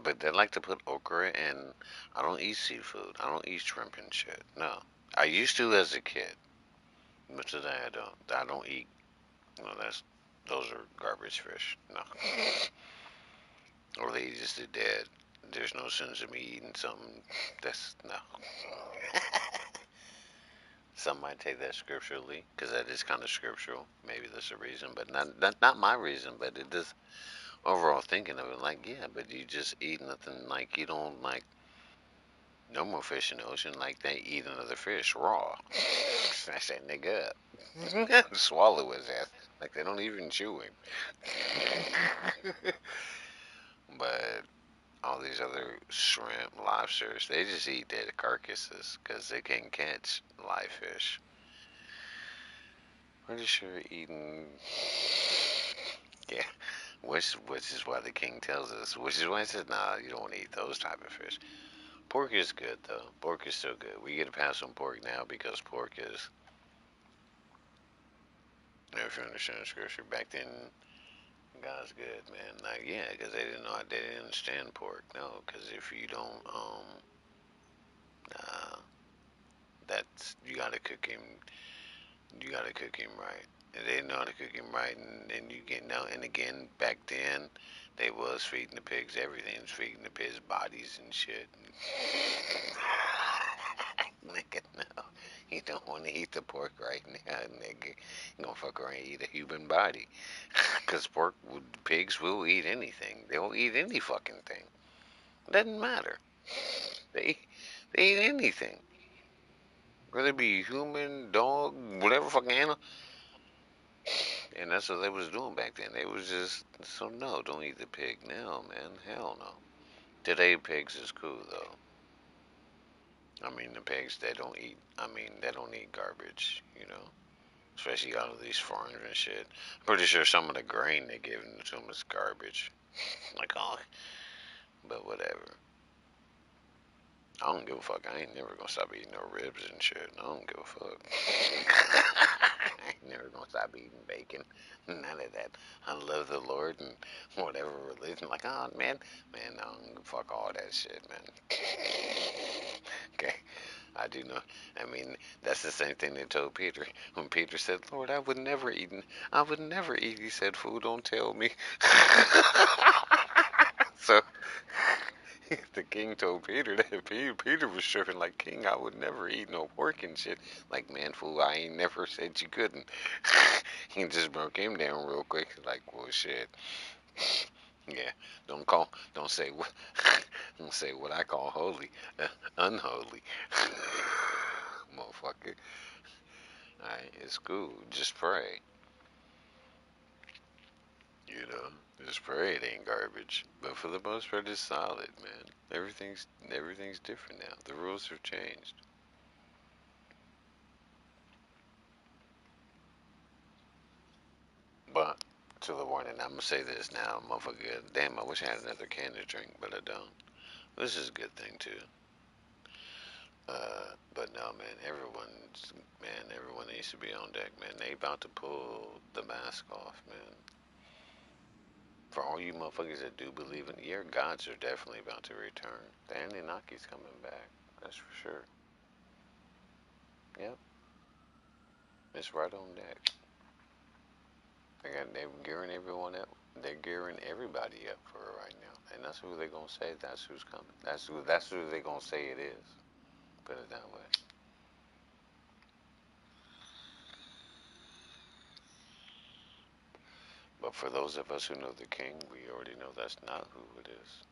but they like to put okra and I don't eat seafood. I don't eat shrimp and shit. No, I used to as a kid, but today I don't. I don't eat. That's those are garbage fish. No, or they just are dead. There's no sense of me eating something. That's no. Some might take that scripturally because that is kind of scriptural. Maybe that's a reason, but not my reason. But it is overall thinking of it like yeah, but you just eat nothing like you don't like no more fish in the ocean like they eat another fish raw. Snatch that nigga up, swallow his ass like they don't even chew him. But all these other shrimp, lobsters, they just eat dead carcasses because they can't catch live fish. Pretty sure eating, yeah, which is why the king tells us, which is why he says, nah, you don't want to eat those type of fish. Pork is good though. Pork is still good. We get a pass on pork now because pork is, if you understand scripture, back then God's good, man. Like yeah, because they didn't understand pork. No, because if you don't, uh, that's you gotta cook him right. And they didn't know how to cook him right, and then you get now. And again, back then, they was feeding the pigs everything. Was feeding the pigs bodies and shit. Nigga, no, you don't want to eat the pork right now, nigga. You gonna fuck around and eat a human body, cause pigs will eat anything. They'll eat any fucking thing. Doesn't matter. They they eat anything, whether it be human, dog, whatever fucking animal. And that's what they was doing back then. They was just so no, don't eat the pig now, man. Hell no. Today pigs is cool though. I mean the pigs they don't eat. I mean they don't eat garbage, Especially out of these farms and shit. I'm pretty sure some of the grain they give to them is garbage. Like oh, but whatever. I don't give a fuck. I ain't never gonna stop eating no ribs and shit. I don't give a fuck. I ain't never gonna stop eating bacon. None of that. I love the Lord and whatever religion. Like, oh man, I don't give a fuck all that shit, man. Okay, I do know. I mean, that's the same thing they told Peter when Peter said, "Lord, I would never eat. I would never eat." He said, "Fool, don't tell me." So the king told Peter that Peter was tripping like king. I would never eat no pork and shit. Like man, fool, I ain't never said you couldn't. He just broke him down real quick. Like, well, shit. Yeah, don't say what, don't say what I call holy, unholy, motherfucker. Alright, it's cool. Just pray. You know, just pray it ain't garbage. But for the most part, it's solid, man. Everything's different now. The rules have changed. But to the warning, I'm gonna say this now, motherfucker. Damn, I wish I had another can to drink, but I don't. This is a good thing too. But no, everyone needs to be on deck, man. They about to pull the mask off, man. For all you motherfuckers that do believe in, your gods are definitely about to return. The Anunnaki's coming back. That's for sure. Yep, it's right on deck. They're gearing everyone up. They're gearing everybody up for it right now, and that's who they're gonna say. That's who's coming. That's who they're gonna say it is. Put it that way. But for those of us who know the King, we already know that's not who it is.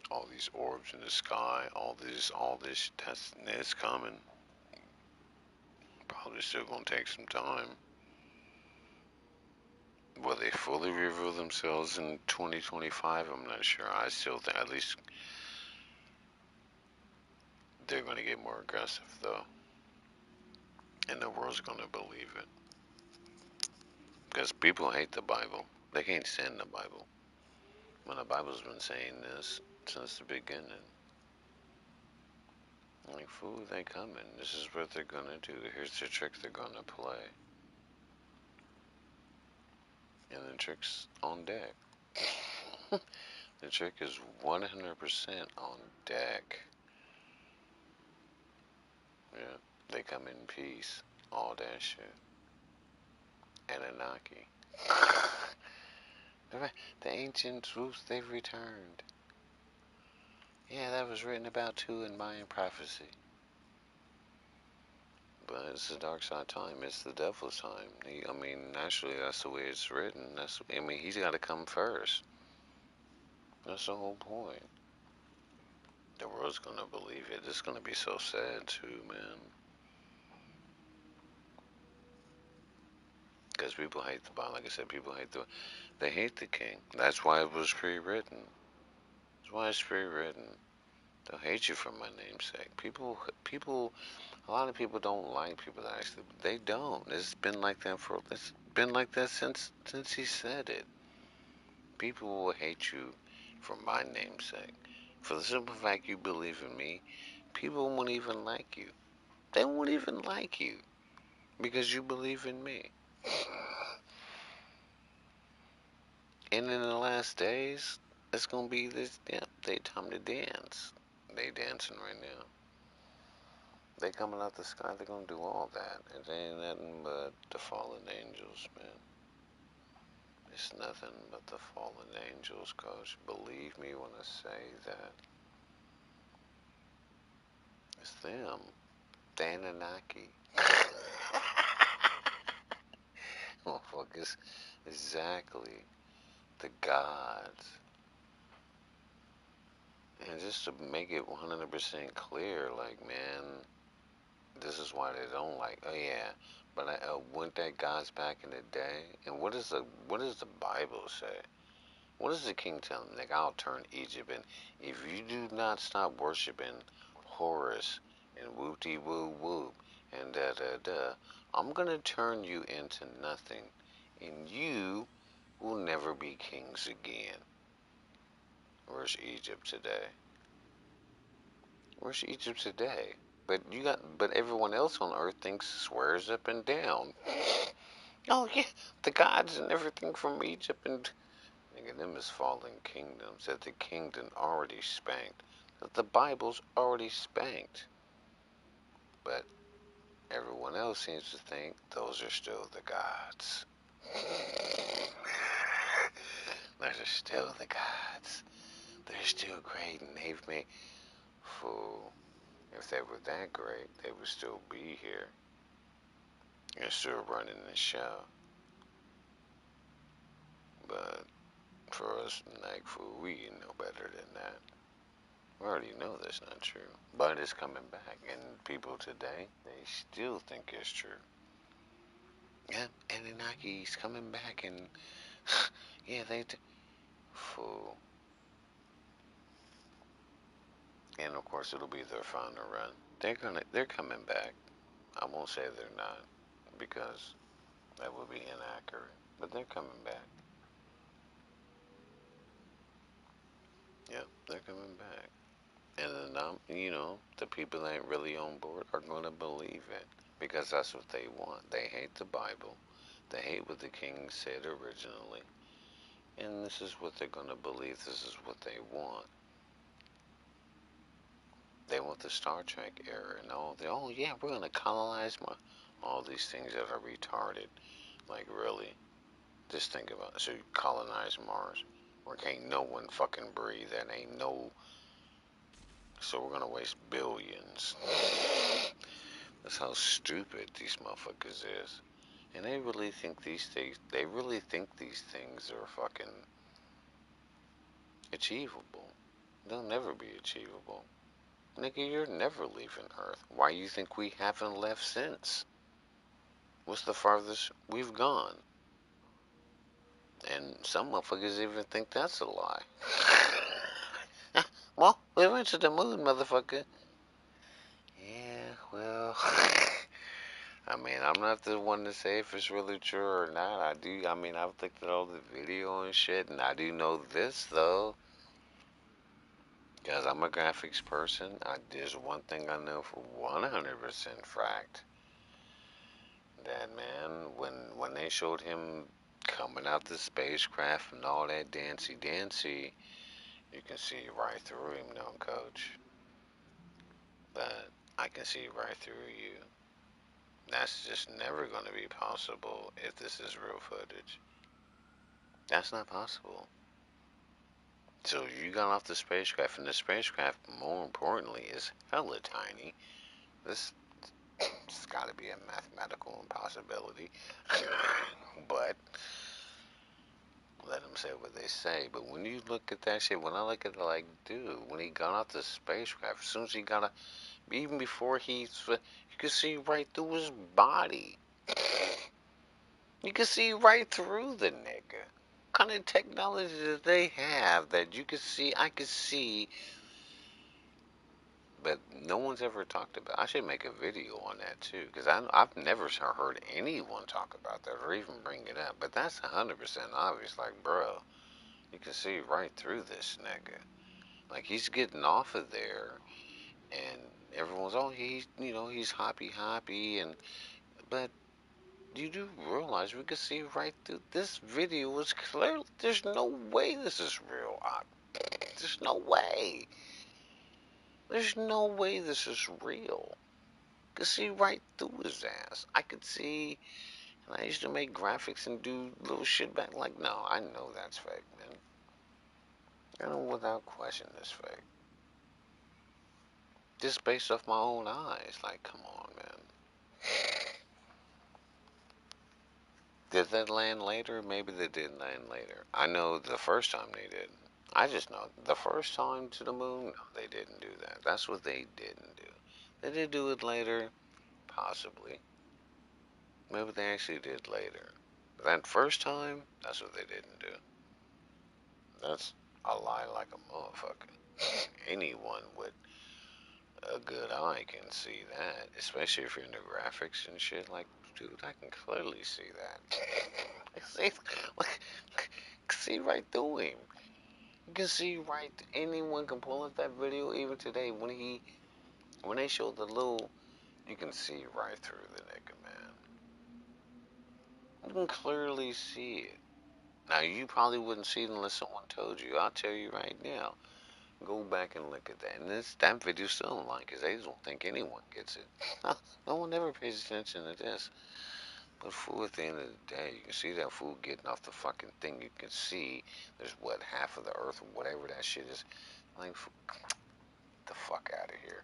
All these orbs in the sky, all this, that's coming. Probably still gonna take some time. Will they fully reveal themselves in 2025? I'm not sure. I still think at least they're gonna get more aggressive though, and the world's gonna believe it because people hate the Bible. They can't stand the Bible. When the Bible's been saying this since the beginning. Like, fool, they coming. This is what they're gonna do. Here's the trick they're gonna play. And the trick's on deck. The trick is 100% on deck. Yeah, they come in peace. All that shit. Anunnaki. The ancient truths, they've returned. Yeah, that was written about too in Mayan prophecy. But it's the dark side time. It's the devil's time. I mean, naturally, that's the way it's written. I mean, he's got to come first. That's the whole point. The world's gonna believe it. It's gonna be so sad too, man. Because people hate the Bible. Like I said, they hate the King. That's why it was pre-written. That's why it's pre-written. They'll hate you for my namesake. A lot of people don't like people that actually. They don't. It's been like that since he said it. People will hate you for my namesake. For the simple fact you believe in me, people won't even like you. They won't even like you because you believe in me. And in the last days, it's gonna be this. Yeah, they time to dance. They dancing right now. They coming out the sky. They're gonna do all that. It ain't nothing but the fallen angels, man. It's nothing but the fallen angels, coach. Believe me when I say that. It's them. The Anunnaki. Motherfuckers. Exactly. The gods. And just to make it 100% clear, like, man, this is why they don't like. Oh yeah, but weren't that gods back in the day? And what does the Bible say? What does the king tell him? Like, I'll turn Egypt, and if you do not stop worshiping Horus and wooty woo woo and da da da, I'm gonna turn you into nothing, and you will never be kings again. Where's Egypt today? Where's Egypt today? But everyone else on earth thinks swears up and down. Oh yeah, the gods and everything from Egypt and nigga, them is fallen kingdoms that the kingdom already spanked. That the Bible's already spanked. But everyone else seems to think those are still the gods. Those are still the gods. They're still great and they've made fool. If they were that great, they would still be here. You're still running the show. But for us, like food, we know better than that. We already know that's not true. But it's coming back, and people today, they still think it's true. Yeah, Anunnaki's coming back, and yeah, fool. And of course, it'll be their final run. They're coming back. I won't say they're not, because that would be inaccurate. But they're coming back. Yeah, they're coming back. And then, the people that ain't really on board are going to believe it because that's what they want. They hate the Bible. They hate what the king said originally. And this is what they're going to believe. This is what they want. They want the Star Trek era and oh yeah, we're going to colonize all these things that are retarded. Like, really? Just think about it. So you colonize Mars, where can't no one fucking breathe. That ain't no. So we're gonna waste billions. That's how stupid these motherfuckers is. And they really think these things. They really think these things are fucking achievable. They'll never be achievable. Nigga, you're never leaving Earth. Why you think we haven't left since? What's the farthest we've gone? And some motherfuckers even think that's a lie. Well, we went to the moon, motherfucker. Yeah, well, I mean, I'm not the one to say if it's really true or not. I mean, I've looked at all the video and shit, and I do know this, though. Because I'm a graphics person, there's one thing I know for 100% fact. That, man, when they showed him coming out the spacecraft and all that dancy, you can see right through him, no, coach. But I can see right through you. That's just never going to be possible if this is real footage. That's not possible. So you got off the spacecraft, and the spacecraft, more importantly, is hella tiny. This has got to be a mathematical impossibility. But let them say what they say. But when you look at that shit, when I look at it like, dude, when he got off the spacecraft, as soon as he got off, even before you could see right through his body. You can see right through the nigga. What kind of technology do they have that you can see? I can see, but no one's ever talked about. I should make a video on that too, because I've never heard anyone talk about that or even bring it up. But that's 100% obvious. Like, bro, you can see right through this nigga. Like, he's getting off of there, and everyone's, oh, he's hoppy, and but you do realize we could see right through this video was clearly there's no way this is real. There's no way. There's no way this is real. I could see right through his ass. I could see, and I used to make graphics and do little shit back. Like, no, I know that's fake, man. I know without question it's fake. Just based off my own eyes. Like, come on, man. Did that land later? Maybe they did land later. I know the first time they did. I just know the first time to the moon, no, they didn't do that. That's what they didn't do. They did do it later, possibly. Maybe they actually did later. But that first time, that's what they didn't do. That's a lie like a motherfucker. Anyone with a good eye can see that, especially if you're into graphics and shit. Like, dude, I can clearly see that. see, like, see right through him. You can see right. Anyone can pull up that video even today when they show the little. You can see right through the nigga, man. You can clearly see it. Now you probably wouldn't see it unless someone told you. I'll tell you right now. Go back and look at that. And that video's still online because they don't think anyone gets it. No one ever pays attention to this. But fool, at the end of the day, you can see that fool getting off the fucking thing. You can see there's what half of the earth or whatever that shit is. Like, the fuck out of here.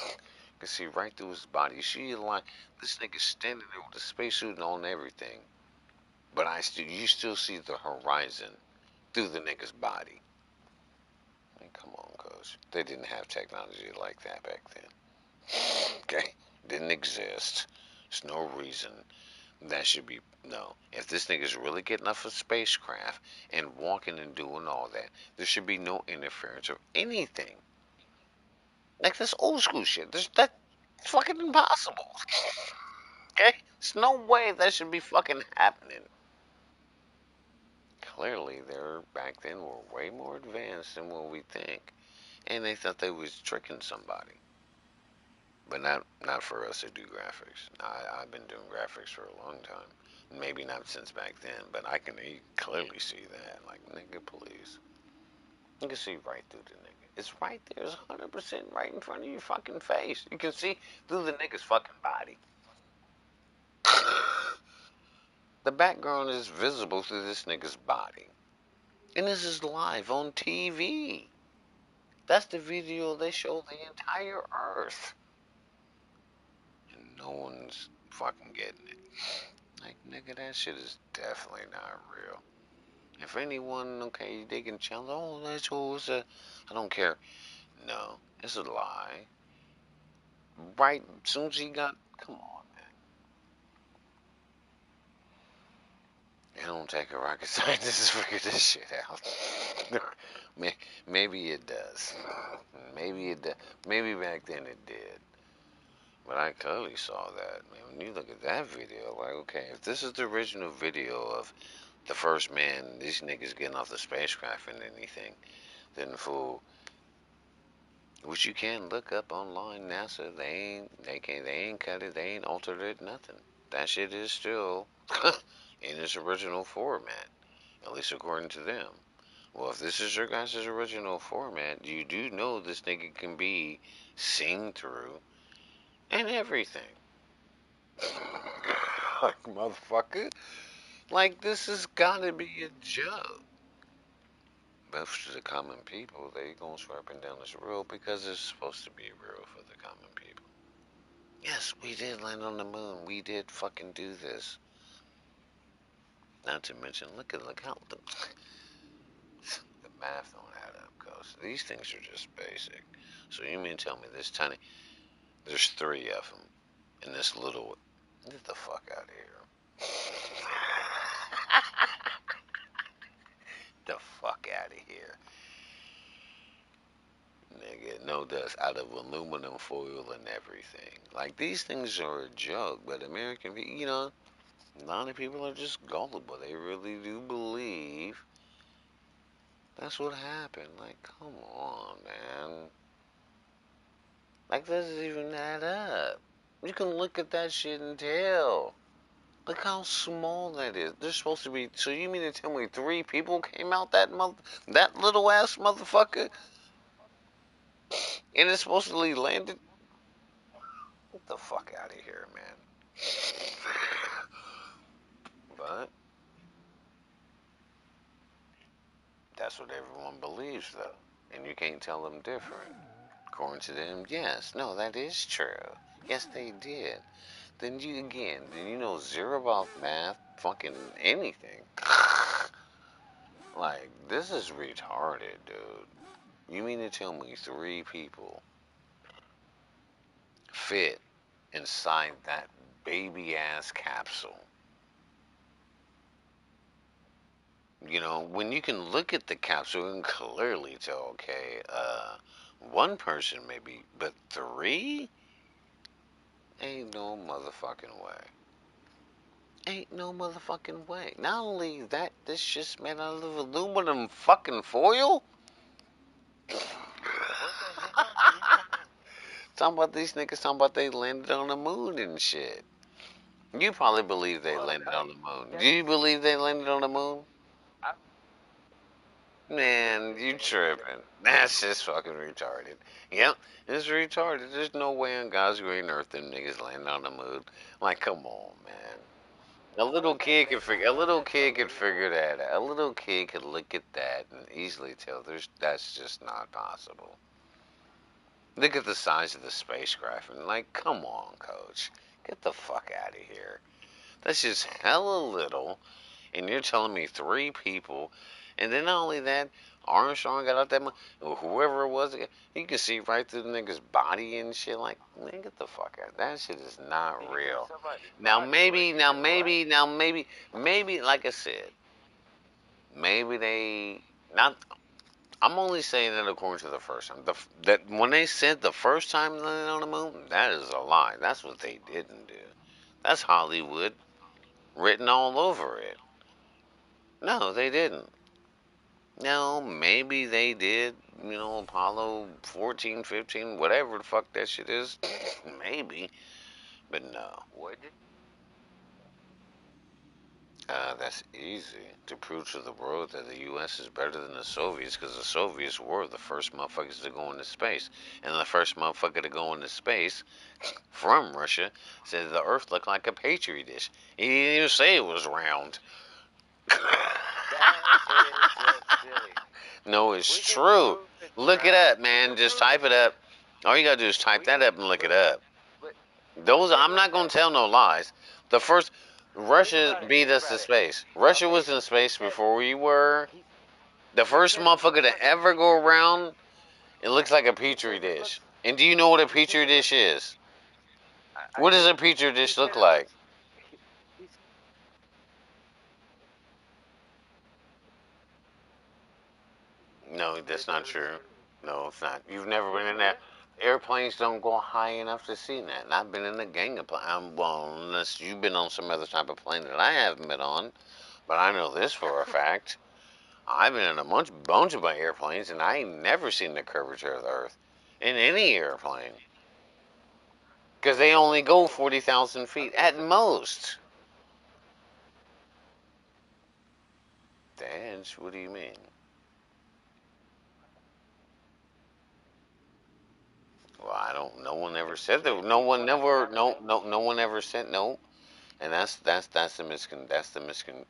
You can see right through his body. You see the line. This nigga standing there with a spacesuit on everything. but you still see the horizon through the nigga's body. Like, come on, coach. They didn't have technology like that back then. Okay, didn't exist. There's no reason that should be no. If this nigga's really getting off a spacecraft and walking and doing all that, there should be no interference or anything. Like this old school shit. That's fucking impossible. Okay? There's no way that should be fucking happening. Clearly, they back then were way more advanced than what we think, and they thought they was tricking somebody. But not for us to do graphics. I've been doing graphics for a long time. Maybe not since back then, but I can clearly see that. Like, nigga, please. You can see right through the nigga. It's right there. It's 100% right in front of your fucking face. You can see through the nigga's fucking body. The background is visible through this nigga's body. And this is live on TV. That's the video they show the entire earth. And no one's fucking getting it. Like, nigga, that shit is definitely not real. If anyone, okay, they can challenge, oh, that's what it's a, I don't care. No, it's a lie. Right, as soon as he got, come on, man. It don't take a rocket scientist to figure this shit out. Maybe it does. Maybe it does. Maybe back then it did. But I clearly saw that. Man, when you look at that video, like, okay, if this is the original video of the first man, these niggas getting off the spacecraft and anything, then fool, which you can look up online, NASA, they ain't cut it, they ain't altered it, nothing. That shit is still in its original format, at least according to them. Well, if this is your guys' original format, you do know this nigga can be seen through and everything. Like, motherfucker. Like, this has gotta be a joke. But to the common people, they gonna swear up and down it's real because it's supposed to be real for the common people. Yes, we did land on the moon. We did fucking do this. Not to mention, look how the math don't add up, cause these things are just basic. So you mean tell me this tiny? There's three of them in this little. Get the fuck out of here. The fuck out of here. Nigga, no dust out of aluminum foil and everything. Like, these things are a joke, but American people, a lot of people are just gullible. They really do believe that's what happened. Like, come on, man. Like, that doesn't even add up. You can look at that shit and tell. Look how small that is. There's supposed to be. So you mean to tell me three people came out that little ass motherfucker, and it supposedly landed? Get the fuck out of here, man. But that's what everyone believes, though, and you can't tell them different. According to them, yes, no, that is true. Yes, they did. Then you know zero about math, fucking anything. Like, this is retarded, dude. You mean to tell me three people fit inside that baby ass capsule? When you can look at the capsule and clearly tell, okay, one person maybe, but three? Ain't no motherfucking way. Ain't no motherfucking way. Not only that, this shit's made out of aluminum fucking foil? Talking about these niggas talking about they landed on the moon and shit. You probably believe they landed on the moon. Do you believe they landed on the moon? Man, you tripping. That's just fucking retarded. Yep, it's retarded. There's no way on God's green earth them niggas landed on the moon. Like, come on, man. A little kid could figure that out. A little kid could look at that and easily tell that's just not possible. Look at the size of the spacecraft and like, come on, coach. Get the fuck out of here. That's just hella little And you're telling me three people, and then not only that, Armstrong got out that or whoever it was, you can see right through the nigga's body and shit. Like, man, get the fuck out. That shit is not See through real. somebody's Now body. Wait, maybe, you now said what? maybe, now maybe, maybe, like I said, maybe they not. I'm only saying that according to the first time. That when they said the first time landed on the moon, that is a lie. That's what they didn't do. That's Hollywood written all over it. No, they didn't. No, maybe they did. Apollo 14, 15, whatever the fuck that shit is. Maybe, but no. What did? That's easy to prove to the world that the U.S. is better than the Soviets because the Soviets were the first motherfuckers to go into space. And the first motherfucker to go into space from Russia said the Earth looked like a petri dish. He didn't even say it was round. That is just silly. No, it's We can true. prove it's Look it round. up, We man. can Just prove type it's. it up. All you gotta do is type We that can, up and look it up. but Those think I'm about not gonna that. tell no lies. The first Think Russia about it. beat Think us about to it. space. Russia Okay, was in he space said before we were. he The he first said it looks motherfucker like to ever go around, it looks like a he petri said it dish. looks And do you know what a he said petri it looks. dish is? I What does do. a petri He dish said look it like? looks. He, he's No, he that's said not it looks. true. No, it's not. You've never been Yes, in it there. is. Airplanes don't go high enough to see that. And I've been in a gang of planes. Well, unless you've been on some other type of plane that I haven't been on. But I know this for a fact. I've been in a bunch of airplanes, and I ain't never seen the curvature of the Earth in any airplane. Because they only go 40,000 feet Okay, at so most. The edge? What do you mean? Well, I don't. No one ever said that. can't No see one why you never. have to. No one ever said no. And that's the miscon. That's the miscon.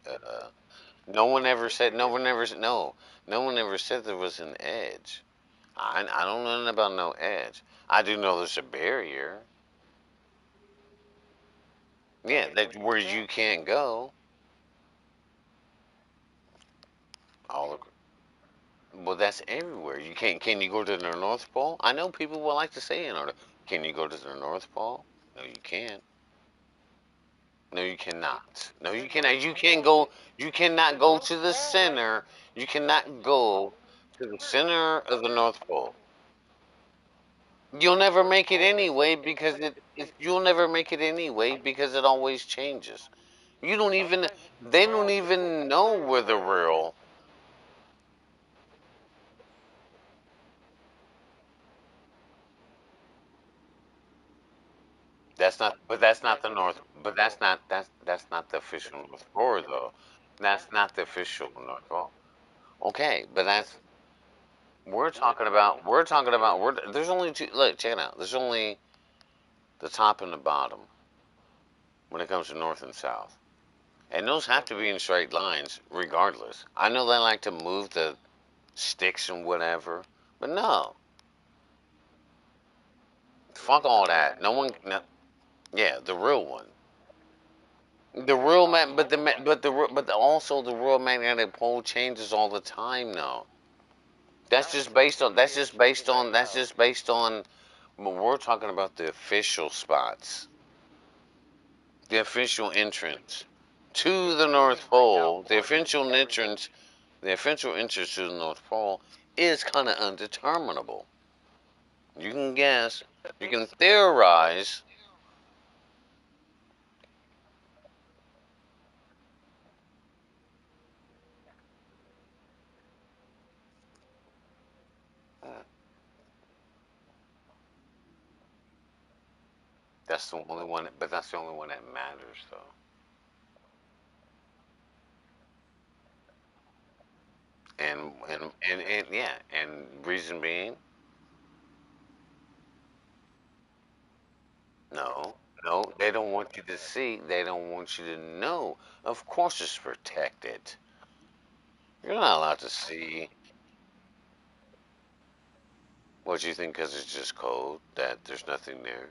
No one ever Think said. you're No just one ever said no. No one ever said there was an edge. I don't know nothing about no edge. I do know there's a barrier. Yeah, okay. that Where is where that? you can't go. All well, that's everywhere. You can't. Can you go to the North Pole? I know people would like to say Antarctica. Can you go to the North Pole? No, you can't. No, you cannot. No, you The North cannot. You can't Pole. go. You The cannot go North to the Pole has. center. You cannot go to the center of the North Pole. You'll The never North make it Pole anyway is because like you'll never make it anyway because it always changes. You don't even. okay. They don't Well, even know where where the real. That's not. But that's not the North. But that's not. That's not the official North Pole though. That's not the official North Pole. Okay, but that's we're talking about. We're talking about. There's only two. Look, check it out. There's only the top and the bottom when it comes to North and South, and those have to be okay. in straight lines regardless. I know they like to move the sticks and whatever, but no, fuck all that. No one. No, yeah, the real one. The real man, but also the real magnetic pole changes all the time. No, that's Not just based on. completely. That's It just based changes on. That's anyhow. just based on. But we're talking about the official spots, the official entrance to the You mean North right now, Pole. The according to official everything? entrance, the official entrance to the North Pole is kind of undeterminable. You can guess, The you big can spot. theorize. That's the only one, but that's the only one that matters, though. And yeah, and reason being, no, no, they don't want you to see. They don't want you to know. Of course, it's protected. You're not allowed to see what you think because it's just cold. That there's nothing there.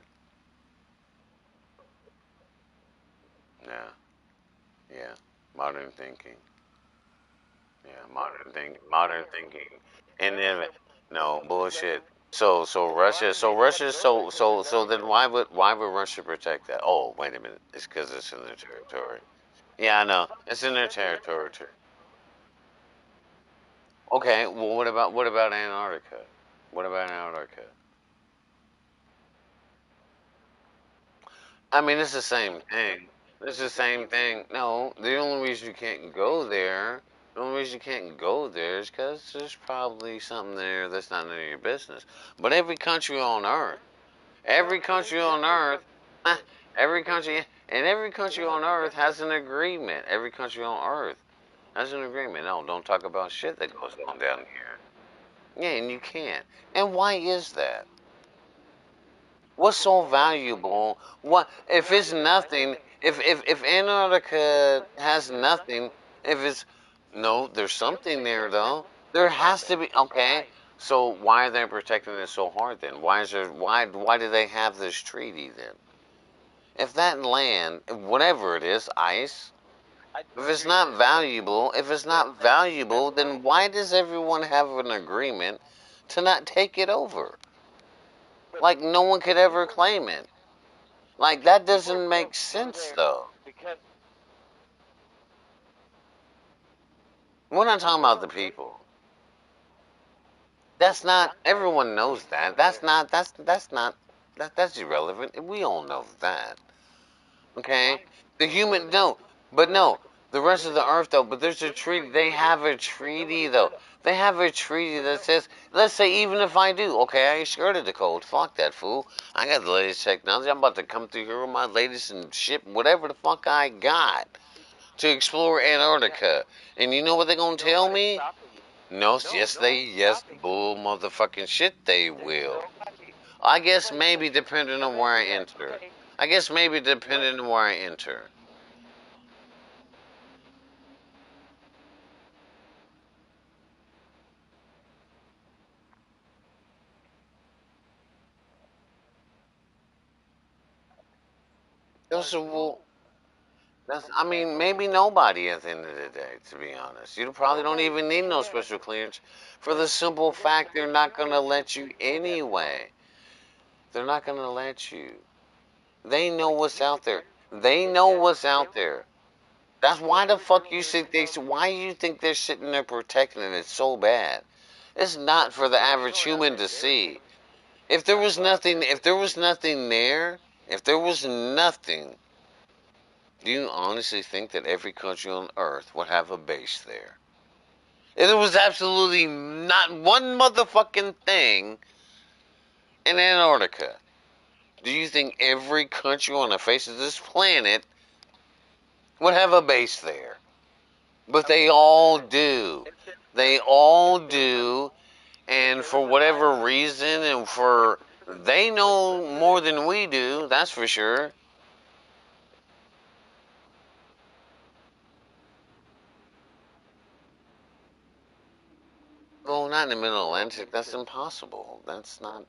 Yeah, yeah. Modern thinking. Yeah, modern thinking. And then no bullshit. So then why would Russia protect that? Oh, wait a minute. It's because it's in their territory. Yeah, I know. It's in their territory. Okay, well what about Antarctica? What about Antarctica? I mean, it's the same thing. It's the same thing. No, the only reason you can't go there, the only reason you can't go there is because there's probably something there that's not none of your business. But every country on Earth, eh, every country on Earth has an agreement. Every country on Earth has an agreement. No, don't talk about shit that goes on down here. Yeah, and you can't. And why is that? What's so valuable? What if it's nothing? If Antarctica has nothing, if it's no, there's something there though. There has to be. Okay, so why are they protecting it so hard then? Why do they have this treaty then? If that land, whatever it is, ice, if it's not valuable, then why does everyone have an agreement to not take it over? Like no one could ever claim it. Like that doesn't make sense though. We're not talking about the people. That's not everyone knows that. That's irrelevant. We all know that. Okay? The human no. But no. The rest of the earth though, but there's a treaty they have a treaty though. They have a treaty that says, let's say even if I do, okay, I ain't scared of the cold. Fuck that fool. I got the latest technology. I'm about to come through here with my latest and ship whatever the fuck I got to explore Antarctica. And you know what they're gonna tell me? No, yes, bull motherfucking shit, they will. I guess maybe depending on where I enter. I guess maybe depending on where I enter. Those are, well, I mean, maybe nobody at the end of the day, to be honest. You probably don't even need no special clearance for the simple fact they're not going to let you anyway. They're not going to let you. They know what's out there. They know what's out there. That's why the fuck you think why you think they're sitting there protecting it? It's so bad. It's not for the average human to see. If there was nothing there, if there was nothing, do you honestly think that every country on earth would have a base there? If there was absolutely not one motherfucking thing in Antarctica, do you think every country on the face of this planet would have a base there? But they all do. They all do. And for whatever reason, they know more than we do, that's for sure. Well, not in the middle Atlantic. That's impossible. That's not.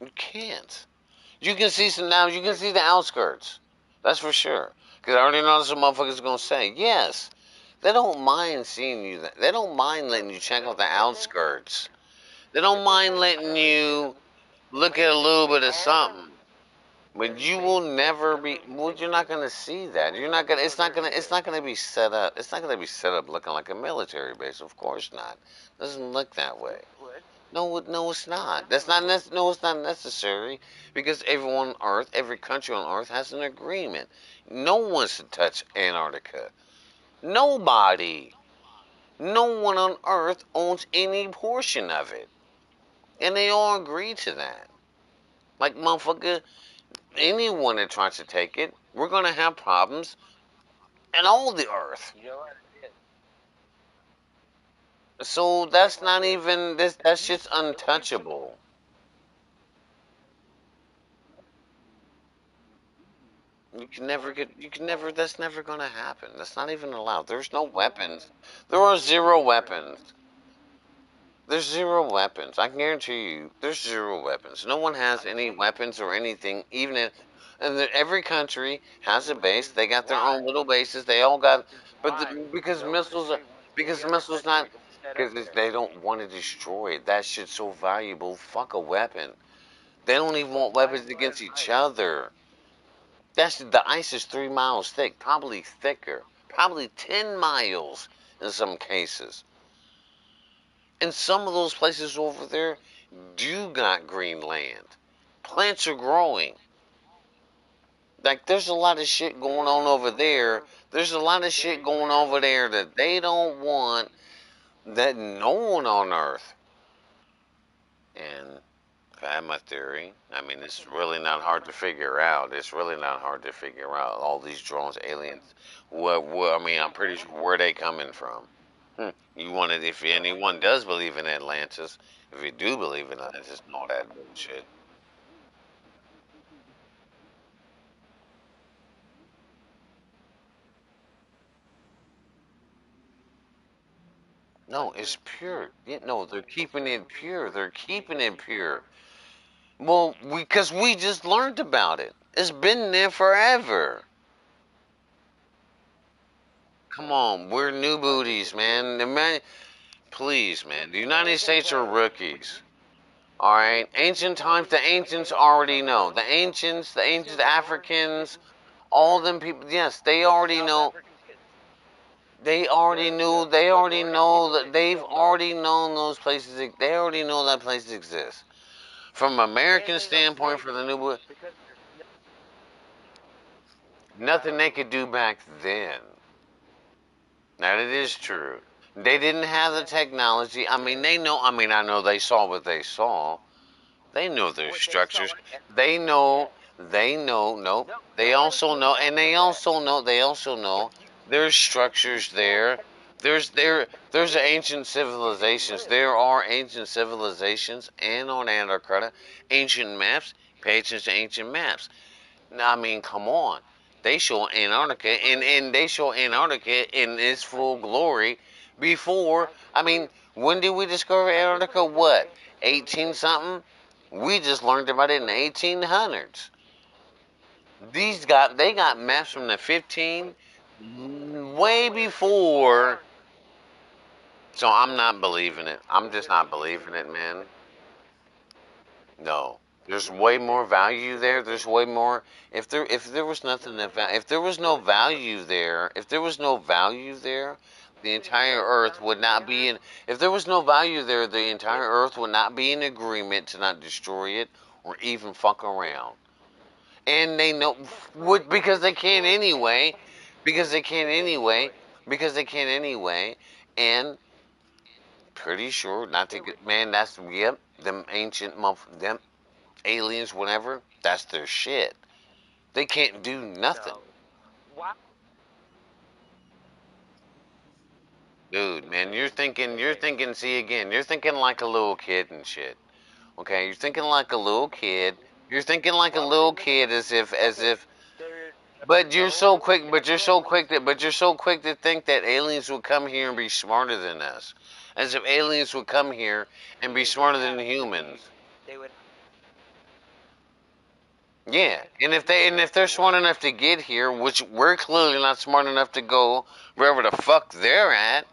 You can't. You can see some now. You can see the outskirts. That's for sure. Because I already know some motherfuckers gonna say yes. They don't mind seeing you. They don't mind letting you check out the outskirts. They don't mind letting you look at a little bit of something. But you will never be. Well, you're not gonna see that. You're not gonna. It's not gonna. It's not gonna be set up. It's not gonna be set up looking like a military base. Of course not. It doesn't look that way. No, no, it's not. No, it's not necessary because everyone on Earth, every country on Earth has an agreement. No one wants to touch Antarctica. Nobody. No one on Earth owns any portion of it, and they all agree to that. Like motherfucker, anyone that tries to take it, we're gonna have problems in all the Earth. So that's not even this. That's just untouchable. You can never get. You can never. That's never gonna happen. That's not even allowed. There's no weapons. There are zero weapons. There's zero weapons. I can guarantee you. There's zero weapons. No one has any weapons or anything. Even in, and every country has a base. They got their own little bases. They all got. But because missiles are. Because missiles not. Because they don't want to destroy it. That shit's so valuable. Fuck a weapon. They don't even want weapons against each other. That's the ice is 3 miles thick, probably thicker, probably 10 miles in some cases. And some of those places over there do got green land. Plants are growing. Like there's a lot of shit going on over there. There's a lot of shit going over there that they don't want that no one on Earth. And I have my theory. I mean, it's really not hard to figure out. It's really not hard to figure out. All these drones, aliens. I mean, I'm pretty sure where they coming from. You wanted, if anyone does believe in Atlantis, if you do believe in Atlantis and all that bullshit. No, it's pure. No, they're keeping it pure. They're keeping it pure. Well, because we just learned about it. It's been there forever. Come on, we're new booties, man. Please, man. The United States are rookies. All right. Ancient times, the ancients already know. The ancient Africans, all them people. Yes, they already know. They already knew. They already know that they've already known those places. They already know that places exist. From an American standpoint, for the new, nothing they could do back then. That it is true. They didn't have the technology. I mean, they know. I mean, I know they saw what they saw. They know their structures. They know. They know. Nope. They also know, and they also know. They also know there's structures there. There's ancient civilizations. There are ancient civilizations, and on Antarctica, ancient maps. Pay attention to ancient maps. I mean, come on. They show Antarctica, and they show Antarctica in its full glory before. I mean, when did we discover Antarctica? What, 18 something? We just learned about it in the 1800s. They got maps from the 15, way before. So I'm not believing it. I'm just not believing it, man. No, there's way more value there. There's way more. If there was nothing if there was no value there, if there was no value there, the entire Earth would not be in. If there was no value there, the entire Earth would not be in agreement to not destroy it or even fuck around. And they know would because they can anyway, because they can anyway, because they can anyway, and pretty sure not to get man. That's yep. Them ancient them aliens, whatever, that's their shit. They can't do nothing. Dude, man, see again, you're thinking like a little kid and shit. Okay, you're thinking like a little kid. You're thinking like a little kid as if, but you're so quick to think that aliens would come here and be smarter than us. As if aliens would come here and be smarter than humans. Yeah, and if they're smart enough to get here, which we're clearly not smart enough to go wherever the fuck they're at.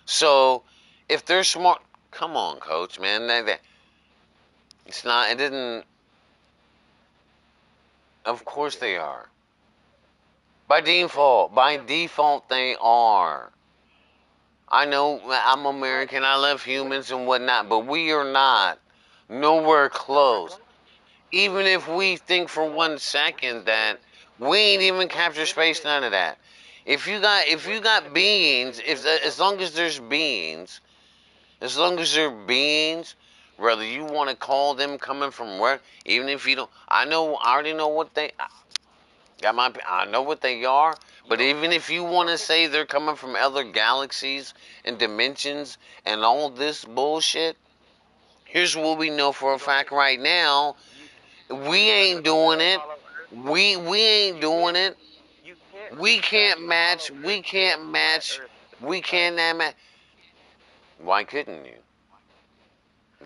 So if they're smart, come on, coach, man. It's not. It didn't. Of course they are. By default, they are. I know I'm American. I love humans and whatnot, but we are not nowhere close. Even if we think for 1 second that we ain't even capture space, none of that. If you got beings, if as long as there's beings, as long as they're beings, whether you want to call them coming from where, even if you don't, I already know what they, I know what they are. But even if you want to say they're coming from other galaxies and dimensions and all this bullshit, here's what we know for a fact right now: we ain't doing it. We ain't doing it. You can't We can't match. follow We Earth being a can't flat match. Earth. We cannot match. Why couldn't you?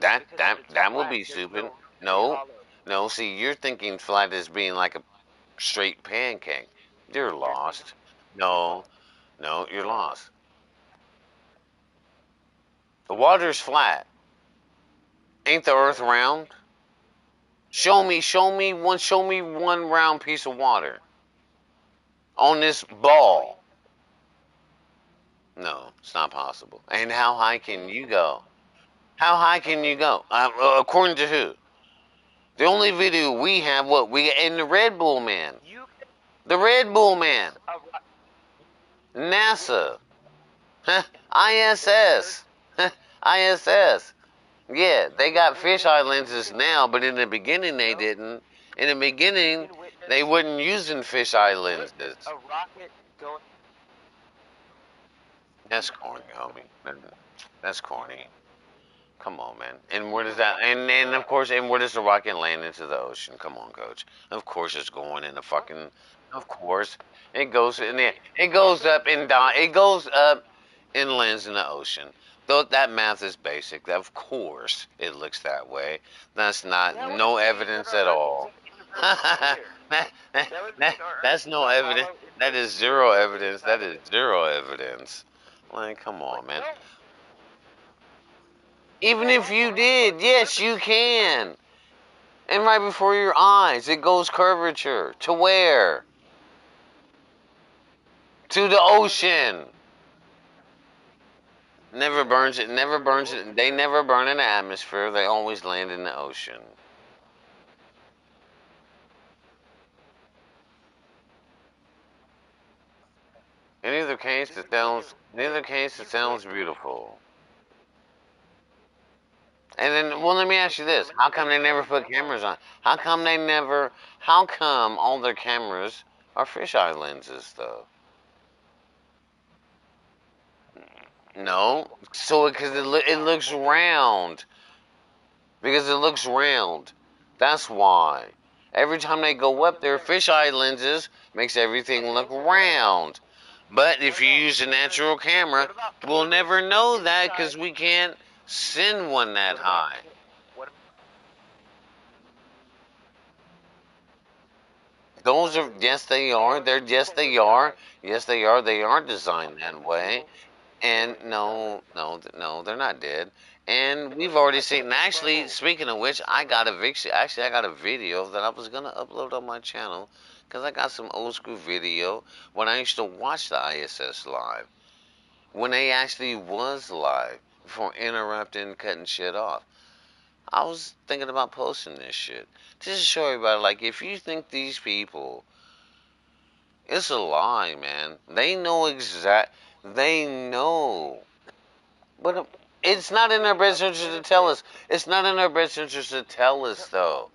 That Because that it's that would flat. be There's stupid. no room to be No, hollow. no. See, you're thinking flat as being like a straight pancake. You're You're thinking lost. No, no, you're lost. The water's flat. Ain't the Earth round? Show me one round piece of water on this ball. No, it's not possible. And how high can you go? How high can you go? According to who? The only video we have, what we in the Red Bull man, you can the Red Bull man, fix a rock. NASA, huh, There's ISS, huh, ISS. Yeah, they got fisheye you lenses can now, but in the beginning they no didn't. In the you beginning, can they witness wasn't using fisheye witness lenses. a rocket going. That's corny, homie. That's corny. Come on, man. And You where can does that? witness And of course, and where does the rocket land into the ocean? Come on, coach. Of course, it's going in the what fucking. Of course, it goes in there. It goes rocket up and down. It goes up and lands in the ocean. Though that math is basic. Of course, it looks that way. That's not that would no mean that evidence our at Earth is all. a universal that, sphere. that, That would that, mean our Earth that's is no a evidence. hollow That infinite is sphere zero with nothing evidence. That inside of is it. zero evidence. Like, come But on, man. no, you Even have if also you have a did, bunch of yes, you curvature in front of it. can. And right before your eyes, it goes curvature. To where? To the ocean. Never burns it, never Burn the burns it. ocean They down. never burn in the atmosphere. They always land in the ocean. In either case, Dude, we do. in either case, it You could. sounds beautiful. And then, well, let me ask you this: how come they never Imagine put how cameras on? How come they never? How come all their cameras are fisheye lenses, though? No, so because it looks round. Because it looks round. That's why. Every time they go up there, fisheye lenses makes everything look okay, but what about round. But what if you about use a cameras? natural camera, What about we'll cameras never know that inside? because we can't send one that What about high. what Those are, yes, they are. cameras They're, for yes, people they are. inside? Yes, they are. They are designed Okay, that for way. people And going inside. no, no, no, they're not dead. And Those we've are already like seen. And actually, pro. speaking of which, I got a video that I was gonna upload on my channel because I got some old school video when I used to watch the ISS live when they actually was live before interrupting, cutting shit off. I was thinking about posting this shit just to show everybody, like, if you think these people, it's a lie, man. They know exact. They know. But it's not in their best interest to tell us. It's not in their best interest to tell us, though.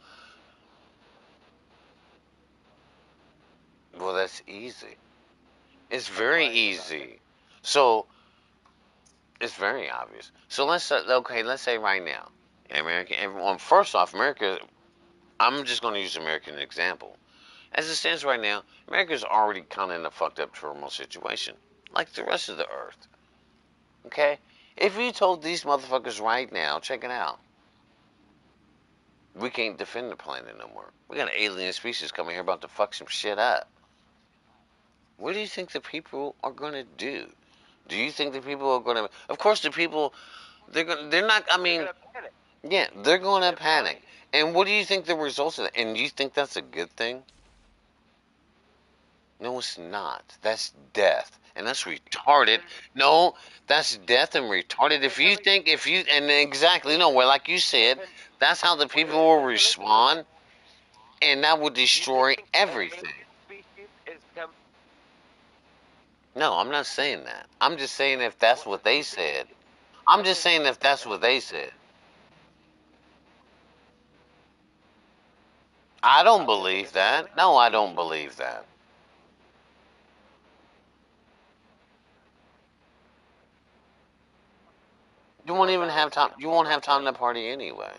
Well, that's easy. It's Like, very why is it that? easy. So it's very obvious. So okay, let's say right now, American. Everyone, first off, America. I'm just going to use American example. As it stands right now, America's already kind of in a fucked up turmoil situation, like the rest of the earth. Okay, if you told these motherfuckers right now, check it out. We can't defend the planet no more. We got an alien species coming here about to fuck some shit up. What do you think the people are going to do? Do you think the people are going to? Of course, the people they're going. They're not. I They're mean, gonna panic. yeah, they're going to They're panic. panicking. And what do you think the results of that? And you think that's a good thing? No, it's not. That's death, and that's retarded. There's No, that's death and retarded. If there's you only think, if you, and exactly, no, well, like you there's said, an that's how the wait people wait will listen listen listen. respond, and that will You think destroy an everything. alien species is coming? No, I'm not saying that. I'm just saying if that's What what they you think? said. I'm just Okay, saying if that's that, what they said. I don't okay. believe If an that. alien No, I don't species, believe that. You won't what even about have us? time. You won't What have about time to us? party anyway.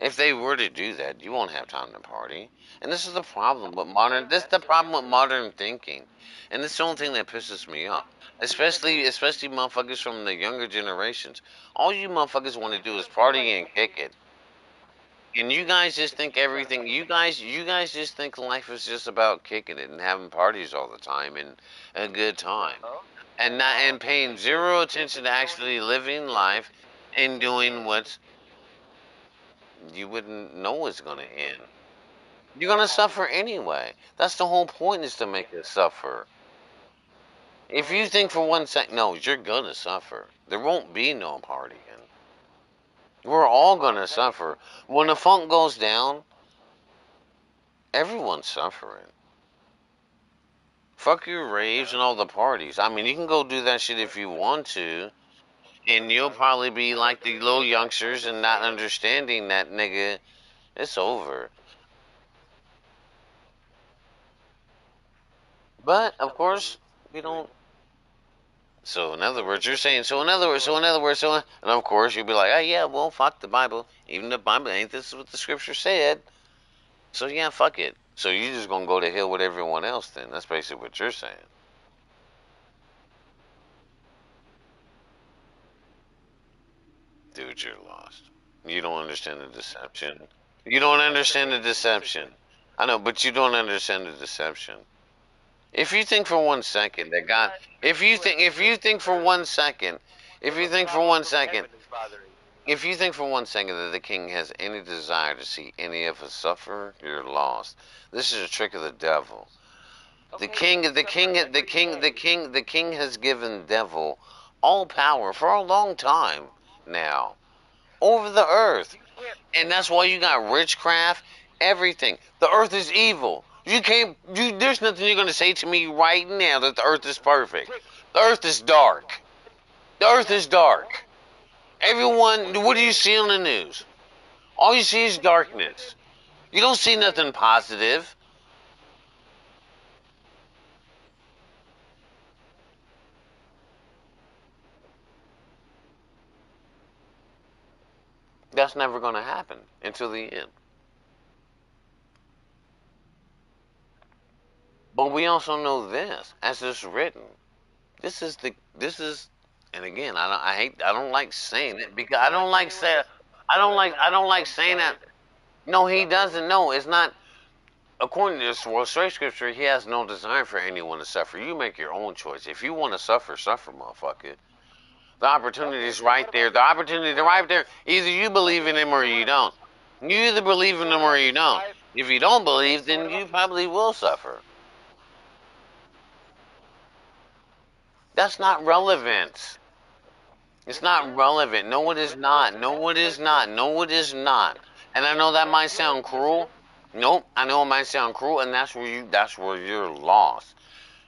If they were to do that, you won't have time to party. And this is the problem with modern. This is the problem with modern thinking, and this is the only thing that pisses me off. Especially motherfuckers from the younger generations. All you motherfuckers want to do is party and kick it. And you guys just think everything. You guys just think life is just about kicking it and having parties all the time and a good time, Oh, and not and paying zero attention to actually living life and doing what you wouldn't know is going to end. You're gonna suffer anyway. That's the whole point, is to make it suffer. If you think for one second, no, you're gonna suffer. There won't be no partying. We're all gonna suffer. When the funk goes down, everyone's suffering. Fuck your raves and all the parties. I mean, you can go do that shit if you want to, and you'll probably be like the little youngsters and not understanding that, nigga, it's over. But of course, we don't. So in other words, you're saying. And of course you'll be like, oh yeah, well, fuck the Bible. Even the Bible ain't this what the Scripture said. So yeah, fuck it. So you're just gonna go to hell with everyone else then? That's basically what you're saying. Dude, you're lost. You don't understand the deception. You don't understand the deception. I know, but you don't understand the deception. If you think for one second that God, if you think for one second, if you think for one second, if you think for one second that the king has any desire to see any of us suffer, you're lost. This is a trick of the devil. The king has given the devil all power for a long time now over the earth. And that's why you got witchcraft, everything. The earth is evil. You can't. There's nothing you're gonna say to me right now that the earth is perfect. The earth is dark. The earth is dark. Everyone, what do you see on the news? All you see is darkness. You don't see nothing positive. That's never gonna happen until the end. But we also know this, as it's written. This is, and again, I don't like saying it because I don't like saying that. No, he doesn't. No, it's not. According to this well, straight scripture, he has no desire for anyone to suffer. You make your own choice. If you want to suffer, suffer, motherfucker. The opportunity is right there. The opportunity is right there. Either you believe in him or you don't. You either believe in him or you don't. If you don't believe, then you probably will suffer. That's not relevant. It's not relevant. No, it is not. No, it is not. No, it is not. And I know that might sound cruel. Nope, I know it might sound cruel, and that's where you're lost.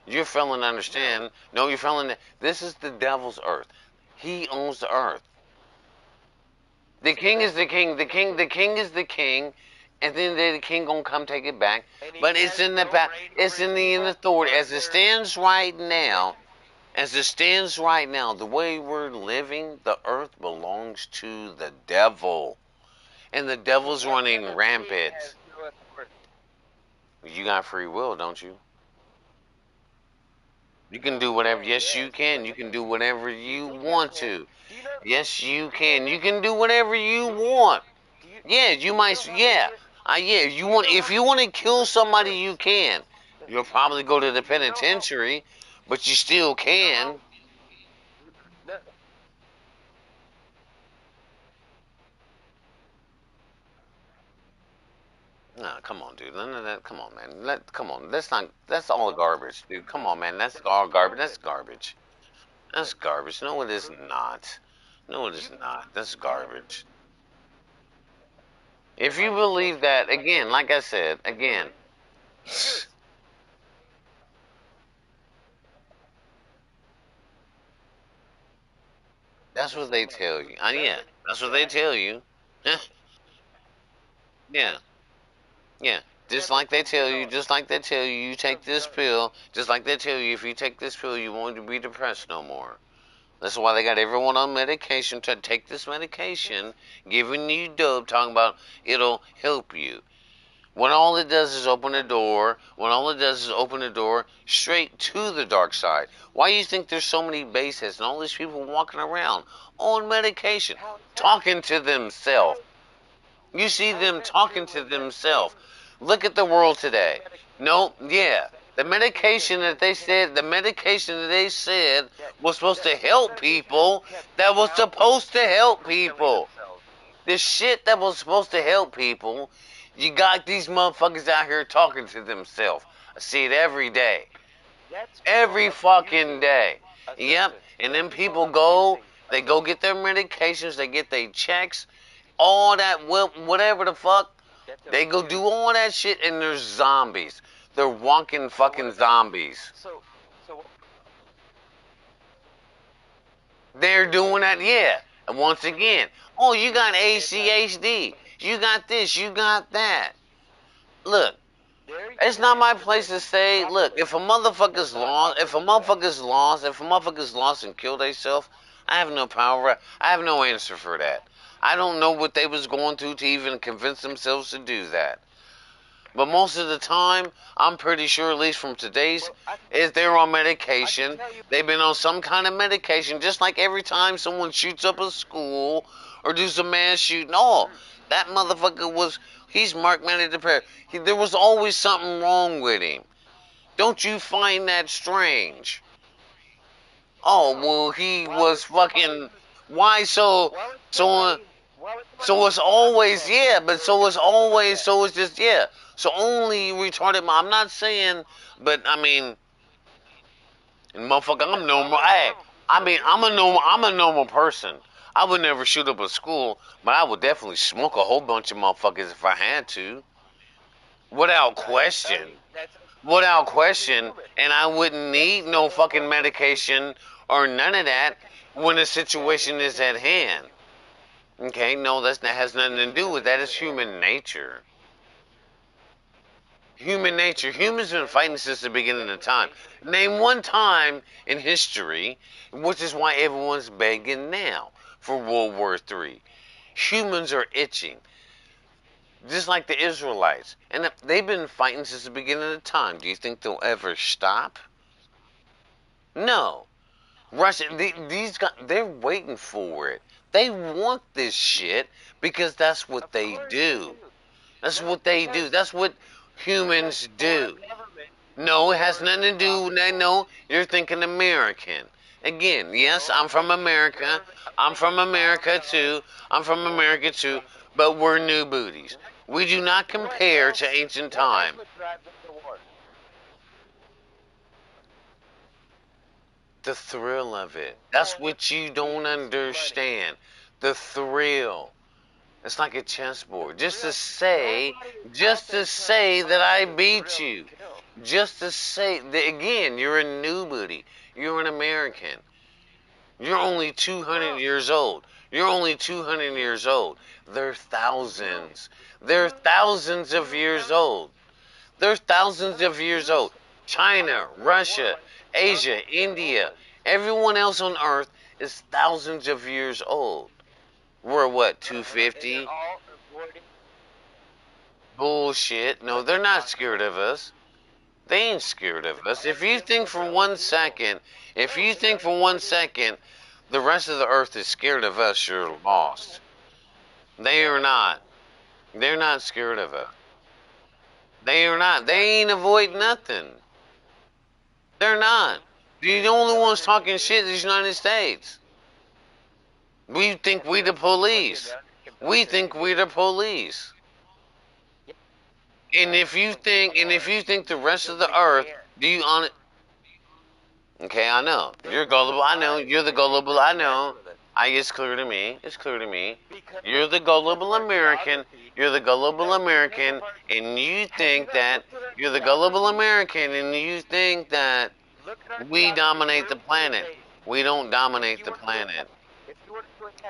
You're failing to understand. No, you're failing to. This is the devil's earth. He owns the earth. The king is the king. The king is the king. And then the king gonna come take it back. But it's in the back. It's in the authority as it stands right now. As it stands right now, the way we're living, the earth belongs to the devil. And the devil's running rampant. You got free will, don't you? You can do whatever. Yes, you can. You can do whatever you want to. Yes, you can. You can do whatever you want. Yeah, you might. Yeah, yeah. You want if you want to kill somebody, you can. You'll probably go to the penitentiary, but you still can. No, come on, dude. None of that. Come on, man. Come on. That's not. That's all garbage, dude. Come on, man. That's all garbage. That's garbage. That's garbage. No, it is not. No, it is not. That's garbage. If you believe that, again, like I said, again, that's what they tell you. Yeah, that's what they tell you. Yeah, yeah. Just like they tell you, you take this pill. Just like they tell you, if you take this pill, you won't be depressed no more. This is why they got everyone on medication to take this medication, giving you dope, talking about it'll help you. When all it does is open a door, straight to the dark side. Why do you think there's so many base heads and all these people walking around on medication, talking to themselves? You see them talking to themselves. Look at the world today. No, yeah. The medication that they said was supposed to help people, that was supposed to help people. The shit that was supposed to help people, you got these motherfuckers out here talking to themselves. I see it every day. Every fucking day. Yep. And then people go, they go get their medications, they get their checks, all that, whatever the fuck. They go do all that shit, and they're zombies. They're walking fucking zombies. They're doing that, yeah. And once again, oh, you got ACHD. You got this, you got that. Look, it's not my place to say, look, if a motherfucker's lost and killed themselves, I have no power. I have no answer for that. I don't know what they was going through to even convince themselves to do that. But most of the time, I'm pretty sure, at least from today's, is they're on medication. They've been on some kind of medication, just like every time someone shoots up a school or do some mass shooting. Oh, that motherfucker he's marked mentally depressed. There was always something wrong with him. Don't you find that strange? Oh, well, he was fucking, why so it's always, yeah, but so it's just, yeah. So only retarded, I'm not saying, but I mean, motherfucker, I'm normal. Hey, I mean, I'm a normal person. I would never shoot up a school, but I would definitely smoke a whole bunch of motherfuckers if I had to. Without question. Without question. And I wouldn't need no fucking medication or none of that when the situation is at hand. Okay, no, that has nothing to do with that. It's human nature. Human nature. Humans have been fighting since the beginning of time. Name one time in history, which is why everyone's begging now for World War III. Humans are itching. Just like the Israelites. And they've been fighting since the beginning of time. Do you think they'll ever stop? No. Russia, these guys, they're waiting for it. They want this shit because that's what they do. That's what they do. That's what humans do. No, it has nothing to do with that. No, you're thinking American. Again, yes, I'm from America. I'm from America too. I'm from America too. But we're new booties. We do not compare to ancient time. The thrill of it. That's what you don't understand. The thrill. It's like a chessboard. Just to say that I beat you. Just to say, that, again, you're a nobody. You're an American. You're only 200 years old. You're only 200 years old. They're thousands. They're thousands of years old. They're thousands of years old. China, Russia, Asia, India, everyone else on Earth is thousands of years old. We're what, 250? Bullshit. No, they're not scared of us. They ain't scared of us. If you think for 1 second the rest of the earth is scared of us, you're lost. They are not. They're not scared of us. They are not. They ain't avoid nothing. They're not. The only ones talking shit is the United States. We think we the police. We think we the police. And if you think the rest of the earth, do you on it? Okay, I know. You're gullible. I know. You're the gullible. I know. It's clear to me. It's clear to me. You're the gullible American. You're the gullible American, and you think that you're the gullible American, and you think that we dominate the planet. We don't dominate the planet.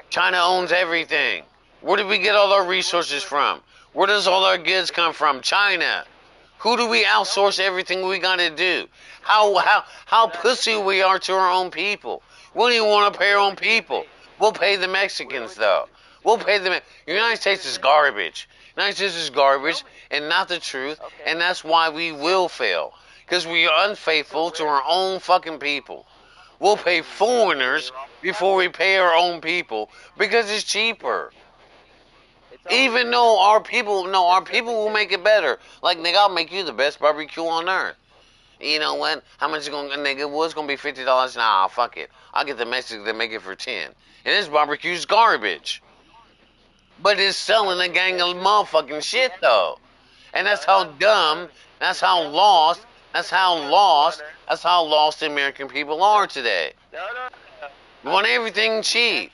China owns everything. Where did we get all our resources from? Where does all our goods come from? China. Who do we outsource everything we gotta do? How pussy we are to our own people. We don't even want to pay our own people. We'll pay the Mexicans though. We'll pay them. The United States is garbage. The United States is garbage and not the truth, and that's why we will fail. Because we are unfaithful to our own fucking people. We'll pay foreigners before we pay our own people because it's cheaper. Even though our people, no, our people will make it better. Like, nigga, I'll make you the best barbecue on earth. You know what? How much is gonna, nigga? Well, it's gonna be $50. Nah, fuck it. I'll get the Mexicans to make it for 10. And this barbecue's garbage. But it's selling a gang of motherfucking shit though. And that's how dumb, that's how lost, that's how lost the American people are today. We want everything cheap.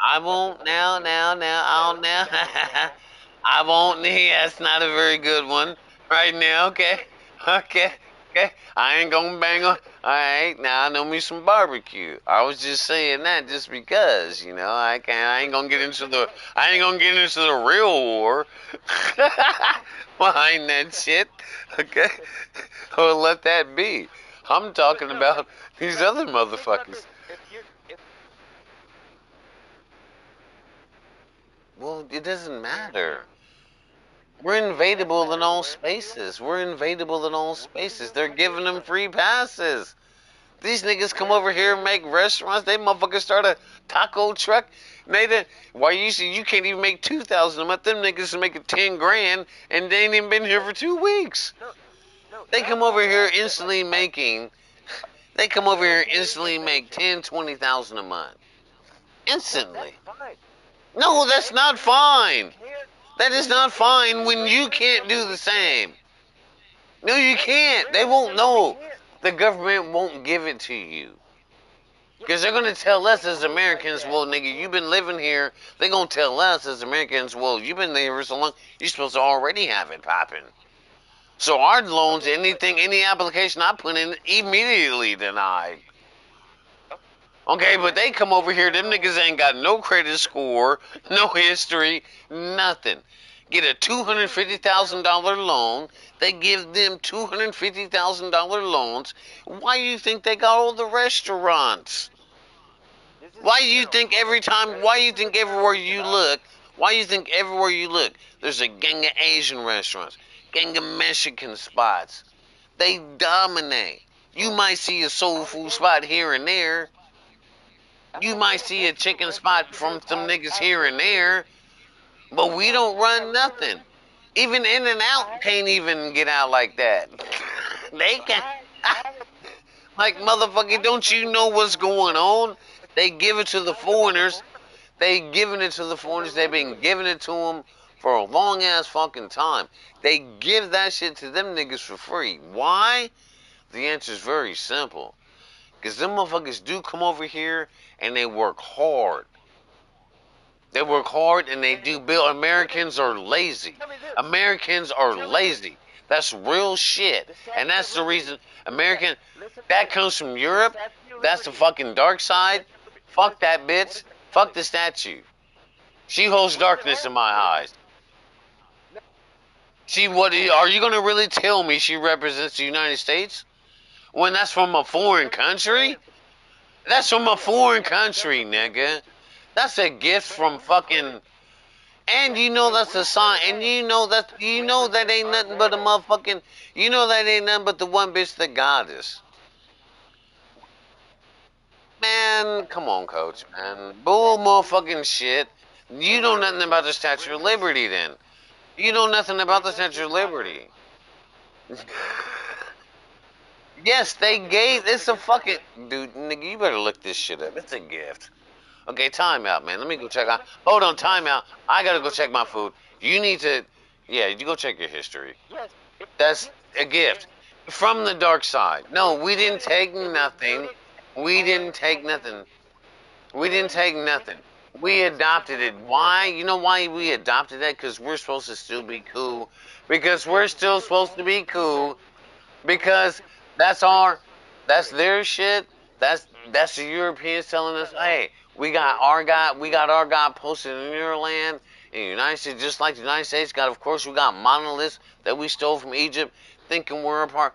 I won't I'll now. I won't, yeah, that's not a very good one right now, okay? Okay, okay. I ain't gonna bang on, alright, now I know me some barbecue. I was just saying that just because, you know, I ain't gonna get into the real war behind that shit, okay? Or let that be. I'm talking about these other motherfuckers. Well, it doesn't matter. We're invadable in all spaces. We're invadable in all spaces. They're giving them free passes. These niggas come over here and make restaurants. They motherfuckers start a taco truck. They did. Why you can't even make 2,000 a month? Them niggas are making 10 grand and they ain't even been here for 2 weeks. They come over here instantly making. They come over here instantly make 10, 20,000 a month. Instantly. No, that's not fine. That is not fine when you can't do the same. No, you can't. They won't know. The government won't give it to you. Because they're going to tell us as Americans, well, nigga, you've been living here. They're going to tell us as Americans, well, you've been there for so long, you're supposed to already have it popping. So our loans, anything, any application I put in, immediately denied. Okay, but they come over here, them niggas ain't got no credit score, no history, nothing. Get a $250,000 loan. They give them $250,000 loans. Why do you think they got all the restaurants? Why do you think why do you think everywhere you look, there's a gang of Asian restaurants, gang of Mexican spots. They dominate. You might see a soul food spot here and there. You might see a chicken spot from some niggas here and there, but we don't run nothing. Even In and Out can't even get out like that. They can't. Like, motherfucker, don't you know what's going on? They give it to the foreigners. They giving it to the foreigners. They've been giving it to them for a long ass fucking time. They give that shit to them niggas for free. Why? The answer is very simple. Because them motherfuckers do come over here and they work hard. They work hard and they do build. Americans are lazy. Americans are lazy. That's real shit. And that's the reason that comes from Europe. That's the fucking dark side. Fuck that bitch. Fuck the statue. She holds darkness in my eyes. Are you going to really tell me she represents the United States? When that's from a foreign country? That's from a foreign country, nigga. That's a gift from fucking. And you know that's a sign. And you know that ain't nothing but a motherfucking. You know that ain't nothing but the one bitch that got us. Man, come on, coach, man. Bull motherfucking shit. You know nothing about the Statue of Liberty, then. You know nothing about the Statue of Liberty. Yes, they gave. It's a fucking. Dude, nigga, you better look this shit up. It's a gift. Okay, time out, man. Let me go check out. Hold on, time out. I gotta go check my food. You need to. Yeah, you go check your history. That's a gift. From the dark side. No, we didn't take nothing. We didn't take nothing. We didn't take nothing. We adopted it. Why? You know why we adopted that? Because we're supposed to still be cool. Because we're still supposed to be cool. Because that's their shit. That's the Europeans telling us, hey, we got our guy posted in your land in the United States, just like the United States got. Of course, we got monoliths that we stole from Egypt, thinking we're a part.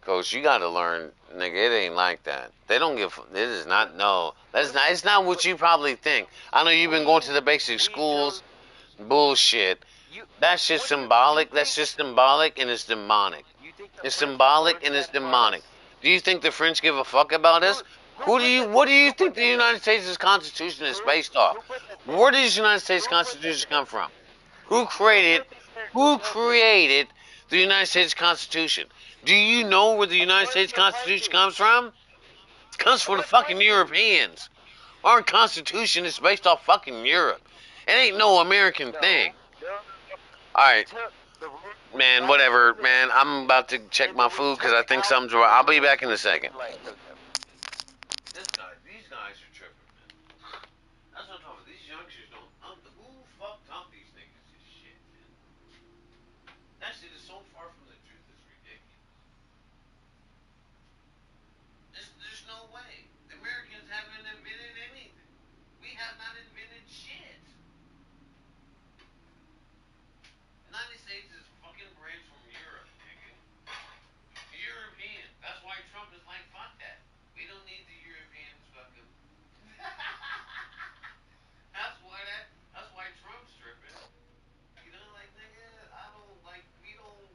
Coach, you gotta learn, nigga. It ain't like that. They don't give. It is not. No, that's not. It's not what you probably think. I know you've been going to the basic schools. Bullshit. You That's just what symbolic. you That's think? just symbolic, and it's demonic. You think the It's French symbolic put and it's that upon demonic. us? Do you think the French give a fuck about us? Who Who do put you? that? What do you Who put think the that there? United States Constitution is Who based off? who put that there? Where does the United States Who put that Constitution there? come from? Who Who created? put that there? Who Tell me. created the United States Constitution? Do you know where the United According States to the Constitution Vikings. comes from? It comes from the fucking According Europeans. Our Constitution is based off fucking Europe. It ain't no American no, thing. no. All They right, took the man. right Whatever, to them, man. I'm about to check and my then they food because took I think out something's wrong. the I'll be back in a places the second. Israelites took them. These guys are tripping, man. That's what I'm talking about. These youngsters don't. Who fucked up these niggas? This shit, man. That shit is so far from the truth. It's ridiculous. There's no way. The Americans haven't invented anything. We have not invented shit. The United States is fucking branch from Europe, nigga. European. That's why Trump is like, fuck that. We don't need the Europeans fucking. That's why Trump's tripping. You know, like nigga, I don't like we don't.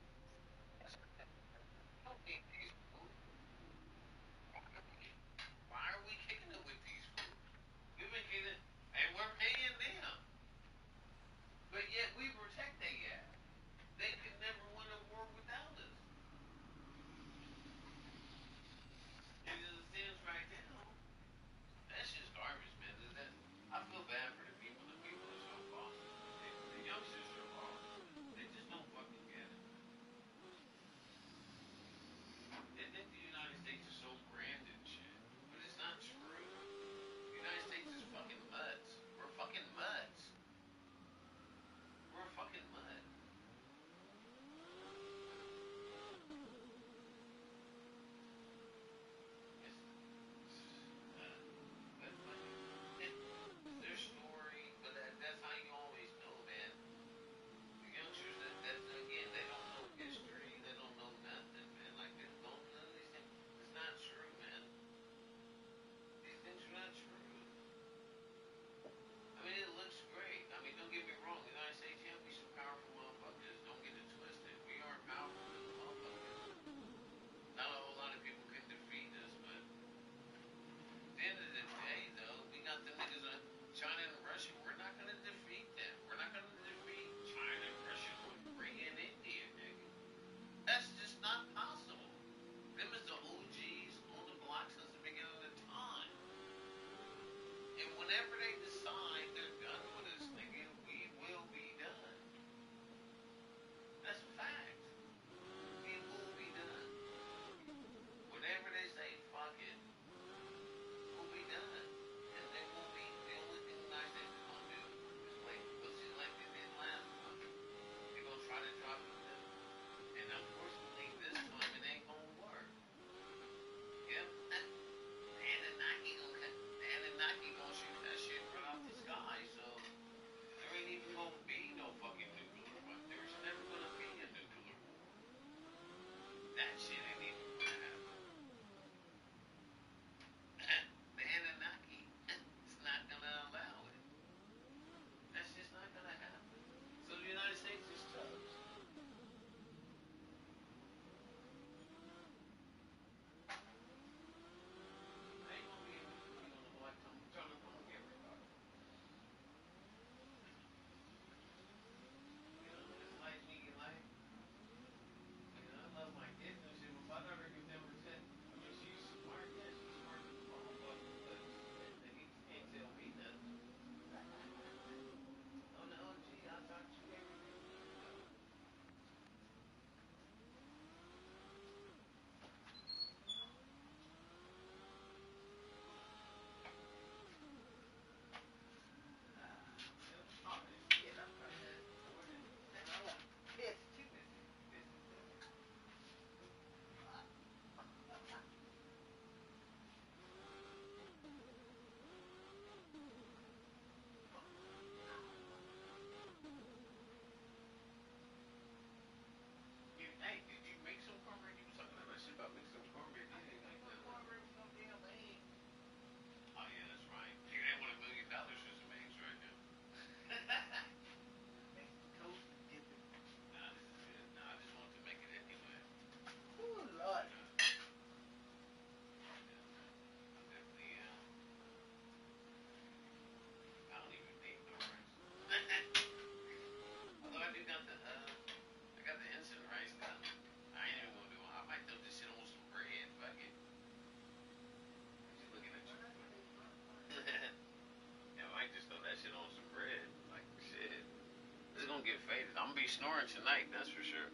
snoring tonight, that's for sure.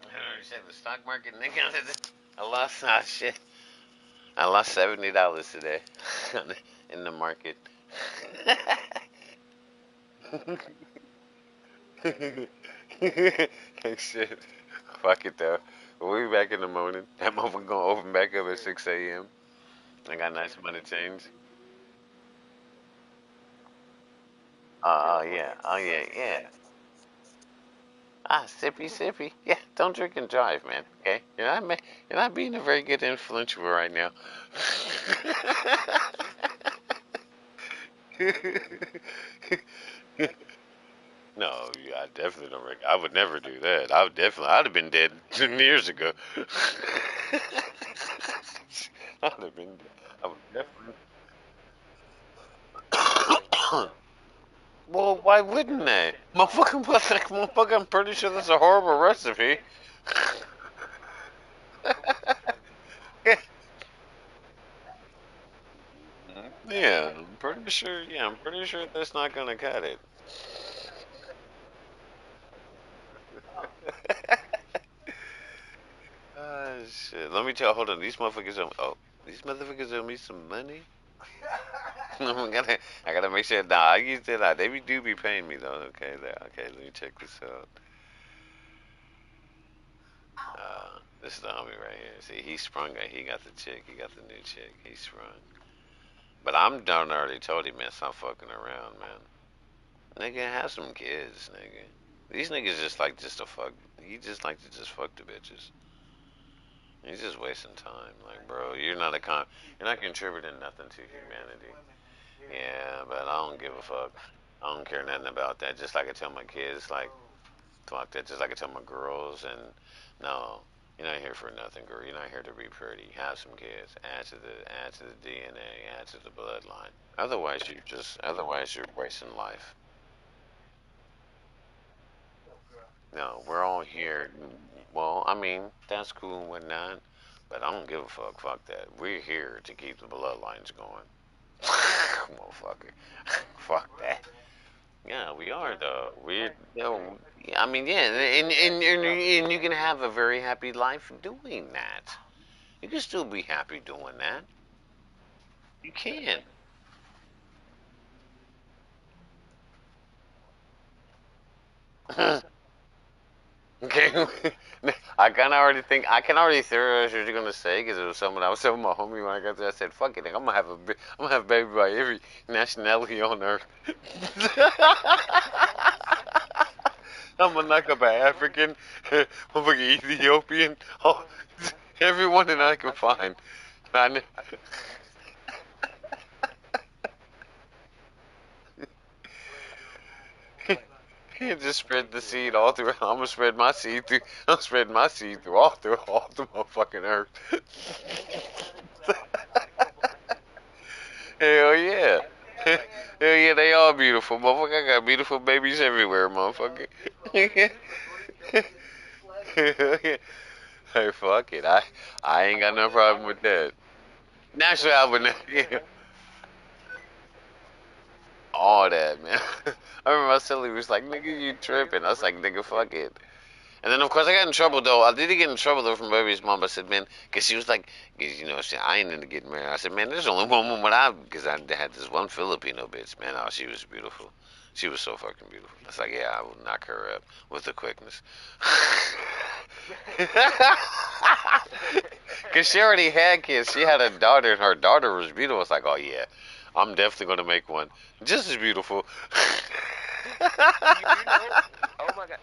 I already said the stock market, nigga. I lost, shit. I lost $70 today in the market. Shit. Fuck it though. We'll be back in the morning. That motherfucker gonna open back up at 6 a.m. I got nice money change. Yeah. Oh yeah, yeah. Ah, sippy, sippy. Yeah, don't drink and drive, man. Okay, you're not being a very good influential right now. No, yeah, I definitely don't. I would never do that. I'd have been dead 10 years ago. I'd have been. I would definitely. Well, why wouldn't they? Motherfucker, I'm pretty sure that's a horrible recipe. Yeah, I'm pretty sure. Yeah, I'm pretty sure that's not gonna cut it. Ah, shit. Let me tell. Hold on. These motherfuckers owe me some money. I gotta make sure. Nah, I used it out. They do be paying me though. Okay, there. Okay, let me check this out. This is the homie right here. See, he sprung it. He got the chick. He got the new chick. He sprung. But I'm done already told him, man, stop fucking around, man. Nigga, have some kids, nigga. These niggas just to fuck. He just like to just fuck the bitches. He's just wasting time. Like, bro, you're not contributing nothing to humanity. Yeah, but I don't give a fuck. I don't care nothing about that. Just like I tell my kids, like, fuck that. Just like I tell my girls, and no, you're not here for nothing, girl. You're not here to be pretty. Have some kids. Add to the DNA. Add to the bloodline. Otherwise you're wasting life. No, we're all here. Well, I mean, that's cool and whatnot, but I don't give a fuck. Fuck that. We're here to keep the bloodlines going. Motherfucker. Fuck that. Yeah, we are though. I mean, yeah, and you can have a very happy life doing that. You can still be happy doing that. You can. Okay. I can already theorize what you're gonna say because it was someone I was telling my homie when I got there. I said, "Fuck it, I'm gonna I'm gonna have a baby by every nationality on earth. I'm gonna knock up an African, motherfucking Ethiopian, oh, everyone that I can find." I, you just spread the seed all through. I'm gonna spread my seed through. I'm spreading my seed through all the motherfucking earth. Hell yeah. Hell yeah, they all beautiful, motherfucker. I got beautiful babies everywhere, motherfucker. Hey, fuck it. I ain't got no problem with that. Naturally, I would yeah, all that, man. I remember my silly was like, nigga, you tripping. I was like, nigga, fuck it. And then, of course, I got in trouble, though. I did get in trouble, though, from baby's mom. I said, man, because she was like, cause, I ain't into getting married. I said, man, there's only one woman because I had this one Filipino bitch, man. Oh, she was beautiful. She was so fucking beautiful. I was like, yeah, I will knock her up with the quickness. Because she already had kids. She had a daughter, and her daughter was beautiful. It's like, oh, yeah, I'm definitely going to make one just as beautiful. Oh my god.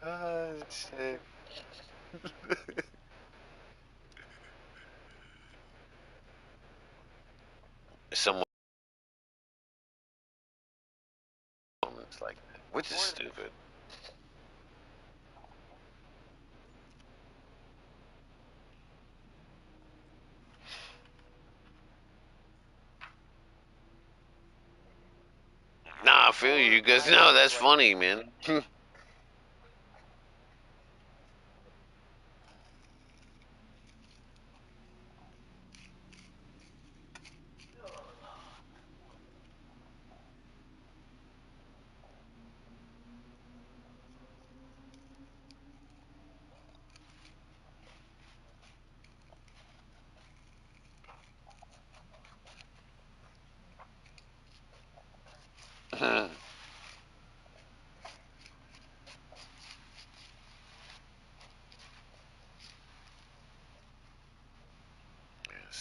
Oh, shit. Someone it's like that, which is stupid. Nah, I feel you, because no, that's funny, man.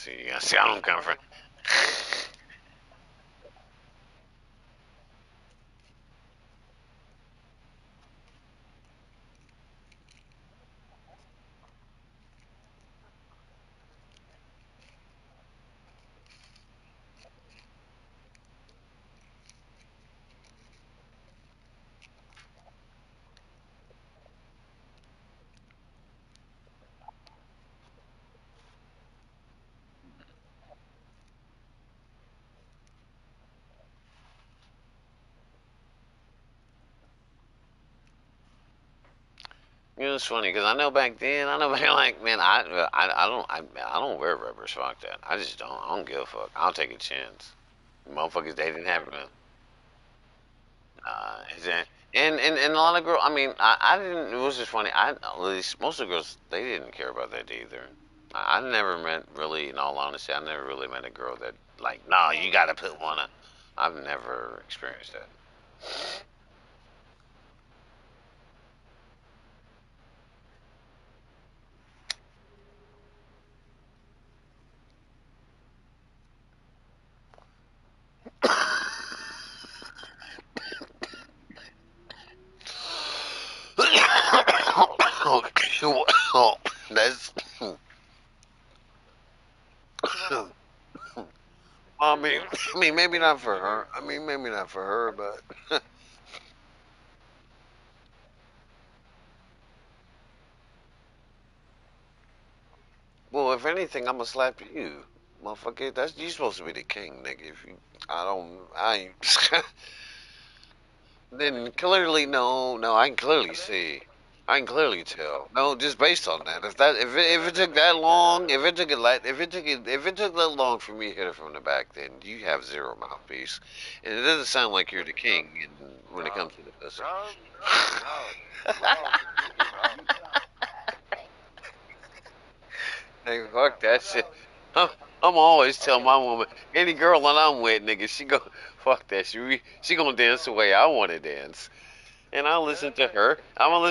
See how I'm coming from. You know, it's funny because I know back then, I know back like, man, I don't wear rubbers. Fuck that. I just don't. I don't give a fuck. I'll take a chance. Motherfuckers, they didn't have it. Exactly. And a lot of girls. I mean, I didn't. It was just funny. At least most of the girls, they didn't care about that either. I never met really, in all honesty, I never really met a girl that like, no, you got to put one on. I've never experienced that. Okay, well, that's. I mean, I mean, maybe not for her. I mean, maybe not for her, but well, if anything, I'm gonna slap you, motherfucker. That's you supposed to be the king, nigga. If you, I don't, I ain't. Then clearly, no, no, I can clearly see. I can clearly tell. No, just based on that. If it took that long, if it took that long for me to hit it from the back, then you have zero mouthpiece, and it doesn't sound like you're the king when it Wrong. comes to the pussy. Wrong. Wrong. Wrong. Completely wrong. Hey, fuck that shit. I'm, I'm always telling Okay. my woman, any girl that I'm with, nigga, she go, fuck that. She gonna dance the way I want to dance, and I'll listen to her. I'm gonna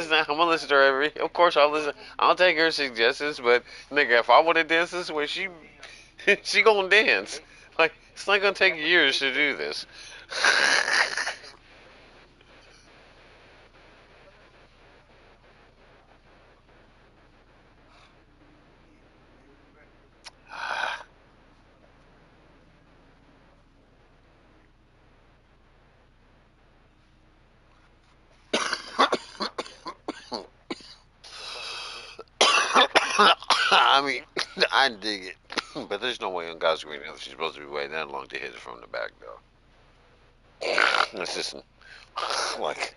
listen to her every. Of course, I'll listen. I'll take her suggestions, but nigga, if I want to dance this way, she gonna dance. Like it's not gonna take years to do this. Fucking shit. I mean, I dig it, but there's no way on God's green earth she's supposed to be waiting that long to hit it from the back, though. That's just like,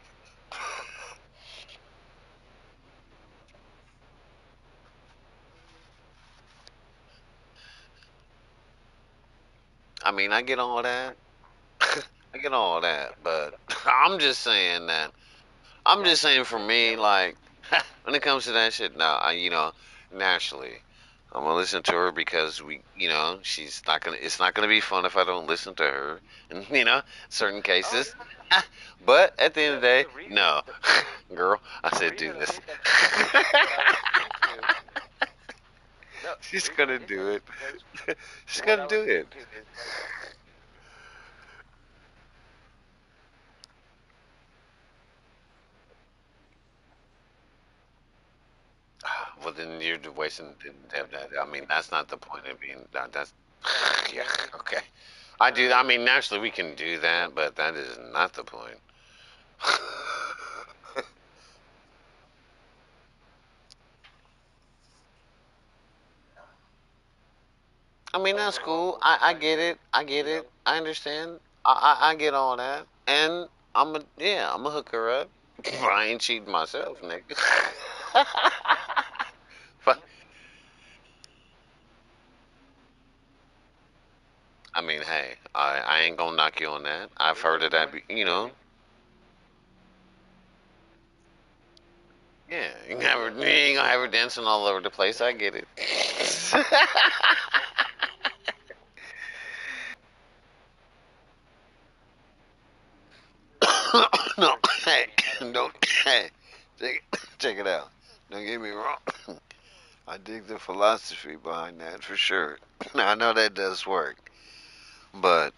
I mean, I get all that. I get all that, but I'm just saying that. I'm Yeah. just saying for me, Yeah. like, when it comes to that shit, no, naturally, I'm gonna listen to her because she's not gonna. It's not gonna be fun if I don't listen to her, and certain Oh cases. yeah. But at the end of the day, The reason no, the girl, I the said do reason I this. did that what I was listening to. No, the She's reason I gonna did that do is it. because She's what gonna I do was it. listening to is like Well, then you're wasting. That. I mean, that's not the point of being. That's yeah. Okay. I do. I mean, naturally we can do that, but that is not the point. I mean, that's cool. I get it. I get you know. it. I understand. I get all that. And I'm a hook her up. I ain't cheating myself, nigga. But I mean, hey, I ain't gonna knock you on that. I've heard of that. Yeah, you ain't gonna have her dancing all over the place. I get it. No, hey, don't, hey, check it out. Don't get me wrong. I dig the philosophy behind that for sure. I know that does work, but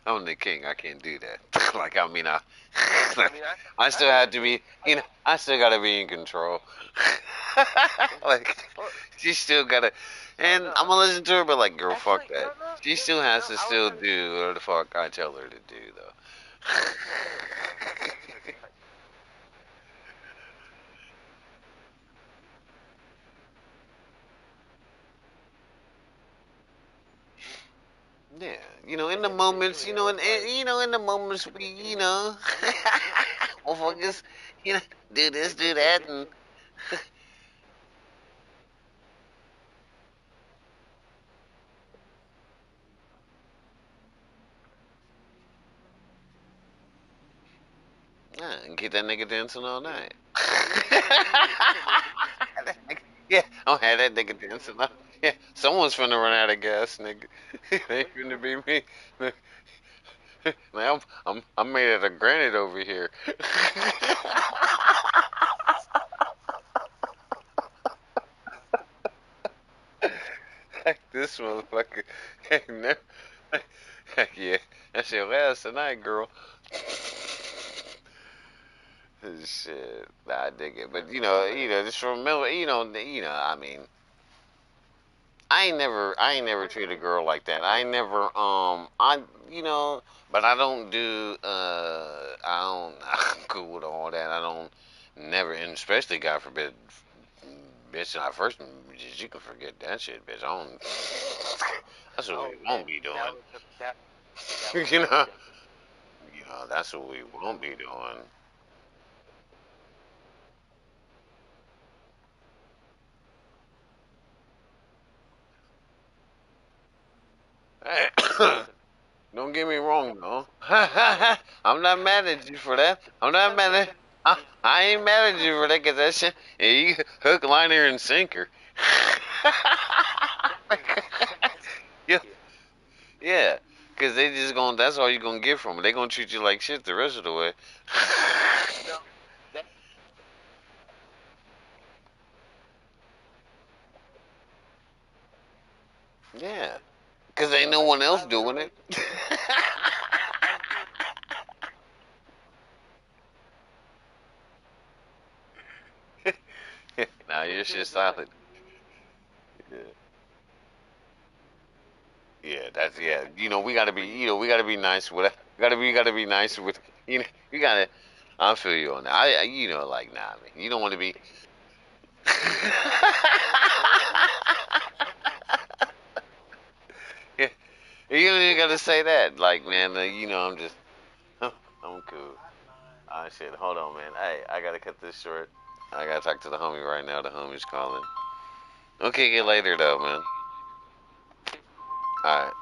I'm the king. I can't do that. Like, I mean, I mean, I I still feel have like to be, I still gotta be in control. Like, well, she still gotta, oh and no, I'm gonna listen to her, but like, girl, fuck actually, that. no, no, She no, still no. has to I was still gonna, do whatever the fuck I tell her to do, though. Yeah, in the moments, essentially, I was like, in the moments we, motherfuckers, do this, do that, and yeah, and get that nigga dancing all night. Yeah, I'll have that nigga dancing. Yeah, someone's finna run out of gas, nigga. It ain't finna be me. Now I'm made out of granite over here. Like this motherfucker. Heck, no. Heck yeah, that's your last tonight, girl. Shit, nah, I dig it, but just remember, I mean, I ain't never treated a girl like that. I ain't never, you know, but I don't do, I don't, I'm cool with all that. I don't, never, and especially, God forbid, bitch, when I first, you can forget that shit, bitch. I don't, that's what oh we man, won't be that doing. was a, that was you a know, mistake. that's what we won't be doing. Hey, Listen, don't get me wrong, though. I'm not mad at you for that. I'm not mad at. I ain't mad at you for that, cause that shit, yeah, you hook, liner, and sinker. Yeah, yeah, cause they just gonna. That's all you gonna get from it. They gonna treat you like shit the rest of the way. no, that Yeah, cause ain't no, no one else I doing literally, it. I literally, Nah, yeah, your dude, shit's listen, solid. Yeah. Yeah, that's yeah. We gotta be. We gotta be nice with it. We gotta be nice with. You gotta. I feel you on that. Like nah, man. You don't want to be. Yeah, you don't even gotta say that. Like, man, I'm just. I'm cool. Ah, shit. Hold on, man. Hey, I gotta cut this short. I gotta talk to the homie right now. The homie's calling. Okay, get later though, man. All right.